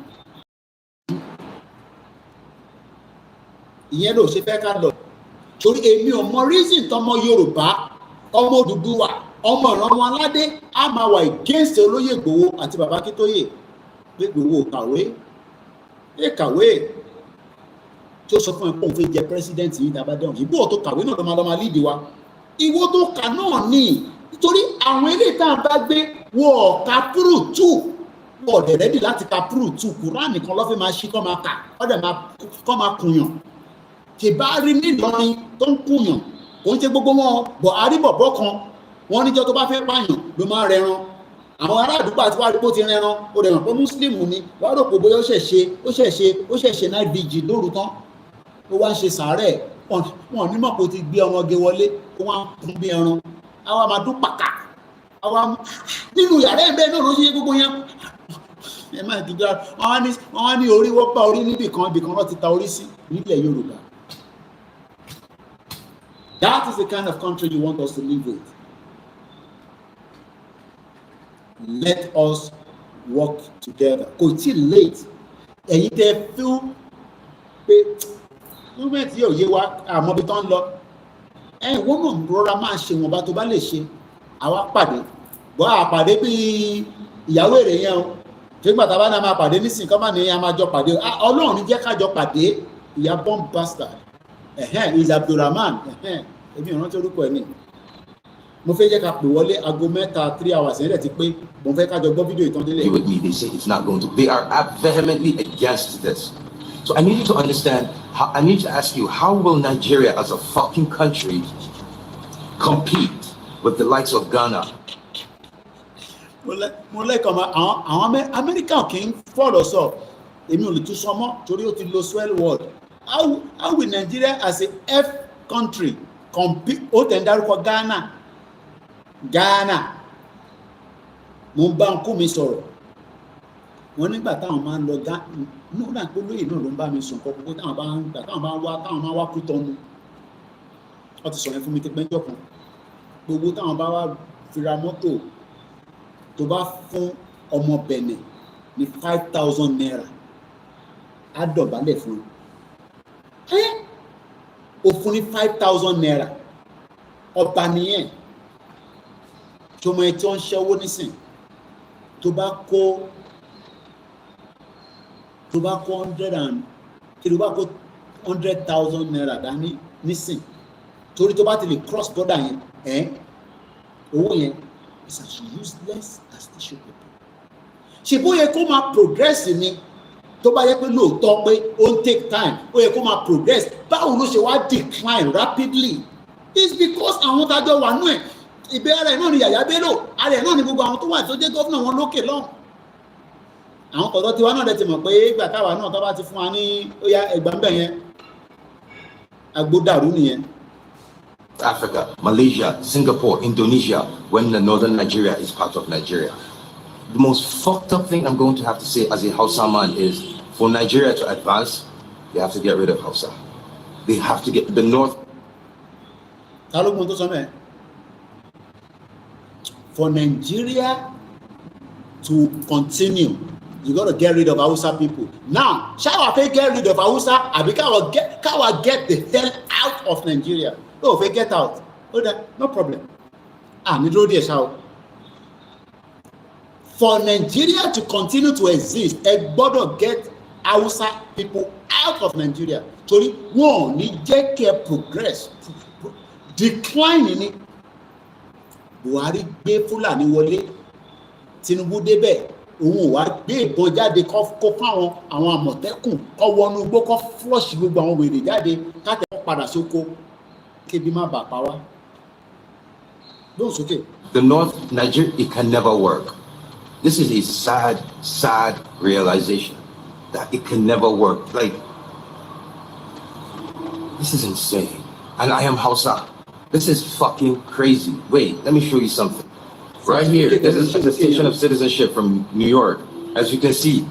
A: ìyẹn ló ṣe fẹ́ ká lọ. Torí èmi ò mọ reason tọmọ Yorùbá ọmọ Odùduwà ọmọ ìrànwọ́ aládé á máa wà against olóyè Ìgbòho àti bàbá Akintoye pé Ìgbòho kàwé tí ó sọ fún ẹ pé òun fẹ́ jẹ president yìí dábàdàn ìbò tó kàwé náà ló máa lead wa ìwọ tó kà náà ní nítorí àwọn ilé tá à ń bá gbé wọ ọ̀ka púrù tù wọ ọ̀dẹ̀ rẹ́dì láti ka púrù tù Kùránì nìkan lọ́fẹ́ máa ṣí kọ́ máa kà ọ̀dẹ̀ kọ́ máa kùnyàn tìbá rí nílọrin tó ń kùyàn kò ń ṣe gbogbo wọn bọ̀ àríbọ̀bọ̀ kan wọ́n níjọ́ tó bá fẹ́ pààyàn ló máa rẹran àwọn ará àdúgbò àti wàá rí bó ti rẹran ó rẹran pé mùsùlùmí ni wàá rò pé bóyá ó ṣẹ̀ṣẹ̀ náà bìjì lóru tán ó wá ń ṣe sàárẹ̀ wọn ní mọ̀ pé ó ti gbé ọmọge wọlé kó wá kún bí ẹran àwa máa dún pàkà àwa nínú yàrá ẹ̀ bẹ́ẹ̀ náà ló ṣe gbogbo yẹn ẹ má dìgbà wọn ní orí wọ́n bá orí níbìkan wọ́n ti ta orí sí nílẹ̀ Yorùbá. That is the kind of country you want us to live with. Let us work together. Kò tí late. Ẹ̀yin tẹ́ feel pé movement yóò yé wa àmọ́ bí tán lọ. Wọ́n náà rọra máa ṣe wọ̀nba tó bá lè ṣe. Àwa pàdé. Bọ́ àpàdé bí ìyàwó èrè yẹn o. Ṣé gbàtà bá náà máa pàdé nísìnyí kọ́ máa ní a máa jọ pàdé. Ọlọ́run ní jẹ́ ká jọ pàdé. Ìyá bomb bastard. Is Abdulrahman èmi ò rántí orúkọ ẹ̀ ní mo fẹ́ jẹ́ ká pè wọlé aago mẹ́ta 3 hours ẹ̀rẹ́ ti pé mo fẹ́ ká jọ gbọ́ fídíò ìtàn délé.
G: They say it's not going to. They are vehemently against this. So I need you to understand, I need to ask you, how will Nigeria as a fucking country compete with the likes of Ghana?
A: Mo lẹ́kọ̀ọ́ àwọn Amẹ́ríkà kì í fọ̀rọ̀ sọ èmi ò lè tún sọ mọ́ torí ó ti lo swell word. How will Nigeria as a F country compete? Ó tẹ̀ ń dárúkọ Ghana mo ń bá ń kú mi sọ̀rọ̀ wọ́n nígbà táwọn máa ń lọ nígbà pé lóyè náà ló ń bá mi sùn kọ́kọ́ táwọn máa wá kú tọ́nu wọ́n ti sọ yẹn fún mi ti pẹ́jọ́ kan gbogbo táwọn bá wá fira mọ́tò tó bá fún ọmọ Benin ní 5,000 naira á dọ̀bálẹ̀ fún ó fún ní 5,000 naira ọba nìyẹn tó mọ ẹ tí wọ́n ń ṣẹ́wó nísìn tó bá kó 100,000 naira dání nísìn torí tó bá ti lè cross border yẹn owó yẹn is as useless as tissue paper. ṣe bó yẹ kó máa progress ni tó bá yẹ pé lóòótọ́ pé ó ń take time ó yẹ kó máa progress báwo ló ṣe wá decline rapidly? It's because àwọn tájọ wà nú ẹ̀ ìbẹ́ ara ẹ̀ náà ni Yàyà Bello ara ẹ̀ náà ni gbogbo àwọn tó wà tó jẹ́ gọ́fúnà wọn lókè lọ́hùn. àwọn kọ̀dọ̀ tiwa náà dẹ̀ ti mọ̀ pé ìgbà táwa náà tó bá ti fún wa ní ó yá ẹgbàá ń bẹ̀ yẹn agbódàrú nìyẹn.
G: Africa, Malaysia, Singapore, Indonesia, when the northern Nigeria is part of Nigeria. The most fucked up thing I'm going to have to say as a Hausa man is, for Nigeria to advance, they have to get rid of Hausa. They have to get the north.
A: For Nigeria to continue, you got to get rid of Hausa people. Now, shall I get rid of Hausa? I get the hell out of Nigeria. Oh, if I get out, no problem. For Nigeria to continue to exist, I gotta get Hausa people out of Nigeria. Sorry, one, you get progress, decline in it. Buhari gbé Fúlàní wọlé, Tinubu débẹ̀, òun wá gbé ìbọn jáde kó fáwọn àwọn Àmọ̀tẹ́kùn kó wọnú igbó kó flush gbogbo àwọn wèrè jáde káàtẹ́ padà sóko kébi má bàa pa wá. Lóhùn sókè.
G: The North Nigeria, it can never work. This is a sad realization that it can never work. Like, this is insane. And I am Hausa. This is fucking crazy. Wait, let me show you something. Right here, this is the attestation of citizenship from New York. As you can see,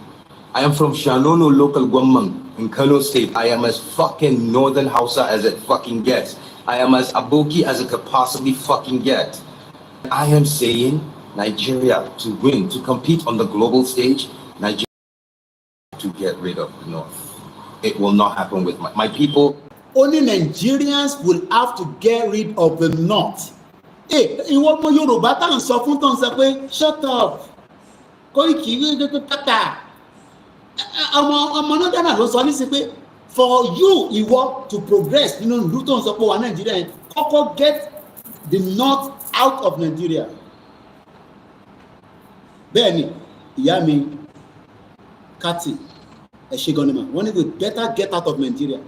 G: I am from Shanono local government in Kano State. I am as fucking northern Hausa as it fucking gets. I am as Aboki as it could possibly fucking get. I am saying Nigeria to win, to compete on the global stage, Nigeria to get rid of the North. It will not happen with my people.
A: Only Nigerians will have to get rid of the North. Hey, ìwọ ọmọ Yorùbá tá à ń sọ fún tó ń sọ pé shut up Koiki tata ọmọ náà dáná ló sọ nísìsiyìí pé for you ìwọ to progress nínú ìlú tó ń sọ pé wà Nàìjíríà yẹn kọ́kọ́ get the North out of Nigeria. Bẹ́ẹ̀ni ìyá mi Kati Ẹ̀ṣẹ̀gànnìmọ̀ wọ́n ní we better get out of Nigeria.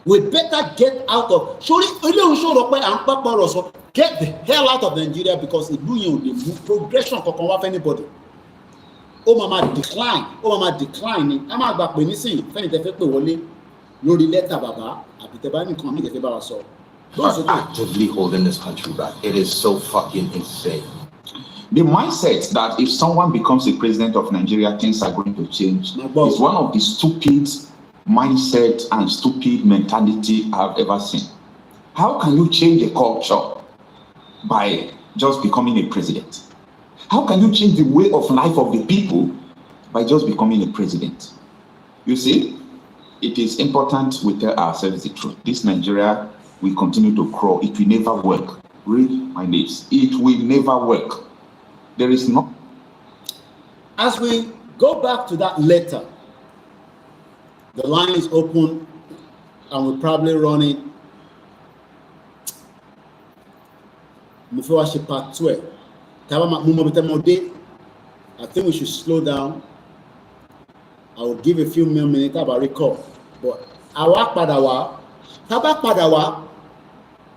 A: We better get out of. Sorry, ilé òṣòro pé à ń pápá ọ̀rọ̀ sọ get the hell out of Nigeria because ìlú yẹn ò lè mú progression kankan wá for anybody. Ó máa decline ni. A máa gbà pé nísìnyí fẹ́ni tẹ́ fẹ́ pè wọlé lórí lẹ́tà bàbá àbí tẹ́ bá nìkan mi tẹ́ fẹ́ bá wa sọ.
G: Are actively holding this country back. It is so fucking insane.
H: The mindset that if someone becomes a president of Nigeria, things are going to change is one of the stupid mindset and stupid mentality I've ever seen. How can you change a culture by just becoming a president? How can you change the way of life of the people by just becoming a president? You see, it is important we tell ourselves the truth. This Nigeria will continue to crawl. It will never work. Read my lips. It will never work. There is no.
A: As we go back to that letter, the line is open and we'll probably run it. Part 12. I think we should slow down I will give a few more minutes about record. But àwa padà wá, tá bá padà wá,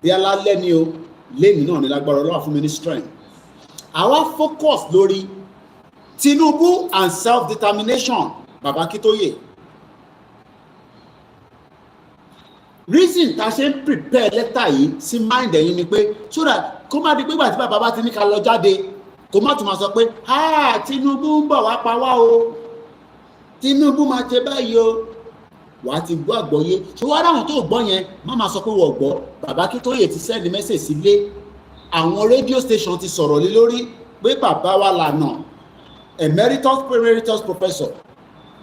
A: bí alálẹ́ ni o, lẹ́ni náà ni lágbára Ọlọ́run fún mi ní strength. Àwa focus lórí Tinubu and self-determination, Baba Akintoye. Reason tá ṣe ń prepare letter yìí sí mind ẹ̀yin ni pé so that kó má di pé ìgbà tí bàbá bá ti ní ká lọ jáde kó má tún máa sọ pé Tinubu ń bọ̀ wá pa wá o, Tinubu máa ṣe báyìí o, wàá ti gbọ́ àgbọ́yé. Ṣé wàá dáhùn tó gbọ́ yẹn má máa sọ pé wọ́n gbọ́. Bàbá Akintoye ti send message sílé, àwọn radio station ti sọ̀rọ̀ lé lórí pé bàbá wa lànà emeritus professor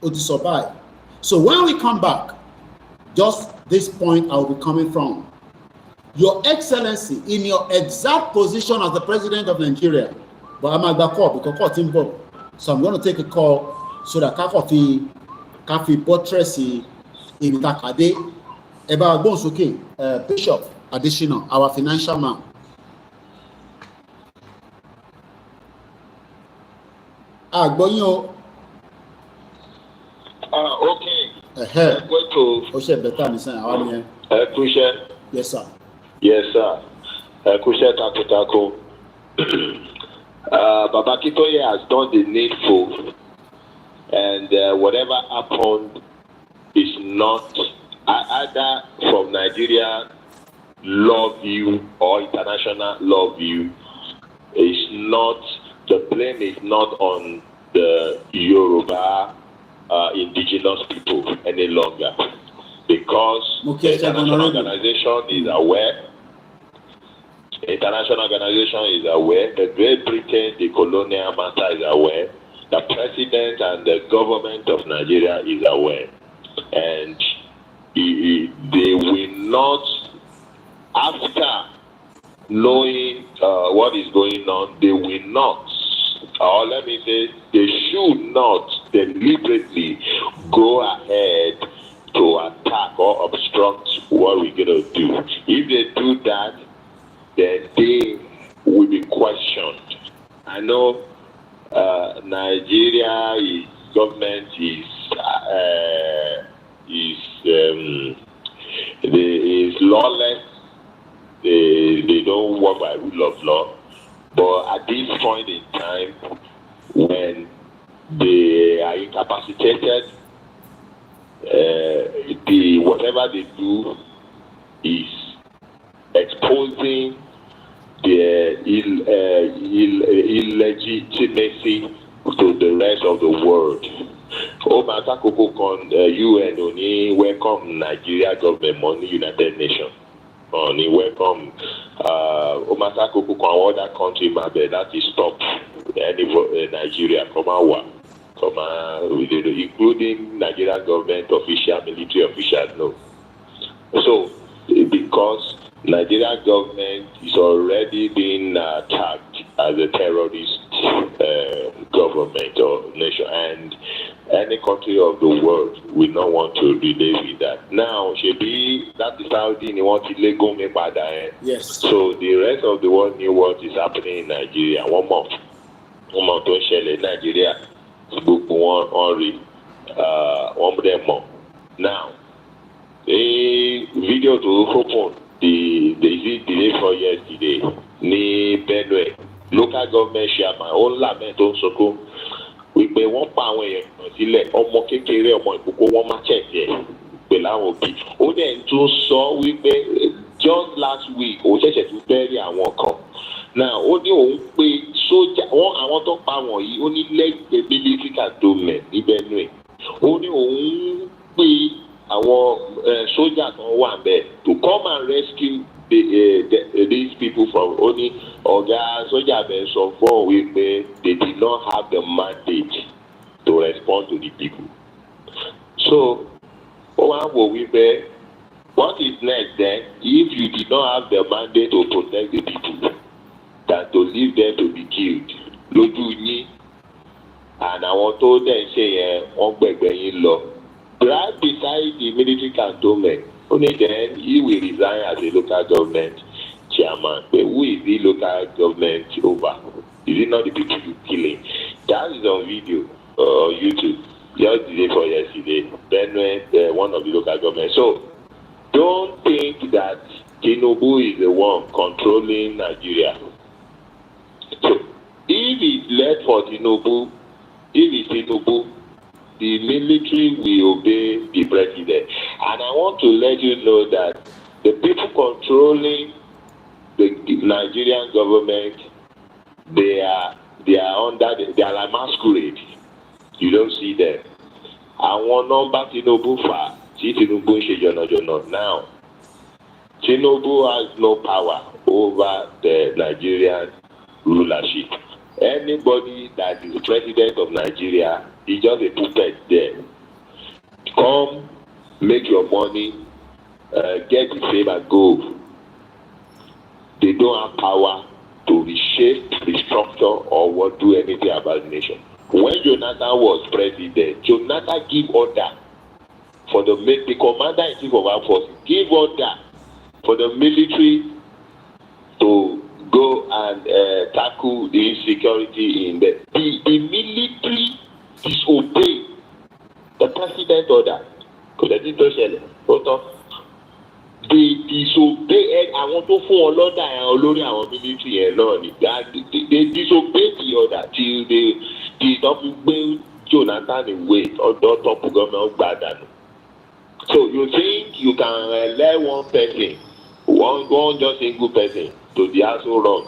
A: ó ti survive. So when we come back, just this point I will be coming from. Your Excellency, in your exact position as the President of Nigeria, but I'm at the call because call team board. So I'm going to take a call so that Kafi buttress in Takade, Eba Bonsuke, Bishop Additional, our financial man. Gbọ́yìn o.
I: Okay.
A: Ó better ní sẹ́yìn àwọn yẹn.
I: Kúṣẹ́.
A: Yes sir.
I: Yes sir. Kúṣẹ́ takuntakun. Baba Akintoye has done the needful, and whatever happened is not either from Nigeria love you or international love you. Is not, the blame is not on the Yoruba indigenous people any longer, because the international organization is aware. The international organization is aware. The Great Britain, the colonial master, is aware. The president and the government of Nigeria is aware, and they will not, after knowing what is going on, they will not, or let me say, they should not deliberately go ahead to attack or obstruct what we're going to do. If they do that, then they will be questioned. I know Nigeria government is lawless. They don't work by rule of law. But at this point in time, when they are incapacitated, whatever they do is exposing their illegitimacy to the rest of the world. UN only welcome Nigeria government money United Nations. Only welcome other country that is stop Nigeria including Nigerian government official, military officials. No. So because Nigerian government is already being attacked as a terrorist government or nation, and any country of the world will not want to relate with that. Now, Shebi, that is Saudi, they want to let go.
A: Yes.
I: So the rest of the world knew what is happening in Nigeria. One month to shell in Nigeria. One more. Now, the video to open the day for yesterday. Ni Benue local government chairman ó lament tó ń sọkó wípé wọ́n pa àwọn èèyàn sílẹ̀ ọmọ kékeré ọmọ ìkókó wọ́n má chẹ̀kì ẹ̀ pẹ̀lú àwọn òbí. Ó dẹ̀ tún sọ wípé just last week ó ṣẹ̀ṣẹ̀ tún bẹ́ẹ̀rì àwọn kan. Now ó ní òun pé sójà àwọn tó pa wọ̀nyí ó ní lẹ́gbẹ̀ẹ́ military cantonment ní Benue. Ó ní òun pé àwọn sójà kan wà bẹ́ẹ̀ to come and rescue these people from only Oga Soja so far wípé they did not have the mandate to respond to the people. So what is next then if you did not have the mandate to protect the people than to leave them to be killed lójú yín and àwọn tó dẹ̀ ṣe yẹn wọ́n gbẹ̀gbẹ̀ yín lọ right beside the military cantonment. Only then he will resign as a local government chairman. But who is the local government over? Is it not the people you killing? That is on video YouTube. yesterday for yesterday, Benue, one of the local governments. So don't think that Tinubu is the one controlling Nigeria. So if it's left for Tinubu, the military will obey the president. And I want to let you know that the people controlling the Nigerian government, they are like masquerade. You don't see them. Àwọn nọ́mbà Tinubu fà tí Tinubu ń ṣe jọ̀nàjọ̀nà now. Tinubu has no power over the Nigerian rulership. Anybody that is the president of Nigeria is just a puppet there. Come, make your money, get the fame and go. They don't have power to reshape, restructure, or do anything about the nation. When Jonathan was president, Jonathan gave order for the commander-in-chief of our forces, gave order for the military to go and tackle the insecurity in the military disobeyed the president order. They disobeyed. I want to fall under our military and law. They disobeyed the order till they don't bring Jonathan away or don't top government bad. So you think you can let one person, one just single person to the household run,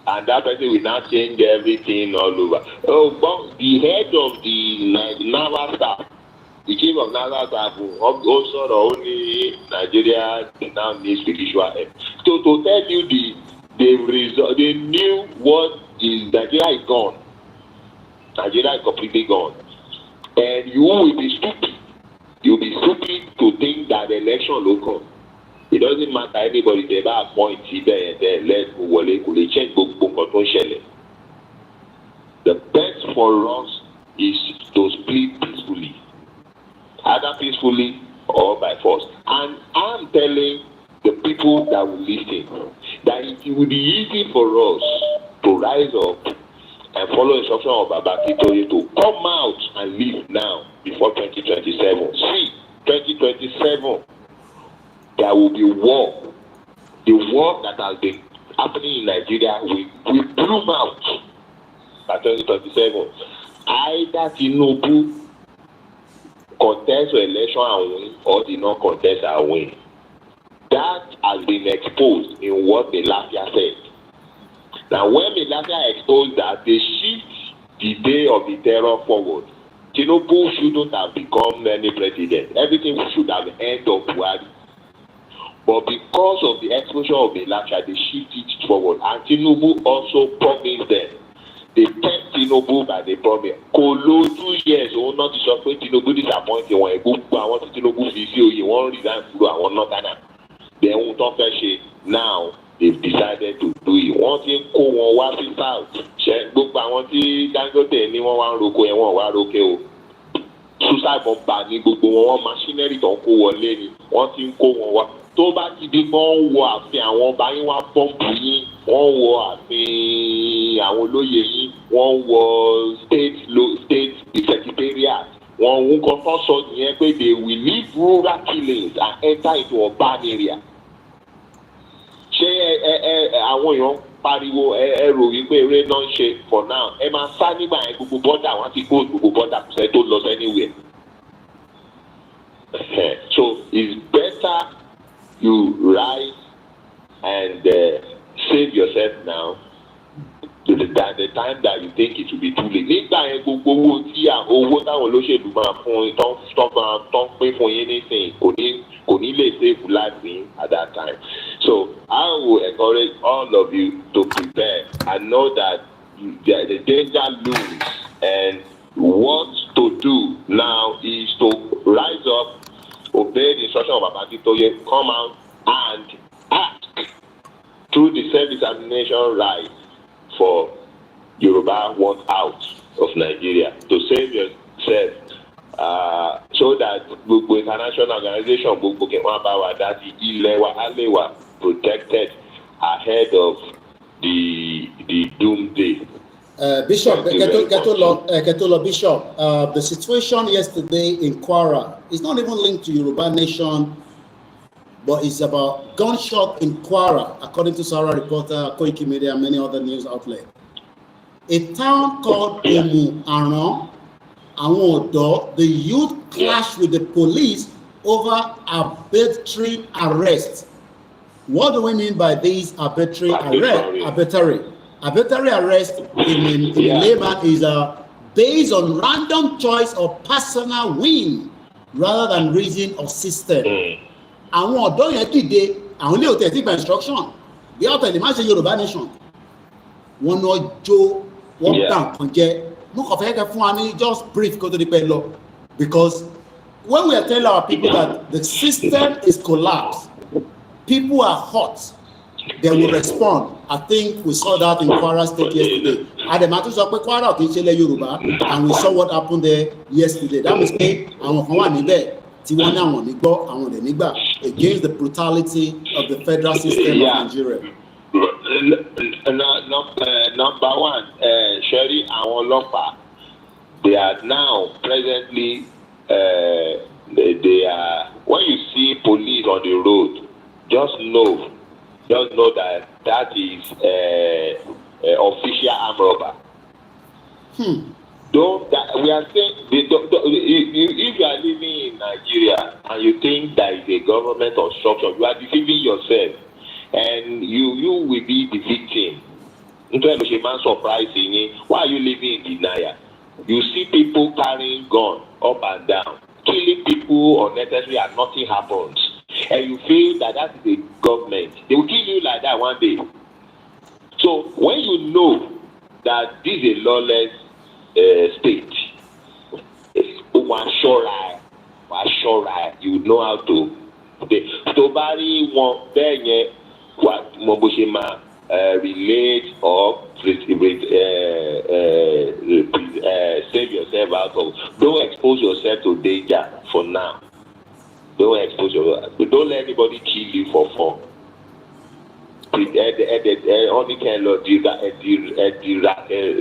I: and that person will not change everything all over. Oh, but the head of the naval staff, the chief of naval staff, also the only Nigeria now needs spiritual help. So to tell you they knew what is Nigeria is gone. Nigeria is completely gone, and you will be stupid. You'll be stupid to think that the election will come. It doesn't matter anybody they ever appoint there and there, let Wale could change book shele. The best for us is to split peacefully. Either peacefully or by force. And I'm telling the people that will listen that it will be easy for us to rise up and follow instruction of Akintoye to come out and leave now before 2027. See, 2027, there will be war. The war that has been happening in Nigeria will bloom out by 2027. Either Tinubu contest the election and win, or did not contest and win. That has been exposed in what Melafia said. Now, when Melafia exposed that, they shift the day of the terror forward. Tinubu shouldn't have become any president. Everything should have ended up Buhari. But because of the exposure of Melafia, they shifted it forward. And Tinubu also promised them. They kept Tinubu by the promise. Kolo 2 years, òun náà ti sọ pé Tinubu disappoint wọn. Gbogbo àwọn tí Tinubu fi sí oyè wọ́n resign kúrò àwọn northern. Then ohun tó fẹ́ ṣe now they've decided to do it. Wọ́n ti ń kó wọn wá sí south. Ṣé gbogbo àwọn tí Dangote ní wọ́n wá ń roko ẹ̀ wọ́n wá rókè o. Suicide bomber ní gbogbo wọn machinery tó ń kó wọlé ni wọ́n ti ń kó wọn wá. Tó bá ti di wọ́n wọ ààfin àwọn ọba yín wá pọ́ǹpù yín, wọ́n wọ ààfin àwọn olóyè yín, wọ́n wọ state secretariat, wọ́n ń kọ́ tó sọ nìyẹn pé they will leave rural killings and enter into urban area. Ṣé àwọn èèyàn pariwo ẹ rò wípé eré náà ń ṣe for now? Ẹ máa sá nígbà yẹn gbogbo bọ́dà wọn ti kó gbogbo bọ́dà kò sẹ́ tó lọ anywhere. So it's better you rise and save yourself now than the time that you think it will be too late. Nígbà yẹn gbogbo owó tí owó táwọn olóṣèlú máa fún tán pín fún yín nísìnyí kò ní lè save life in at that time. So I will encourage all of you to prepare and know that the danger looms, and what to do now is to rise up, obey the instruction of Akintoye, come out and ask through the self-determination right for Yoruba want out of Nigeria to save yourself, so that gbogbo international organization gbogbo kẹwọn bá wà dá sí ilẹ̀ wa á lè wà protected ahead of the doomsday.
A: Bishop, Bishop, the situation yesterday in Kwara is not even linked to Yoruba Nation, but it's about gunshot in Kwara, according to Sarah reporter, Koikimedia, and many other news outlets. A town called Omu Aran, the youth clashed with the police over arbitrary arrest. What do we mean by these arbitrary arrest? Arbitrary arrest in layman is based on random choice or personal whim rather than reason or system. Àwọn ọ̀dọ́ yẹn dìde, àwọn ilé òtẹ̀ tí gba instruction bí ọ̀tọ̀ ìlú máa ṣe Yorùbá Nation. Wọ́n náà jó, wọ́n tà nǹkan jẹ́. Mo kàn fẹ́ kẹ́ fún wa ní just brief kó tó di pẹ́ lọ, because when we are telling our people that the system is collapsed, people are hot, they will respond. I think we saw that in Kwara State yesterday. Adebanji sọ pé Kwara kì í ṣe ilẹ̀ Yorùbá, and we saw what happened there yesterday. That means pé àwọn kan wà níbẹ̀ tí wọ́n ní àwọn nígbọ́, àwọn ọ̀dẹ̀ nígbà against the brutality of the federal system of Nigeria.
I: Number one, Sherry and ọlọ́pàá, they are now presently, they are, when you see police on the road, just know that that is official armed robber. We are saying, if you are living in Nigeria and you think that is a government obstruction, you are deceiving yourself, and you will be the victim. Why are you living in denial? You see people carrying guns up and down, killing people unnecessarily, and nothing happens. And you feel that that is the government. They will kill you like that one day. So when you know that this is a lawless state, you know how to. Relate or save yourself out of. Don't expose yourself to danger for now. Don't expose yourself. Don't let anybody kill you for fun. Only can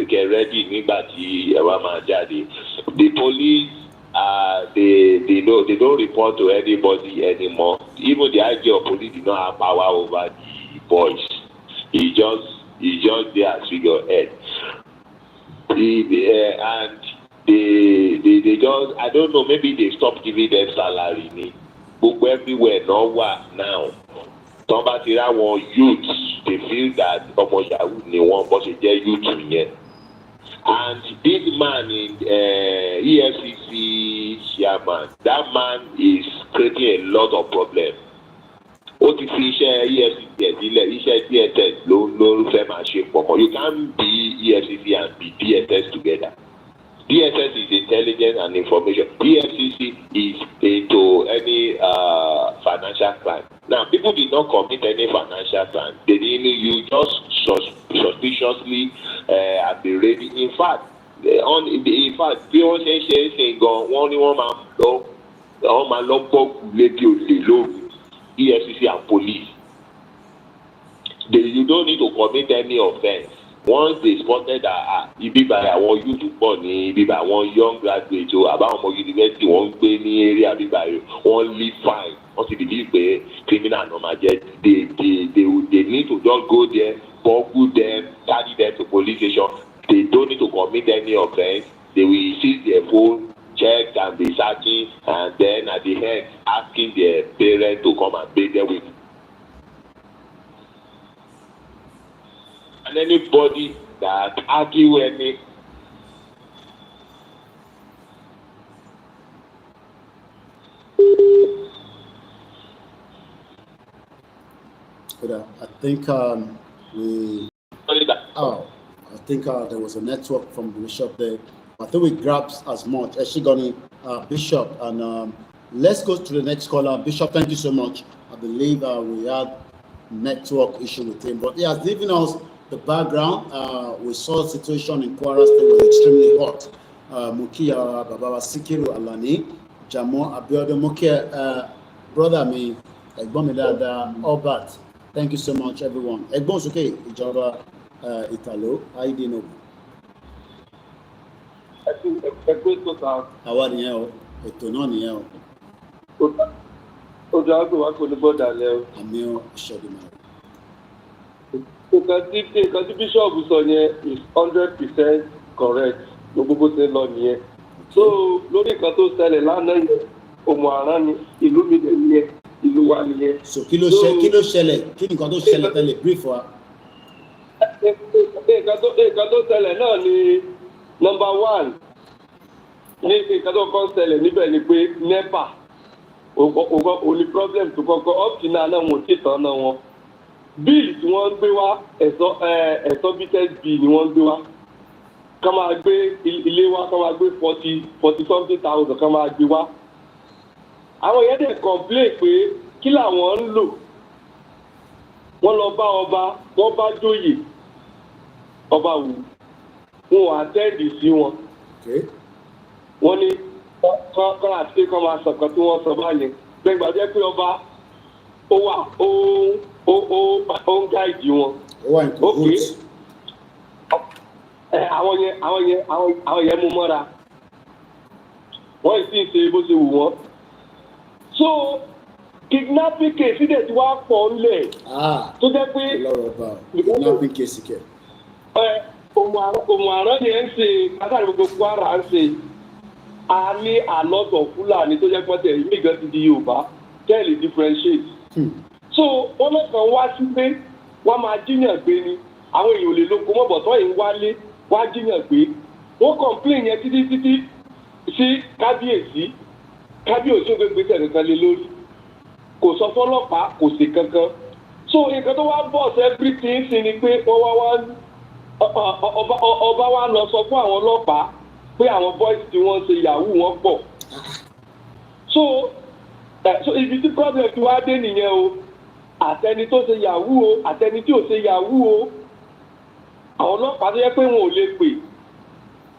I: get ready. The police, they don't report to anybody anymore. Even the IG of police did not have power over the boys. He just there as figurehead. And they just, I don't know, maybe they stopped giving them salary. But everywhere now. Somebody that want youths, they feel that they want but they youth. And this man in EFCC chairman, that man is creating a lot of problems. You can't be EFCC and be DSS together. DSS is intelligence and information. EFCC is into any financial crime. Now, people did not commit any financial crime. They didn't. You just suspiciously have been ready. In fact, people say EFCC and police. You don't need to commit any offense. Once they spotted that I want you to born one young graduate or about university won't pay any area won't live fine. Once you believe the criminal normal they need to just go there, buckle them, carry them to police station. They don't need to commit any offense. They will seize their phone, check and be searching, and then at the end asking their parents to come and pay them with. And anybody that argue any
A: I think there was a network from the bishop there. I think we grabbed as much. Eshigoni, Bishop, and let's go to the next caller. Bishop, thank you so much. I believe we had network issue with him, but he has given us the background. We saw the situation in Kwara State was extremely hot. Mukia Baba Sikiru Alani, Jamo Abiodun Mukia, brother me, Egbomidada, Obat. Thank you so much, everyone. Egbon's okay, Ijaba Italo, I didn't know.
J: olóòtú ẹgbẹ́ tó ta.
A: àwa nìyẹn o ètò náà nìyẹn o.
J: ojú àgbò wa kò ní gbọ́dọ̀ lẹ o.
A: àmì ọ ìṣọdúnmọ.
J: nǹkan tí bíṣọ̀bù sọ yẹn is 100% correct gbogbo ṣe lọ nìyẹn. so lórí nǹkan tó ṣẹlẹ̀ lánàá yẹn òmù àrán ni ìlú mi lè nìyẹn ìlú wa nìyẹn.
A: so kí ló ṣẹlẹ̀ kí nǹkan tó ṣẹlẹ̀ tẹ́lẹ̀ brief wa.
J: nǹkan tó ṣẹlẹ̀ náà ni number 1 ní nǹkan tó kọ́ ṣẹlẹ̀ níbẹ̀ ni pé NEPA ò ní problem tó kọ́kọ́ up to now náà wọn ò tí ì tán náà wọn. bíìlì tí wọ́n ń gbé wá ẹ̀sọ́ business bill ni wọ́n ń gbé wá ká máa gbé ilé wá ká máa gbé 40 something thousand ká máa gbé wá. àwọn yẹn dẹ̀ complain pé kí làwọn ń lò wọ́n lọ bá ọba wọ́n bá jóyè ọba wù wọn ò àtẹ́ẹ̀dì sí wọn. wọ́n ní kọ́ àti kọ́ máa sọ̀kan tí wọ́n sọ báyẹn gbẹ̀gbà jẹ́ pé ọba ó wà ó ń gáìdì wọn.
A: ó wà ní kòkòrò. àwọn yẹn mú mọ́ra
J: wọ́n sì ń ṣe bó ṣe wù wọ́n. so kidnapping case dẹ̀ ti wá pọ̀ ńlẹ̀ tó jẹ́ pé
A: kidnapping case kẹ̀.
J: òmù àrán yẹn ń ṣe kákàrí gbogbo Kwara ń ṣe a ní àlọ́tọ̀ Fúlàní tó jẹ́ pọ́tẹ̀ ìmí gan ti di Yorùbá tẹ́lẹ̀ differentiate. so wọ́n lọ́kàn wá sí pé wọ́n máa jíyàn gbé ni àwọn èèyàn ò lè lóko mọ́bọ̀ tó yìí ń wálé wá jíyàn gbé wọ́n complain yẹn títí sí kábíyèsí ó gbé gbèsè nìkan lé lórí kò sọ fọ́lọ́pàá kò sí kankan. so nǹkan tó wá bọ̀ sí everything sí ni pé ọba wa lọ sọ fún àwọn ọlọ́pàá pé àwọn boys tí wọ́n ṣe yahoo wọ́n pọ̀. so ibi tí problem ti wá dé nìyẹn o àtẹni tó ṣe yahoo o àtẹni tí ò ṣe yahoo o àwọn ọlọ́pàá tó yẹ pé wọn ò lè pè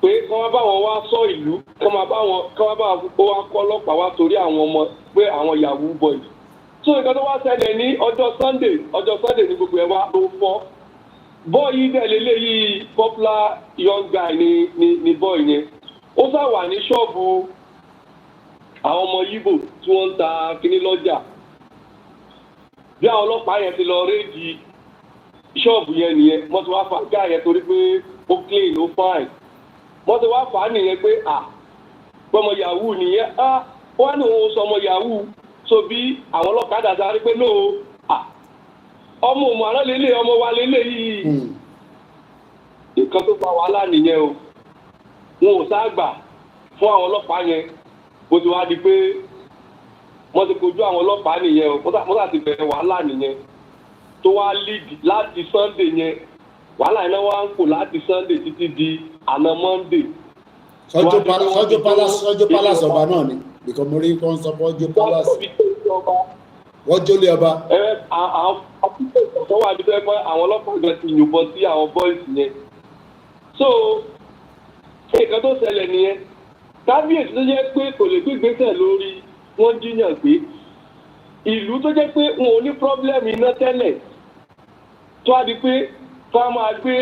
J: pé kí wọ́n bá wọn wá sọ ìlú kí wọ́n bá wọn wá kọ́ ọlọ́pàá wá torí àwọn ọmọ pé àwọn yahoo boys. so nǹkan tó wá ṣẹlẹ̀ ní ọjọ́ Sunday ní gbogbo ẹ̀ wá ló fọ́. bọ́ọ̀ yìí dẹ̀ lélẹ́yìí popular young guy ni bọ́ọ̀ yẹn ó sá wà ní ṣọ́ọ̀bù àwọn ọmọ Yíbò tí wọ́n ń ta kíní lọ́jà bí àwọn ọlọ́pàá yẹn ti lọ rédì ṣọ́ọ̀bù yẹn nìyẹn wọ́n ti wá fà gáà yẹn torí pé ó clean ó fine wọ́n ti wá fà á nìyẹn pé pọ́mọ yahoo nìyẹn wọ́n ní òun sọ ọmọ yahoo so bí àwọn ọlọ́pàá dàda rí pé lóò ọmọ òmù àrán lélẹ̀ ọmọ wa lélẹ̀ yìí nǹkan tó fa wàhálà nìyẹn o wọn ò sáàgbà fún àwọn ọlọ́pàá yẹn bó ti wá di pé wọ́n ti kojú àwọn ọlọ́pàá nìyẹn o wọ́n ti bẹ̀rẹ̀ wàhálà nìyẹn tó wá lead láti Sunday yẹn wàhálà yẹn náà wá ń kò láti Sunday títí di àná Monday.
A: sọ́jọ́ palace ọba náà ni because mo rí kọ́ sọ fún ọjọ́ palace wọ́n jólé ọba.
J: àwọn akíkọ̀ wà níbẹ̀ pé àwọn ọlọ́pàá gan ti yìnbọn sí àwọn boys yẹn. so nǹkan tó ṣẹlẹ̀ nìyẹn kábíyèsí tó jẹ́ pé kò lè gbégbésẹ̀ lórí wọ́n jíyàn gbé ìlú tó jẹ́ pé wọn ò ní pọ́blẹ́mù iná tẹ́lẹ̀ tó a di pé ká máa gbé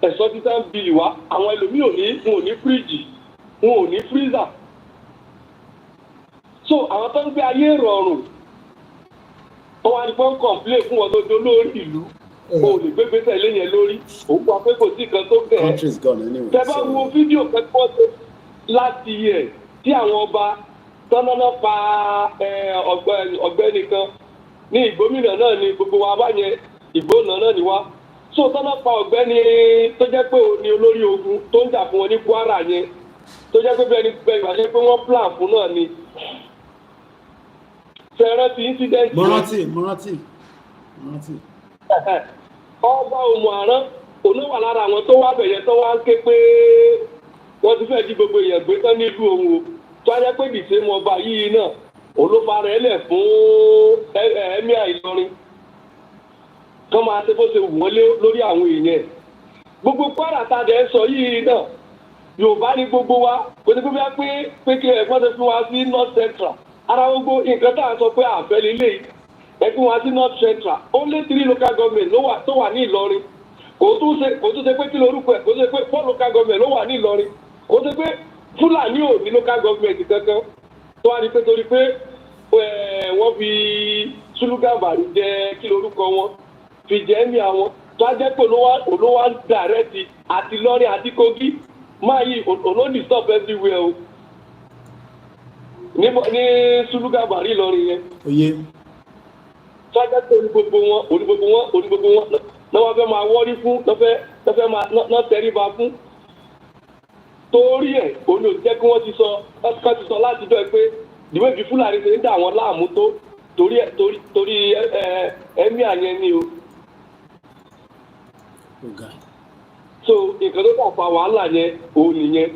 J: ẹ̀sọ́ títà ń bìlì wá àwọn ẹlòmíì wọn ò ní fíríjì wọn ò ní fírízà. so àwọn tó ń gbé ayé rọrùn wọ́n wá ní fọ́n kọ̀m̀plé fún wọn tó dé lórí ìlú o lè gbégbésẹ̀ ilé yẹn lórí òun pa pé kò sí nǹkan tó bẹ̀ ẹ́. tẹ bá wo fídíò kẹ́kọ̀ọ́ tó láti yẹ tí àwọn ọba tọ́nọ́nà pa ọ̀gbẹ́ni kan ní ìgbómìnà náà ni gbogbo wa bá yẹn ìgbóná náà ni wá. so tọ́nà pa ọ̀gbẹ́ni tó jẹ́ pé ní olórí ogun tó ń jà fún wọn ní Kwara yẹn tó jẹ́ pé bẹ́ẹ̀ni ìbàjẹ́ pé wọ́n plan fún náà ni. fẹ́rẹ́ ti incident yẹn.
A: mo rántí.
J: ọba òmù àrán òun wà lára àwọn tó wá bẹ̀yẹ tó wá ń ké pé wọ́n ti fẹ́ di gbogbo èèyàn gbé tán nílùú òun o tó á jẹ́ pé dìse mọ ọba yìí náà òun ló fara ẹ̀ lẹ̀ fún ẹ̀míà Ìlọrin kán máa ṣe bó ṣe wù wọ́n lórí àwọn èèyàn gbogbo Kwara tá a dẹ̀ ń sọ yìí náà Yorùbá ní gbogbo wa kò sí gbogbo pé kí ẹ̀gbọ́n ti fi wá sí North Central ara gbogbo nǹkan tá à ń sọ pé àfẹ́ lélẹ́yìí ẹkún wá sí North Central only 3 local government tó wà ní Ìlọrin kò tún ṣe pé kí lorúkọ ẹ̀ kò tún ṣe pé 4 local government ló wà ní Ìlọrin ó ti pé Fúlàní ò ní local government kankan tó wá ní pé torí pé wọ́n fi Sùlùgàbàrí jẹ kí lorúkọ wọn fi jẹ́ ní àwọn tó á jẹ́ pé olówó dàrẹ́tì àti Ìlọrin àti Kogi máa yí olóòdì stop everywhere o ní Sùlùgàbàrí Ìlọrin yẹn.
A: Oye.
J: Tó á jẹ́ pé onígbogbo wọn lọ́wọ́ fẹ́ máa wọ́rí fún lọ́fẹ́ máa tẹríba fún. Torí ẹ̀ òun ò jẹ́ kí wọ́n ti sọ látijọ́ ẹ pé ìwé bí Fúlàní ṣe ń dà wọ́n láàmú tó torí ẹ̀mí àyẹn ni o. So nǹkan tó kàn fa wàhálà yẹn òun nìyẹn.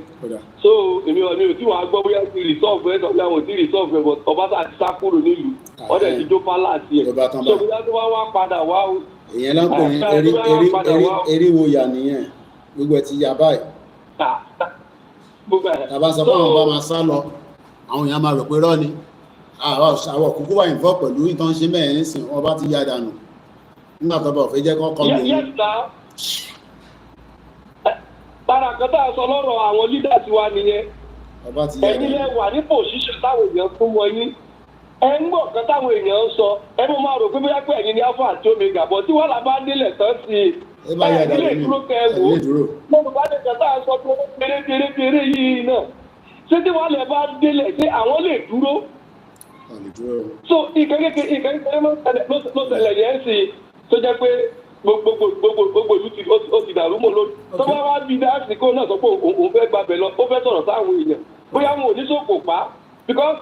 J: So èmi ò tí wàá gbọ́ bóyá ti resolve ẹ̀ tọ́jú àwọn ò tí resolve ẹ̀ but Ọbaṣá ti sá kúrò nílùú wọ́n dẹ̀ ti jó pálásì ẹ̀. So bóyá tó wá padà wá o.
A: Ìyẹn ló ń pè ní eriwo yà nìyẹn gbogbo ẹ̀ ti yà báyìí. Tàbá sọ fún àwọn ọba máa sá lọ àwọn èèyàn máa rò pé rọ́ ni àwọn òkúkú wà ìfọ́ pẹ̀lú ìtàn ṣe mẹ́rin nísìn wọn bá ti yá dànù nígbà tó bọ̀ fẹ́ jẹ́ kọ́kọ́ lòun.
J: Bára kan tá a sọ lọ́rọ̀ àwọn leaders wa nìyẹn ẹ̀yin lẹ wà ní position táwọn èèyàn fún wọn yín ẹ ń gbọ́ kan táwọn èèyàn ń sọ ẹ mọ̀ máa rò pé bóyá pé ẹ̀yin ni alpha àti omega bọ̀ tí wọ́n là bá délẹ̀ tán sí i ilé dúró kẹ ẹ wò ó Yorùbá ní kan tá a sọ pé péré yìí náà ṣé tí wọ́n lè bá délẹ̀ ṣé àwọn lè dúró. So ìkẹ́kẹ́ ló ṣẹlẹ̀ yẹn sí i tó jẹ́ pé gbogbo ìlú ó ti dàrú mọ́ lórí tó bá wá bí dáàsìkò náà sọ pé òun fẹ́ gbàbẹ̀ lọ ó fẹ́ sọ̀rọ̀ sáwọn èèyàn bóyá wọn ò ní sòkò pa because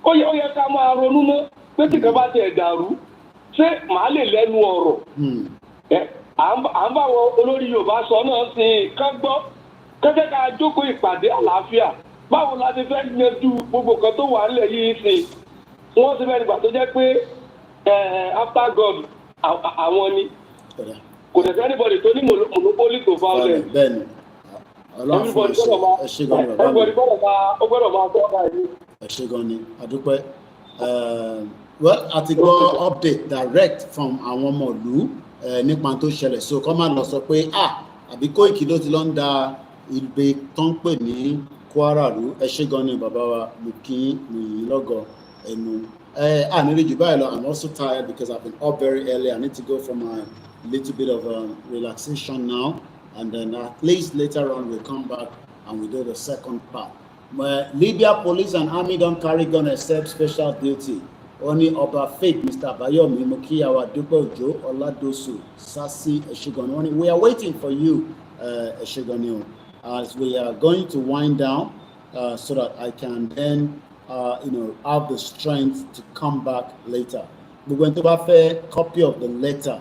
J: ó yẹ ká máa ronú mọ́ pé tí kan bá tiẹ̀ dàrú ṣé màá lè lẹ́nu ọ̀rọ̀ à ń bá wọn olórí Yorùbá sọ náà sí i ká gbọ́ kẹ́kẹ́ ká jókòó ìpàdé àlàáfíà báwo la ti fẹ́ yanjú gbogbo kan tó wà nílẹ̀ yìí sí i wọ́n ti fẹ́ nígbà tó jẹ́ pé after God àwọn ni kò tẹ̀ sí anybody tó ní monopoly to violence.
A: Bẹ́ẹ̀ni Ọlọ́run fún ẹ ṣé gan ni bàbá mi
J: ó gbọ́dọ̀ máa tọ́ ọ̀gá yìí.
A: ẹ ṣé gan ni adúpẹ́ well àti gbọ́ update direct from àwọn ọmọ ìlú nípa tó ṣẹlẹ̀ so kọ́ máa lọ sọ pé àbí Koiki ló ti lọ ń da ìgbé tó ń pè ní Kwara rú ẹ ṣé gan ni bàbá wa mo kí yín lọ́gọ̀ ẹnu nílé jù báyìí lọ I'm also tired because I've been up very early I need to go for my little bit of relaxation now and then at least later on we'll come back and we'll do the second part. Libya police and army don't carry gun except special duty. Only Oba Fake, Mr. Bayomi, Mokiyawa, Dupe Ojo, Oladosu, Sasi, Eshigoni. We are waiting for you, Eshigoni, as we are going to wind down so that I can then have the strength to come back later. We're going to have a copy of the letter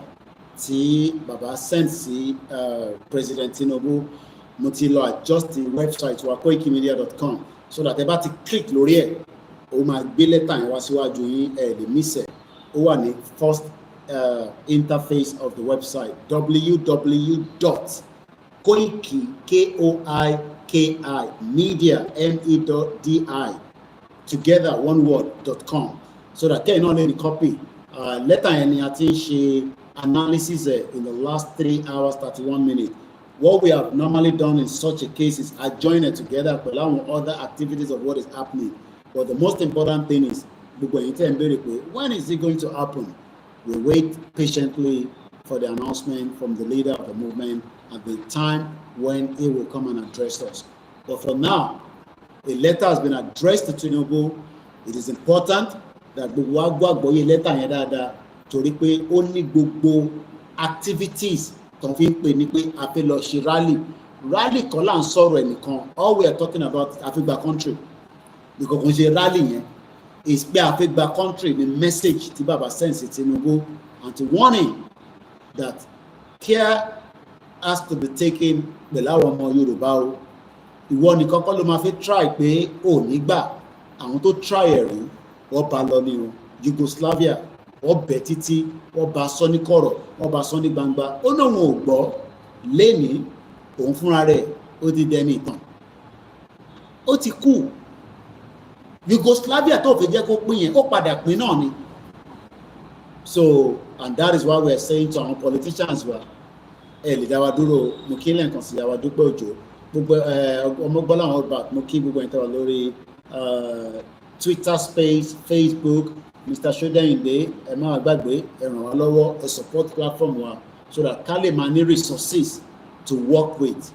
A: tí Baba sent sí President Tinubu. Mo ti lọ adjust the website wa koikimedia.com so that ẹ bá ti click lórí ẹ̀ ó máa gbé lẹ́tà yẹn wá síwájú yín ẹ̀ lè miss ẹ̀ ó wà ní first interface of the website www.koiki media media together one word.com so that kẹ́hìn náà lè ní copy lẹ́tà yẹn ni a ti ń ṣe analysis in the last 3 hours 31 minutes. What we have normally done in such a case is adjoin it together with other activities of what is happening. But the most important thing is, when is it going to happen? We wait patiently for the announcement from the leader of the movement at the time when he will come and address us. But for now, a letter has been addressed to Tinubu. It is important that the letter torí pé ó ní gbogbo activities tó fi ń pè ní pé a fẹ́ lọ ṣe rally kan là ń sọ̀rọ̀ ẹnìkan all we are talking about a fẹ́ gba country nìkan kan ṣe rally yẹn is pé a fẹ́ gba country ní message tí bàbá sẹ́ǹsì Tinubu and to warn him that care has to be taken pẹ̀lú àwọn ọmọ Yorùbá o ìwọ nìkan kọ́ ló máa fẹ́ try pé ò ní gbà àwọn tó try ẹ̀rí wọ́n bá lọ ní o Yugoslavia wọ́n bẹ̀ títí wọ́n bá sọ ní kọ̀rọ̀ wọ́n bá sọ ní gbangba ó lóun ò gbọ́ lénìí òun fúnra rẹ̀ ó ti dẹni ìtàn ó ti kú Yugoslavia tó fi jẹ́ kó pín yẹn ó padà pín náà ni so and that is why we are saying to our politicians wa ẹ lè dá wa dúró mo kí lẹ́ǹkan sí àwa Dúpẹ́ Òjó gbogbo ọmọgbọ́lá àwọn ọba mo kí gbogbo ẹ̀ńtẹ́ wà lórí Twitter space, Facebook, Mr. Shodeyinde ẹ má gbàgbé ẹ ràn wá lọ́wọ́ ẹ support platform wa so that ká lè máa ní resources to work with.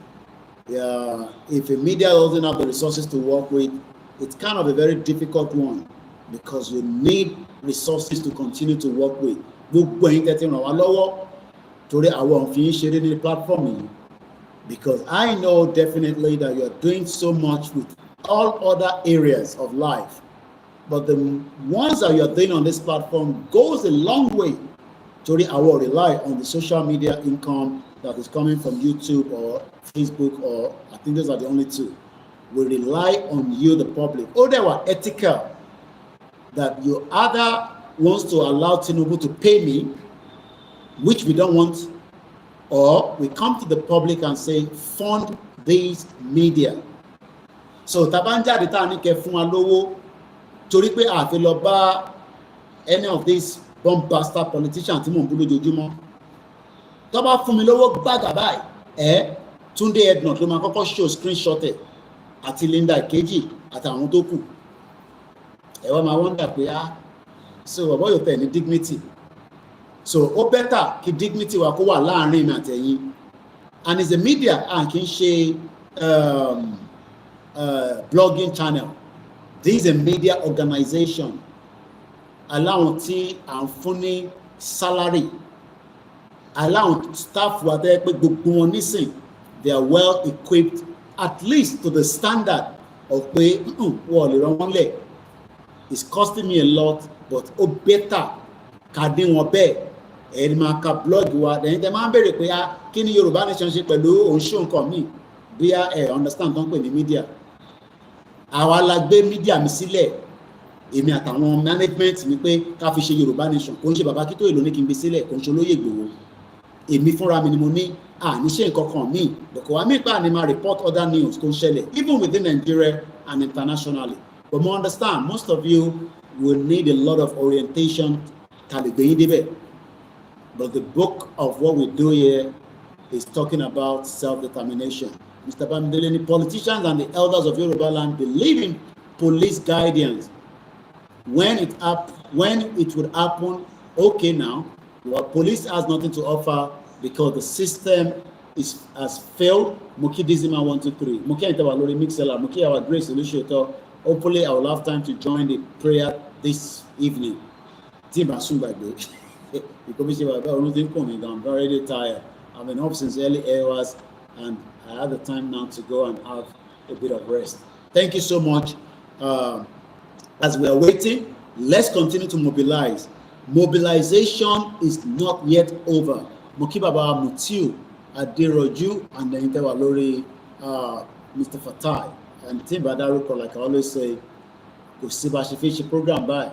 A: If a media doesn't have the resources to work with, it's kind of a very difficult one because you need resources to continue to work with. Gbogbo ẹ̀yin tẹ́ ti ràn wá lọ́wọ́ torí àwọn òfin ṣeré ní platform yìí, because I know definitely that you are doing so much with all other areas of life, but the ones that you are doing on this platform goes a long way. Torí I will rely on the social media income that is coming from YouTube or Facebook, or I think those are the only two. We rely on you, the public. Oh, they were ethical that you either wants to allow Tinubu to pay me, which we don't want, or we come to the public and say, fund these media. So tabanja de ta ni ke fún wa lówó torí pé a fi lọ bá any of these bombastic politicians tí mò ń bú lójoojúmọ́. Tó bá fún mi lówó gbàgà báyìí, Túndé Ednut ló máa kọ́kọ́ show screenshot ẹ̀ àti Linda Ìkejì àtàwọn tó kù. Ẹ wá máa wonder pé so bàbá yóò tẹ̀ ní dignity. So ó better kí dignity wa kó wà láàrin mi àtẹ̀yìn. And it's a media and kì í ṣe blogging channel. This is a media organization. Aláwọn tí à ń fún ní salary. Aláwọn staff wa tẹ́ pé gbogbo wọn nísìn, they are well equipped at least to the standard of pé wọ́n lè rán wọn lẹ̀. It's costing me a lot, but ó better ká dín wọn bẹ́ẹ̀. Ẹni máa ka blog wa, ẹ̀yin tẹ́ máa ń béèrè pé kí ni Yorùbá Nation ṣe pẹ̀lú òun ṣó nǹkan míì bí understand tó ń pè ní media. Àwa la gbé media mi sílẹ̀, èmi àtàwọn management ni pé ká fi ṣe Yorùbá Nation, kò ń ṣe bàbá Akintoye ló ní kí n gbé sílẹ̀, kò ń ṣe Olóyè Ìgbòho. Èmi fúnra mi ni mo ní ní ṣe nǹkan kan míì, bọ̀kọ̀ wa míì pa ni máa report other news tó ń ṣẹlẹ̀ even within Nigeria and internationally. But mo understand most of you will need a lot of orientation ká lè gbé yín débẹ̀. But the book of what we do here is talking about self-determination. Mr. Bamidele, the politicians and the elders of Yoruba land believe in police guidance. When it would happen, okay now, well, police has nothing to offer because the system has failed. Muki Dizima 1, 2, 3. Muki Antawalori Mixela, Muki our great solution. Hopefully I will have time to join the prayer this evening. I'm very tired. I've been up since early hours and I have the time now to go and have a bit of rest. Thank you so much. As we are waiting, let's continue to mobilize. Mobilization is not yet over. Mokibaba Mutiu, Aderoju, and the Intewalori, Mr. Fatai, and Tim Badaruko, like I always say, Kusibashifishi program by.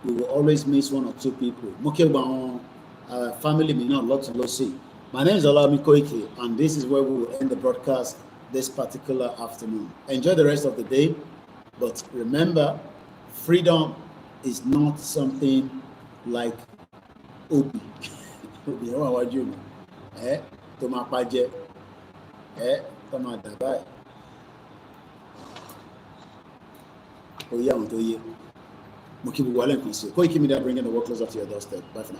A: We will always miss one or two people. Mokibaba family may not lot to see. My name is OLAYOMI KOIKI, and this is where we will end the broadcast this particular afternoon. Enjoy the rest of the day, but remember, freedom is not something like Obi. Obi, how are you? Toma Paje, Toma Dabai. Oya Ontoye. Mokibu Walen Konsi. Koikimedia bringing the work closer to your doorstep. Bye for now.